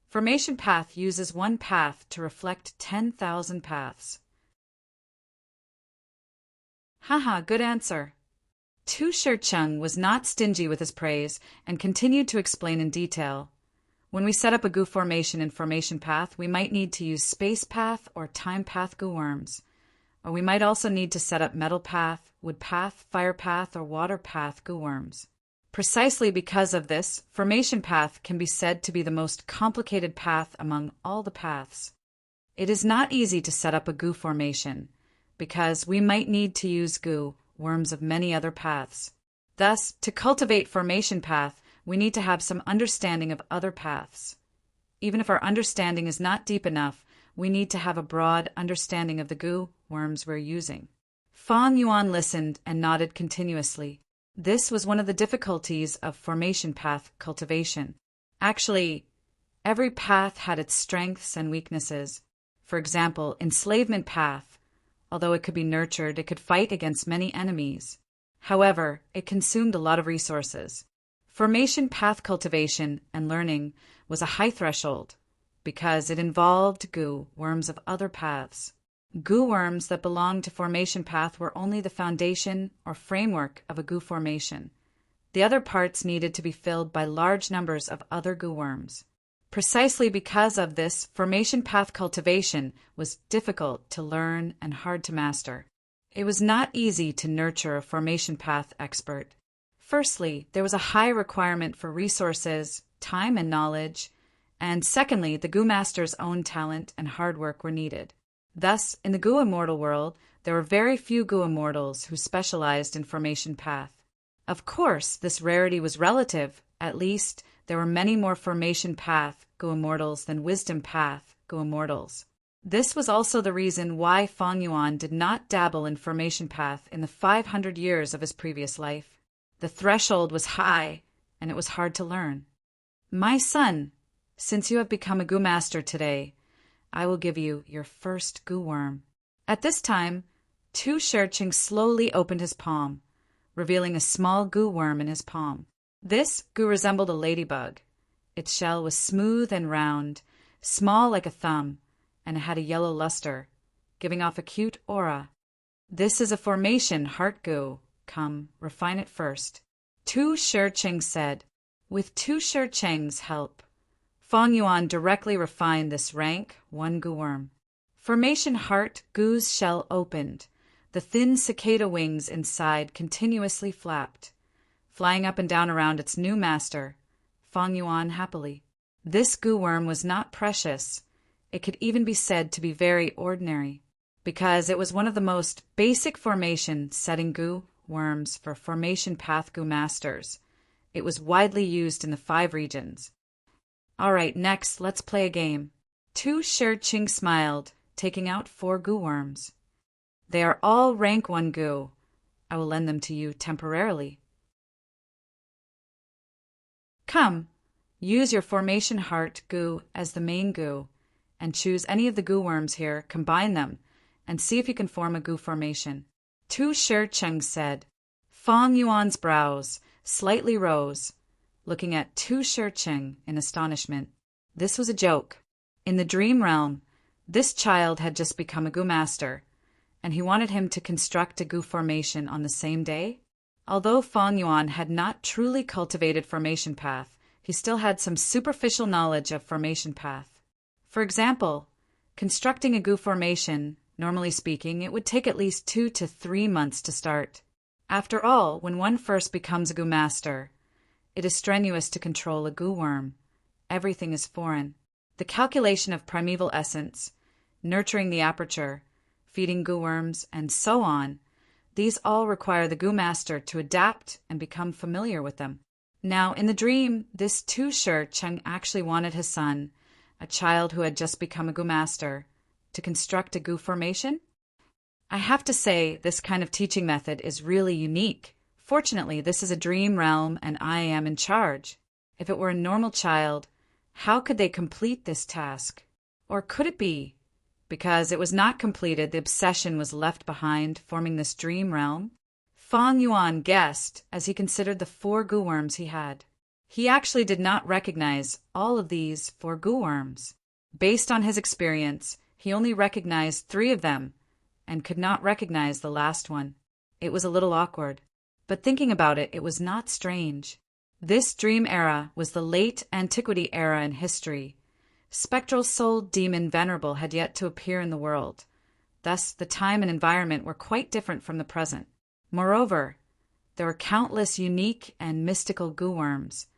"Formation path uses one path to reflect 10,000 paths." Haha, good answer. Tu Shur-Chung was not stingy with his praise and continued to explain in detail. When we set up a goo formation in formation path, we might need to use space path or time path goo worms. Or we might also need to set up metal path, wood path, fire path, or water path goo worms. Precisely because of this, formation path can be said to be the most complicated path among all the paths. It is not easy to set up a goo formation, because we might need to use goo worms of many other paths. Thus, to cultivate formation path, we need to have some understanding of other paths. Even if our understanding is not deep enough, we need to have a broad understanding of the goo worms we're using. Fang Yuan listened and nodded continuously. This was one of the difficulties of formation path cultivation. Actually, every path had its strengths and weaknesses. For example, enslavement path, although it could be nurtured, it could fight against many enemies. However, it consumed a lot of resources. Formation path cultivation and learning was a high threshold because it involved goo worms of other paths. Goo worms that belonged to formation path were only the foundation or framework of a goo formation. The other parts needed to be filled by large numbers of other goo worms. Precisely because of this, formation path cultivation was difficult to learn and hard to master. It was not easy to nurture a formation path expert. Firstly, there was a high requirement for resources, time and knowledge, and secondly, the Goo Master's own talent and hard work were needed. Thus, in the Goo Immortal world, there were very few Goo Immortals who specialized in formation path. Of course, this rarity was relative. At least, there were many more formation path Goo Immortals than wisdom path Goo Immortals. This was also the reason why Fang Yuan did not dabble in formation path in the 500 years of his previous life. The threshold was high, and it was hard to learn. "My son, since you have become a Goo Master today, I will give you your first goo worm." At this time, Tu Shur-Chung slowly opened his palm, revealing a small goo worm in his palm. This goo resembled a ladybug. Its shell was smooth and round, small like a thumb, and it had a yellow luster, giving off a cute aura. "This is a formation heart goo. Come, refine it first," Tu Shur-Chung said. With Tu Shur-Chung's help, Fang Yuan directly refined this rank one goo worm. Formation heart goo's shell opened. The thin cicada wings inside continuously flapped, flying up and down around its new master, Fang Yuan happily. This goo worm was not precious. It could even be said to be very ordinary, because it was one of the most basic formation setting goo worms for formation path Goo Masters. It was widely used in the 5 regions. Alright, next, let's play a game. Tu Shur-Chung smiled, taking out 4 goo worms. They are all rank 1 goo. I will lend them to you temporarily. Come, use your formation heart goo as the main goo, and choose any of the goo worms here, combine them, and see if you can form a goo formation. Tu Shur-Chung said. Fang Yuan's brows slightly rose, looking at Tu Shur-Chung in astonishment. This was a joke. In the dream realm, this child had just become a Goo Master, and he wanted him to construct a Goo formation on the same day. Although Fang Yuan had not truly cultivated formation path, he still had some superficial knowledge of formation path. For example, Constructing a goo formation, normally speaking, it would take at least 2 to 3 months to start. After all, when one first becomes a goo master, it is strenuous to control a goo worm. Everything is foreign. The calculation of primeval essence, nurturing the aperture, feeding goo worms, and so on, these all require the goo master to adapt and become familiar with them. Now, in the dream, this Tu-Shur Cheng actually wanted his son, a child who had just become a goo master, to construct a goo formation. I have to say, this kind of teaching method is really unique. Fortunately, this is a dream realm and I am in charge. If it were a normal child, how could they complete this task? Or could it be, because it was not completed, the obsession was left behind, forming this dream realm? Fang Yuan guessed as he considered the 4 goo worms he had. He actually did not recognize all of these 4 goo worms. Based on his experience, he only recognized 3 of them and could not recognize the last one. It was a little awkward. But thinking about it, it was not strange. This dream era was the late antiquity era in history. Spectral-souled demon Venerable had yet to appear in the world. Thus, the time and environment were quite different from the present. Moreover, there were countless unique and mystical goo worms.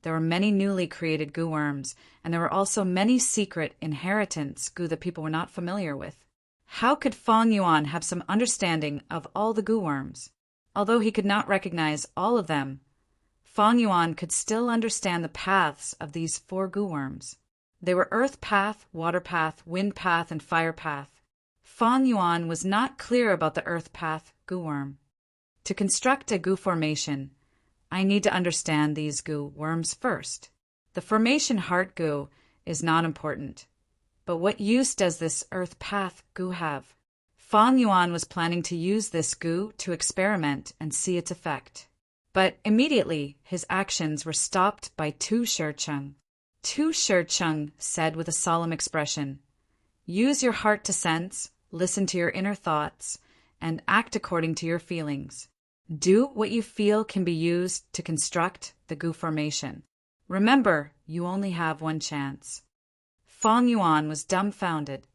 There were many newly created goo worms, and there were also many secret inheritance goo that people were not familiar with. How could Fang Yuan have some understanding of all the goo worms? Although he could not recognize all of them, Fang Yuan could still understand the paths of these 4 goo worms. They were earth path, water path, wind path, and fire path. Fang Yuan was not clear about the earth path goo worm. To construct a goo formation, I need to understand these goo worms first. The formation heart goo is not important. But what use does this earth path goo have? Fang Yuan was planning to use this goo to experiment and see its effect. But immediately, his actions were stopped by Tu-Shur Cheng. Tu-Shur Cheng said with a solemn expression, "Use your heart to sense, listen to your inner thoughts, and act according to your feelings. Do what you feel can be used to construct the goo formation. Remember, you only have one chance." Fang Yuan was dumbfounded.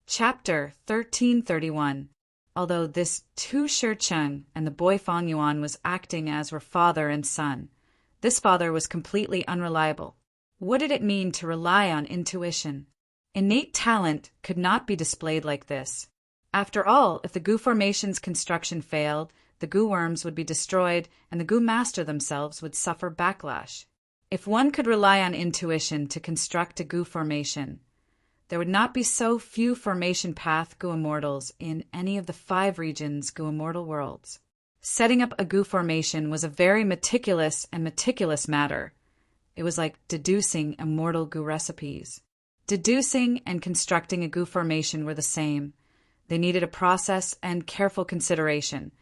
Chapter 1331. Although this Tu-Shur Cheng and the boy Fang Yuan was acting as were father and son, this father was completely unreliable. What did it mean to rely on intuition? Innate talent could not be displayed like this. After all, if the goo formation's construction failed, the goo worms would be destroyed and the goo master themselves would suffer backlash. If one could rely on intuition to construct a goo formation, there would not be so few formation path goo immortals in any of the 5 regions goo immortal worlds. Setting up a goo formation was a very meticulous matter. It was like deducing immortal goo recipes. Deducing and constructing a goo formation were the same. They needed a process and careful consideration,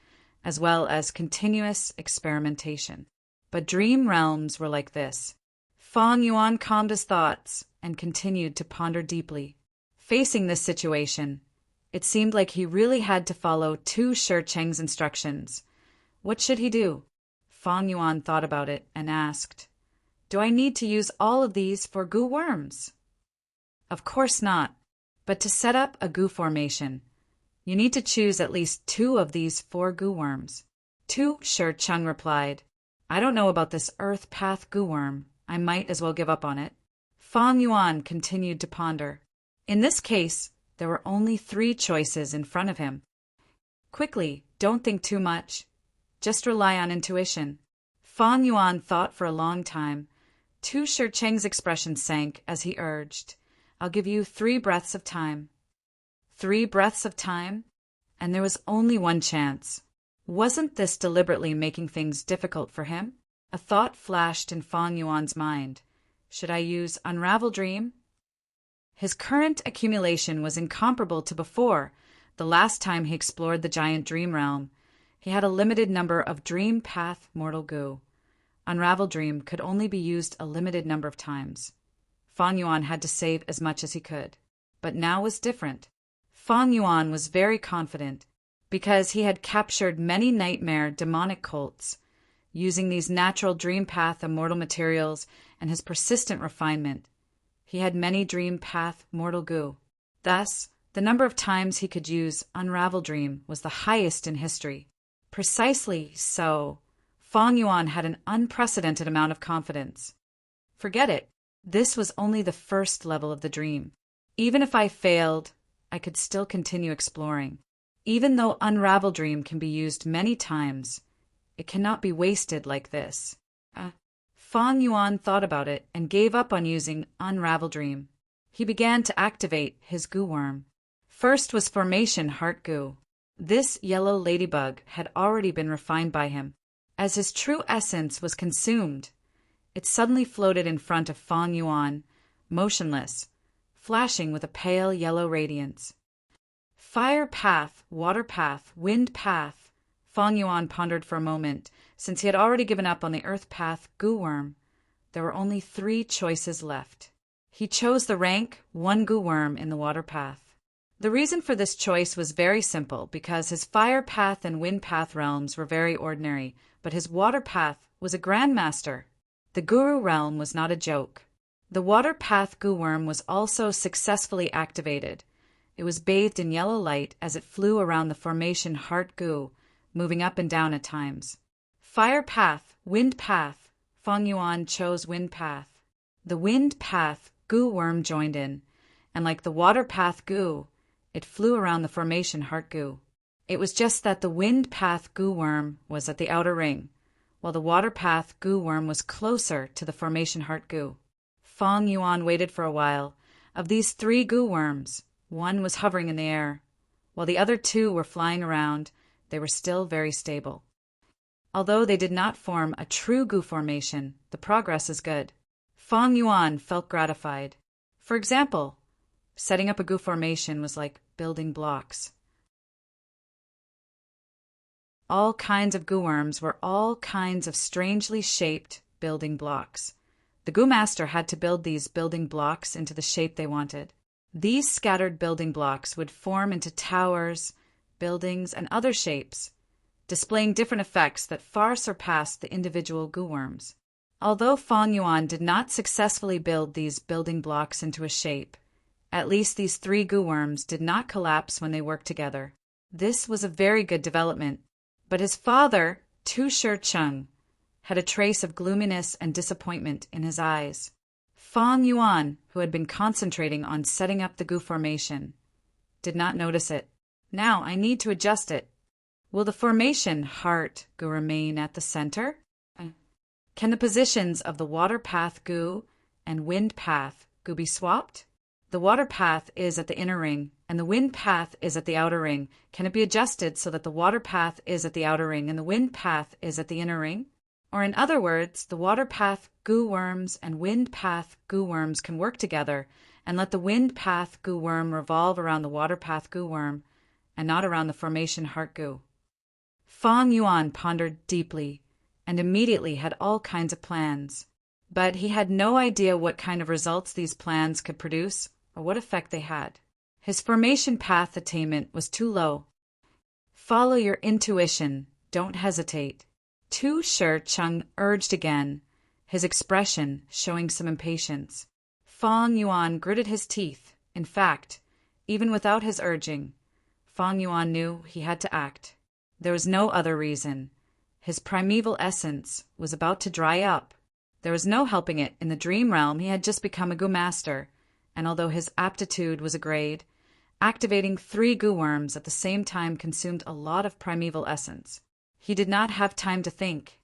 as well as continuous experimentation. But dream realms were like this. Fang Yuan calmed his thoughts and continued to ponder deeply. Facing this situation, it seemed like he really had to follow Tu-Shur Cheng's instructions. What should he do? Fang Yuan thought about it and asked, "Do I need to use all of these for goo worms?" Of course not. But to set up a goo formation, you need to choose at least 2 of these 4 goo worms. Tu-Shur Cheng replied, "I don't know about this earth path goo worm. I might as well give up on it." Fang Yuan continued to ponder. In this case, there were only 3 choices in front of him. Quickly, don't think too much. Just rely on intuition. Fang Yuan thought for a long time. Tu-Shur Cheng's expression sank as he urged, "I'll give you 3 breaths of time." 3 breaths of time? And there was only one chance. Wasn't this deliberately making things difficult for him? A thought flashed in Fang Yuan's mind. Should I use Unravel Dream? His current accumulation was incomparable to before, the last time he explored the giant dream realm. He had a limited number of dream path mortal goo. Unravel Dream could only be used a limited number of times. Fang Yuan had to save as much as he could. But now was different. Fang Yuan was very confident. Because he had captured many nightmare demonic cults, Using these natural dream path immortal materials and his persistent refinement, he had many dream path mortal goo. Thus, the number of times he could use Unravel Dream was the highest in history. Precisely so, Fang Yuan had an unprecedented amount of confidence. Forget it. This was only the first level of the dream. Even if I failed, I could still continue exploring. Even though Unravel Dream can be used many times, it cannot be wasted like this. Fang Yuan thought about it and gave up on using Unravel Dream. He began to activate his goo worm. First was Formation Heart Goo. This yellow ladybug had already been refined by him. As his true essence was consumed, it suddenly floated in front of Fang Yuan, motionless, flashing with a pale yellow radiance. Fire path, water path, wind path. Fang Yuan pondered for a moment. Since he had already given up on the earth path goo worm, there were only 3 choices left. He chose the rank 1 goo worm in the water path. The reason for this choice was very simple, because his fire path and wind path realms were very ordinary, but his water path was a grandmaster. The guru realm was not a joke. The water path goo worm was also successfully activated. It was bathed in yellow light as it flew around the formation heart goo, moving up and down at times. Fire path, wind path. Fang Yuan chose wind path. The wind path goo worm joined in, and like the water path goo, it flew around the formation heart goo. It was just that the wind path goo worm was at the outer ring, while the water path goo worm was closer to the formation heart goo. Fang Yuan waited for a while. Of these 3 goo worms, 1 was hovering in the air, while the other 2 were flying around. They were still very stable. Although they did not form a true goo formation, the progress is good. Fang Yuan felt gratified. For example, setting up a goo formation was like building blocks. All kinds of goo worms were all kinds of strangely shaped building blocks. The goo master had to build these building blocks into the shape they wanted. These scattered building blocks would form into towers, buildings, and other shapes, displaying different effects that far surpassed the individual goo worms. Although Fang Yuan did not successfully build these building blocks into a shape, at least these 3 goo worms did not collapse when they worked together. This was a very good development, but his father, Tu Shi Cheng, had a trace of gloominess and disappointment in his eyes. Fang Yuan, who had been concentrating on setting up the goo formation, did not notice it. Now I need to adjust it. Will the formation heart goo remain at the center? Can the positions of the water path goo and wind path goo be swapped? The water path is at the inner ring and the wind path is at the outer ring. Can it be adjusted so that the water path is at the outer ring and the wind path is at the inner ring? Or in other words, the water path goo worms and wind path goo worms can work together, and let the wind path goo worm revolve around the water path goo worm and not around the formation heart goo. Fang Yuan pondered deeply and immediately had all kinds of plans. But he had no idea what kind of results these plans could produce or what effect they had. His formation path attainment was too low. Follow your intuition. Don't hesitate. Tu Shi Cheng urged again, his expression showing some impatience. Fang Yuan gritted his teeth. In fact, even without his urging, Fang Yuan knew he had to act. There was no other reason. His primeval essence was about to dry up. There was no helping it. In the dream realm, he had just become a goo master, and although his aptitude was a grade, activating 3 goo worms at the same time consumed a lot of primeval essence. He did not have time to think.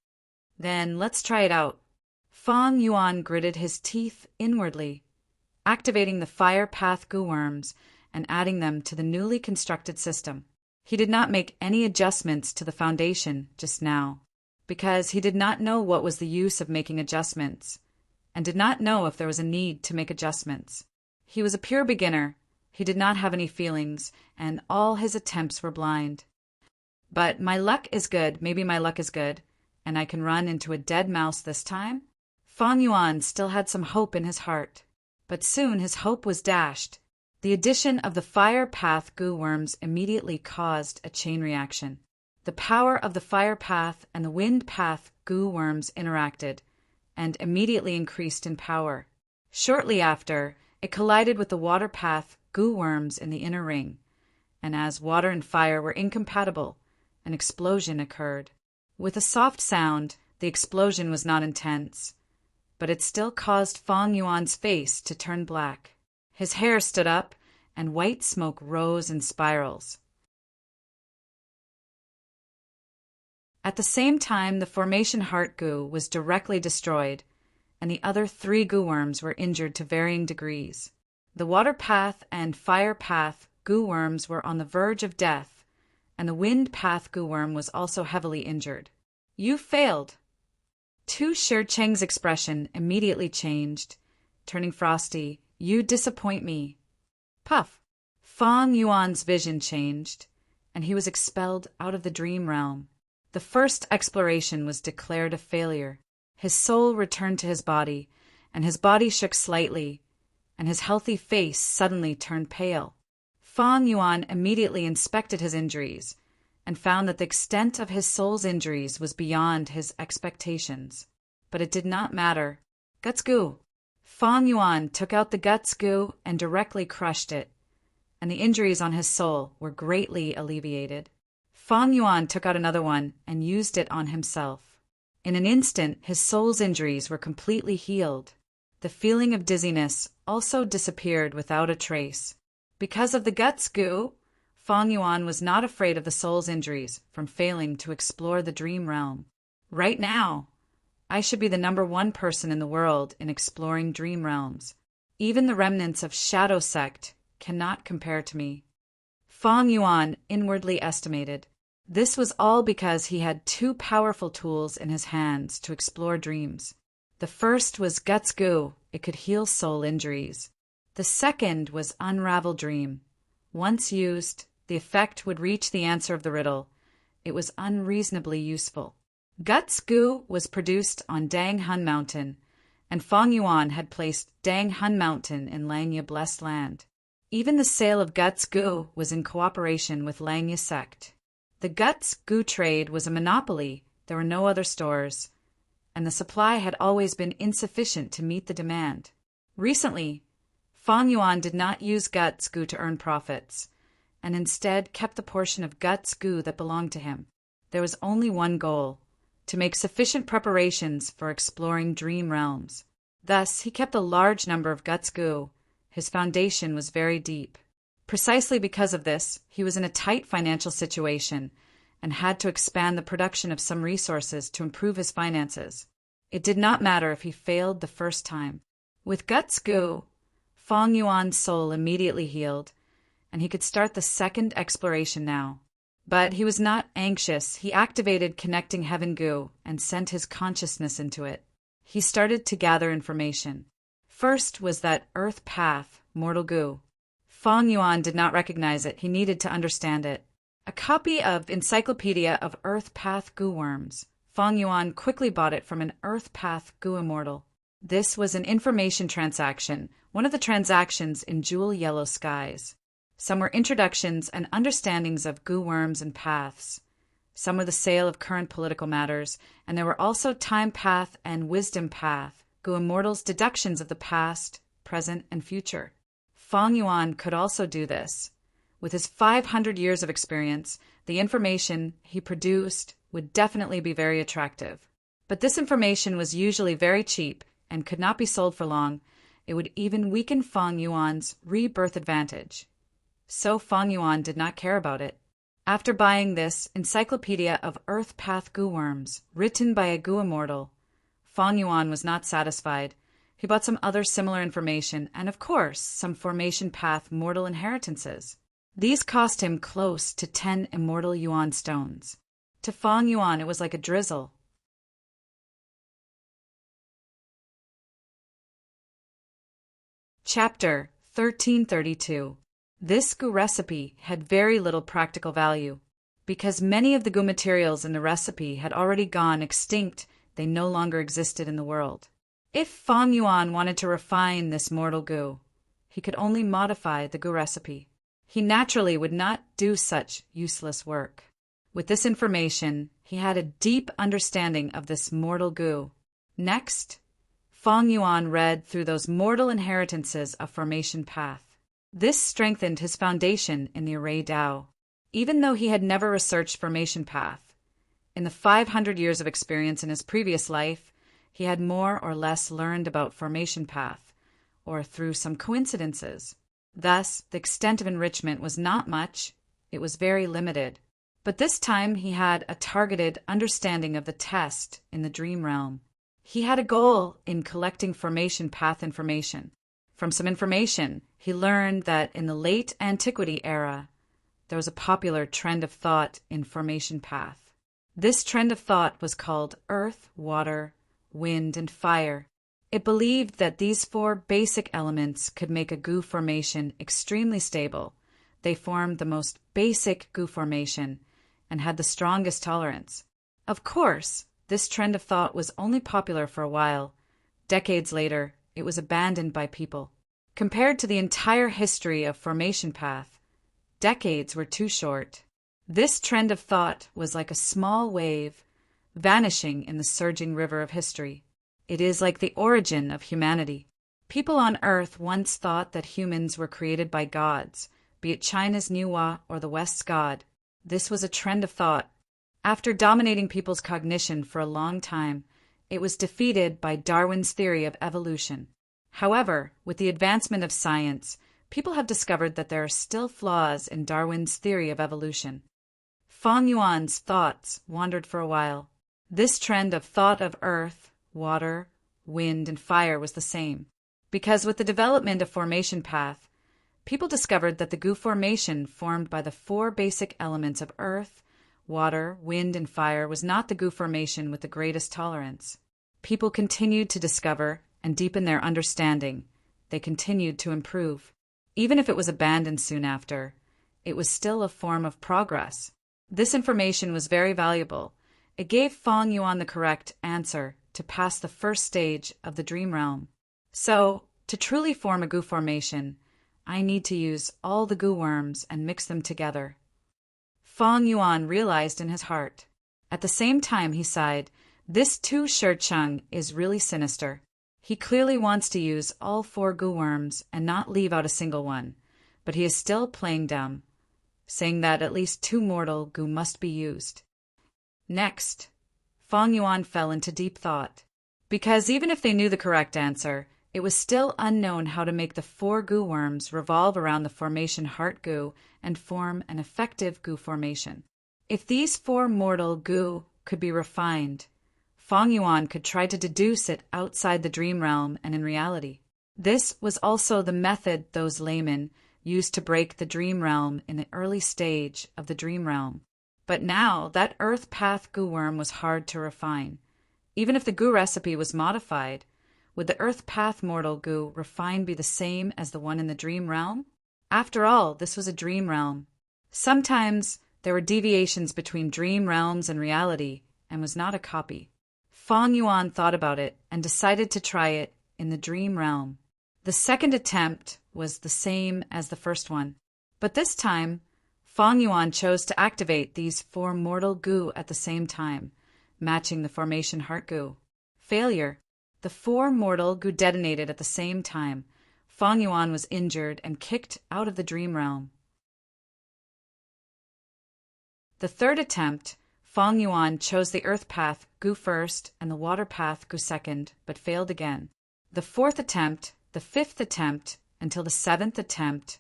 Then let's try it out. Fang Yuan gritted his teeth inwardly, activating the fire path goo worms and adding them to the newly constructed system. He did not make any adjustments to the foundation just now, because he did not know what was the use of making adjustments, and did not know if there was a need to make adjustments. He was a pure beginner. He did not have any feelings, and all his attempts were blind. But my luck is good, maybe my luck is good, and I can run into a dead mouse this time? Fang Yuan still had some hope in his heart, but soon his hope was dashed. The addition of the fire path goo worms immediately caused a chain reaction. The power of the fire path and the wind path goo worms interacted, and immediately increased in power. Shortly after, it collided with the water path goo worms in the inner ring, and as water and fire were incompatible, an explosion occurred. With a soft sound, the explosion was not intense, but it still caused Fang Yuan's face to turn black. His hair stood up, and white smoke rose in spirals. At the same time, the formation heart goo was directly destroyed, and the other 3 goo worms were injured to varying degrees. The water path and fire path goo worms were on the verge of death, and the wind path goo worm was also heavily injured. "You failed." Tu Shicheng's expression immediately changed, turning frosty. "You disappoint me." Puff! Fang Yuan's vision changed, and he was expelled out of the dream realm. The first exploration was declared a failure. His soul returned to his body, and his body shook slightly, and his healthy face suddenly turned pale. Fang Yuan immediately inspected his injuries, and found that the extent of his soul's injuries was beyond his expectations. But it did not matter. Guts goo! Fang Yuan took out the guts goo and directly crushed it, and the injuries on his soul were greatly alleviated. Fang Yuan took out another one and used it on himself. In an instant, his soul's injuries were completely healed. The feeling of dizziness also disappeared without a trace. Because of the guts goo, Fang Yuan was not afraid of the soul's injuries from failing to explore the dream realm. Right now, I should be the #1 person in the world in exploring dream realms. Even the remnants of Shadow Sect cannot compare to me. Fang Yuan inwardly estimated. This was all because he had 2 powerful tools in his hands to explore dreams. The first was Guts Goo. It could heal soul injuries. The second was Unravel Dream. Once used, the effect would reach the answer of the riddle. It was unreasonably useful. Guts Goo was produced on Dang Hun Mountain, and Fang Yuan had placed Dang Hun Mountain in Langya Blessed Land. Even the sale of Guts Goo was in cooperation with Langya Sect. The Guts Goo trade was a monopoly. There were no other stores, and the supply had always been insufficient to meet the demand. Recently, Fang Yuan did not use Guts Goo to earn profits, and instead kept the portion of Guts Goo that belonged to him. There was only one goal: to make sufficient preparations for exploring dream realms. Thus, he kept a large number of Guts Goo. His foundation was very deep. Precisely because of this, he was in a tight financial situation and had to expand the production of some resources to improve his finances. It did not matter if he failed the first time. With Guts Goo, Fang Yuan's soul immediately healed, and he could start the second exploration now. But he was not anxious. He activated Connecting Heaven Goo and sent his consciousness into it. He started to gather information. First was that Earth Path, Mortal Goo. Fang Yuan did not recognize it. He needed to understand it. A copy of Encyclopedia of Earth Path Goo Worms. Fang Yuan quickly bought it from an Earth Path Goo Immortal. This was an information transaction, one of the transactions in Jewel Yellow Skies. Some were introductions and understandings of goo worms and paths. Some were the sale of current political matters, and there were also Time Path and Wisdom Path, Goo Immortals' deductions of the past, present, and future. Fang Yuan could also do this. With his 500 years of experience, the information he produced would definitely be very attractive. But this information was usually very cheap and could not be sold for long. It would even weaken Fang Yuan's rebirth advantage. So Fang Yuan did not care about it. After buying this Encyclopedia of Earth Path Goo Worms, written by a Goo Immortal, Fang Yuan was not satisfied. He bought some other similar information and, of course, some Formation Path mortal inheritances. These cost him close to 10 immortal Yuan stones. To Fang Yuan, it was like a drizzle. Chapter 1332. This goo recipe had very little practical value. Because many of the goo materials in the recipe had already gone extinct, they no longer existed in the world. If Fang Yuan wanted to refine this mortal goo, he could only modify the goo recipe. He naturally would not do such useless work. With this information, he had a deep understanding of this mortal goo. Next, Feng Yuan read through those mortal inheritances of formation path. This strengthened his foundation in the Array Tao. Even though he had never researched formation path, in the 500 years of experience in his previous life, he had more or less learned about formation path, or through some coincidences. Thus, the extent of enrichment was not much, it was very limited. But this time he had a targeted understanding of the test in the dream realm. He had a goal in collecting formation path information. From some information, he learned that in the late antiquity era, there was a popular trend of thought in formation path. This trend of thought was called earth, water, wind, and fire. It believed that these 4 basic elements could make a goo formation extremely stable. They formed the most basic goo formation and had the strongest tolerance. Of course, this trend of thought was only popular for a while. Decades later, it was abandoned by people. Compared to the entire history of formation path, decades were too short. This trend of thought was like a small wave, vanishing in the surging river of history. It is like the origin of humanity. People on Earth once thought that humans were created by gods, be it China's Nuwa or the West's God. This was a trend of thought. After dominating people's cognition for a long time, it was defeated by Darwin's theory of evolution. However, with the advancement of science, people have discovered that there are still flaws in Darwin's theory of evolution. Feng Yuan's thoughts wandered for a while. This trend of thought of earth, water, wind, and fire was the same. Because with the development of formation path, people discovered that the goo formation formed by the 4 basic elements of earth, water, wind, and fire was not the goo formation with the greatest tolerance. People continued to discover and deepen their understanding. They continued to improve. Even if it was abandoned soon after, it was still a form of progress. This information was very valuable. It gave Feng Yuan the correct answer to pass the first stage of the dream realm. So, to truly form a goo formation, I need to use all the goo worms and mix them together. Feng Yuan realized in his heart. At the same time he sighed, this Tu Shircheng is really sinister. He clearly wants to use all 4 goo worms and not leave out a single one, but he is still playing dumb, saying that at least 2 mortal goo must be used. Next, Feng Yuan fell into deep thought. Because even if they knew the correct answer, it was still unknown how to make the 4 goo worms revolve around the formation heart goo and form an effective goo formation. If these 4 mortal goo could be refined, Feng Yuan could try to deduce it outside the dream realm and in reality. This was also the method those laymen used to break the dream realm in the early stage of the dream realm. But now that earth path goo worm was hard to refine. Even if the goo recipe was modified, would the earth path mortal goo refined be the same as the one in the dream realm? After all, this was a dream realm. Sometimes there were deviations between dream realms and reality, and was not a copy. Feng Yuan thought about it and decided to try it in the dream realm. The second attempt was the same as the first one, but this time Feng Yuan chose to activate these 4 mortal goo at the same time, matching the formation heart goo. Failure. The 4 mortal goo detonated at the same time. Feng Yuan was injured and kicked out of the dream realm. The third attempt, Feng Yuan chose the earth path goo first and the water path goo second, but failed again. The 4th attempt, the 5th attempt, until the 7th attempt,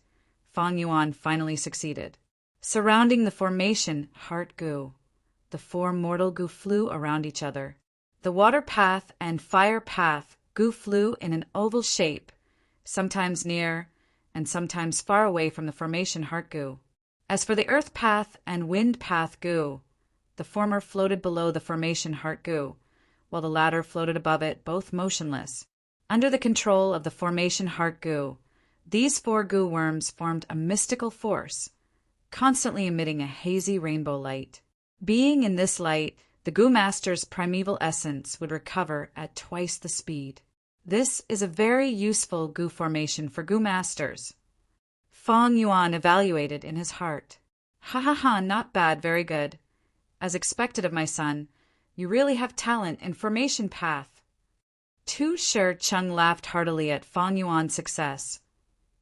Feng Yuan finally succeeded. Surrounding the formation heart goo, the 4 mortal goo flew around each other. The water path and fire path goo flew in an oval shape, sometimes near and sometimes far away from the formation heart goo. As for the earth path and wind path goo, the former floated below the formation heart goo, while the latter floated above it, both motionless. Under the control of the formation heart goo, these 4 goo worms formed a mystical force, constantly emitting a hazy rainbow light. Being in this light, the goo master's primeval essence would recover at twice the speed. This is a very useful goo formation for goo masters. Feng Yuan evaluated in his heart. Ha ha ha, not bad, very good. As expected of my son, you really have talent in formation path. Tu Shi Cheng laughed heartily at Fang Yuan's success,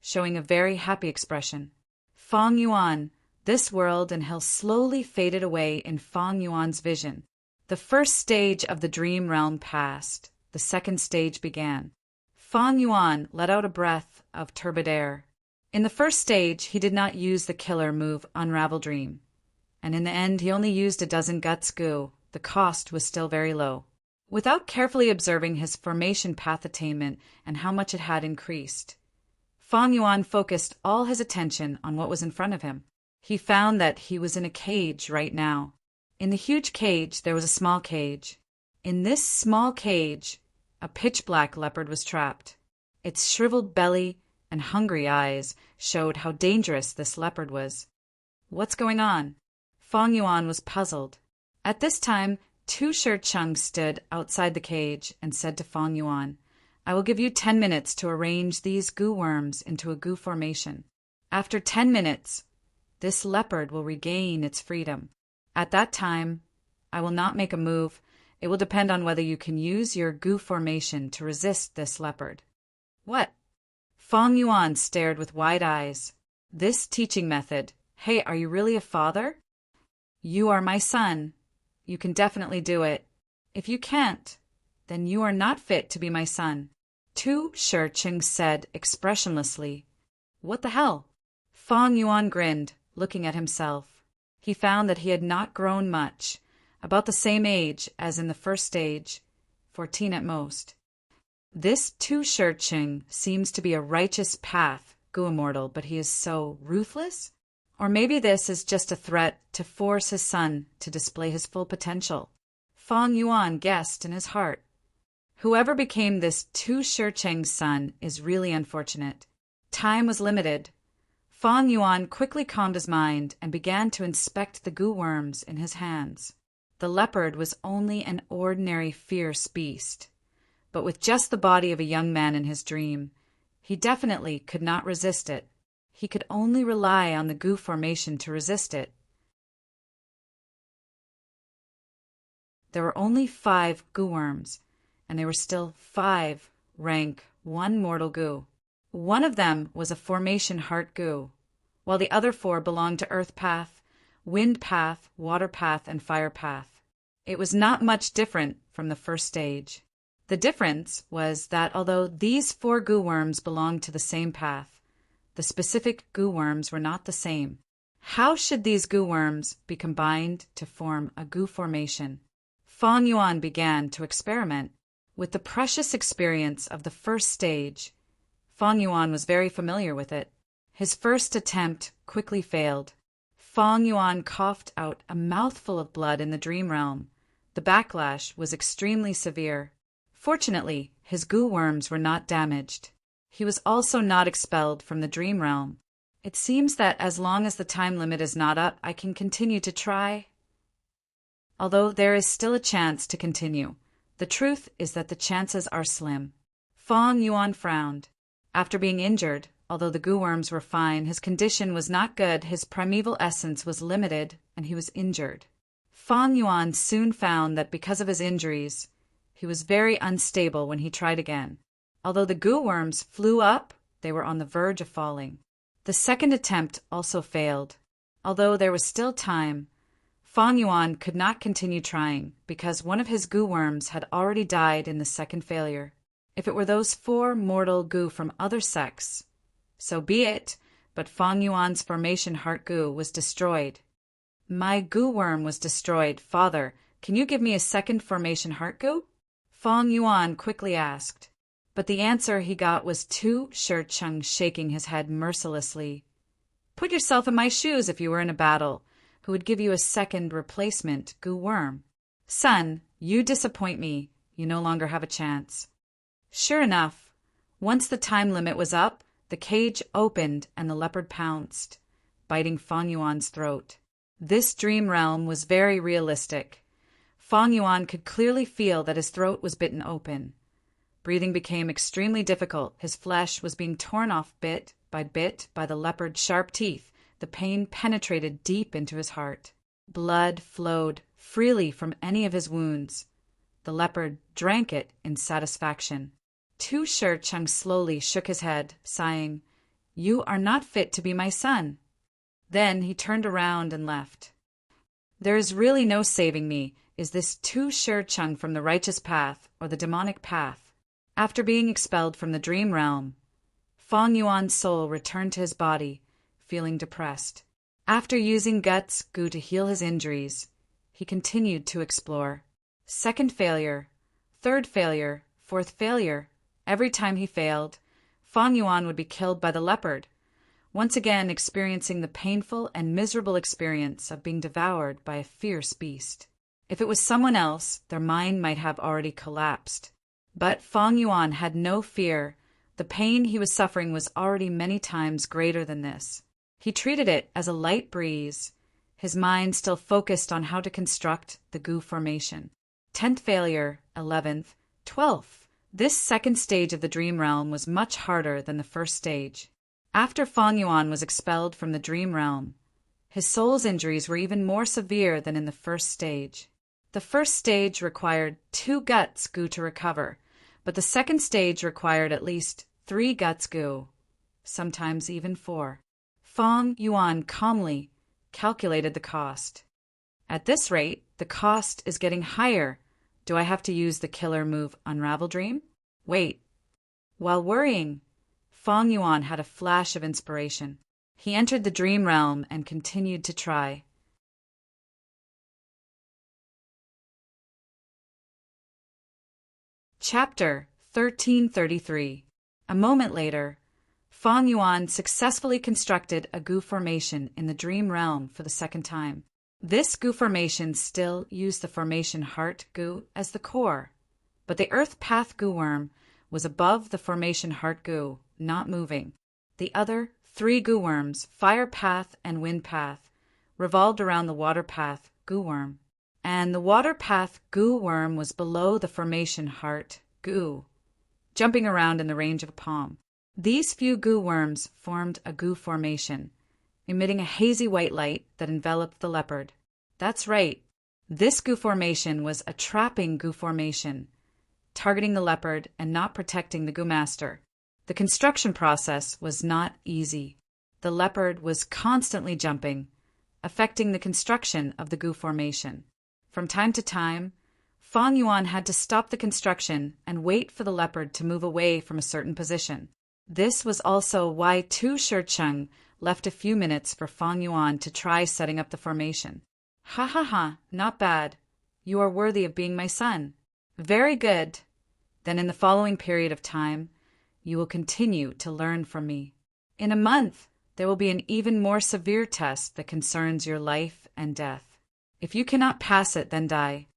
showing a very happy expression. Fang Yuan, this world and hell slowly faded away in Fang Yuan's vision. The first stage of the dream realm passed. The second stage began. Fang Yuan let out a breath of turbid air. In the first stage, he did not use the killer move Unravel Dream, and in the end he only used a dozen guts goo. The cost was still very low. Without carefully observing his formation path attainment and how much it had increased, Fang Yuan focused all his attention on what was in front of him. He found that he was in a cage right now. In the huge cage there was a small cage. In this small cage, a pitch-black leopard was trapped. Its shriveled belly and hungry eyes showed how dangerous this leopard was. What's going on? Fang Yuan was puzzled. At this time, Tu Shi Cheng stood outside the cage and said to Fang Yuan, I will give you 10 minutes to arrange these goo worms into a goo formation. After 10 minutes, this leopard will regain its freedom. At that time, I will not make a move. It will depend on whether you can use your goo formation to resist this leopard. What? Fang Yuan stared with wide eyes. This teaching method. Hey, are you really a father? You are my son. You can definitely do it. If you can't, then you are not fit to be my son. Tu Shi Cheng said expressionlessly. What the hell? Fang Yuan grinned, looking at himself. He found that he had not grown much, about the same age as in the first stage, 14 at most. This Tu Shi Cheng seems to be a righteous path, Goo Immortal, but he is so ruthless? Or maybe this is just a threat to force his son to display his full potential. Fang Yuan guessed in his heart. Whoever became this Tu Shi Cheng's son is really unfortunate. Time was limited. Fang Yuan quickly calmed his mind and began to inspect the goo worms in his hands. The leopard was only an ordinary fierce beast, but with just the body of a young man in his dream, he definitely could not resist it. He could only rely on the goo formation to resist it. There were only 5 goo worms, and they were still 5 rank 1 mortal goo. One of them was a formation heart goo, while the other 4 belonged to earth path, wind path, water path, and fire path. It was not much different from the first stage. The difference was that although these 4 goo worms belonged to the same path, the specific goo worms were not the same. How should these goo worms be combined to form a goo formation? Fang Yuan began to experiment. With the precious experience of the first stage, Fang Yuan was very familiar with it. His first attempt quickly failed. Fang Yuan coughed out a mouthful of blood in the dream realm. The backlash was extremely severe. Fortunately, his goo worms were not damaged. He was also not expelled from the dream realm. It seems that as long as the time limit is not up, I can continue to try. Although there is still a chance to continue, the truth is that the chances are slim. Fang Yuan frowned. After being injured, although the goo worms were fine, his condition was not good, his primeval essence was limited, and he was injured. Fang Yuan soon found that because of his injuries, he was very unstable when he tried again. Although the goo worms flew up, they were on the verge of falling. The second attempt also failed. Although there was still time, Fang Yuan could not continue trying because one of his goo worms had already died in the second failure. If it were those 4 mortal goo from other sects, so be it, but Fang Yuan's formation heart goo was destroyed. My goo worm was destroyed. Father, can you give me a second formation heart goo? Fang Yuan quickly asked. But the answer he got was Tu Shi Cheng shaking his head mercilessly. Put yourself in my shoes if you were in a battle. Who would give you a second replacement goo worm? Son, you disappoint me. You no longer have a chance. Sure enough, once the time limit was up, the cage opened and the leopard pounced, biting Fang Yuan's throat. This dream realm was very realistic. Fang Yuan could clearly feel that his throat was bitten open. Breathing became extremely difficult. His flesh was being torn off bit by the leopard's sharp teeth. The pain penetrated deep into his heart. Blood flowed freely from any of his wounds. The leopard drank it in satisfaction. Tu Shir Chung slowly shook his head, sighing, "You are not fit to be my son." Then he turned around and left. There is really no saving me, is this Tu Shir Chung from the righteous path or the demonic path. After being expelled from the dream realm, Fong Yuan's soul returned to his body, feeling depressed. After using guts goo to heal his injuries, he continued to explore. Second failure, third failure, fourth failure. Every time he failed, Fong Yuan would be killed by the leopard, once again experiencing the painful and miserable experience of being devoured by a fierce beast. If it was someone else, their mind might have already collapsed. But Fong Yuan had no fear. The pain he was suffering was already many times greater than this. He treated it as a light breeze, his mind still focused on how to construct the goo formation. 10th failure, 11th, 12th. This second stage of the dream realm was much harder than the first stage. After Fong Yuan was expelled from the dream realm, his soul's injuries were even more severe than in the first stage. The first stage required 2 guts goo to recover, but the second stage required at least 3 guts goo, sometimes even 4. Fong Yuan calmly calculated the cost. At this rate, the cost is getting higher. Do I have to use the killer move Unravel Dream? Wait. While worrying, Fong Yuan had a flash of inspiration. He entered the dream realm and continued to try. Chapter 1333. A moment later, Fong Yuan successfully constructed a goo formation in the dream realm for the second time. This goo formation still used the formation heart goo as the core, but the earth path goo worm was above the formation heart goo, not moving. The other 3 goo worms, fire path and wind path, revolved around the water path goo worm, and the water path goo worm was below the formation heart goo, jumping around in the range of a palm. These few goo worms formed a goo formation, emitting a hazy white light that enveloped the leopard. That's right, this goo formation was a trapping goo formation, targeting the leopard and not protecting the goo master. The construction process was not easy. The leopard was constantly jumping, affecting the construction of the goo formation. From time to time, Fong Yuan had to stop the construction and wait for the leopard to move away from a certain position. This was also why Tu Shir Chung left a few minutes for Fong Yuan to try setting up the formation. Ha ha ha, not bad. You are worthy of being my son. Very good. Then in the following period of time, you will continue to learn from me. In a month, there will be an even more severe test that concerns your life and death. If you cannot pass it, then die.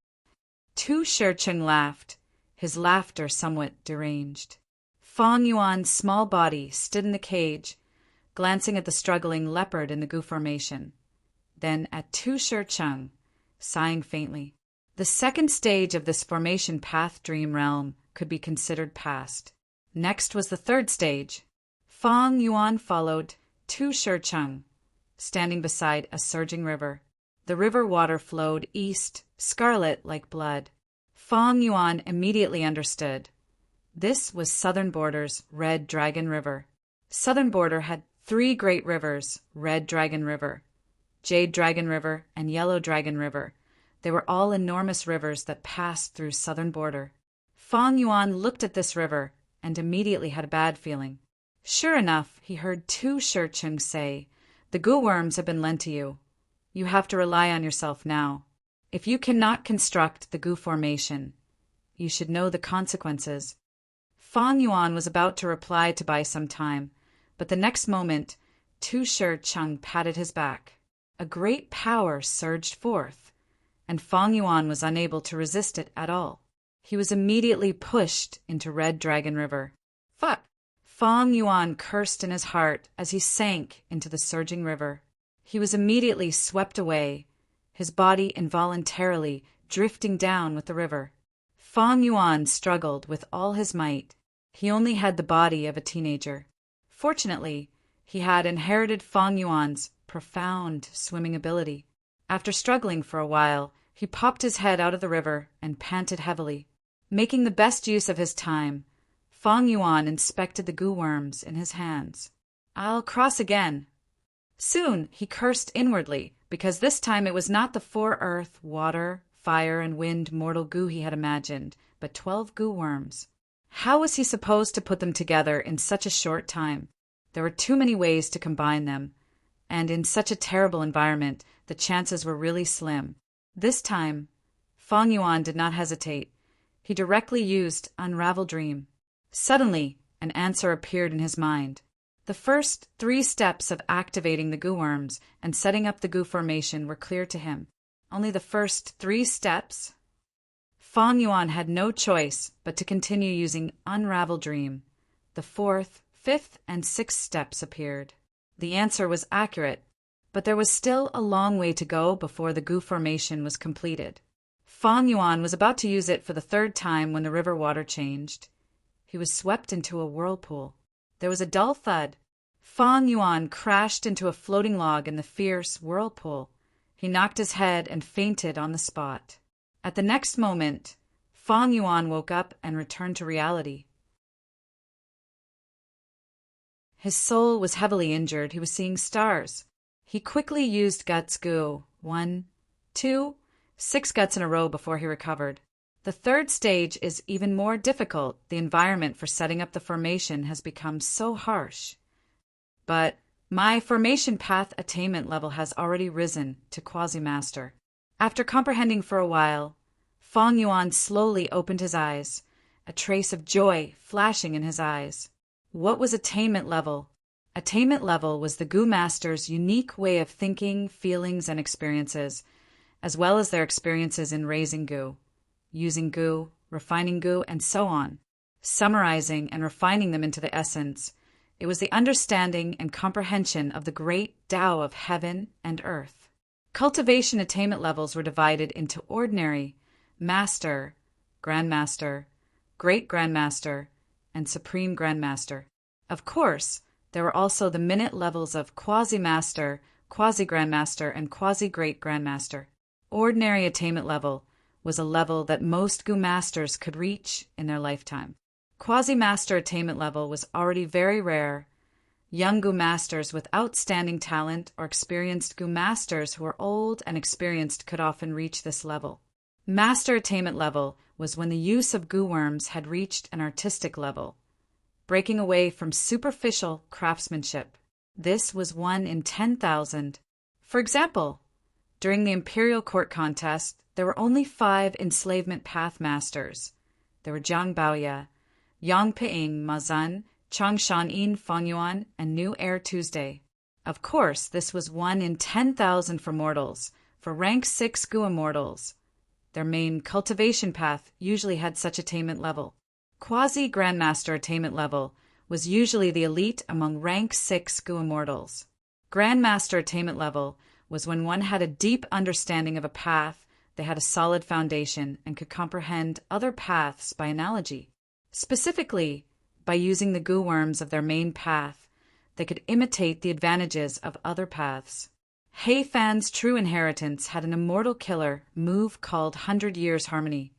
Tu Shir Chung laughed, his laughter somewhat deranged. Fong Yuan's small body stood in the cage, glancing at the struggling leopard in the goo formation, then at Tu Shir Chung, sighing faintly. The second stage of this formation path dream realm could be considered past. Next was the third stage. Fong Yuan followed Tu Shir Chung, standing beside a surging river. The river water flowed east, scarlet like blood. Fong Yuan immediately understood. This was Southern Border's Red Dragon River. Southern Border had 3 great rivers, Red Dragon River, Jade Dragon River, and Yellow Dragon River. They were all enormous rivers that passed through Southern Border. Fong Yuan looked at this river and immediately had a bad feeling. Sure enough, he heard Tu Shir Chung say, "The goo worms have been lent to you. You have to rely on yourself now. If you cannot construct the goo formation, you should know the consequences." Fong Yuan was about to reply to buy some time, but the next moment, Tu Shir Chung patted his back. A great power surged forth, and Fong Yuan was unable to resist it at all. He was immediately pushed into Red Dragon River. Fuck! Fong Yuan cursed in his heart as he sank into the surging river. He was immediately swept away, his body involuntarily drifting down with the river. Fong Yuan struggled with all his might. He only had the body of a teenager. Fortunately, he had inherited Fong Yuan's profound swimming ability. After struggling for a while, he popped his head out of the river and panted heavily. Making the best use of his time, Feng Yuan inspected the goo worms in his hands. "I'll cross again." Soon he cursed inwardly, because this time it was not the 4 earth, water, fire, and wind mortal goo he had imagined, but 12 goo worms. How was he supposed to put them together in such a short time? There were too many ways to combine them, and in such a terrible environment, the chances were really slim. This time, Feng Yuan did not hesitate. He directly used Unravel Dream. Suddenly, an answer appeared in his mind. The first 3 steps of activating the goo worms and setting up the goo formation were clear to him. Only the first 3 steps? Feng Yuan had no choice but to continue using Unravel Dream. The 4th, 5th, and 6th steps appeared. The answer was accurate, but there was still a long way to go before the goo formation was completed. Feng Yuan was about to use it for the 3rd time when the river water changed. He was swept into a whirlpool. There was a dull thud. Feng Yuan crashed into a floating log in the fierce whirlpool. He knocked his head and fainted on the spot. At the next moment, Feng Yuan woke up and returned to reality. His soul was heavily injured. He was seeing stars. He quickly used Guts Goo. 1, 2, 6 guts in a row before he recovered. The 3rd stage is even more difficult. The environment for setting up the formation has become so harsh. But my formation path attainment level has already risen to Quasi-Master. After comprehending for a while, Feng Yuan slowly opened his eyes, a trace of joy flashing in his eyes. What was attainment level? Attainment level was the Goo Master's unique way of thinking, feelings, and experiences, as well as their experiences in raising Goo, using Goo, refining Goo, and so on. Summarizing and refining them into the essence, it was the understanding and comprehension of the great Tao of heaven and earth. Cultivation attainment levels were divided into ordinary, master, grandmaster, great grandmaster, and supreme grandmaster. Of course, there were also the minute levels of quasi-master, quasi-grandmaster, and quasi-great grandmaster. Ordinary attainment level was a level that most Goo Masters could reach in their lifetime. Quasi-master attainment level was already very rare. Young Goo Masters with outstanding talent or experienced Goo Masters who were old and experienced could often reach this level. Master attainment level was when the use of goo worms had reached an artistic level, breaking away from superficial craftsmanship. This was 1 in 10,000. For example, during the Imperial Court contest, there were only 5 enslavement path masters. There were Jiang Baoya, Yang Peing Mazan, Chang Shan-in Feng Yuan, and New Air Tuesday. Of course, this was 1 in 10,000 for mortals, for rank 6 Goo Immortals. Their main cultivation path usually had such attainment level. Quasi-Grandmaster attainment level was usually the elite among rank 6 Goo Immortals. Grandmaster attainment level was when one had a deep understanding of a path, they had a solid foundation, and could comprehend other paths by analogy. Specifically, by using the goo worms of their main path, they could imitate the advantages of other paths. He Fan's true inheritance had an immortal killer move called 100 Years Harmony.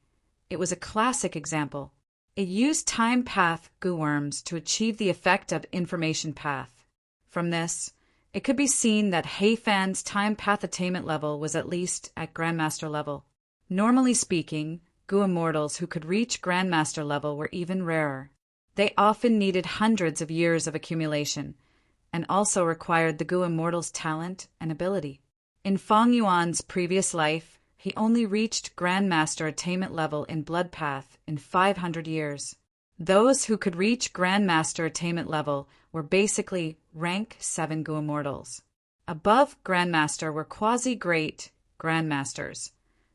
It was a classic example. It used time path goo worms to achieve the effect of information path. From this, it could be seen that He Fan's time path attainment level was at least at Grandmaster level. Normally speaking, Goo Immortals who could reach Grandmaster level were even rarer. They often needed hundreds of years of accumulation, and also required the Goo Immortal's talent and ability. In Feng Yuan's previous life, he only reached Grandmaster attainment level in Blood Path in 500 years. Those who could reach Grandmaster attainment level were basically rank 7 Goo Immortals. Above Grandmaster were quasi-great Grandmasters.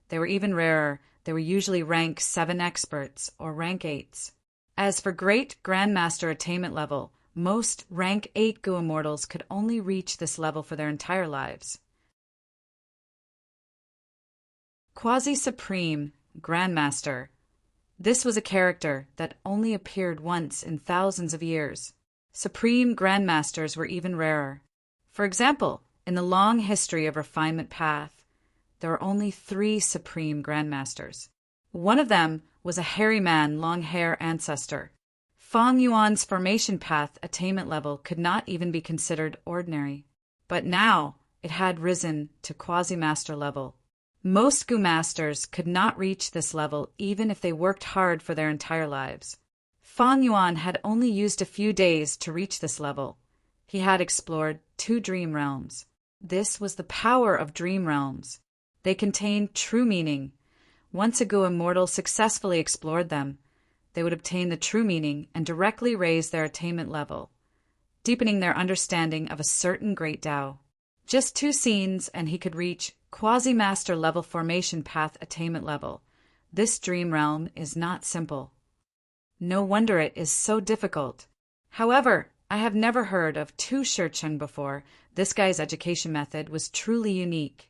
They were even rarer. They were usually rank 7 experts or rank 8s. As for great Grandmaster attainment level, most rank 8 Goo Immortals could only reach this level for their entire lives. Quasi-Supreme Grandmaster. This was a character that only appeared once in thousands of years. Supreme Grandmasters were even rarer. For example, in the long history of Refinement Path, there were only 3 supreme grandmasters. One of them was a hairy man, long hair ancestor. Fang Yuan's formation path attainment level could not even be considered ordinary. But now it had risen to quasi-master level. Most Gu masters could not reach this level even if they worked hard for their entire lives. Fang Yuan had only used a few days to reach this level. He had explored 2 dream realms. This was the power of dream realms. They contained true meaning. Once a Gu immortal successfully explored them, they would obtain the true meaning and directly raise their attainment level, deepening their understanding of a certain great Tao. Just 2 scenes and he could reach quasi-master level formation path attainment level. This dream realm is not simple. No wonder it is so difficult. However, I have never heard of 2 Shecheng before. This guy's education method was truly unique.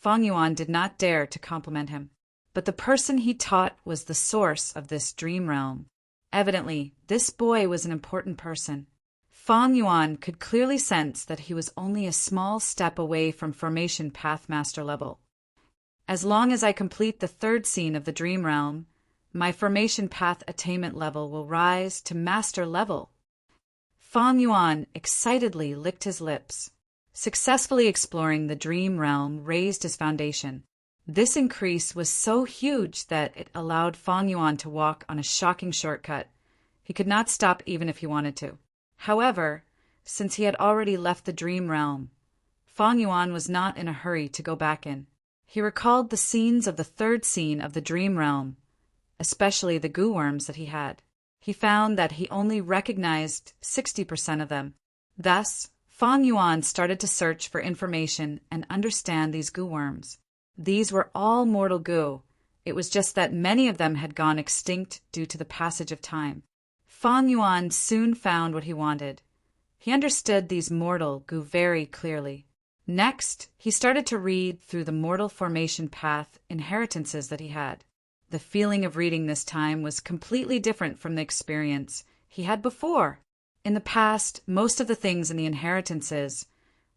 Fang Yuan did not dare to compliment him. But the person he taught was the source of this dream realm. Evidently, this boy was an important person. Fang Yuan could clearly sense that he was only a small step away from formation path master level. As long as I complete the 3rd scene of the dream realm, my formation path attainment level will rise to master level. Fang Yuan excitedly licked his lips. Successfully exploring the dream realm raised his foundation. This increase was so huge that it allowed Fang Yuan to walk on a shocking shortcut. He could not stop even if he wanted to. However, since he had already left the dream realm, Fang Yuan was not in a hurry to go back in. He recalled the scenes of the 3rd scene of the dream realm, especially the Gu worms that he had. He found that he only recognized 60% of them. Thus, Fang Yuan started to search for information and understand these Gu worms. These were all mortal Gu. It was just that many of them had gone extinct due to the passage of time. Fang Yuan soon found what he wanted. He understood these mortal Gu very clearly. Next, he started to read through the mortal formation path inheritances that he had. The feeling of reading this time was completely different from the experience he had before. In the past, most of the things in the inheritances,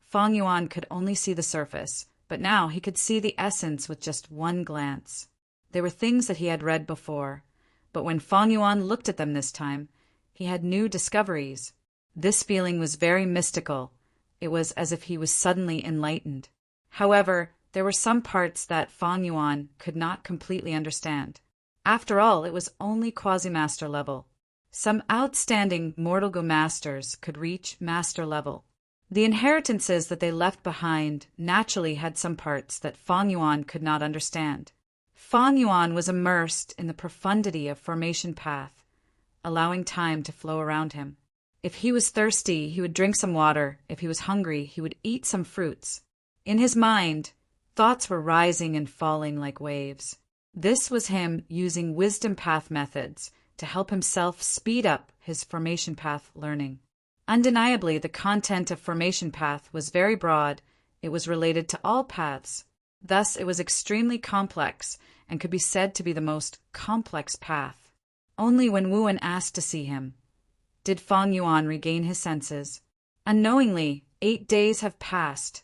Fang Yuan could only see the surface, but now he could see the essence with just one glance. They were things that he had read before, but when Fang Yuan looked at them this time, he had new discoveries. This feeling was very mystical. It was as if he was suddenly enlightened. However, there were some parts that Fang Yuan could not completely understand. After all, it was only quasi-master level. Some outstanding mortal Gu masters could reach master level. The inheritances that they left behind naturally had some parts that Fang Yuan could not understand. Fang Yuan was immersed in the profundity of formation path, allowing time to flow around him. If he was thirsty, he would drink some water. If he was hungry, he would eat some fruits. In his mind, thoughts were rising and falling like waves. This was him using wisdom path methods to help himself speed up his formation path learning. Undeniably, the content of formation path was very broad. It was related to all paths. Thus, it was extremely complex and could be said to be the most complex path. Only when Wu En asked to see him did Fang Yuan regain his senses. Unknowingly, 8 days have passed.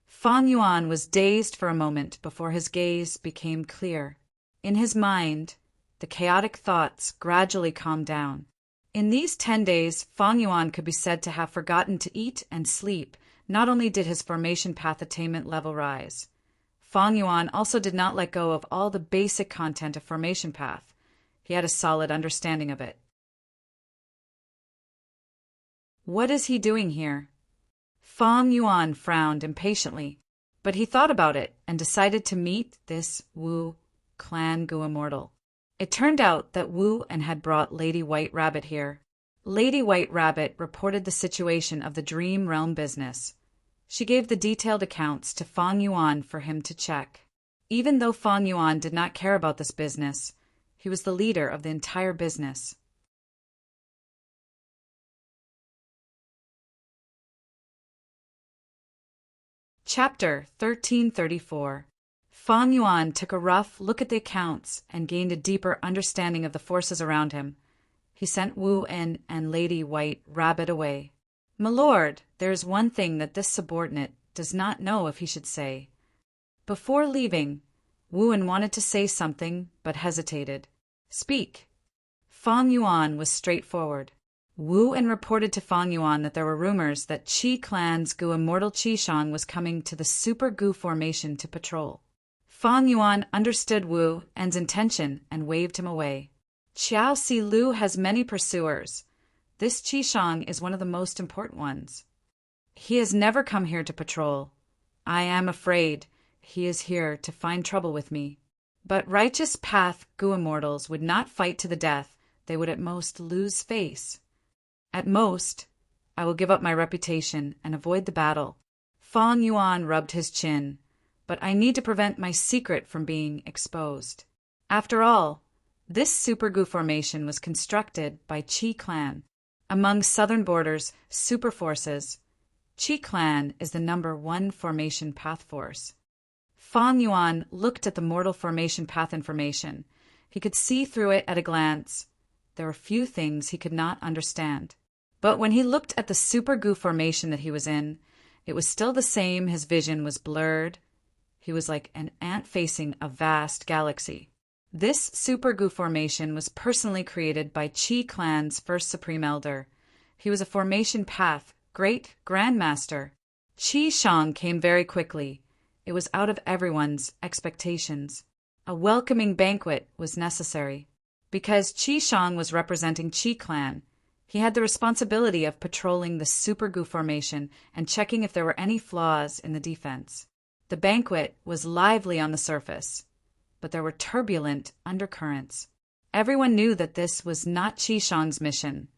Fang Yuan was dazed for a moment before his gaze became clear. In his mind, the chaotic thoughts gradually calmed down. In these 10 days, Fang Yuan could be said to have forgotten to eat and sleep. Not only did his formation path attainment level rise, Fang Yuan also did not let go of all the basic content of formation path. He had a solid understanding of it. What is he doing here? Fang Yuan frowned impatiently, but he thought about it and decided to meet this Wu clan Gu immortal. It turned out that Wu En had brought Lady White Rabbit here. Lady White Rabbit reported the situation of the Dream Realm business. She gave the detailed accounts to Fang Yuan for him to check. Even though Fang Yuan did not care about this business, he was the leader of the entire business. Chapter 1334. Fang Yuan took a rough look at the accounts and gained a deeper understanding of the forces around him. He sent Wu En and Lady White Rabbit away. "My lord, there is one thing that this subordinate does not know if he should say." Before leaving, Wu-En wanted to say something but hesitated. Speak. Fang Yuan was straightforward. Wu-En reported to Fang Yuan that there were rumors that Qi clan's Gu immortal Qishang was coming to the Super Gu formation to patrol. Fang Yuan understood Wu-En's intention and waved him away. Qiao Si Lu has many pursuers. This Qishang is one of the most important ones. He has never come here to patrol. I am afraid he is here to find trouble with me. But righteous path Gu immortals would not fight to the death. They would at most lose face. At most, I will give up my reputation and avoid the battle. Fang Yuan rubbed his chin. But I need to prevent my secret from being exposed. After all, this Super Gu formation was constructed by Qi clan. Among southern borders super forces, Qi clan is the #1 formation path force. Fang Yuan looked at the mortal formation path information. He could see through it at a glance. There were few things he could not understand. But when he looked at the Super Gu formation that he was in, it was still the same. His vision was blurred. He was like an ant facing a vast galaxy. This Super Gu formation was personally created by Qi clan's first Supreme Elder. He was a formation path, great Grandmaster. Qi Shang came very quickly. It was out of everyone's expectations. A welcoming banquet was necessary. Because Qi Shang was representing Qi clan, he had the responsibility of patrolling the Super Gu formation and checking if there were any flaws in the defense. The banquet was lively on the surface, but there were turbulent undercurrents. Everyone knew that this was not Qi Shang's mission,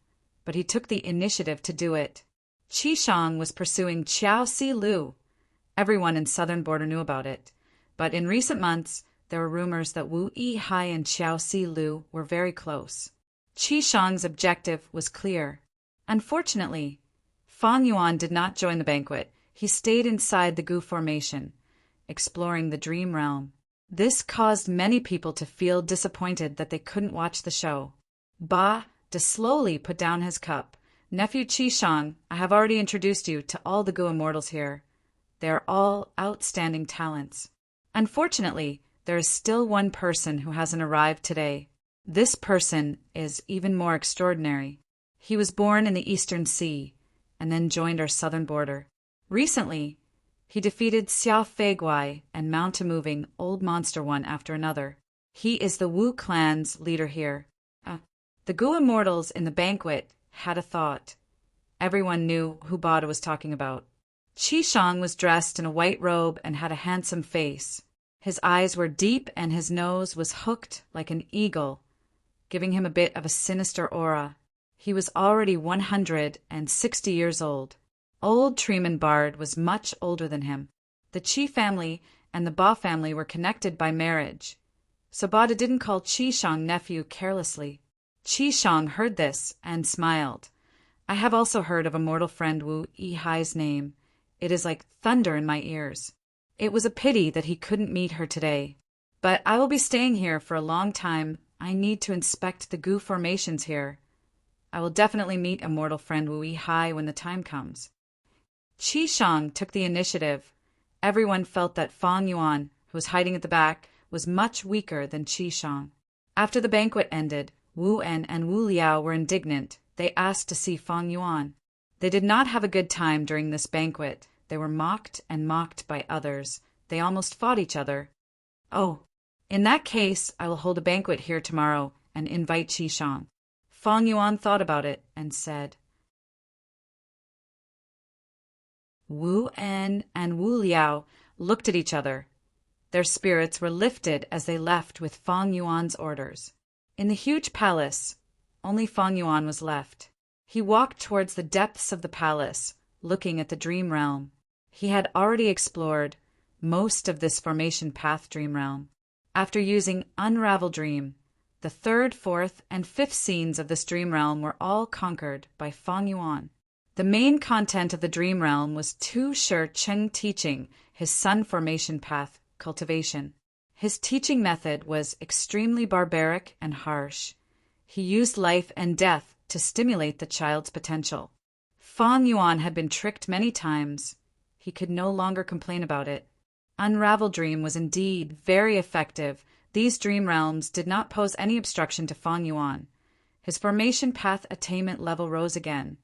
but he took the initiative to do it. Qi Shang was pursuing Qiao Si Lu. Everyone in southern border knew about it, but in recent months there were rumors that Wu Yihai and Qiao Si Lu were very close. Qi Shang's objective was clear. Unfortunately, Fang Yuan did not join the banquet. He stayed inside the Gu formation, exploring the dream realm. This caused many people to feel disappointed that they couldn't watch the show. Ba De slowly put down his cup. Nephew Qi Shang, I have already introduced you to all the Gu immortals here. They are all outstanding talents. Unfortunately, there is still one person who hasn't arrived today. This person is even more extraordinary. He was born in the Eastern Sea and then joined our southern border. Recently, he defeated Xiao Feiguai and Mount a Moving Old Monster one after another. He is the Wu clan's leader here. The Gu immortals in the banquet had a thought. Everyone knew who Bada was talking about. Qi Shang was dressed in a white robe and had a handsome face. His eyes were deep and his nose was hooked like an eagle, giving him a bit of a sinister aura. He was already 160 years old. Old Treeman Bard was much older than him. The Qi family and the Ba family were connected by marriage, so Bada didn't call Qi Shang nephew carelessly. Qi Shang heard this and smiled. I have also heard of a mortal friend Wu Yihai's name. It is like thunder in my ears. It was a pity that he couldn't meet her today. But I will be staying here for a long time. I need to inspect the Gu formations here. I will definitely meet a mortal friend Wu Yihai when the time comes. Qi Shang took the initiative. Everyone felt that Fang Yuan, who was hiding at the back, was much weaker than Qi Shang. After the banquet ended, Wu-En and Wu Liao were indignant. They asked to see Fang Yuan. They did not have a good time during this banquet. They were mocked and mocked by others. They almost fought each other. Oh, in that case, I will hold a banquet here tomorrow and invite Qi Shang. Fang Yuan thought about it and said. Wu-En and Wu Liao looked at each other. Their spirits were lifted as they left with Fang Yuan's orders. In the huge palace, only Fang Yuan was left. He walked towards the depths of the palace, looking at the dream realm. He had already explored most of this formation path dream realm. After using Unravel Dream, the 3rd, 4th, and 5th scenes of this dream realm were all conquered by Fang Yuan. The main content of the dream realm was Tu Shi Cheng teaching his sun formation path cultivation. His teaching method was extremely barbaric and harsh. He used life and death to stimulate the child's potential. Fang Yuan had been tricked many times. He could no longer complain about it. Unravel Dream was indeed very effective. These dream realms did not pose any obstruction to Fang Yuan. His formation path attainment level rose again.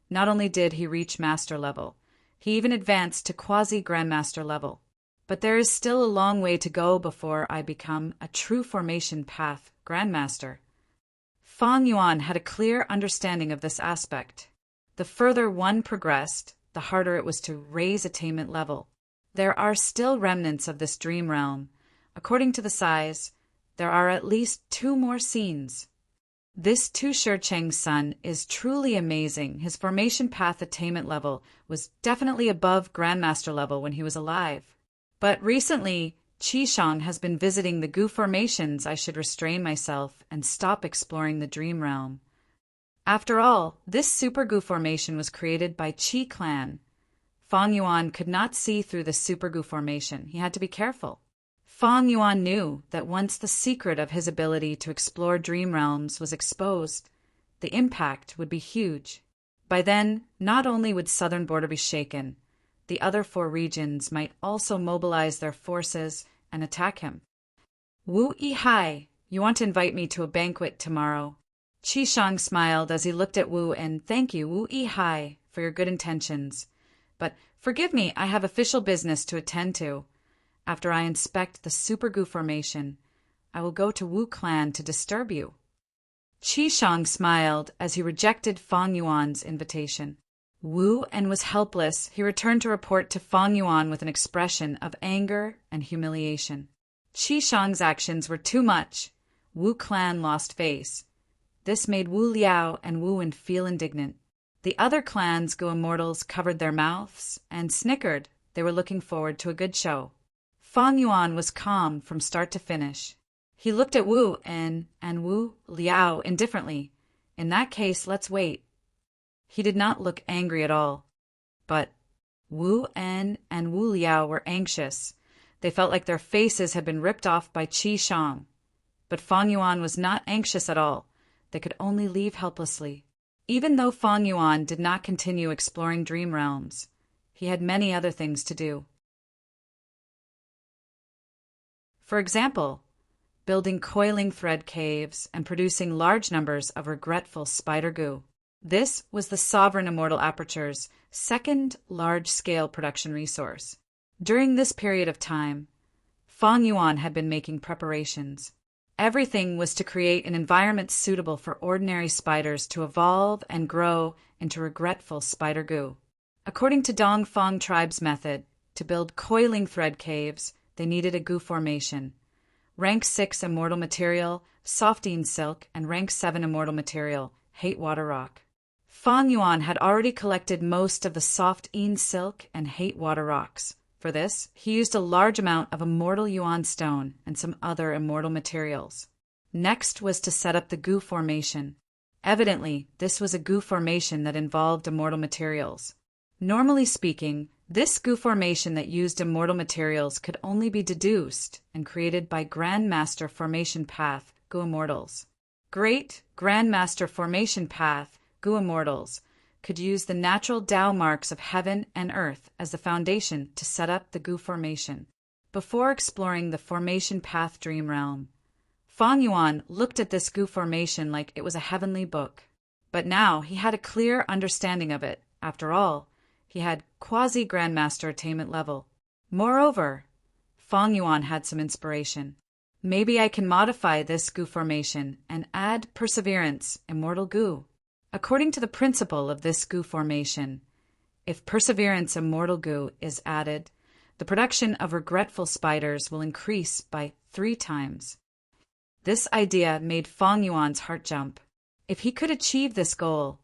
Not only did he reach master level, he even advanced to quasi-grandmaster level. But there is still a long way to go before I become a true formation path grandmaster. Fang Yuan had a clear understanding of this aspect. The further one progressed, the harder it was to raise attainment level. There are still remnants of this dream realm. According to the size, there are at least 2 more scenes. This Tu Shi Cheng's son is truly amazing. His formation path attainment level was definitely above grandmaster level when he was alive. But recently, Qi Shang has been visiting the Gu formations. I should restrain myself and stop exploring the dream realm. After all, this super Gu formation was created by Qi clan. Fang Yuan could not see through the super Gu formation. He had to be careful. Fang Yuan knew that once the secret of his ability to explore dream realms was exposed, the impact would be huge. By then, not only would southern border be shaken, the other 4 regions might also mobilize their forces and attack him. Wu Yihai, you want to invite me to a banquet tomorrow? Qi Shang smiled as he looked at Wu and thank you, Wu Yihai, for your good intentions. But forgive me, I have official business to attend to. After I inspect the Super Gu formation, I will go to Wu clan to disturb you. Qi Shang smiled as he rejected Fang Yuan's invitation. Wu and was helpless. He returned to report to Fang Yuan with an expression of anger and humiliation. Qi Shang's actions were too much. Wu clan lost face. This made Wu Liao and Wu Wen feel indignant. The other clans, Gu immortals, covered their mouths and snickered. They were looking forward to a good show. Fang Yuan was calm from start to finish. He looked at Wu and Wu Liao indifferently. In that case, let's wait. He did not look angry at all. But Wu En and Wu Liao were anxious. They felt like their faces had been ripped off by Qi Shang. But Fang Yuan was not anxious at all. They could only leave helplessly. Even though Fang Yuan did not continue exploring dream realms, he had many other things to do. For example, building coiling thread caves and producing large numbers of regretful spider goo. This was the Sovereign Immortal Aperture's second large-scale production resource. During this period of time, Fang Yuan had been making preparations. Everything was to create an environment suitable for ordinary spiders to evolve and grow into regretful spider goo. According to Dongfang tribe's method, to build coiling thread caves, they needed a goo formation. Rank 6 immortal material, softine silk, and rank 7 immortal material, hate water rock. Fang Yuan had already collected most of the softine silk and hate water rocks. For this, he used a large amount of immortal yuan stone and some other immortal materials. Next was to set up the goo formation. Evidently, this was a goo formation that involved immortal materials. Normally speaking, this goo formation that used immortal materials could only be deduced and created by Grandmaster Formation Path Gu Immortals. Great Grandmaster Formation Path Gu Immortals could use the natural Tao marks of heaven and earth as the foundation to set up the Gu formation. Before exploring the Formation Path Dream Realm, Fang Yuan looked at this Gu formation like it was a heavenly book. But now he had a clear understanding of it. After all, he had quasi-grandmaster attainment level. Moreover, Fang Yuan had some inspiration. Maybe I can modify this Gu formation and add perseverance, immortal Gu. According to the principle of this Gu formation, if perseverance, immortal Gu, is added, the production of regretful spiders will increase by 3 times. This idea made Fang Yuan's heart jump. If he could achieve this goal,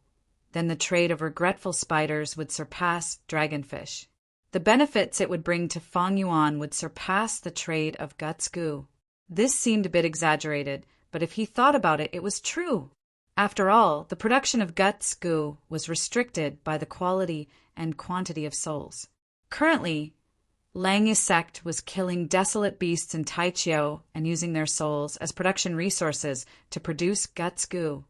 then the trade of regretful spiders would surpass dragonfish. The benefits it would bring to Fang Yuan would surpass the trade of guts goo. This seemed a bit exaggerated, but if he thought about it, it was true. After all, the production of guts goo was restricted by the quality and quantity of souls. Currently, Lang's sect was killing desolate beasts in Taichio and using their souls as production resources to produce guts goo.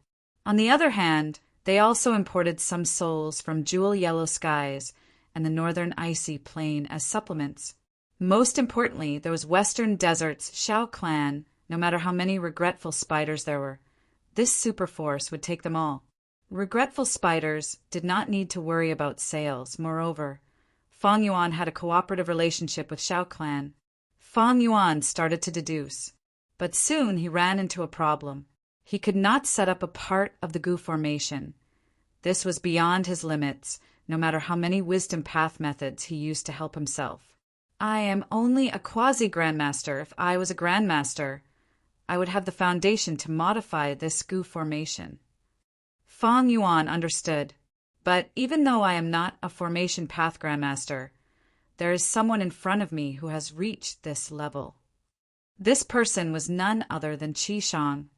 On the other hand, they also imported some souls from jewel yellow skies and the northern icy plain as supplements. Most importantly, those Western Deserts Shao clan, no matter how many regretful spiders there were, this superforce would take them all. Regretful spiders did not need to worry about sales. Moreover, Fang Yuan had a cooperative relationship with Shao clan. Fang Yuan started to deduce. But soon he ran into a problem. He could not set up a part of the Gu formation. This was beyond his limits, no matter how many wisdom path methods he used to help himself. I am only a quasi-grandmaster. If I was a grandmaster, I would have the foundation to modify this Gu formation. Fang Yuan understood. But even though I am not a formation path grandmaster, there is someone in front of me who has reached this level. This person was none other than Qi Shang.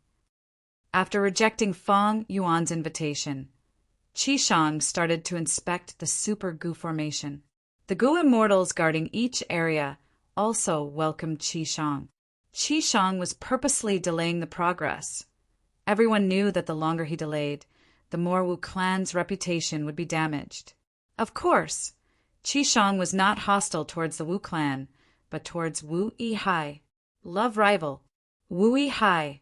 After rejecting Fang Yuan's invitation, Qi Shang started to inspect the Super Gu formation. The Gu immortals guarding each area also welcomed Qi Shang. Qi Shang was purposely delaying the progress. Everyone knew that the longer he delayed, the more Wu clan's reputation would be damaged. Of course, Qi Shang was not hostile towards the Wu clan, but towards Wu Yihai. Love rival. Wu Yihai,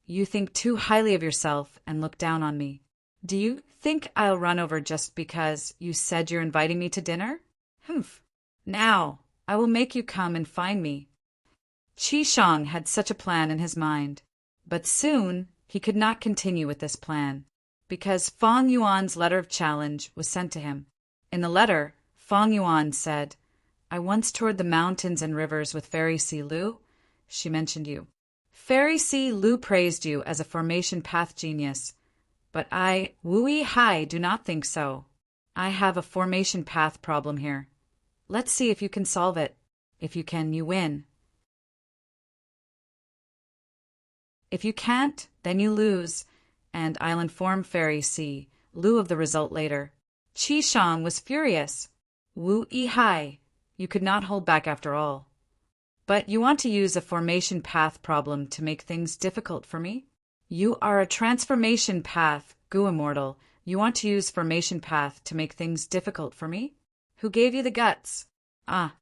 you think too highly of yourself and look down on me. Do you think I'll run over just because you said you're inviting me to dinner? Humph. Now, I will make you come and find me. Qi Shang had such a plan in his mind, but soon he could not continue with this plan, because Fang Yuan's letter of challenge was sent to him. In the letter, Fang Yuan said, I once toured the mountains and rivers with Fairy Si Lu. She mentioned you. Fairy Si Lu praised you as a formation path genius, but I, Wu Yihai, do not think so. I have a formation path problem here. Let's see if you can solve it. If you can, you win. If you can't, then you lose, and I'll inform Fairy Si Lu of the result later. Qi Shang was furious. Wu Yihai, you could not hold back after all. But you want to use a formation path problem to make things difficult for me? You are a transformation path, Gu Immortal. You want to use formation path to make things difficult for me? Who gave you the guts? Ah.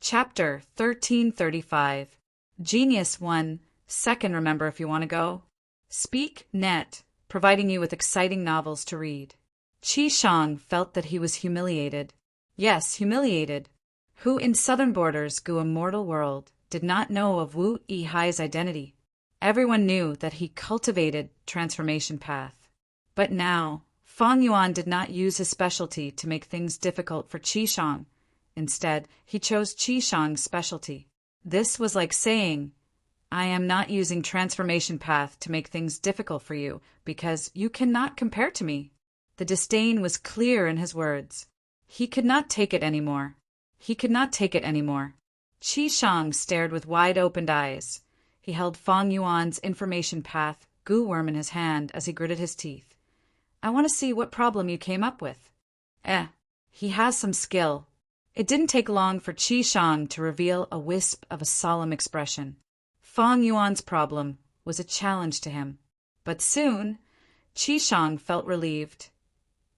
Chapter 1335. Genius 1. Second, remember if you want to go. Speak Net, providing you with exciting novels to read. Qi Shang felt that he was humiliated. Yes, humiliated. Who in Southern Borders Gu Immortal World did not know of Wu Yihai's identity? Everyone knew that he cultivated transformation path. But now, Fang Yuan did not use his specialty to make things difficult for Qi Shang. Instead, he chose Qi Shang's specialty. This was like saying, I am not using transformation path to make things difficult for you, because you cannot compare to me. The disdain was clear in his words. He could not take it anymore. He could not take it anymore. Qi Shang stared with wide-opened eyes. He held Fang Yuan's information path Gu worm in his hand as he gritted his teeth. I want to see what problem you came up with. He has some skill. It didn't take long for Qi Shang to reveal a wisp of a solemn expression. Fang Yuan's problem was a challenge to him. But soon, Qi Shang felt relieved.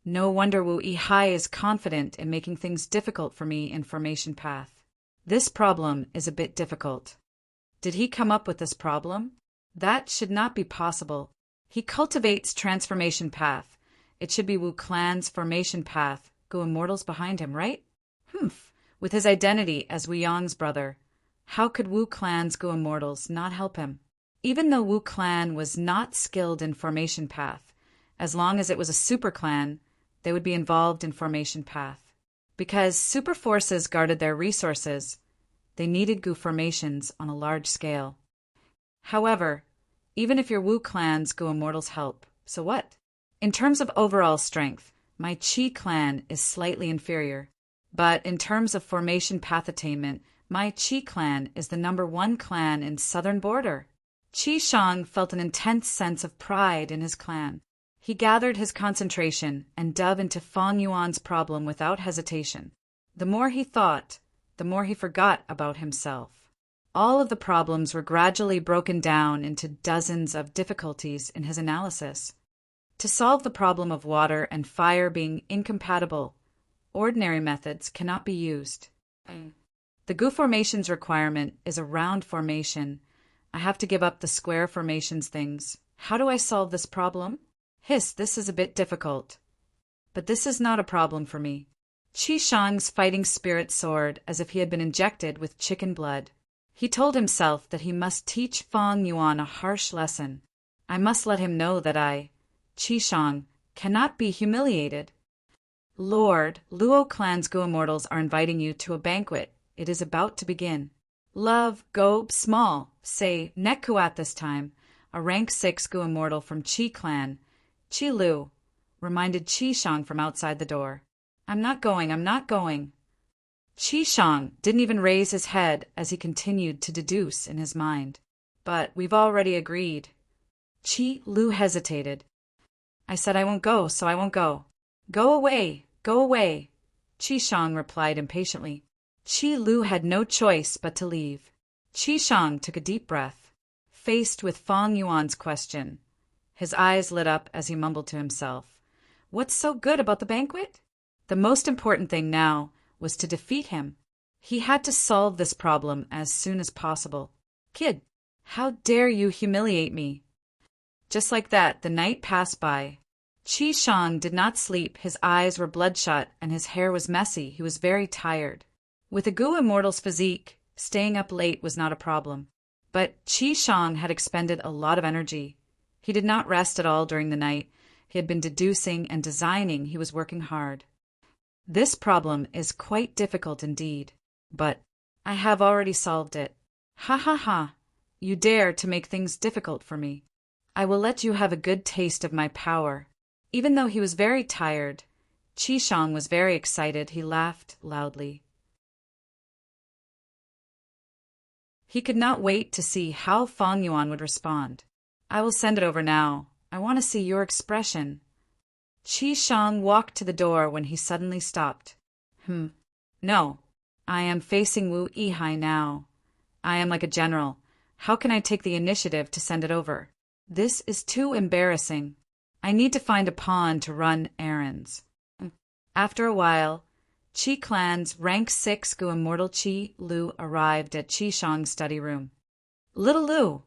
No wonder Wu Yihai is confident in making things difficult for me in formation path. This problem is a bit difficult. Did he come up with this problem? That should not be possible. He cultivates transformation path. It should be Wu clan's formation path, Gu Immortals behind him, right? Humph. With his identity as Wu Yang's brother, how could Wu clan's Gu Immortals not help him? Even though Wu clan was not skilled in formation path, as long as it was a super clan, they would be involved in formation path. Because super forces guarded their resources, they needed Gu formations on a large scale. However, even if your Wu clan's Gu Immortals help, so what? In terms of overall strength, my Qi clan is slightly inferior. But in terms of formation path attainment, my Qi clan is the #1 clan in Southern Border. Qi Shang felt an intense sense of pride in his clan. He gathered his concentration and dove into Fang Yuan's problem without hesitation. The more he thought, the more he forgot about himself. All of the problems were gradually broken down into dozens of difficulties in his analysis. To solve the problem of water and fire being incompatible, ordinary methods cannot be used. The Gu formations requirement is a round formation. I have to give up the square formations things. How do I solve this problem? Hiss, this is a bit difficult. But this is not a problem for me. Qi Shang's fighting spirit soared as if he had been injected with chicken blood. He told himself that he must teach Fang Yuan a harsh lesson. I must let him know that I, Qi Shang, cannot be humiliated. Lord, Luo clan's Gu immortals are inviting you to a banquet. It is about to begin. Love, go small, say Nekkuat this time. A rank 6 Gu immortal from Qi clan, Qi Lu, reminded Qi Shang from outside the door. I'm not going. Qi Shang didn't even raise his head as he continued to deduce in his mind. But we've already agreed. Qi Lu hesitated. I said I won't go, so I won't go. Go away, Qi Shang replied impatiently. Qi Lu had no choice but to leave. Qi Shang took a deep breath. Faced with Fang Yuan's question, his eyes lit up as he mumbled to himself. What's so good about the banquet? The most important thing now was to defeat him. He had to solve this problem as soon as possible. Kid, how dare you humiliate me? Just like that, the night passed by. Qi Shang did not sleep, his eyes were bloodshot and his hair was messy, he was very tired. With a Gu immortal's physique, staying up late was not a problem. But Qi Shang had expended a lot of energy. He did not rest at all during the night. He had been deducing and designing, he was working hard. This problem is quite difficult indeed, but I have already solved it. Ha ha ha, you dare to make things difficult for me. I will let you have a good taste of my power. Even though he was very tired, Qi Shang was very excited, he laughed loudly. He could not wait to see how Fang Yuan would respond. I will send it over now. I want to see your expression. Qi Shang walked to the door when he suddenly stopped. No. I am facing Wu Yihai now. I am like a general. How can I take the initiative to send it over? This is too embarrassing. I need to find a pawn to run errands. After a while, Qi clan's rank 6 Gu immortal Qi Lu arrived at Qi Shang's study room. Little Lu,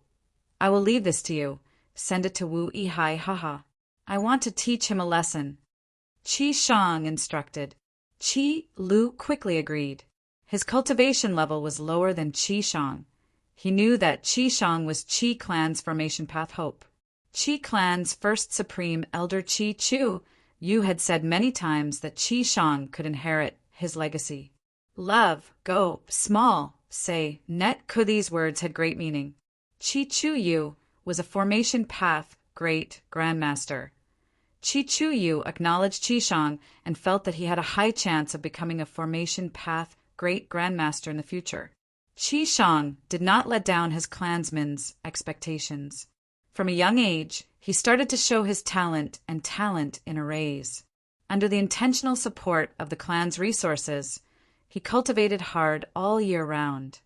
I will leave this to you. Send it to Wu Yihai, haha. I want to teach him a lesson. Qi Shang instructed. Qi Lu quickly agreed. His cultivation level was lower than Qi Shang. He knew that Qi Shang was Qi clan's formation path hope. Qi clan's first supreme elder Qi Chu Yu had said many times that Qi Shang could inherit his legacy. Love, go, small, say, net could these words had great meaning. Qi Chu Yu was a formation path great grandmaster. Qi Chu Yu acknowledged Qi Shang and felt that he had a high chance of becoming a formation path great grandmaster in the future. Qi Shang did not let down his clansmen's expectations. From a young age, he started to show his talent in arrays. Under the intentional support of the clan's resources, he cultivated hard all year round,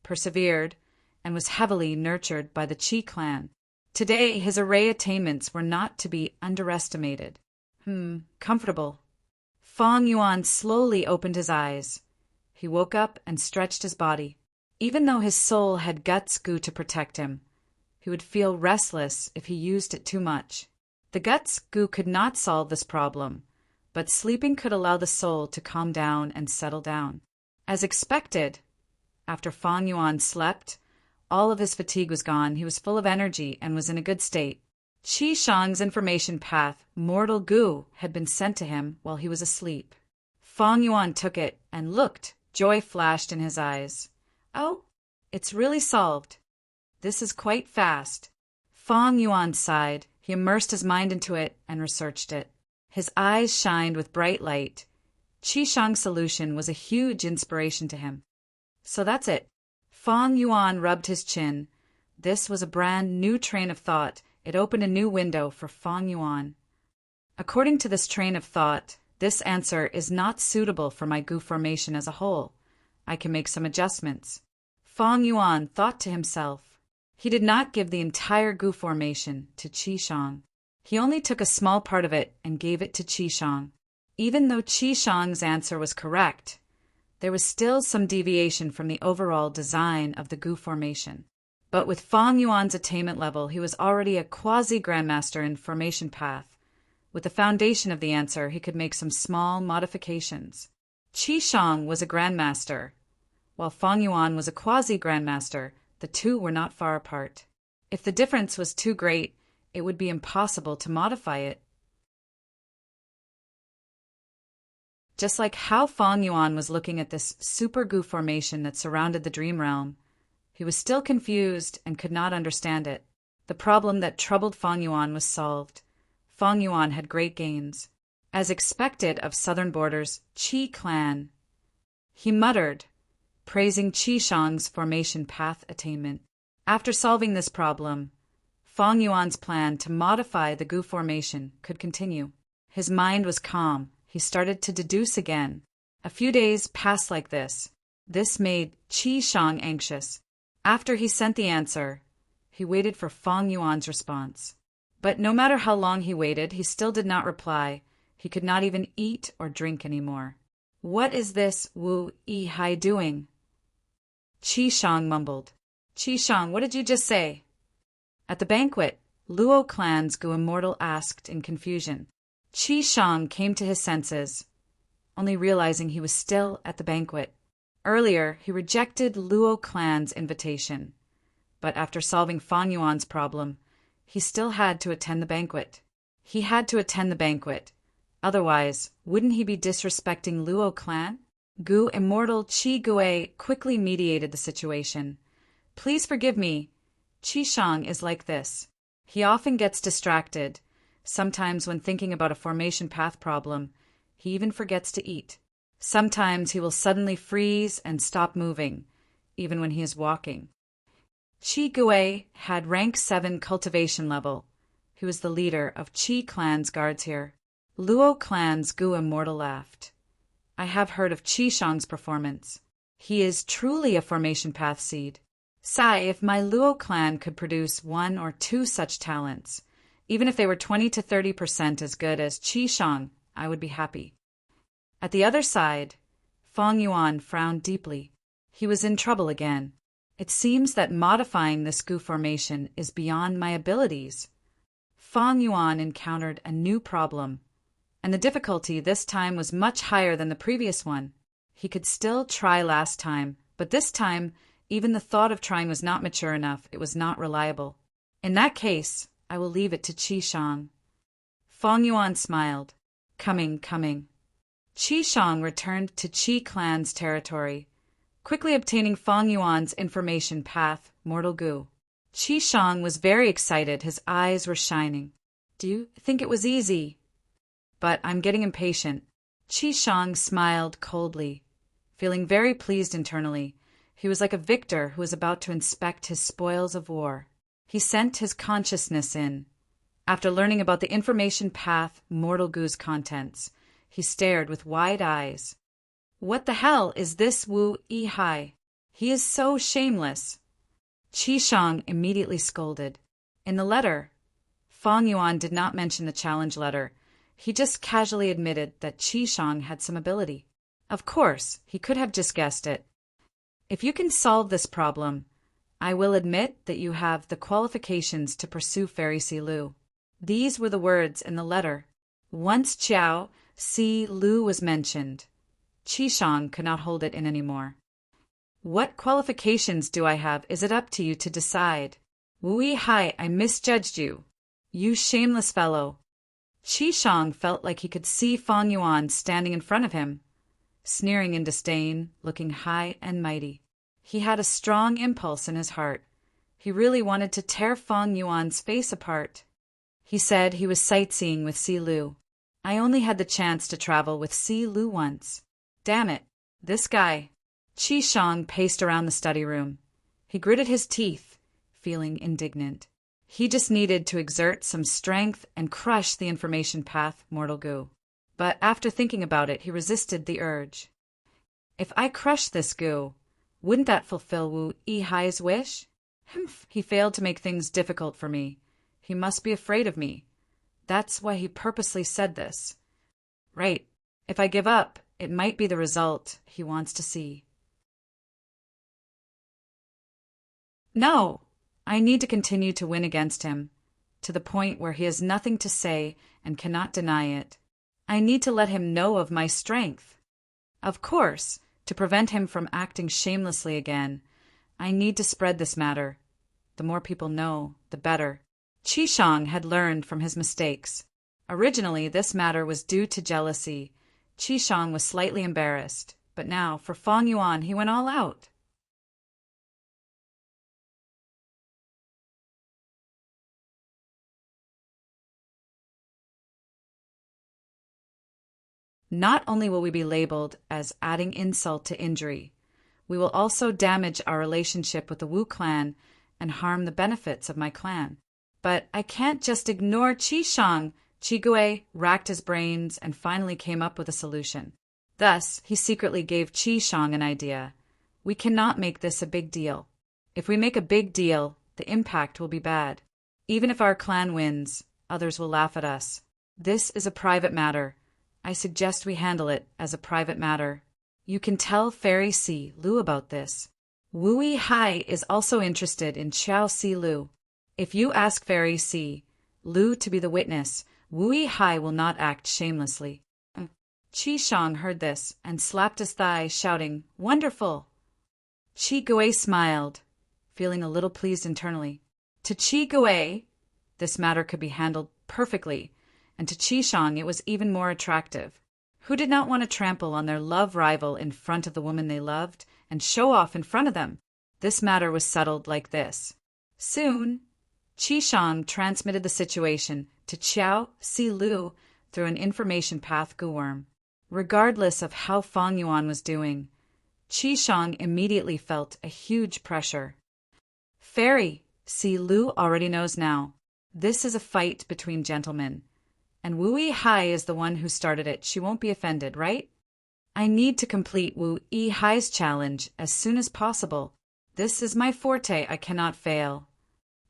persevered, and was heavily nurtured by the Qi clan. Today, his array attainments were not to be underestimated. Comfortable. Fang Yuan slowly opened his eyes. He woke up and stretched his body. Even though his soul had guts Gu to protect him, he would feel restless if he used it too much. The guts Gu could not solve this problem, but sleeping could allow the soul to calm down and settle down. As expected, after Fang Yuan slept, all of his fatigue was gone, he was full of energy and was in a good state. Qi Shang's information path, Mortal Gu, had been sent to him while he was asleep. Fang Yuan took it and looked. Joy flashed in his eyes. Oh, it's really solved. This is quite fast. Fang Yuan sighed. He immersed his mind into it and researched it. His eyes shined with bright light. Qi Shang's solution was a huge inspiration to him. So that's it. Fang Yuan rubbed his chin. This was a brand new train of thought. It opened a new window for Fang Yuan. According to this train of thought, this answer is not suitable for my Gu formation as a whole. I can make some adjustments. Fang Yuan thought to himself. He did not give the entire Gu formation to Qi Shang. He only took a small part of it and gave it to Qi Shang. Even though Qi Shang's answer was correct, there was still some deviation from the overall design of the Gu formation. But with Fang Yuan's attainment level, he was already a quasi-grandmaster in formation path. With the foundation of the answer, he could make some small modifications. Qi Shang was a grandmaster, while Fang Yuan was a quasi-grandmaster. The two were not far apart. If the difference was too great, it would be impossible to modify it. Just like how Fang Yuan was looking at this super Gu formation that surrounded the dream realm, he was still confused and could not understand it. The problem that troubled Fang Yuan was solved. Fang Yuan had great gains. As expected of southern borders, Qi clan. He muttered, praising Qi Shang's formation path attainment. After solving this problem, Fang Yuan's plan to modify the Gu formation could continue. His mind was calm. He started to deduce again. A few days passed like this. This made Qi Shang anxious. After he sent the answer, he waited for Fang Yuan's response. But no matter how long he waited, he still did not reply. He could not even eat or drink anymore. "What is this Wu Yihai doing?" Qi Shang mumbled. "Qi Shang, what did you just say?" At the banquet, Luo clan's Gu immortal asked in confusion. Qi Shang came to his senses, only realizing he was still at the banquet. Earlier, he rejected Luo clan's invitation, but after solving Fang Yuan's problem, he still had to attend the banquet. He had to attend the banquet. Otherwise, wouldn't he be disrespecting Luo clan? Gu immortal Qi Gue quickly mediated the situation. "Please forgive me. Qi Shang is like this. He often gets distracted. Sometimes when thinking about a formation path problem, he even forgets to eat. Sometimes he will suddenly freeze and stop moving, even when he is walking." Qi Gue had rank 7 cultivation level. He was the leader of Qi clan's guards here. Luo clan's Gu immortal laughed. "I have heard of Qi Shang's performance. He is truly a formation path seed. Sai, if my Luo clan could produce 1 or 2 such talents, even if they were 20 to 30% as good as Qi Shang, I would be happy." At the other side, Fang Yuan frowned deeply. He was in trouble again. It seems that modifying this Gu formation is beyond my abilities. Fang Yuan encountered a new problem, and the difficulty this time was much higher than the previous one. He could still try last time, but this time, even the thought of trying was not mature enough. It was not reliable. "In that case, I will leave it to Qi Shang." Fang Yuan smiled. Coming. Qi Shang returned to Qi clan's territory, quickly obtaining Fang Yuan's information path, Mortal Gu. Qi Shang was very excited. His eyes were shining. "Do you think it was easy?" "But I'm getting impatient." Qi Shang smiled coldly, feeling very pleased internally. He was like a victor who was about to inspect his spoils of war. He sent his consciousness in. After learning about the information path Mortal Gu's contents, he stared with wide eyes. "What the hell is this Wu Yihai? He is so shameless." Qi Shang immediately scolded. In the letter, Fang Yuan did not mention the challenge letter. He just casually admitted that Qi Shang had some ability. Of course, he could have just guessed it. "If you can solve this problem, I will admit that you have the qualifications to pursue Fairy Si Lu." These were the words in the letter. Once Qiao Si Lu was mentioned, Qi Shang could not hold it in anymore. "What qualifications do I have? Is it up to you to decide?" "Wu Yihai, I misjudged you. You shameless fellow." Qi Shang felt like he could see Fang Yuan standing in front of him, sneering in disdain, looking high and mighty. He had a strong impulse in his heart. He really wanted to tear Fang Yuan's face apart. He said he was sightseeing with Si Lu. "I only had the chance to travel with Si Lu once. Damn it, this guy." Qi Shang paced around the study room. He gritted his teeth, feeling indignant. He just needed to exert some strength and crush the information path Mortal Gu. But after thinking about it, he resisted the urge. "If I crush this Gu, wouldn't that fulfill Wu Yihai's wish? He failed to make things difficult for me. He must be afraid of me. That's why he purposely said this. Right. If I give up, it might be the result he wants to see. No, I need to continue to win against him, to the point where he has nothing to say and cannot deny it. I need to let him know of my strength. Of course, to prevent him from acting shamelessly again, I need to spread this matter. The more people know, the better. Qishang had learned from his mistakes. Originally, this matter was due to jealousy. Qishang was slightly embarrassed, but now, for Feng Yuan, he went all out. Not only will we be labeled as adding insult to injury, we will also damage our relationship with the Wu clan and harm the benefits of my clan. But I can't just ignore Qishang. Qigui racked his brains and finally came up with a solution. Thus, he secretly gave Qishang an idea. We cannot make this a big deal. If we make a big deal, the impact will be bad. Even if our clan wins, others will laugh at us. This is a private matter. I suggest we handle it as a private matter. You can tell Fairy Si Lu about this. Wu Hai is also interested in Xiao Si Lu. If you ask Fairy Si Lu to be the witness, Wu Hai will not act shamelessly. Qishang heard this and slapped his thigh, shouting, "Wonderful!" Qigui smiled, feeling a little pleased internally. To Qigui, this matter could be handled perfectly, and to Qishang it was even more attractive. Who did not want to trample on their love rival in front of the woman they loved and show off in front of them? This matter was settled like this. Soon, Qishang transmitted the situation to Xiao Si Lu through an information path Guworm. Regardless of how Feng Yuan was doing, Qishang immediately felt a huge pressure. Fairy Si Lu already knows now. This is a fight between gentlemen. And Wu Hai is the one who started it. She won't be offended, right? I need to complete Wu Hai's challenge as soon as possible. This is my forte. I cannot fail.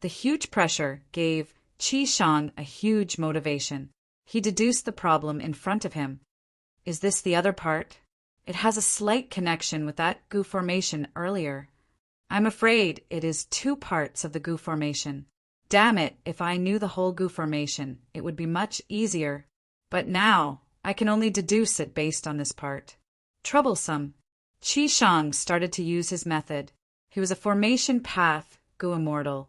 The huge pressure gave Qishang a huge motivation. He deduced the problem in front of him. Is this the other part? It has a slight connection with that Gu formation earlier. I'm afraid it is two parts of the Gu formation. Damn it, if I knew the whole Gu formation, it would be much easier. But now, I can only deduce it based on this part. Troublesome. Qishang started to use his method. He was a formation path Gu immortal.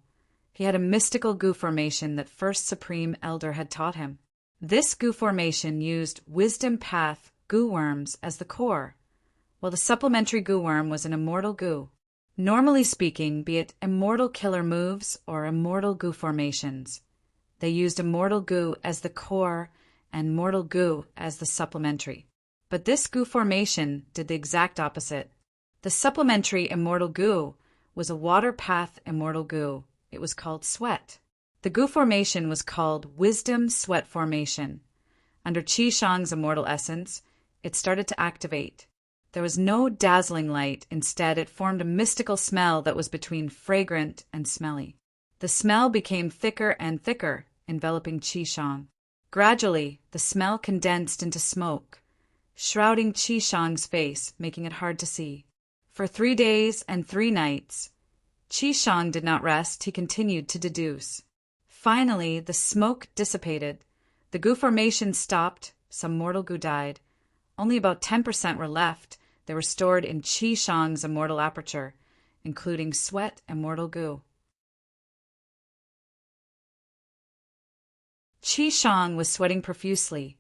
He had a mystical Gu formation that First Supreme Elder had taught him. This Gu formation used wisdom path Gu worms as the core, while the supplementary Gu worm was an immortal Gu. Normally speaking, be it immortal killer moves or immortal Gu formations, they used immortal Gu as the core and mortal Gu as the supplementary. But this Gu formation did the exact opposite. The supplementary immortal Gu was a water path immortal Gu. It was called sweat. The Gu formation was called wisdom sweat formation. Under Qishang's immortal essence, it started to activate. There was no dazzling light. Instead, it formed a mystical smell that was between fragrant and smelly. The smell became thicker and thicker, enveloping Qishang. Gradually, the smell condensed into smoke, shrouding Qishang's face, making it hard to see. For 3 days and 3 nights, Qishang did not rest. He continued to deduce. Finally, the smoke dissipated. The Gu formation stopped. Some mortal Gu died. Only about 10% were left. They were stored in Qishang's immortal aperture, including sweat immortal Gu. Qishang was sweating profusely,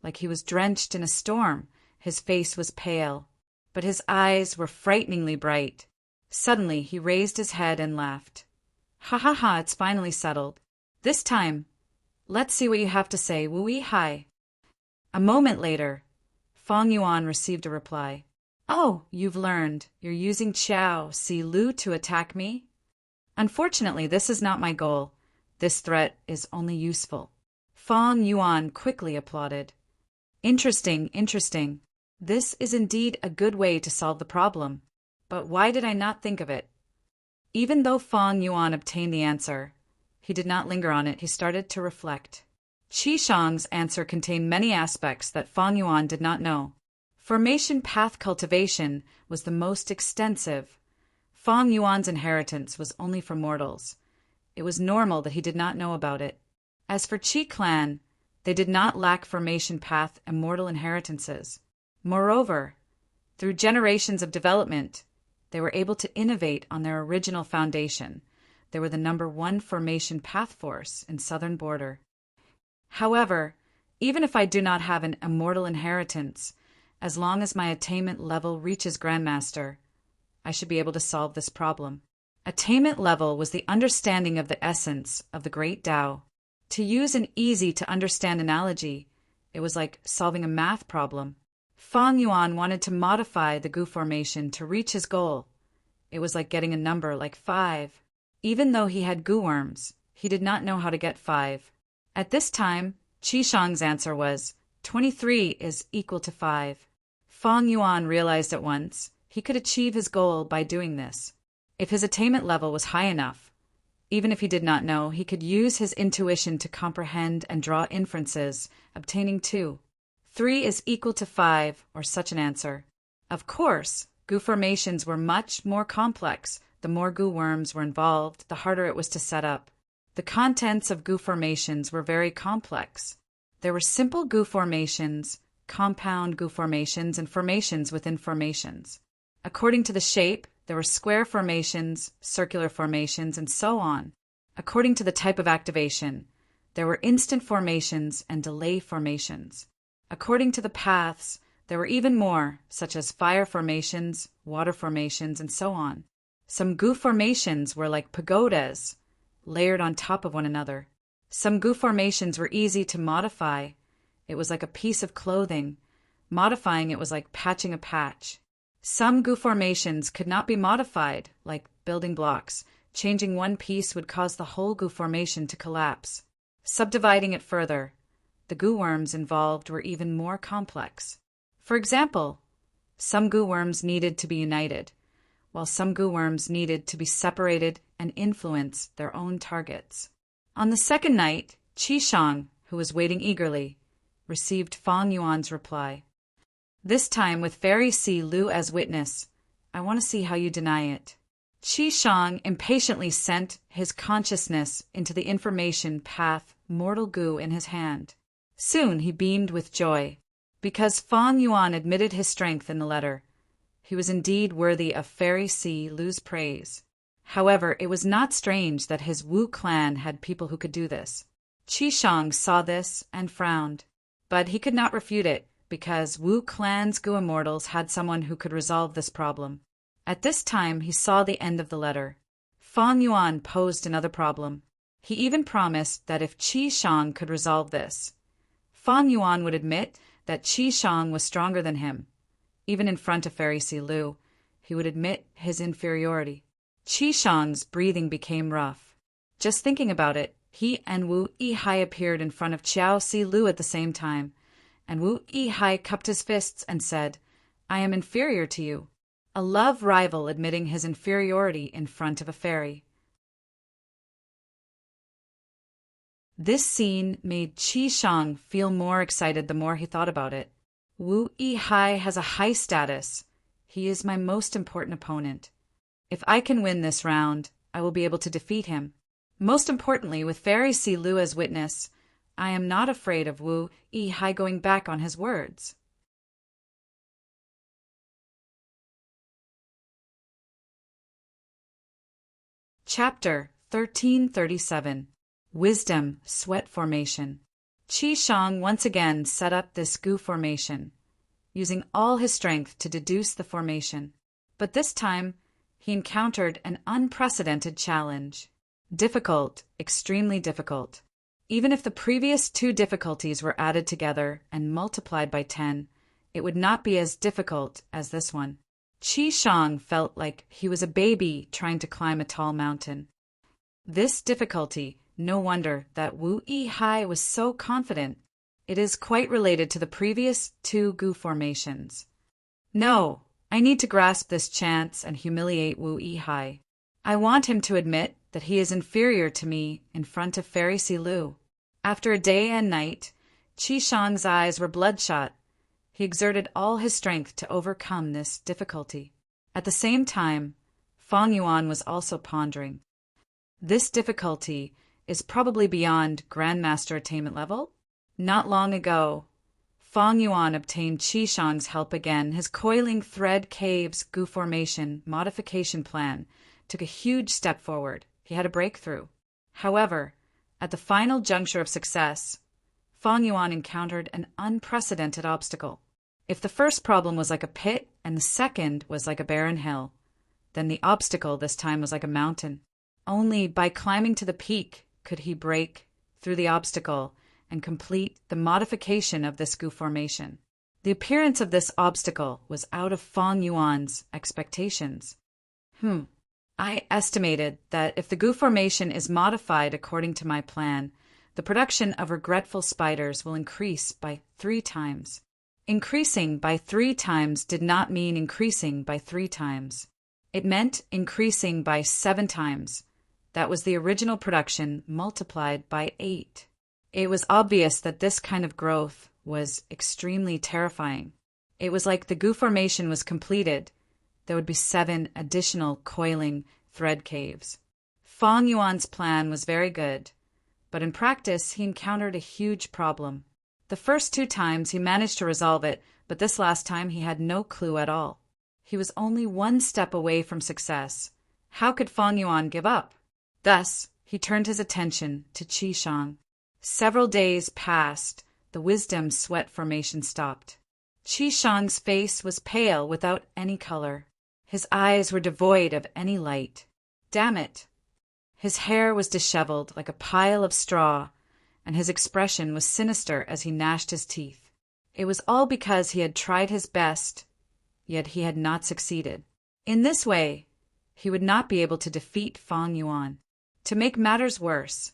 like he was drenched in a storm. His face was pale, but his eyes were frighteningly bright. Suddenly, he raised his head and laughed. Ha ha ha, it's finally settled. This time, let's see what you have to say, Wu Hai. A moment later, Feng Yuan received a reply. Oh, you've learned. You're using Xiao Si Lu to attack me? Unfortunately, this is not my goal. This threat is only useful. Feng Yuan quickly applauded. Interesting, interesting. This is indeed a good way to solve the problem. But why did I not think of it? Even though Feng Yuan obtained the answer, he did not linger on it. He started to reflect. Qi Shang's answer contained many aspects that Fang Yuan did not know. Formation path cultivation was the most extensive. Fang Yuan's inheritance was only for mortals. It was normal that he did not know about it. As for Qi clan, they did not lack formation path immortal inheritances. Moreover, through generations of development, they were able to innovate on their original foundation. They were the #1 formation path force in southern border. However, even if I do not have an immortal inheritance, as long as my attainment level reaches Grandmaster, I should be able to solve this problem. Attainment level was the understanding of the essence of the great Tao. To use an easy-to-understand analogy, it was like solving a math problem. Fang Yuan wanted to modify the Gu formation to reach his goal. It was like getting a number like 5. Even though he had Gu worms, he did not know how to get 5. At this time, Qi Shang's answer was, 23 is equal to 5. Fang Yuan realized at once he could achieve his goal by doing this. If his attainment level was high enough, even if he did not know, he could use his intuition to comprehend and draw inferences, obtaining 2. 3 is equal to 5, or such an answer. Of course, Gu formations were much more complex. The more Gu worms were involved, the harder it was to set up. The contents of Gu formations were very complex. There were simple Gu formations, compound Gu formations, and formations within formations. According to the shape, there were square formations, circular formations, and so on. According to the type of activation, there were instant formations and delay formations. According to the paths, there were even more, such as fire formations, water formations, and so on. Some Gu formations were like pagodas, layered on top of one another. Some Gu formations were easy to modify. It was like a piece of clothing. Modifying it was like patching a patch. Some Gu formations could not be modified, like building blocks. Changing one piece would cause the whole Gu formation to collapse. Subdividing it further, the Gu worms involved were even more complex. For example, some Gu worms needed to be united, while some Gu worms needed to be separated and influence their own targets. On the second night, Qi Shang, who was waiting eagerly, received Fang Yuan's reply. This time with Fairy Si Lu as witness. I want to see how you deny it. Qi Shang impatiently sent his consciousness into the information path mortal Gu in his hand. Soon he beamed with joy. Because Fang Yuan admitted his strength in the letter, he was indeed worthy of Fairy Si Lu's praise. However, it was not strange that his Wu clan had people who could do this. Qi Shang saw this and frowned, but he could not refute it because Wu clan's Gu immortals had someone who could resolve this problem. At this time, he saw the end of the letter. Fang Yuan posed another problem. He even promised that if Qi Shang could resolve this, Fang Yuan would admit that Qi Shang was stronger than him. Even in front of Fairy Si Lu, he would admit his inferiority. Qi Shang's breathing became rough. Just thinking about it, he and Wu Yihai appeared in front of Qiao Si Lu at the same time, and Wu Yihai cupped his fists and said, "I am inferior to you." A love rival admitting his inferiority in front of a fairy. This scene made Qi Shang feel more excited the more he thought about it. Wu Yihai has a high status. He is my most important opponent. If I can win this round, I will be able to defeat him. Most importantly, with Fairy Si Lu as witness, I am not afraid of Wu Yihai going back on his words. Chapter 1337. Wisdom Sweat Formation. Qi Shang once again set up this Gu formation, using all his strength to deduce the formation. But this time, he encountered an unprecedented challenge. Difficult, extremely difficult. Even if the previous 2 difficulties were added together and multiplied by 10, it would not be as difficult as this one. Qi Shang felt like he was a baby trying to climb a tall mountain. This difficulty, no wonder that Wu Yihai was so confident. It is quite related to the previous 2 Gu formations. No, I need to grasp this chance and humiliate Wu Yihai. I want him to admit that he is inferior to me in front of Fairy Si Lu. After a day and night, Qi Shang's eyes were bloodshot. He exerted all his strength to overcome this difficulty. At the same time, Fang Yuan was also pondering. This difficulty is probably beyond Grandmaster attainment level. Not long ago, Fang Yuan obtained Qi Shang's help again. His coiling thread caves goo formation modification plan took a huge step forward. He had a breakthrough. However, at the final juncture of success, Fang Yuan encountered an unprecedented obstacle. If the first problem was like a pit and the second was like a barren hill, then the obstacle this time was like a mountain. Only by climbing to the peak could he break through the obstacle and complete the modification of this goo formation. The appearance of this obstacle was out of Fang Yuan's expectations. I estimated that if the goo formation is modified according to my plan, the production of regretful spiders will increase by 3 times. Increasing by 3 times did not mean increasing by 3 times. It meant increasing by 7 times. That was the original production multiplied by 8. It was obvious that this kind of growth was extremely terrifying. It was like the goo formation was completed. There would be 7 additional coiling thread caves. Fang Yuan's plan was very good, but in practice he encountered a huge problem. The first 2 times he managed to resolve it, but this last time he had no clue at all. He was only 1 step away from success. How could Fang Yuan give up? Thus, he turned his attention to Qi Shang. Several days passed. The wisdom sweat formation stopped. Qi Shang's face was pale without any color. His eyes were devoid of any light. Damn it! His hair was disheveled like a pile of straw, and his expression was sinister as he gnashed his teeth. It was all because he had tried his best, yet he had not succeeded. In this way, he would not be able to defeat Fang Yuan. To make matters worse,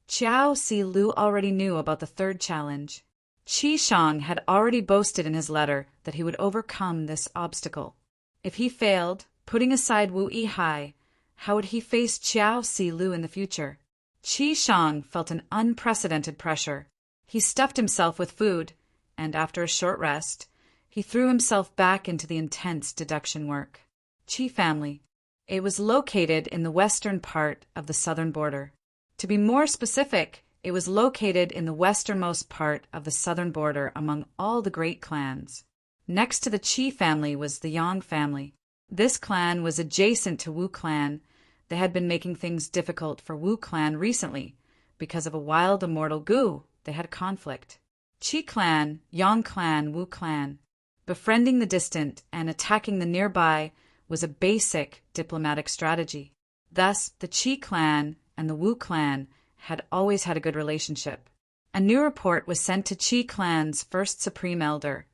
Qiao Si Lu already knew about the 3rd challenge. Qi Shang had already boasted in his letter that he would overcome this obstacle. If he failed, putting aside Wu Yihai, how would he face Qiao Si Lu in the future? Qi Shang felt an unprecedented pressure. He stuffed himself with food, and after a short rest, he threw himself back into the intense deduction work. Qi family. It was located in the western part of the southern border. To be more specific, it was located in the westernmost part of the southern border among all the great clans. Next to the Qi family was the Yang family. This clan was adjacent to Wu clan. They had been making things difficult for Wu clan recently. Because of a wild immortal goo, they had conflict. Qi clan, Yang clan, Wu clan. Befriending the distant and attacking the nearby was a basic diplomatic strategy. Thus, the Qi clan and the Wu clan had always had a good relationship. A new report was sent to Qi clan's first supreme elder,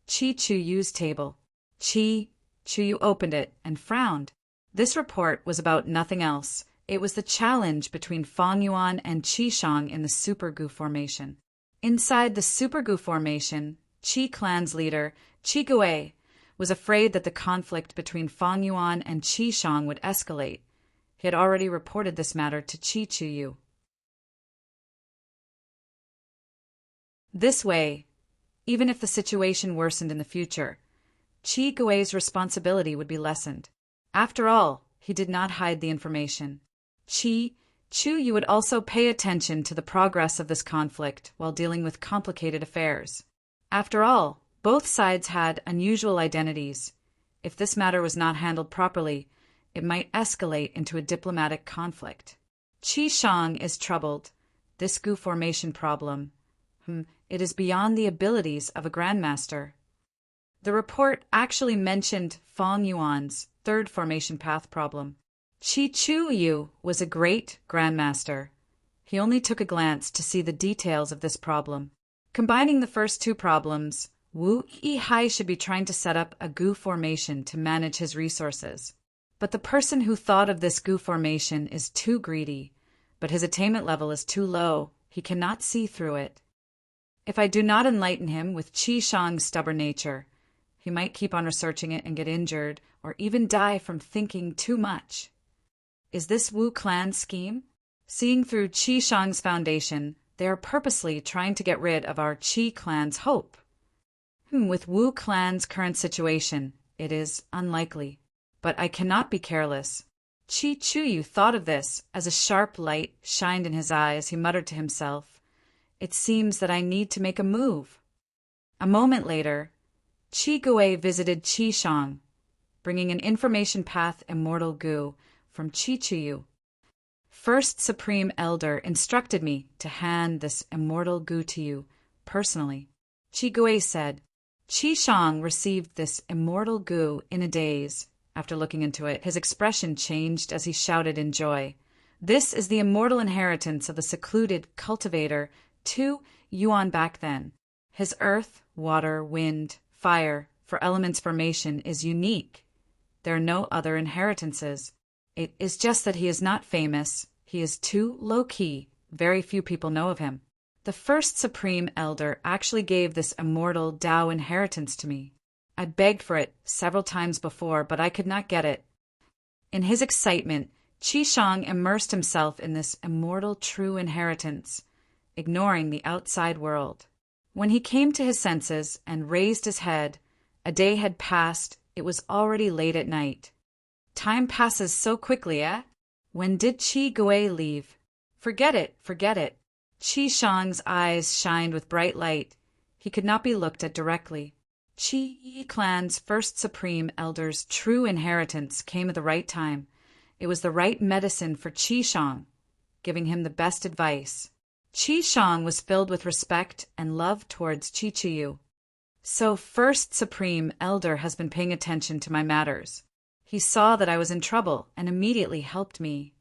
Qi Chuyu's table. Qi Chuyu opened it and frowned. This report was about nothing else. It was the challenge between Fang Yuan and Qi Shang in the Super Goo formation. Inside the Super Goo formation, Qi clan's leader, Qi Gui, was afraid that the conflict between Fang Yuan and Qi Shang would escalate. He had already reported this matter to Qi Chuyu. This way, even if the situation worsened in the future, Qi Gui's responsibility would be lessened. After all, he did not hide the information. Qi Chuyu would also pay attention to the progress of this conflict while dealing with complicated affairs. After all, both sides had unusual identities. If this matter was not handled properly, it might escalate into a diplomatic conflict. Qi Shang is troubled. This goo formation problem, it is beyond the abilities of a grandmaster. The report actually mentioned Fang Yuan's 3rd formation path problem. Qi Chuyu was a great grandmaster. He only took a glance to see the details of this problem. Combining the first 2 problems, Wu Yihai should be trying to set up a goo formation to manage his resources. But the person who thought of this goo formation is too greedy, but his attainment level is too low. He cannot see through it. If I do not enlighten him with Qi Shang's stubborn nature, he might keep on researching it and get injured, or even die from thinking too much. Is this Wu clan's scheme? Seeing through Qi Shang's foundation, They are purposely trying to get rid of our Qi clan's hope. With Wu clan's current situation, it is unlikely. But I cannot be careless. Qi Chuyu thought of this as a sharp light shined in his eyes. He muttered to himself, "It seems that I need to make a move." A moment later, Qi Gui visited Qi Shang, bringing an information path immortal Gu from Qi Chuyu. First Supreme Elder instructed me to hand this immortal Gu to you personally. Qi Gui said. Qi Shang received this immortal Gu in a daze. After looking into it, his expression changed as he shouted in joy. This is the immortal inheritance of the secluded cultivator Tu Yuan back then. His earth, water, wind, fire for elements formation is unique. There are no other inheritances. It is just that he is not famous. He is too low-key. Very few people know of him. The first Supreme Elder actually gave this immortal Tao inheritance to me. I'd begged for it several times before, but I could not get it. In his excitement, Qi Shang immersed himself in this immortal true inheritance, ignoring the outside world. When he came to his senses and raised his head, a day had passed. It was already late at night. Time passes so quickly, eh? When did Qi Gui leave? Forget it, forget it. Qi Shang's eyes shined with bright light. He could not be looked at directly. Qi clan's first Supreme Elder's true inheritance came at the right time. It was the right medicine for Qi Shang, giving him the best advice. Qi Shang was filled with respect and love towards Qi Chuyu. So First Supreme Elder has been paying attention to my matters. He saw that I was in trouble and immediately helped me.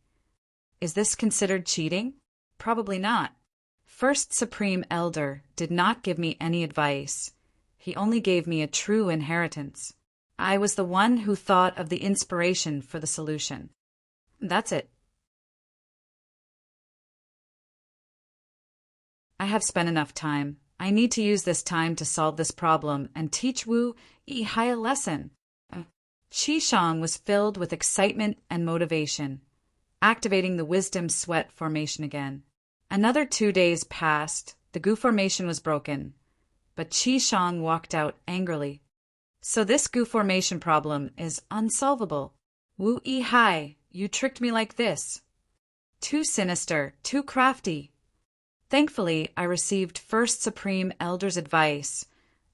Is this considered cheating? Probably not. First Supreme Elder did not give me any advice. He only gave me a true inheritance. I was the one who thought of the inspiration for the solution. That's it. I have spent enough time. I need to use this time to solve this problem and teach Wu Yihai a lesson. Qi Shang was filled with excitement and motivation, activating the wisdom sweat formation again. Another 2 days passed. The Gu formation was broken, but Qi Shang walked out angrily. So this Gu formation problem is unsolvable. Wu Yihai, you tricked me like this. Too sinister, too crafty. Thankfully, I received First Supreme Elder's advice.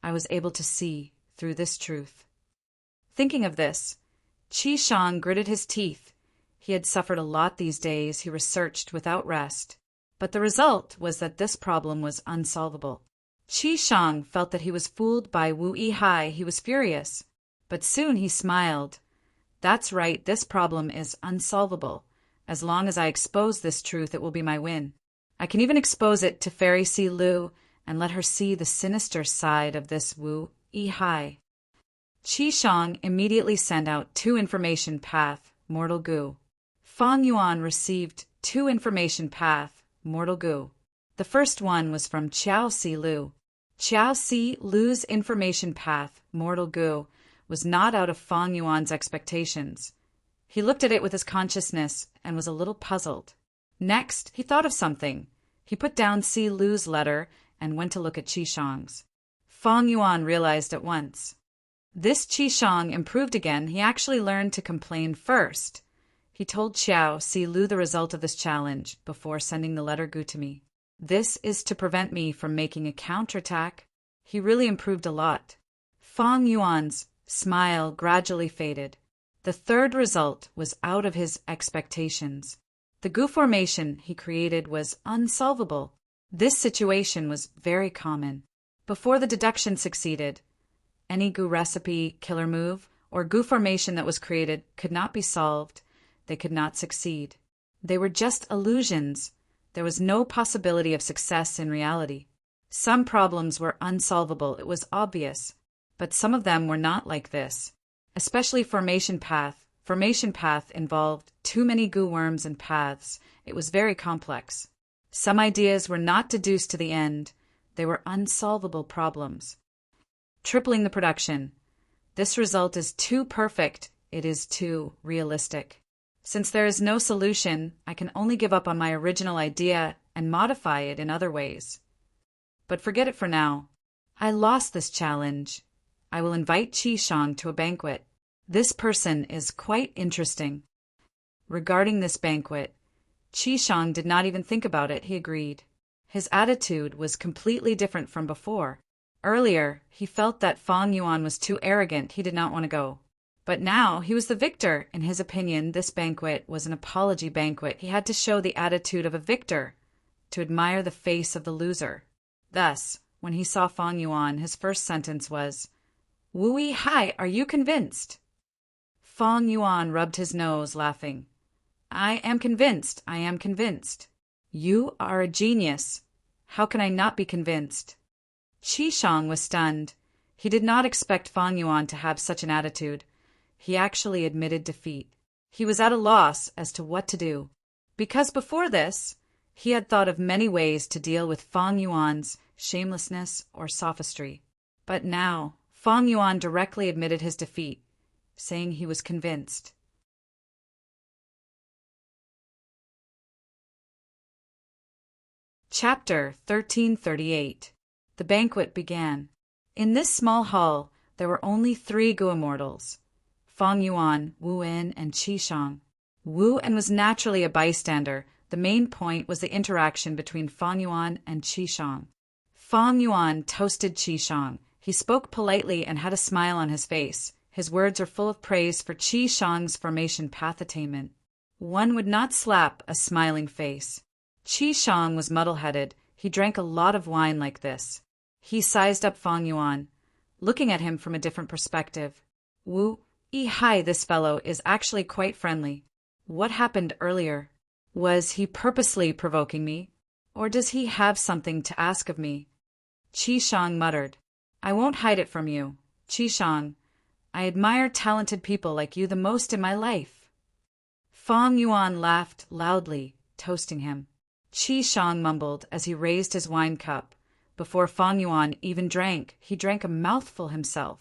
I was able to see through this truth. Thinking of this, Qi Shang gritted his teeth. He had suffered a lot these days. He researched without rest. But the result was that this problem was unsolvable. Qi Shang felt that he was fooled by Wu Yihai. He was furious. But soon he smiled. That's right, this problem is unsolvable. As long as I expose this truth, it will be my win. I can even expose it to Fairy Si Lu and let her see the sinister side of this Wu Yihai. Qi Shang immediately sent out 2 information path, Mortal Gu. Fang Yuan received 2 information path, Mortal Gu. The first one was from Qiao Si Lu. Qiao Si Lu's information path, Mortal Gu, was not out of Fang Yuan's expectations. He looked at it with his consciousness and was a little puzzled. Next, he thought of something. He put down Si Lu's letter and went to look at Qi Shang's. Fang Yuan realized at once. This Qi Shang improved again. He actually learned to complain first. He told Qiao Si Lu the result of this challenge before sending the letter Gu to me. This is to prevent me from making a counterattack. He really improved a lot. Fang Yuan's smile gradually faded. The third result was out of his expectations. The Gu formation he created was unsolvable. This situation was very common. Before the deduction succeeded, any Gu recipe, killer move, or Gu formation that was created could not be solved. They could not succeed. They were just illusions. There was no possibility of success in reality. Some problems were unsolvable, it was obvious, but some of them were not like this. Especially formation path. Formation path involved too many Gu worms and paths. It was very complex. Some ideas were not deduced to the end. They were unsolvable problems. Tripling the production. This result is too perfect. It is too realistic. Since there is no solution, I can only give up on my original idea and modify it in other ways. But forget it for now. I lost this challenge. I will invite Qishang to a banquet. This person is quite interesting. Regarding this banquet, Qishang did not even think about it, he agreed. His attitude was completely different from before. Earlier, he felt that Fang Yuan was too arrogant, he did not want to go. But now, he was the victor. In his opinion, this banquet was an apology banquet. He had to show the attitude of a victor, to admire the face of the loser. Thus, when he saw Fang Yuan, his first sentence was, "Wu Hai, are you convinced?" Fang Yuan rubbed his nose, laughing. I am convinced. You are a genius. How can I not be convinced? Qishang was stunned. He did not expect Fang Yuan to have such an attitude. He actually admitted defeat. He was at a loss as to what to do, because before this, he had thought of many ways to deal with Fang Yuan's shamelessness or sophistry. But now, Fang Yuan directly admitted his defeat, saying he was convinced. Chapter 1338. The banquet began. In this small hall, there were only 3 Gu immortals: Fang Yuan, Wu En, and Qishang. Wu En was naturally a bystander. The main point was the interaction between Fang Yuan and Qishang. Fang Yuan toasted Qishang. He spoke politely and had a smile on his face. His words were full of praise for Qishang's formation path attainment. One would not slap a smiling face. Qishang was muddle-headed. He drank a lot of wine like this. He sized up Fang Yuan, looking at him from a different perspective. Wu Hai, this fellow is actually quite friendly. What happened earlier? Was he purposely provoking me? Or does he have something to ask of me? Qishang muttered. I won't hide it from you. Qishang, I admire talented people like you the most in my life. Fang Yuan laughed loudly, toasting him. Qishang mumbled as he raised his wine cup. Before Fang Yuan even drank, he drank a mouthful himself.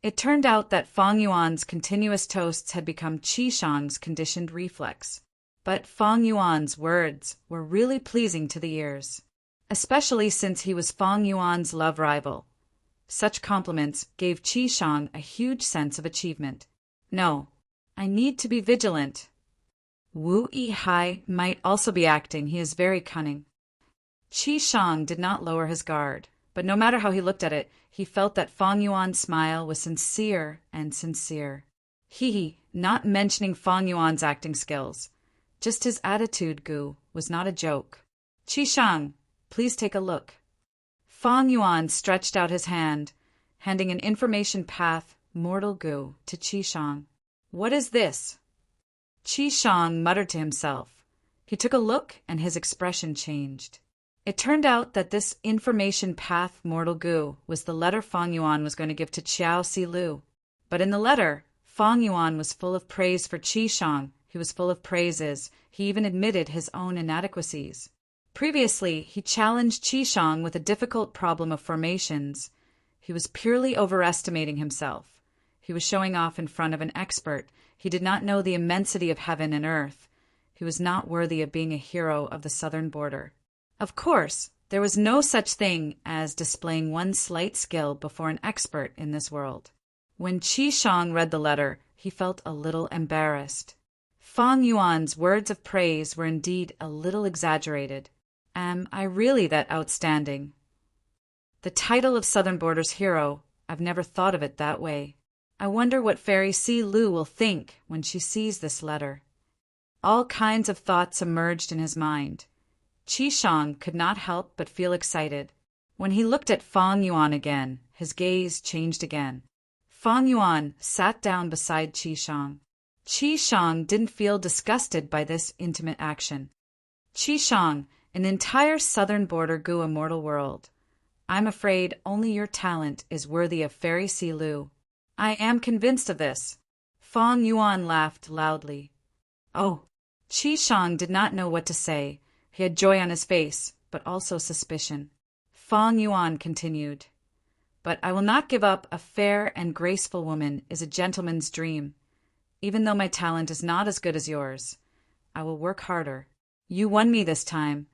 It turned out that Fang Yuan's continuous toasts had become Qishang's conditioned reflex. But Fang Yuan's words were really pleasing to the ears, especially since he was Fang Yuan's love rival. Such compliments gave Qishang a huge sense of achievement. No, I need to be vigilant. Wu Hai might also be acting. He is very cunning. Qishang did not lower his guard, but no matter how he looked at it, he felt that Fang Yuan's smile was sincere and sincere. He, not mentioning Fang Yuan's acting skills, just his attitude, Gu, was not a joke. Qishang, please take a look. Fang Yuan stretched out his hand, handing an information path, mortal Gu, to Qishang. What is this? Qishang muttered to himself. He took a look and his expression changed. It turned out that this information path, mortal Gu, was the letter Fang Yuan was going to give to Qiao Si Lu. But in the letter, Fang Yuan was full of praise for Qishang. He was full of praises. He even admitted his own inadequacies. Previously, he challenged Qishang with a difficult problem of formations. He was purely overestimating himself. He was showing off in front of an expert. He did not know the immensity of heaven and earth. He was not worthy of being a hero of the southern border. Of course, there was no such thing as displaying one slight skill before an expert in this world. When Qishang read the letter, he felt a little embarrassed. Fang Yuan's words of praise were indeed a little exaggerated. Am I really that outstanding? The title of Southern Border's hero, I've never thought of it that way. I wonder what Fairy Si Lu will think when she sees this letter. All kinds of thoughts emerged in his mind. Qishang could not help but feel excited. When he looked at Fang Yuan again, his gaze changed again. Fang Yuan sat down beside Qishang. Qishang didn't feel disgusted by this intimate action. Qishang, an entire southern border Gu immortal world. I'm afraid only your talent is worthy of Fairy Si Lu. I am convinced of this. Fang Yuan laughed loudly. Oh, Qishang did not know what to say. He had joy on his face, but also suspicion. Fang Yuan continued. But I will not give up. A fair and graceful woman is a gentleman's dream. Even though my talent is not as good as yours, I will work harder. You won me this time.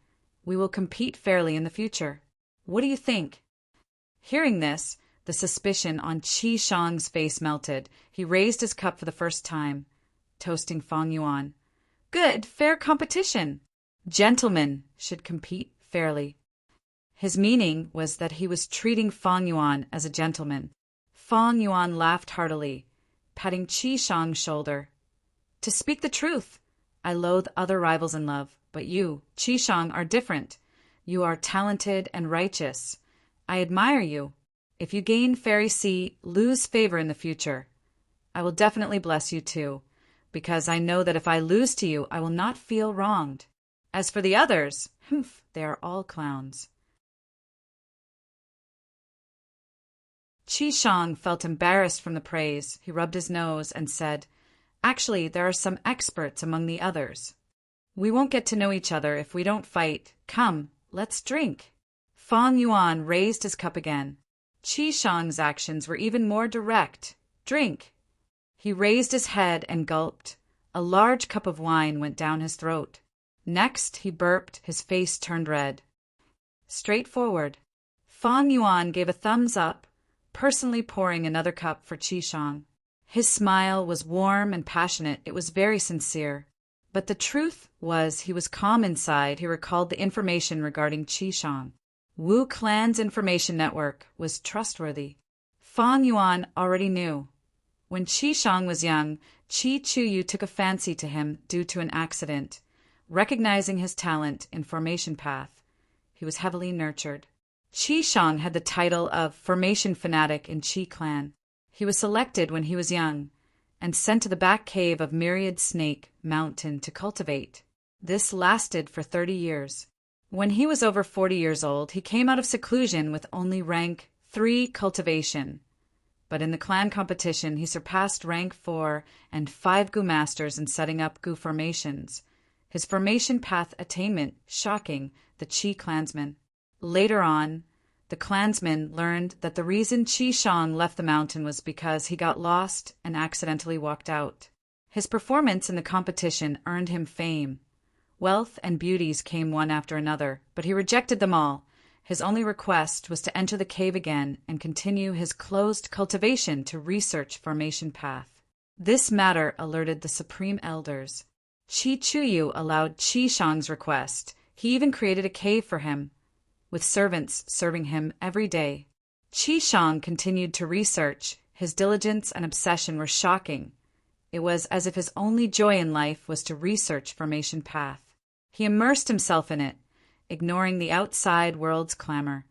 We will compete fairly in the future. What do you think?" Hearing this, the suspicion on Qi Shang's face melted. He raised his cup for the first time, toasting Fang Yuan. "Good, fair competition. Gentlemen should compete fairly." His meaning was that he was treating Fang Yuan as a gentleman. Fang Yuan laughed heartily, patting Qi Shang's shoulder. "To speak the truth, I loathe other rivals in love, but you, Qi Shang, are different. You are talented and righteous. I admire you. If you gain Fairy Sea, lose favor in the future, I will definitely bless you too, because I know that if I lose to you, I will not feel wronged. As for the others, they are all clowns." Qi Shang felt embarrassed from the praise. He rubbed his nose and said, "Actually, there are some experts among the others. We won't get to know each other if we don't fight. Come, let's drink." Fang Yuan raised his cup again. Qi Shang's actions were even more direct. "Drink." He raised his head and gulped. A large cup of wine went down his throat. Next, he burped. His face turned red. Straightforward. Fang Yuan gave a thumbs up, personally pouring another cup for Qi Shang. His smile was warm and passionate. It was very sincere. But the truth was he was calm inside. He recalled the information regarding Qi Shang. Wu Clan's information network was trustworthy. Fang Yuan already knew. When Qi Shang was young, Qi Chuyu took a fancy to him due to an accident. Recognizing his talent in formation path, he was heavily nurtured. Qi Shang had the title of Formation Fanatic in Qi Clan. He was selected when he was young and sent to the back cave of Myriad Snake Mountain to cultivate. This lasted for 30 years. When he was over 40 years old, he came out of seclusion with only rank 3 cultivation. But in the clan competition, he surpassed rank 4 and 5 Gu masters in setting up Gu formations. His formation path attainment shocking the Qi clansmen. Later on, the clansmen learned that the reason Qi Shang left the mountain was because he got lost and accidentally walked out. His performance in the competition earned him fame. Wealth and beauties came one after another, but he rejected them all. His only request was to enter the cave again and continue his closed cultivation to research formation path. This matter alerted the supreme elders. Qi Chuyu allowed Qi Shang's request. He even created a cave for him, with servants serving him every day. Qi Shang continued to research. His diligence and obsession were shocking. It was as if his only joy in life was to research formation path. He immersed himself in it, ignoring the outside world's clamor.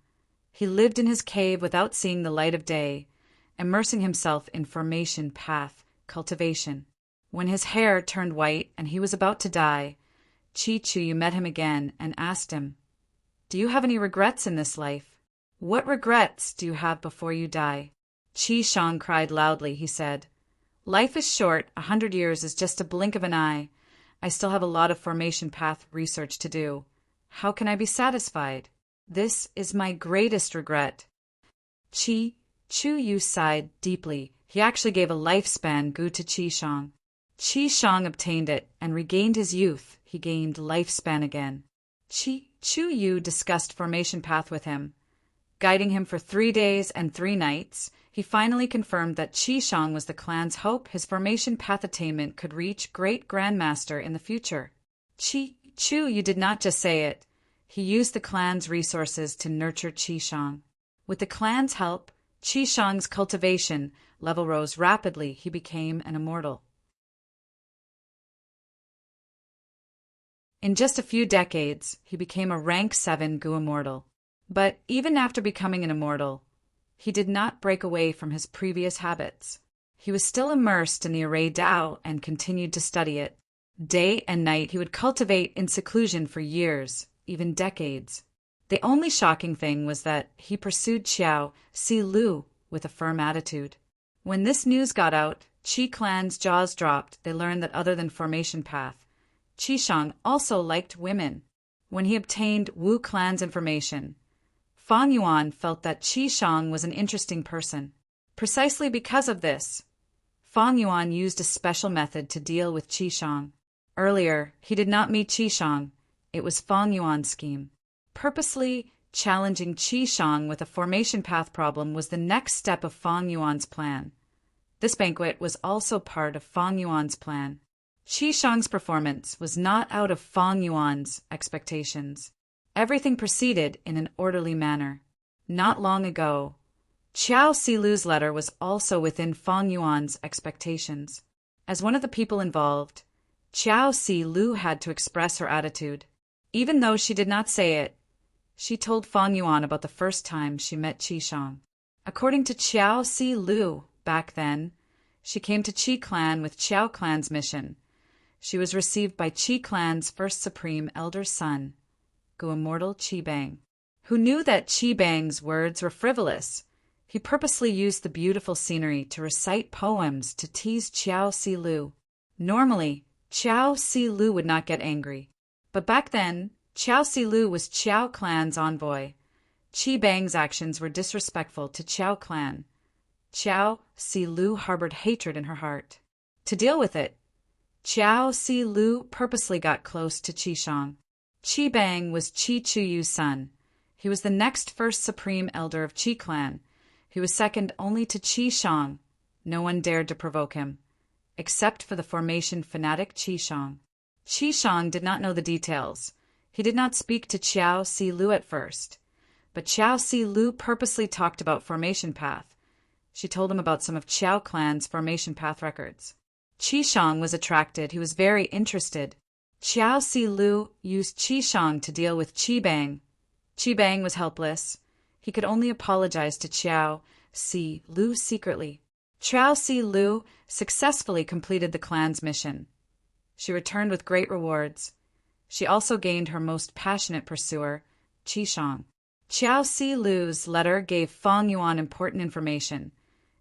He lived in his cave without seeing the light of day, immersing himself in formation path cultivation. When his hair turned white and he was about to die, Qi Chuyu met him again and asked him, "Do you have any regrets in this life? What regrets do you have before you die?" Qi Shang cried loudly. He said, "Life is short. 100 years is just a blink of an eye. I still have a lot of formation path research to do. How can I be satisfied? This is my greatest regret." Qi Chuyu sighed deeply. He actually gave a lifespan Gu to Qi Shang. Qi Shang obtained it and regained his youth. He gained lifespan again. Qi Chuyu discussed formation path with him. Guiding him for 3 days and 3 nights, he finally confirmed that Qi Shang was the clan's hope. His formation path attainment could reach great grandmaster in the future. Qi Chuyu did not just say it. He used the clan's resources to nurture Qi Shang. With the clan's help, Qi Shang's cultivation level rose rapidly. He became an immortal. In just a few decades, he became a rank 7 Gu immortal. But even after becoming an immortal, he did not break away from his previous habits. He was still immersed in the Array Dao and continued to study it. Day and night he would cultivate in seclusion for years, even decades. The only shocking thing was that he pursued Xiao Si Lu with a firm attitude. When this news got out, Qi clan's jaws dropped. They learned that other than formation path, Qi Shang also liked women. When he obtained Wu clan's information, Fang Yuan felt that Qi Shang was an interesting person. Precisely because of this, Fang Yuan used a special method to deal with Qi Shang. Earlier, he did not meet Qi Shang. It was Fang Yuan's scheme. Purposely challenging Qi Shang with a formation path problem was the next step of Fang Yuan's plan. This banquet was also part of Fang Yuan's plan. Qi Shang's performance was not out of Fang Yuan's expectations. Everything proceeded in an orderly manner. Not long ago, Qiao Silu's letter was also within Fang Yuan's expectations. As one of the people involved, Qiao Silu had to express her attitude. Even though she did not say it, she told Fang Yuan about the first time she met Qi Shang. According to Qiao Silu, back then, she came to Qi clan with Qiao clan's mission. She was received by Qi clan's first supreme elder son, Gu Immortal Qi Bang, who knew that Qi Bang's words were frivolous. He purposely used the beautiful scenery to recite poems to tease Qiao Silu. Normally, Qiao Silu would not get angry. But back then, Qiao Silu was Qiao clan's envoy. Qi Bang's actions were disrespectful to Qiao clan. Qiao Silu harbored hatred in her heart. To deal with it, Qiao Silu purposely got close to Qi Shang. Qi Bang was Qi Chuyu's son. He was the next first supreme elder of Qi clan. He was second only to Qi Shang. No one dared to provoke him, except for the formation fanatic Qi Shang. Qi Shang did not know the details. He did not speak to Qiao Silu at first, but Qiao Silu purposely talked about formation path. She told him about some of Qiao clan's formation path records. Qi Shang was attracted. He was very interested. Qiao Silu used Qi Shang to deal with Qi Bang. Qi Bang was helpless. He could only apologize to Qiao Silu secretly. Qiao Silu successfully completed the clan's mission. She returned with great rewards. She also gained her most passionate pursuer, Qi Shang. Qiao Silu's letter gave Fang Yuan important information.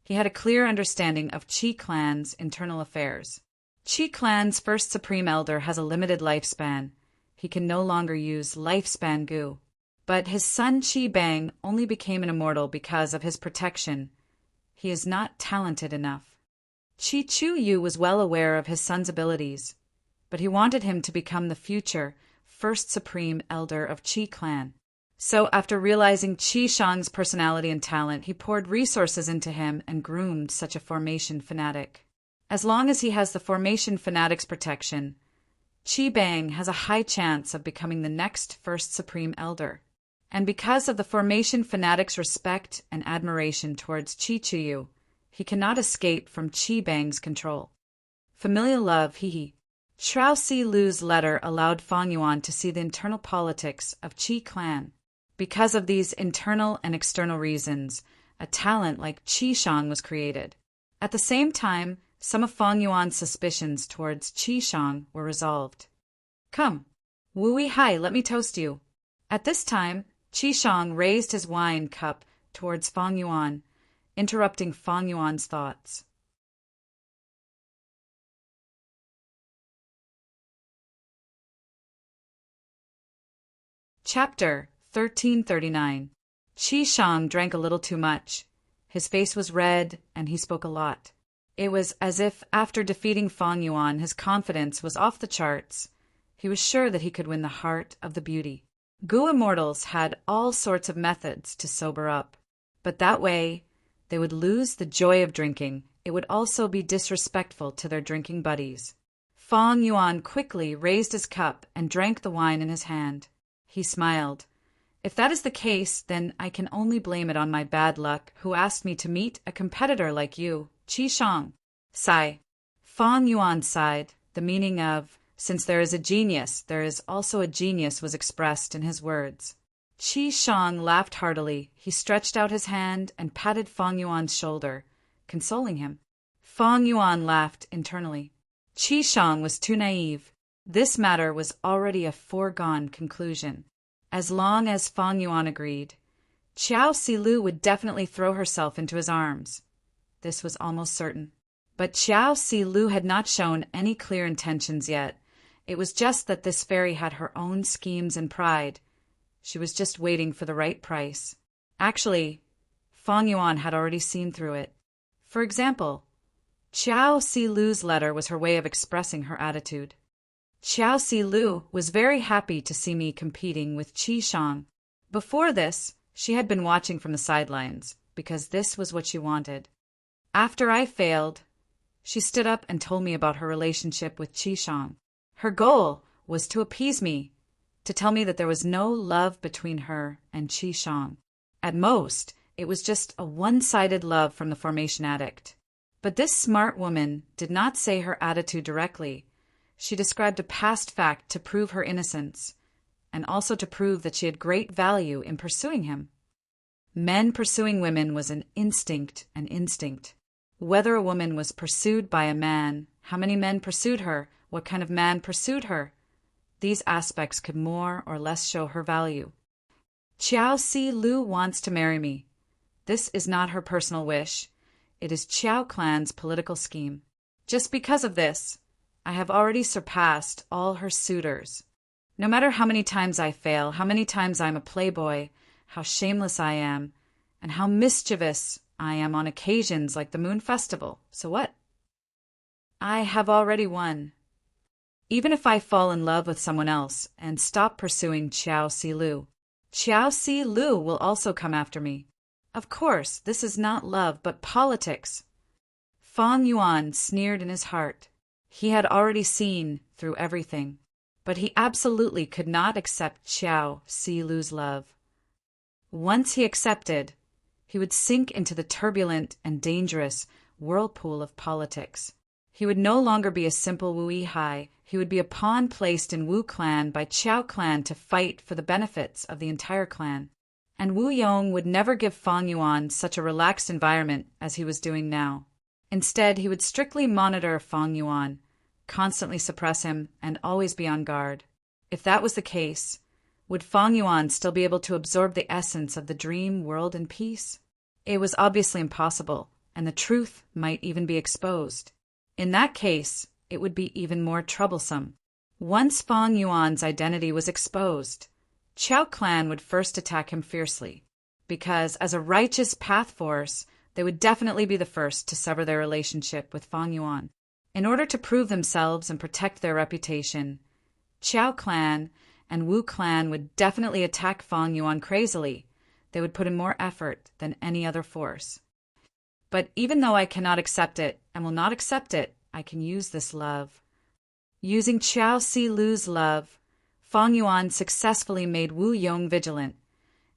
He had a clear understanding of Qi clan's internal affairs. Qi clan's first supreme elder has a limited lifespan. He can no longer use lifespan Gu. But his son Qi Bang only became an immortal because of his protection. He is not talented enough. Qi Chuyu was well aware of his son's abilities, but he wanted him to become the future first supreme elder of Qi clan. So after realizing Qi Shang's personality and talent, he poured resources into him and groomed such a formation fanatic. As long as he has the formation fanatic's protection, Qi Bang has a high chance of becoming the next first supreme elder. And because of the formation fanatic's respect and admiration towards Qi Chuyu, he cannot escape from Qi Bang's control. Familial love, hee. Qiao Silu's letter allowed Fang Yuan to see the internal politics of Qi clan. Because of these internal and external reasons, a talent like Qi Shang was created. At the same time, some of Fang Yuan's suspicions towards Qi Shang were resolved. Come, Wu Wei Hai, let me toast you. At this time, Qi Shang raised his wine cup towards Fang Yuan, interrupting Fang Yuan's thoughts. Chapter 1339. Qi Shang drank a little too much. His face was red, and he spoke a lot. It was as if, after defeating Fang Yuan, his confidence was off the charts. He was sure that he could win the heart of the beauty. Gu immortals had all sorts of methods to sober up, but that way they would lose the joy of drinking. It would also be disrespectful to their drinking buddies. Fang Yuan quickly raised his cup and drank the wine in his hand. He smiled. If that is the case, then I can only blame it on my bad luck, who asked me to meet a competitor like you, Qi Shang. Sigh. Fang Yuan sighed. The meaning of, since there is a genius, there is also a genius was expressed in his words. Qi Shang laughed heartily. He stretched out his hand and patted Fang Yuan's shoulder, consoling him. Fang Yuan laughed internally. Qi Shang was too naive. This matter was already a foregone conclusion. As long as Fang Yuan agreed, Qiao Silu would definitely throw herself into his arms. This was almost certain. But Qiao Silu had not shown any clear intentions yet. It was just that this fairy had her own schemes and pride. She was just waiting for the right price. Actually, Fang Yuan had already seen through it. For example, Qiao Silu's letter was her way of expressing her attitude. Qiao Si Lu was very happy to see me competing with Qi Shang. Before this, she had been watching from the sidelines, because this was what she wanted. After I failed, she stood up and told me about her relationship with Qi Shang. Her goal was to appease me, to tell me that there was no love between her and Qi Shang. At most, it was just a one-sided love from the formation addict. But this smart woman did not say her attitude directly. She described a past fact to prove her innocence, and also to prove that she had great value in pursuing him. Men pursuing women was an instinct. Whether a woman was pursued by a man, how many men pursued her, what kind of man pursued her, these aspects could more or less show her value. Qiao Si Lu wants to marry me. This is not her personal wish. It is Qiao clan's political scheme. Just because of this, I have already surpassed all her suitors. No matter how many times I fail, how many times I'm a playboy, how shameless I am, and how mischievous I am on occasions like the Moon Festival, so what? I have already won. Even if I fall in love with someone else and stop pursuing Qiao Si Lu, Qiao Si Lu will also come after me. Of course, this is not love, but politics. Fang Yuan sneered in his heart. He had already seen through everything, but he absolutely could not accept Qiao Si Lu's love. Once he accepted, he would sink into the turbulent and dangerous whirlpool of politics. He would no longer be a simple Wu Yihai. He would be a pawn placed in Wu clan by Qiao clan to fight for the benefits of the entire clan. And Wu Yong would never give Fang Yuan such a relaxed environment as he was doing now. Instead, he would strictly monitor Fang Yuan, constantly suppress him, and always be on guard. If that was the case, would Fang Yuan still be able to absorb the essence of the dream world in peace? It was obviously impossible, and the truth might even be exposed. In that case, it would be even more troublesome. Once Fang Yuan's identity was exposed, Qiao clan would first attack him fiercely, because as a righteous path force, they would definitely be the first to sever their relationship with Fang Yuan. In order to prove themselves and protect their reputation, Qiao clan and Wu clan would definitely attack Fang Yuan crazily. They would put in more effort than any other force. But even though I cannot accept it and will not accept it, I can use this love. Using Qiao Si Lu's love, Fang Yuan successfully made Wu Yong vigilant,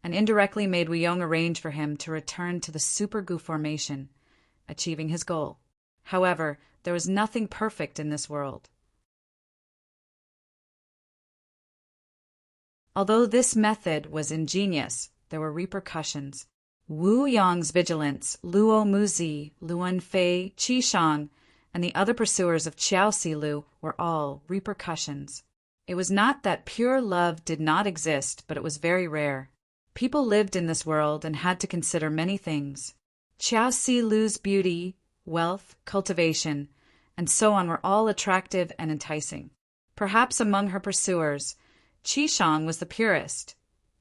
and indirectly made Wu Yong arrange for him to return to the Super Gu formation, achieving his goal. However, there was nothing perfect in this world. Although this method was ingenious, there were repercussions. Wu Yong's vigilance, Luo Muzi, Luan Fei, Qi Shang, and the other pursuers of Qiao Si Lu were all repercussions. It was not that pure love did not exist, but it was very rare. People lived in this world and had to consider many things. Qiao Si Lu's beauty, wealth, cultivation, and so on were all attractive and enticing. Perhaps among her pursuers, Qi Shang was the purest,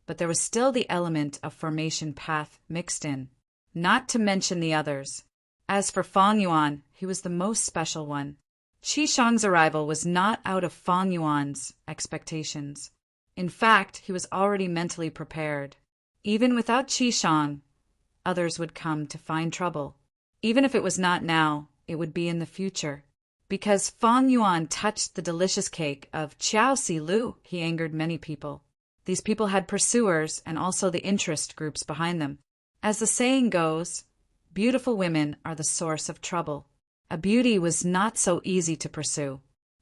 but there was still the element of formation path mixed in, not to mention the others. As for Fang Yuan, he was the most special one. Qi Shang's arrival was not out of Fang Yuan's expectations. In fact, he was already mentally prepared. Even without Qi Shang, others would come to find trouble. Even if it was not now, it would be in the future. Because Fang Yuan touched the delicious cake of Qiao Si Lu, he angered many people. These people had pursuers and also the interest groups behind them. As the saying goes, beautiful women are the source of trouble. A beauty was not so easy to pursue.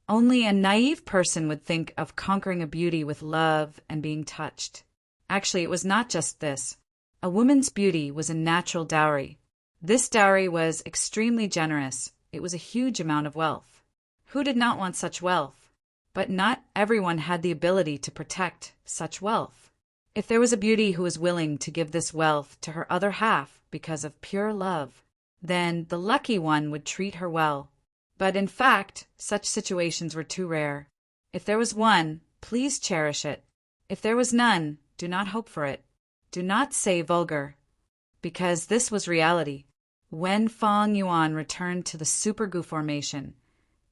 Only a naive person would think of conquering a beauty with love and being touched. Actually, it was not just this. A woman's beauty was a natural dowry. This dowry was extremely generous. It was a huge amount of wealth. Who did not want such wealth? But not everyone had the ability to protect such wealth. If there was a beauty who was willing to give this wealth to her other half because of pure love, then the lucky one would treat her well. But in fact, such situations were too rare. If there was one, please cherish it. If there was none, do not hope for it. Do not say vulgar, because this was reality. When Fang Yuan returned to the Super Gu formation,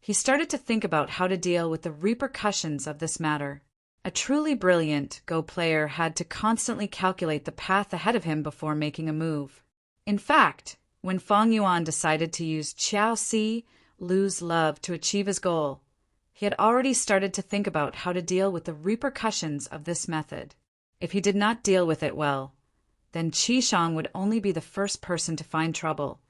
He started to think about how to deal with the repercussions of this matter. A truly brilliant Go player had to constantly calculate the path ahead of him before making a move. In fact, when Feng Yuan decided to use Qiao Si, lose love, to achieve his goal, he had already started to think about how to deal with the repercussions of this method. If he did not deal with it well, then Qi Shang would only be the first person to find trouble.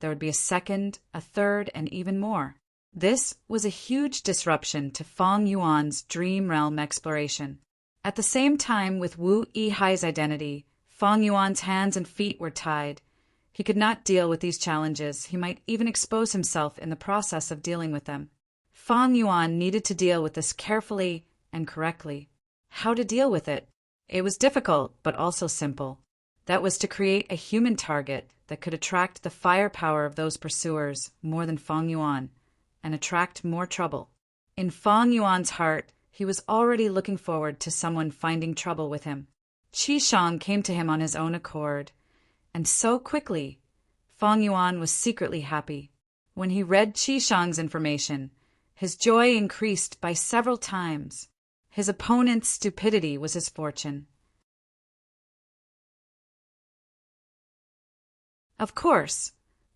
There would be a second, a third, and even more. This was a huge disruption to Feng Yuan's dream realm exploration. At the same time with Wu Yihai's identity, Feng Yuan's hands and feet were tied. He could not deal with these challenges. He might even expose himself in the process of dealing with them. Feng Yuan needed to deal with this carefully and correctly. How to deal with it? It was difficult, but also simple. That was to create a human target that could attract the firepower of those pursuers more than Feng Yuan, and attract more trouble. In Feng Yuan's heart, he was already looking forward to someone finding trouble with him. Qi Shang came to him on his own accord, and so quickly, Feng Yuan was secretly happy. When he read Qi Shang's information, his joy increased by several times. His opponent's stupidity was his fortune. Of course,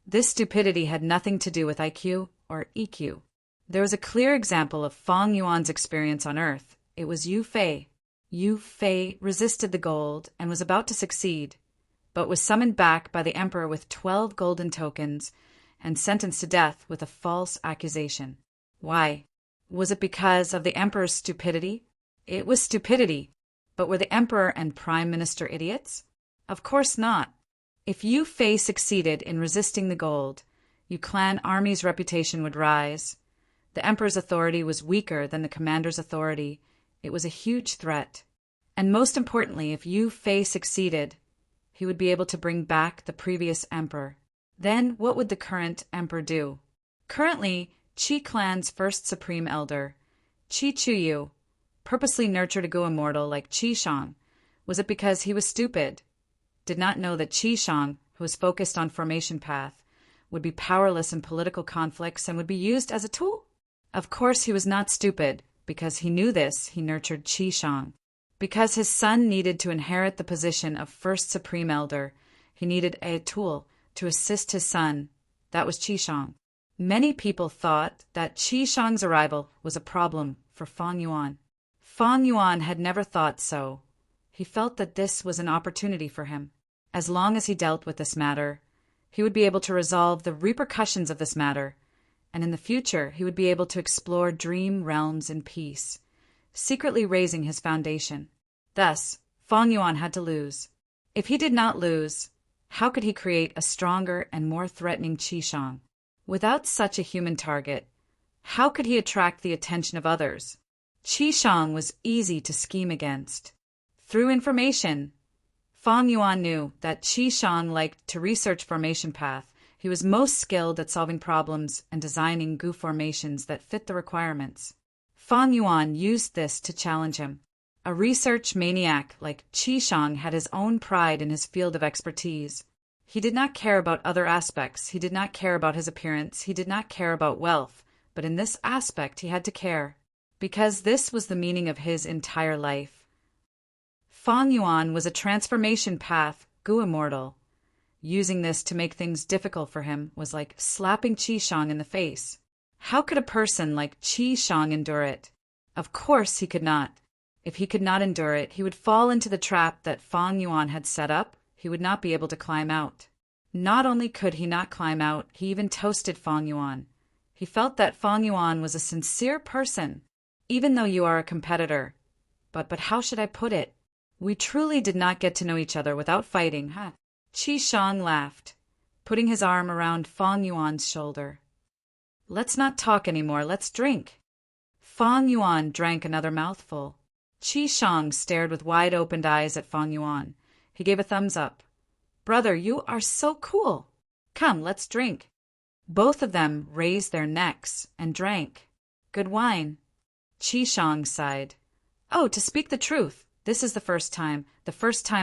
this stupidity had nothing to do with IQ or EQ. There was a clear example of Feng Yuan's experience on Earth. It was Yu Fei. Yu Fei resisted the gold and was about to succeed, but was summoned back by the emperor with 12 golden tokens and sentenced to death with a false accusation. Why? Was it because of the emperor's stupidity? It was stupidity, but were the emperor and prime minister idiots? Of course not. If Yu Fei succeeded in resisting the gold, Yu Clan army's reputation would rise. The emperor's authority was weaker than the commander's authority. It was a huge threat. And most importantly, if Yu Fei succeeded, he would be able to bring back the previous emperor. Then what would the current emperor do? Currently, Qi Clan's first supreme elder, Qi Chuyu, purposely nurtured a Gu immortal like Qi Shang. Was it because he was stupid? Did not know that Qi Shang, who was focused on formation path, would be powerless in political conflicts and would be used as a tool? Of course he was not stupid. Because he knew this, he nurtured Qi Shang. Because his son needed to inherit the position of first supreme elder, he needed a tool to assist his son. That was Qi Shang. Many people thought that Qi Shang's arrival was a problem for Feng Yuan. Feng Yuan had never thought so. He felt that this was an opportunity for him. As long as he dealt with this matter, he would be able to resolve the repercussions of this matter, and in the future he would be able to explore dream realms in peace, secretly raising his foundation. Thus, Feng Yuan had to lose. If he did not lose, how could he create a stronger and more threatening Qi Shang? Without such a human target, how could he attract the attention of others? Qi Shang was easy to scheme against. Through information, Feng Yuan knew that Qi Shang liked to research formation path. He was most skilled at solving problems and designing Gu formations that fit the requirements. Feng Yuan used this to challenge him. A research maniac like Qi Shang had his own pride in his field of expertise. He did not care about other aspects. He did not care about his appearance. He did not care about wealth. But in this aspect he had to care, because this was the meaning of his entire life. Feng Yuan was a transformation path Gu immortal. Using this to make things difficult for him was like slapping Qi Shang in the face. How could a person like Qi Shang endure it? Of course he could not. If he could not endure it, he would fall into the trap that Feng Yuan had set up. He would not be able to climb out. Not only could he not climb out, he even toasted Feng Yuan. He felt that Feng Yuan was a sincere person, even though you are a competitor. But how should I put it? We truly did not get to know each other without fighting, huh? Qi Shang laughed, putting his arm around Feng Yuan's shoulder. Let's not talk anymore, let's drink. Feng Yuan drank another mouthful. Qi Shang stared with wide-opened eyes at Feng Yuan. He gave a thumbs up. Brother, you are so cool. Come, let's drink. Both of them raised their necks and drank. Good wine. Qi Shang sighed. Oh, to speak the truth, this is the first time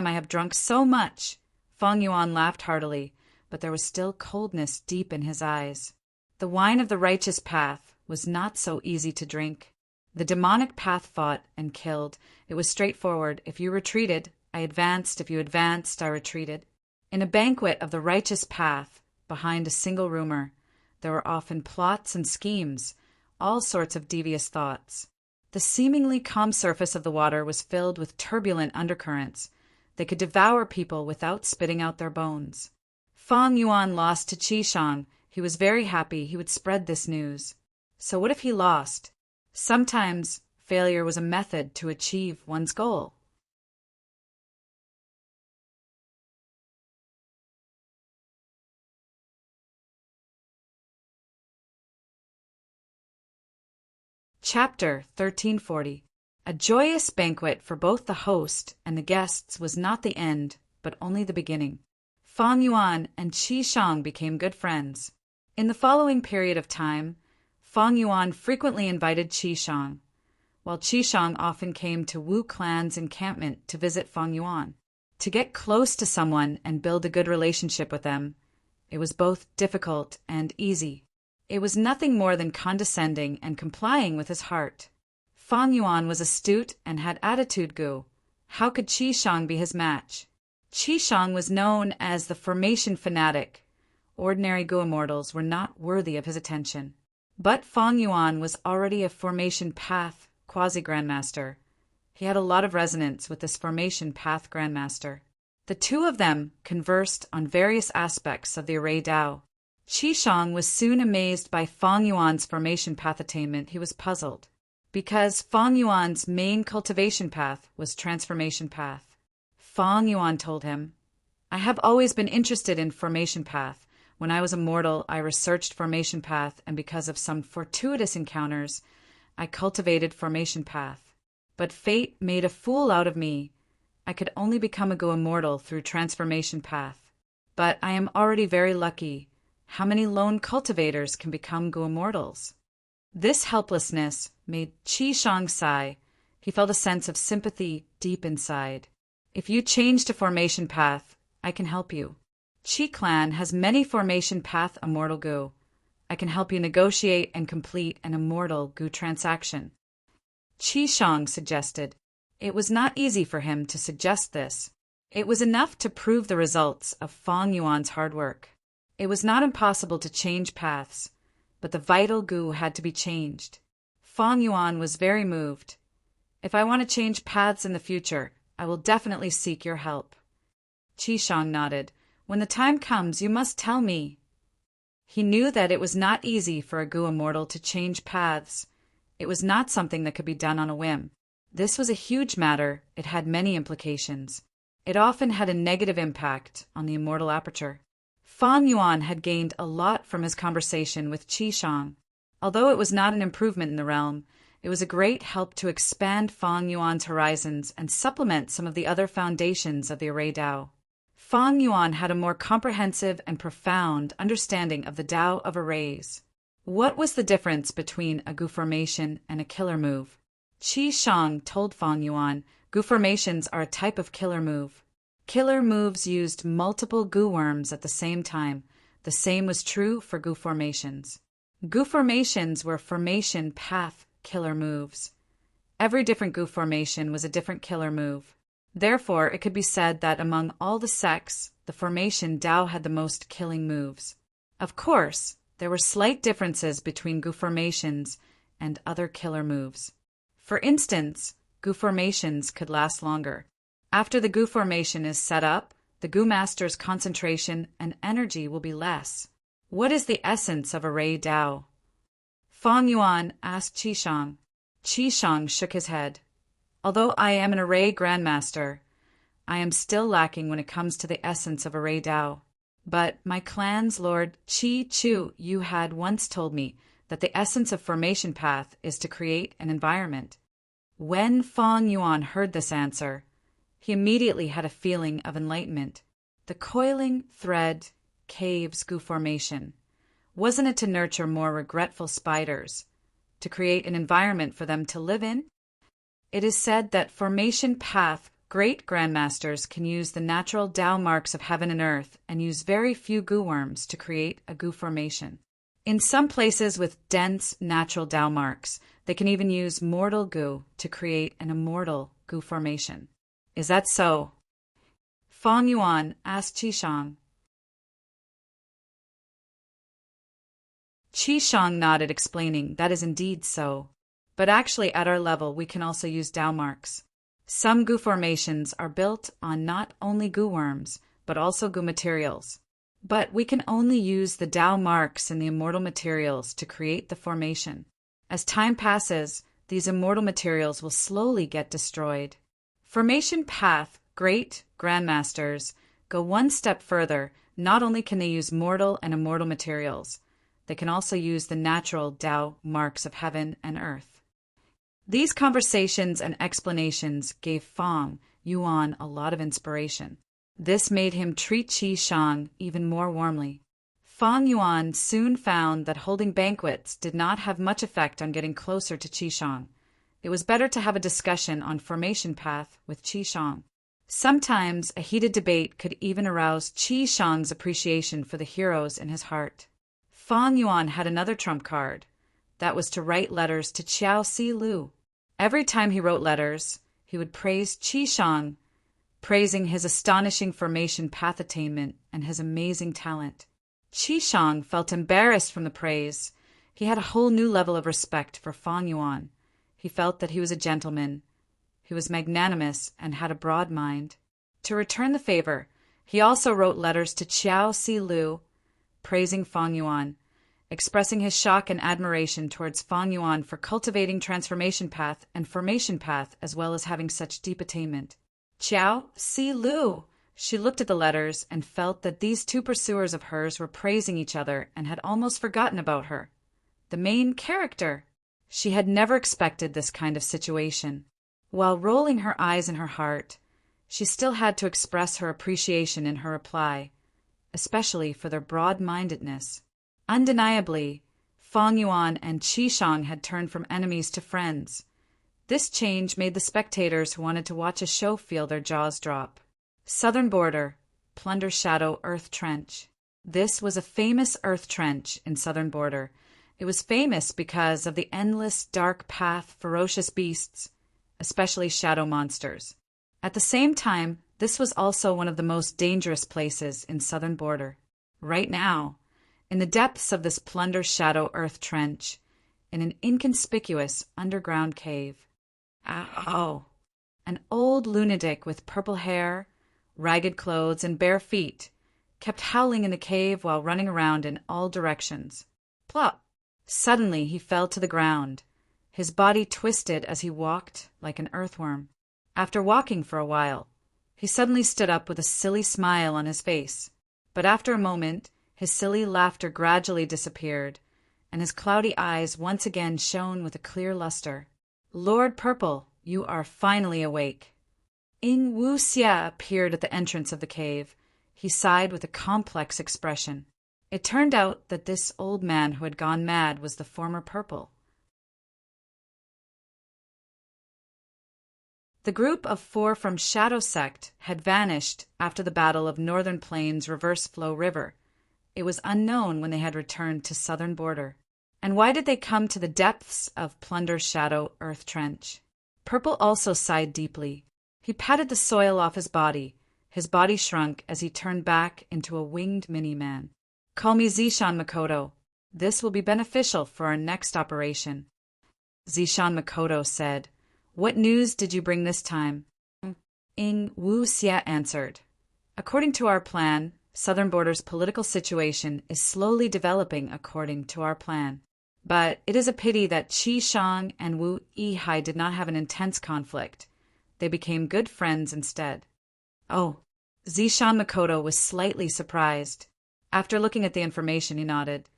I have drunk so much. Feng Yuan laughed heartily, but there was still coldness deep in his eyes. The wine of the righteous path was not so easy to drink. The demonic path fought and killed. It was straightforward. If you retreated, I advanced. If you advanced, I retreated. In a banquet of the righteous path, behind a single rumor, there were often plots and schemes, all sorts of devious thoughts. The seemingly calm surface of the water was filled with turbulent undercurrents. They could devour people without spitting out their bones. Fang Yuan lost to Qi Shang. He was very happy he would spread this news. So what if he lost? Sometimes failure was a method to achieve one's goal. Chapter 1340. A joyous banquet for both the host and the guests was not the end, but only the beginning. Fang Yuan and Qi Shang became good friends. In the following period of time, Fang Yuan frequently invited Qi Shang, while Qi Shang often came to Wu clan's encampment to visit Fang Yuan. To get close to someone and build a good relationship with them, it was both difficult and easy. It was nothing more than condescending and complying with his heart. Fang Yuan was astute and had attitude gu. How could Qi Shang be his match? Qi Shang was known as the formation fanatic. Ordinary gu immortals were not worthy of his attention. But Fang Yuan was already a formation path quasi-grandmaster. He had a lot of resonance with this formation path grandmaster. The two of them conversed on various aspects of the array Tao. Qi Shang was soon amazed by Fang Yuan's formation path attainment. He was puzzled, because Fang Yuan's main cultivation path was transformation path. Fang Yuan told him, I have always been interested in formation path. When I was a mortal, I researched formation path, and because of some fortuitous encounters, I cultivated formation path. But fate made a fool out of me. I could only become a Gu immortal through transformation path. But I am already very lucky. How many lone cultivators can become Gu immortals? This helplessness made Qi Shang sigh. He felt a sense of sympathy deep inside. If you change to formation path, I can help you. Qi clan has many formation path immortal Gu. I can help you negotiate and complete an immortal Gu transaction. Qi Shang suggested. It was not easy for him to suggest this. It was enough to prove the results of Fang Yuan's hard work. It was not impossible to change paths, but the vital Gu had to be changed. Fang Yuan was very moved. If I want to change paths in the future, I will definitely seek your help. Qi Shang nodded. When the time comes, you must tell me. He knew that it was not easy for a Gu immortal to change paths. It was not something that could be done on a whim. This was a huge matter. It had many implications. It often had a negative impact on the immortal aperture. Fang Yuan had gained a lot from his conversation with Qi Shang. Although it was not an improvement in the realm, it was a great help to expand Fang Yuan's horizons and supplement some of the other foundations of the array Tao. Fang Yuan had a more comprehensive and profound understanding of the Tao of arrays. What was the difference between a Gu formation and a killer move? Qi Shang told Fang Yuan, Gu formations are a type of killer move. Killer moves used multiple Gu worms at the same time. The same was true for Gu formations. Gu formations were formation path killer moves. Every different Gu formation was a different killer move. Therefore, it could be said that among all the sects, the formation Tao had the most killing moves. Of course, there were slight differences between Gu formations and other killer moves. For instance, Gu formations could last longer. After the Gu formation is set up, the Gu master's concentration and energy will be less. What is the essence of array Tao? Fang Yuan asked Qi Shang. Qi Shang shook his head. Although I am an array grandmaster, I am still lacking when it comes to the essence of array Tao. But my clan's lord Qi Chu, you had once told me that the essence of formation path is to create an environment. When Fang Yuan heard this answer, he immediately had a feeling of enlightenment. The coiling thread caves Gu formation. Wasn't it to nurture more regretful spiders, to create an environment for them to live in? It is said that formation path great grandmasters can use the natural Tao marks of heaven and earth and use very few Gu worms to create a Gu formation. In some places with dense natural Tao marks, they can even use mortal gu to create an immortal gu formation. Is that so? Fang Yuan asked Qi Shang. Qi Shang nodded, explaining, that is indeed so. But actually at our level we can also use Tao marks. Some gu formations are built on not only gu worms, but also gu materials. But we can only use the Tao marks in the immortal materials to create the formation. As time passes, these immortal materials will slowly get destroyed. Formation path great grandmasters go one step further. Not only can they use mortal and immortal materials, they can also use the natural Tao marks of heaven and earth. These conversations and explanations gave Fang Yuan a lot of inspiration. This made him treat Qi Shang even more warmly. Fang Yuan soon found that holding banquets did not have much effect on getting closer to Qi Shang. It was better to have a discussion on formation path with Qi Shang. Sometimes a heated debate could even arouse Qi Shang's appreciation for the heroes in his heart. Fang Yuan had another trump card. That was to write letters to Qiao Si Lu. Every time he wrote letters, he would praise Qi Shang, praising his astonishing formation path attainment and his amazing talent. Qi Shang felt embarrassed from the praise. He had a whole new level of respect for Fang Yuan. He felt that he was a gentleman. He was magnanimous and had a broad mind. To return the favor, he also wrote letters to Qiao Si Lu, praising Fang Yuan, expressing his shock and admiration towards Fang Yuan for cultivating transformation path and formation path as well as having such deep attainment. Qiao Si Lu. She looked at the letters and felt that these two pursuers of hers were praising each other and had almost forgotten about her, the main character. She had never expected this kind of situation. While rolling her eyes in her heart, she still had to express her appreciation in her reply, especially for their broad-mindedness. Undeniably, Fang Yuan and Qi Shang had turned from enemies to friends. This change made the spectators who wanted to watch a show feel their jaws drop. Southern Border, Plunder Shadow Earth Trench. This was a famous earth trench in Southern Border. It was famous because of the endless dark path ferocious beasts, especially shadow monsters. At the same time, this was also one of the most dangerous places in Southern Border. Right now, in the depths of this Plunder Shadow Earth Trench, in an inconspicuous underground cave. Ow! An old lunatic with purple hair, ragged clothes, and bare feet kept howling in the cave while running around in all directions. Plop! Suddenly he fell to the ground. His body twisted as he walked like an earthworm. After walking for a while, he suddenly stood up with a silly smile on his face. But after a moment, his silly laughter gradually disappeared, and his cloudy eyes once again shone with a clear luster. Lord Purple, you are finally awake. Ing Wu Xia appeared at the entrance of the cave. He sighed with a complex expression. It turned out that this old man who had gone mad was the former Purple. The group of 4 from Shadow Sect had vanished after the Battle of Northern Plains Reverse Flow River. It was unknown when they had returned to Southern Border. And why did they come to the depths of Plunder Shadow Earth Trench? Purple also sighed deeply. He patted the soil off his body. His body shrunk as he turned back into a winged mini-man. Call me Zishan Makoto. This will be beneficial for our next operation. Zishan Makoto said, What news did you bring this time? Ing Wu Xia answered, According to our plan, Southern Border's political situation is slowly developing according to our plan. But it is a pity that Qi Shang and Wu Yihai did not have an intense conflict. They became good friends instead. Oh, Zishan Makoto was slightly surprised. After looking at the information, he nodded.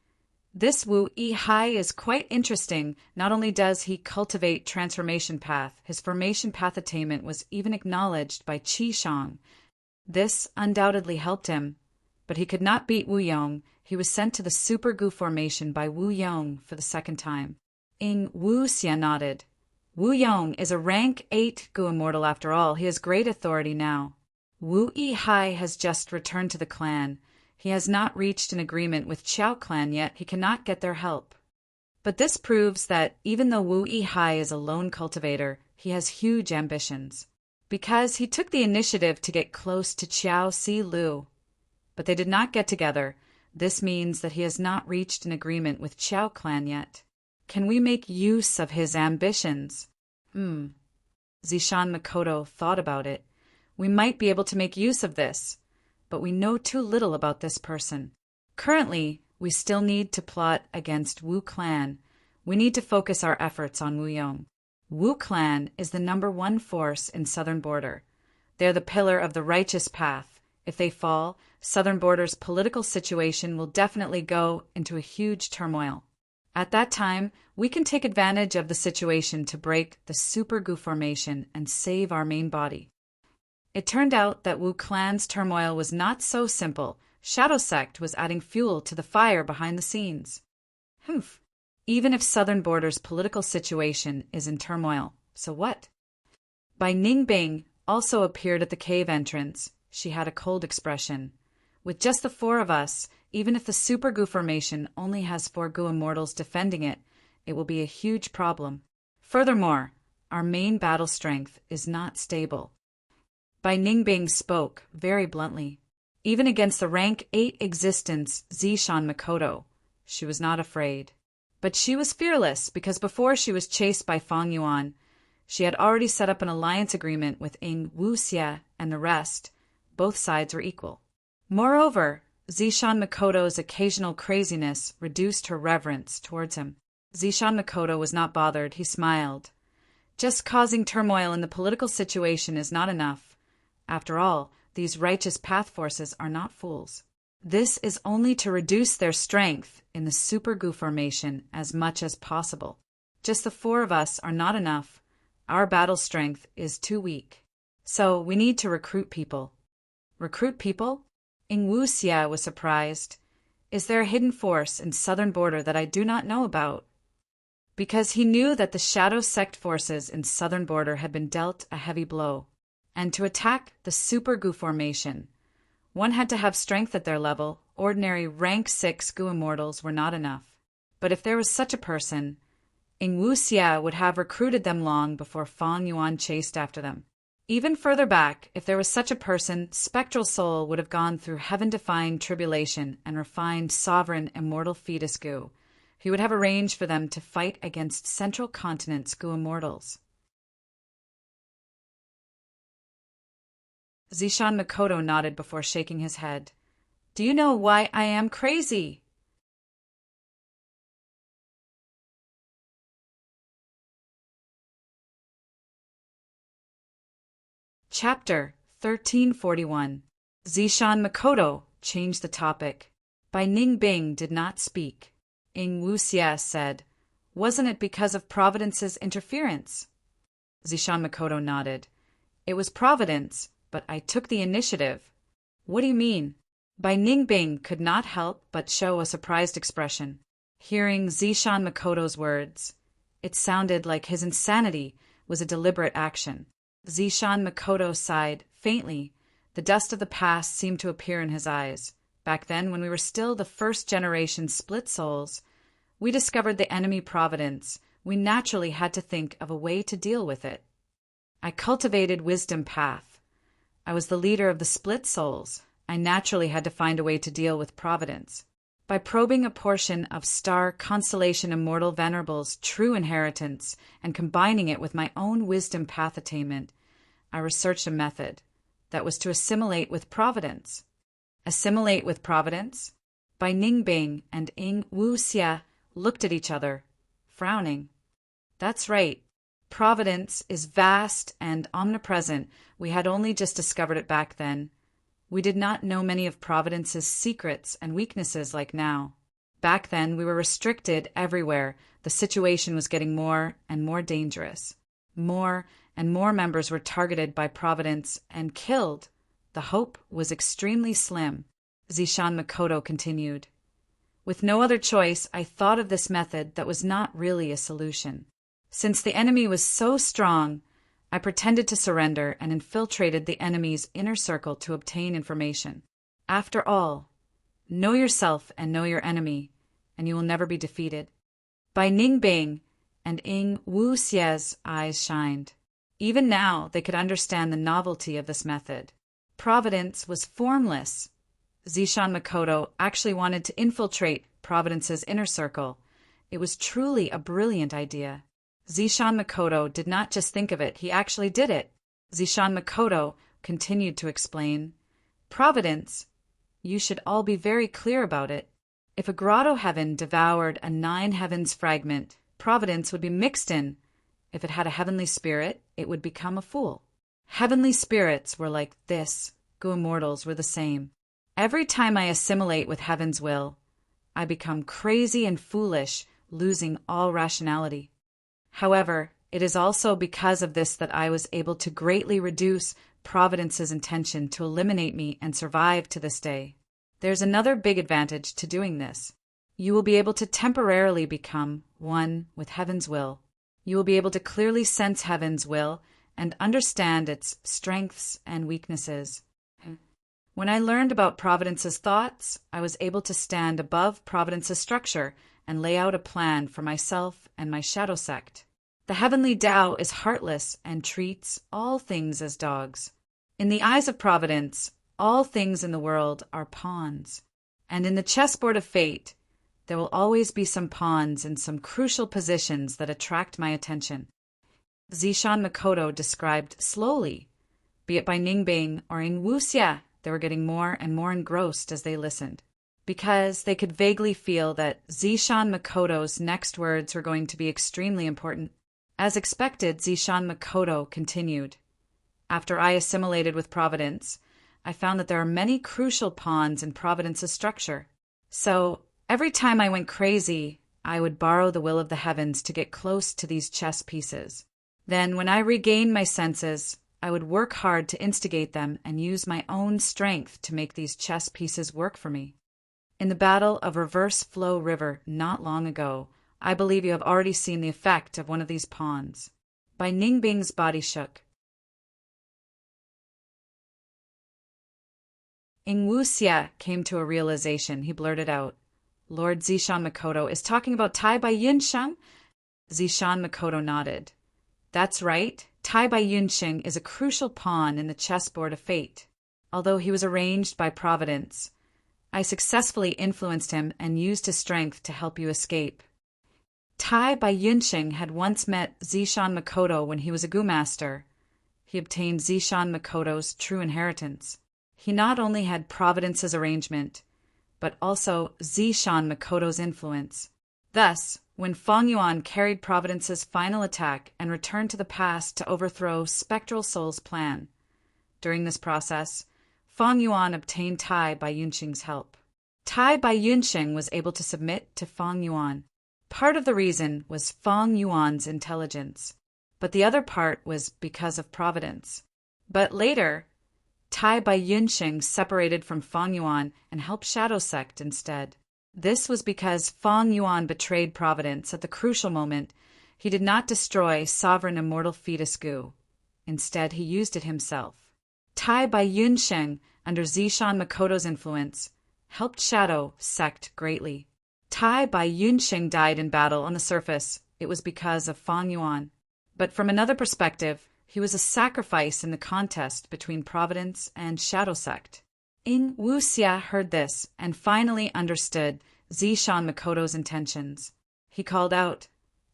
This Wu Yihai is quite interesting. Not only does he cultivate transformation path, his formation path attainment was even acknowledged by Qi Shang. This undoubtedly helped him. But he could not beat Wu Yong. He was sent to the Super Gu formation by Wu Yong for the second time. Ing Wu Xia nodded. Wu Yong is a rank 8 Gu immortal after all. He has great authority now. Wu Yihai has just returned to the clan. He has not reached an agreement with Qiao clan yet. He cannot get their help. But this proves that even though Wu Yihai is a lone cultivator, he has huge ambitions. Because he took the initiative to get close to Qiao Si Lu. But they did not get together. This means that he has not reached an agreement with Qiao clan yet. Can we make use of his ambitions? Zishan Makoto thought about it. We might be able to make use of this, but we know too little about this person. Currently, we still need to plot against Wu clan. We need to focus our efforts on Wu Yong. Wu clan is the #1 force in Southern Border. They are the pillar of the righteous path. If they fall, Southern Border's political situation will definitely go into a huge turmoil. At that time, we can take advantage of the situation to break the Super Gu formation and save our main body. It turned out that Wu clan's turmoil was not so simple. Shadow Sect was adding fuel to the fire behind the scenes. Even if Southern Border's political situation is in turmoil, so what? Bai Ningbing also appeared at the cave entrance. She had a cold expression. With just the 4 of us, even if the Super Gu formation only has 4 Gu immortals defending it, it will be a huge problem. Furthermore, our main battle strength is not stable. Bai Ningbing spoke very bluntly. Even against the rank 8 existence Zishan Makoto, she was not afraid. But she was fearless because before she was chased by Fang Yuan, she had already set up an alliance agreement with Ing Wuxia and the rest. Both sides were equal. Moreover, Zishan Makoto's occasional craziness reduced her reverence towards him. Zishan Makoto was not bothered. He smiled. Just causing turmoil in the political situation is not enough. After all, these righteous path forces are not fools. This is only to reduce their strength in the Super Gu formation as much as possible. Just the 4 of us are not enough. Our battle strength is too weak. So we need to recruit people. Recruit people? Ing Wuxia was surprised. Is there a hidden force in Southern Border that I do not know about? Because he knew that the Shadow Sect forces in Southern Border had been dealt a heavy blow. And to attack the Super Gu formation, one had to have strength at their level. Ordinary rank 6 Gu immortals were not enough. But if there was such a person, Ing Wuxia would have recruited them long before Fang Yuan chased after them. Even further back, if there was such a person, Spectral Soul would have gone through heaven-defying tribulation and refined sovereign immortal fetus Gu. He would have arranged for them to fight against Central Continent's Gu immortals. Zishan Makoto nodded before shaking his head. Do you know why I am crazy? Chapter 1341. Zishan Makoto changed the topic. Bai Ningbing did not speak. Ing Wuxia said, Wasn't it because of Providence's interference? Zishan Makoto nodded. It was Providence, but I took the initiative. What do you mean? Bai Ningbing could not help but show a surprised expression. Hearing Zishan Makoto's words, it sounded like his insanity was a deliberate action. Zishan Makoto sighed faintly. The dust of the past seemed to appear in his eyes. Back then, when we were still the first-generation split souls, we discovered the enemy Providence. We naturally had to think of a way to deal with it. I cultivated Wisdom Path. I was the leader of the split souls. I naturally had to find a way to deal with Providence. By probing a portion of Star Constellation Immortal Venerable's true inheritance and combining it with my own Wisdom Path attainment, I researched a method that was to assimilate with Providence. Assimilate with Providence? Bai Ningbing and Ing Wuxia looked at each other, frowning. That's right. Providence is vast and omnipresent. We had only just discovered it back then. We did not know many of Providence's secrets and weaknesses like now. Back then, we were restricted everywhere. The situation was getting more and more dangerous. More and more members were targeted by Providence and killed. The hope was extremely slim. Zishan Makoto continued. With no other choice, I thought of this method that was not really a solution. Since the enemy was so strong, I pretended to surrender and infiltrated the enemy's inner circle to obtain information. After all, Know yourself and know your enemy, and you will never be defeated. Bai Ningbing and Ing Wuxie's eyes shined. Even now, they could understand the novelty of this method. Providence was formless. Zishan Makoto actually wanted to infiltrate Providence's inner circle. It was truly a brilliant idea. Zishan Makoto did not just think of it, he actually did it. Zishan Makoto continued to explain, Providence, you should all be very clear about it. If a grotto heaven devoured a 9 heavens fragment, Providence would be mixed in. If it had a heavenly spirit, it would become a fool. Heavenly spirits were like this. Gu immortals were the same. Every time I assimilate with heaven's will, I become crazy and foolish, losing all rationality. However, it is also because of this that I was able to greatly reduce Providence's intention to eliminate me and survive to this day. There's another big advantage to doing this. You will be able to temporarily become one with heaven's will. You will be able to clearly sense heaven's will and understand its strengths and weaknesses. When I learned about Providence's thoughts, I was able to stand above Providence's structure and lay out a plan for myself and my shadow sect. The heavenly Tao is heartless and treats all things as dogs. In the eyes of Providence, all things in the world are pawns. And in the chessboard of fate, there will always be some pawns in some crucial positions that attract my attention. Zishan Makoto described slowly, be it by Ningbing or in Wuxia, they were getting more and more engrossed as they listened, because they could vaguely feel that Zishan Makoto's next words were going to be extremely important. As expected, Zishan Makoto continued. After I assimilated with Providence, I found that there are many crucial pawns in Providence's structure. So, every time I went crazy, I would borrow the will of the heavens to get close to these chess pieces. Then, when I regained my senses, I would work hard to instigate them and use my own strength to make these chess pieces work for me. In the Battle of Reverse Flow River not long ago, I believe you have already seen the effect of one of these pawns. Bai Ningbing's body shook. Ing Wuxia came to a realization. He blurted out, Lord Zishan Makoto is talking about Tai Bai Yunsheng? Zishan Makoto nodded. That's right. Tai Bai Yunsheng is a crucial pawn in the chessboard of fate. Although he was arranged by Providence, I successfully influenced him and used his strength to help you escape. Tai Bai Yunsheng had once met Zishan Makoto when he was a Gu master. He obtained Zishan Makoto's true inheritance. He not only had Providence's arrangement, but also Zishan Makoto's influence. Thus, when Feng Yuan carried Providence's final attack and returned to the past to overthrow Spectral Soul's plan, during this process, Feng Yuan obtained Tai Bai Yunsheng's help. Tai Bai Yunsheng was able to submit to Feng Yuan. Part of the reason was Feng Yuan's intelligence, but the other part was because of Providence. But later, Tai Bai Yunsheng separated from Feng Yuan and helped Shadow Sect instead. This was because Feng Yuan betrayed Providence at the crucial moment. He did not destroy sovereign immortal fetus Gu. Instead, he used it himself. Tai Bai Yunsheng, under Zishan Makoto's influence, helped Shadow Sect greatly. Tai Bai Yunsheng died in battle on the surface. It was because of Feng Yuan. But from another perspective, he was a sacrifice in the contest between Providence and Shadow Sect. Ing Wuxia heard this and finally understood Zishan Makoto's intentions. He called out,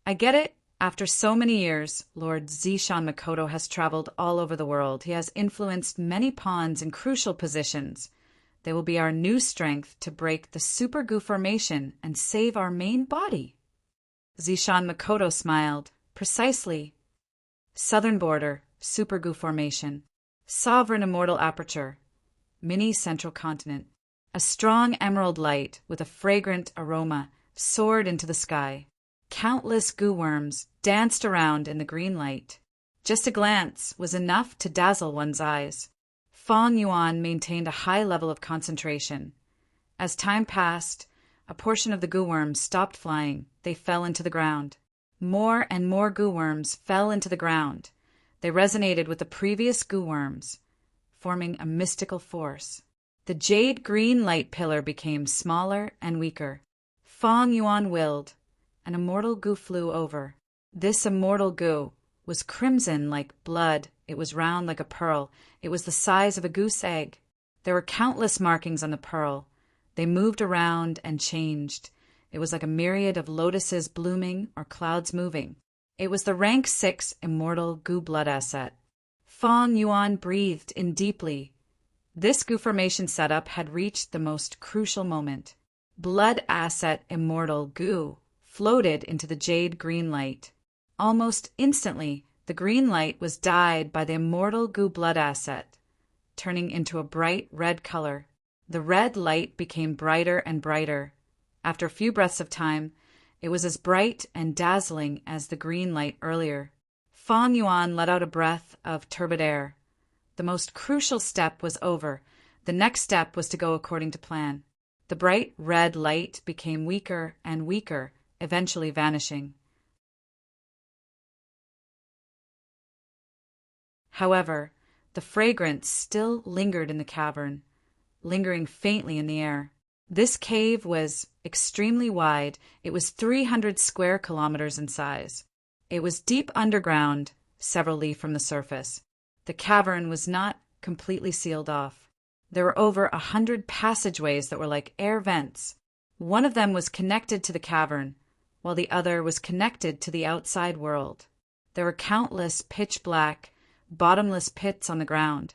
I get it. After so many years, Lord Zishan Makoto has traveled all over the world. He has influenced many pawns in crucial positions. They will be our new strength to break the Super Gu formation and save our main body. Zishan Makoto smiled. Precisely. Southern border, Super Gu formation. Sovereign immortal aperture. Mini central continent. A strong emerald light with a fragrant aroma soared into the sky. Countless Gu worms danced around in the green light. Just a glance was enough to dazzle one's eyes. Feng Yuan maintained a high level of concentration. As time passed, a portion of the Gu worms stopped flying. They fell into the ground. More and more Gu worms fell into the ground. They resonated with the previous Gu worms, forming a mystical force. The jade green light pillar became smaller and weaker. Feng Yuan willed. An immortal goo flew over. This immortal goo was crimson like blood. It was round like a pearl. It was the size of a goose egg. There were countless markings on the pearl. They moved around and changed. It was like a myriad of lotuses blooming or clouds moving. It was the rank 6 immortal goo blood asset. Feng Yuan breathed in deeply. This goo formation setup had reached the most crucial moment. Blood asset immortal goo floated into the jade green light. Almost instantly, the green light was dyed by the immortal goo blood asset, turning into a bright red color. The red light became brighter and brighter. After a few breaths of time, it was as bright and dazzling as the green light earlier. Feng Yuan let out a breath of turbid air. The most crucial step was over. The next step was to go according to plan. The bright red light became weaker and weaker, eventually vanishing. However, the fragrance still lingered in the cavern, lingering faintly in the air. This cave was extremely wide. It was 300 square kilometers in size. It was deep underground, several li from the surface. The cavern was not completely sealed off. There were over 100 passageways that were like air vents. One of them was connected to the cavern, while the other was connected to the outside world. There were countless pitch-black, bottomless pits on the ground,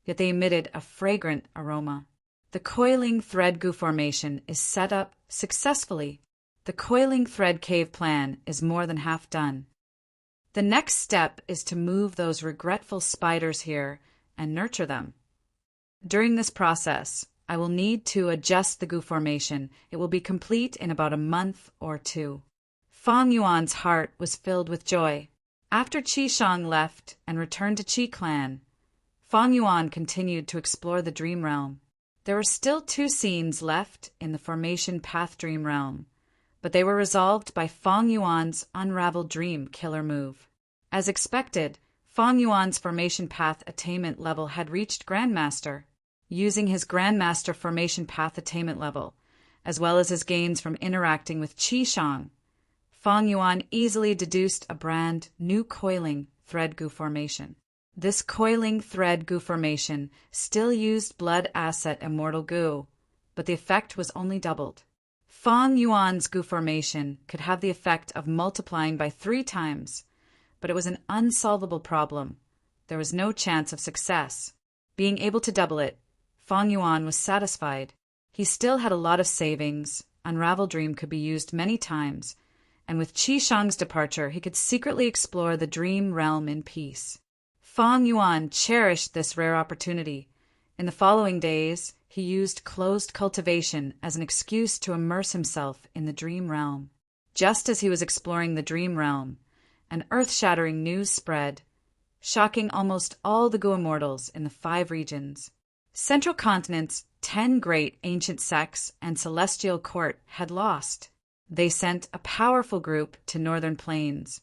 yet they emitted a fragrant aroma. The coiling thread goo formation is set up successfully. The coiling thread cave plan is more than half done. The next step is to move those regretful spiders here and nurture them. During this process, I will need to adjust the goo formation. It will be complete in about a month or 2. Feng Yuan's heart was filled with joy. After Qi Shang left and returned to Qi Clan, Feng Yuan continued to explore the dream realm. There were still 2 scenes left in the formation path dream realm, but they were resolved by Feng Yuan's unraveled dream killer move. As expected, Feng Yuan's formation path attainment level had reached Grandmaster. Using his Grandmaster formation path attainment level, as well as his gains from interacting with Qi Shang, Feng Yuan easily deduced a brand new coiling thread goo formation. This coiling thread goo formation still used blood asset immortal goo, but the effect was only doubled. Feng Yuan's goo formation could have the effect of multiplying by 3 times, but it was an unsolvable problem. There was no chance of success. Being able to double it, Feng Yuan was satisfied. He still had a lot of savings. Unravel Dream could be used many times, and with Qi Shang's departure, he could secretly explore the dream realm in peace. Feng Yuan cherished this rare opportunity. In the following days, he used closed cultivation as an excuse to immerse himself in the dream realm. Just as he was exploring the dream realm, an earth-shattering news spread, shocking almost all the Goo immortals in the 5 regions. Central Continent's 10 great ancient sects and celestial court had lost. They sent a powerful group to northern plains,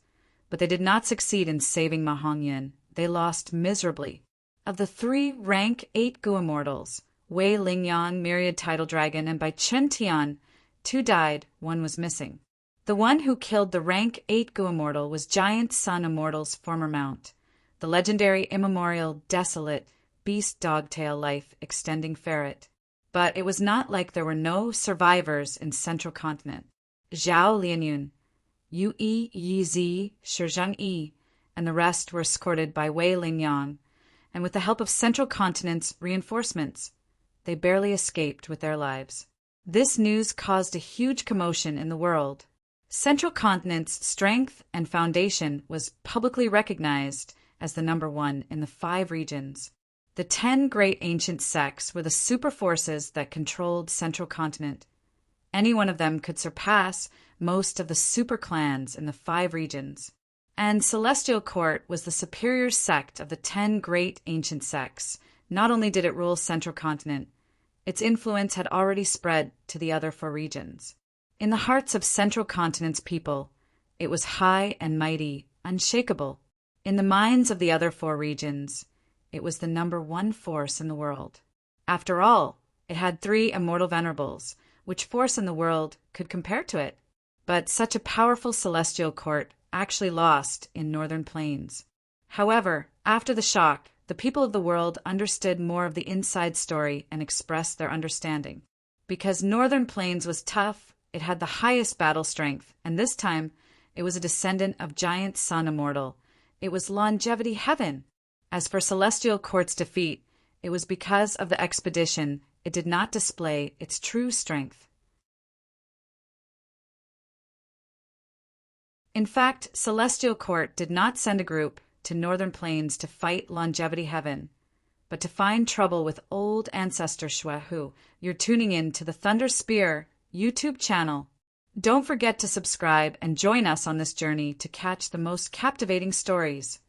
but they did not succeed in saving Ma Hongyan. They lost miserably. Of the 3 rank 8 Goo immortals, Wei Lingyang, Myriad Tidal Dragon, and Bai Chen Tian, 2 died, 1 was missing. The one who killed the rank 8 Goo immortal was Giant Sun Immortal's former mount, the legendary immemorial desolate beast dogtail life extending ferret. But it was not like there were no survivors in Central Continent. Zhao Lianyun, Yu Yi Yizi, Shizhang Yi, and the rest were escorted by Wei Lingyang, and with the help of Central Continent's reinforcements, they barely escaped with their lives. This news caused a huge commotion in the world. Central Continent's strength and foundation was publicly recognized as the number 1 in the 5 regions. The 10 great ancient sects were the super forces that controlled Central Continent. Any one of them could surpass most of the super clans in the 5 regions. And Celestial Court was the superior sect of the 10 great ancient sects. Not only did it rule Central Continent, its influence had already spread to the other 4 regions. In the hearts of Central Continent's people, it was high and mighty, unshakable. In the minds of the other 4 regions, it was the number 1 force in the world. After all, It had 3 immortal venerables, which force in the world could compare to it. But such a powerful celestial court actually lost in Northern Plains. However, after the shock, the people of the world understood more of the inside story and expressed their understanding. Because Northern Plains was tough, it had the highest battle strength, and this time it was a descendant of giant sun immortal. It was longevity heaven. As for Celestial Court's defeat, it was because of the expedition it did not display its true strength. In fact, Celestial Court did not send a group to Northern Plains to fight longevity heaven, but to find trouble with old ancestor Shwehu. You're tuning in to the Thunder Spear YouTube channel. Don't forget to subscribe and join us on this journey to catch the most captivating stories.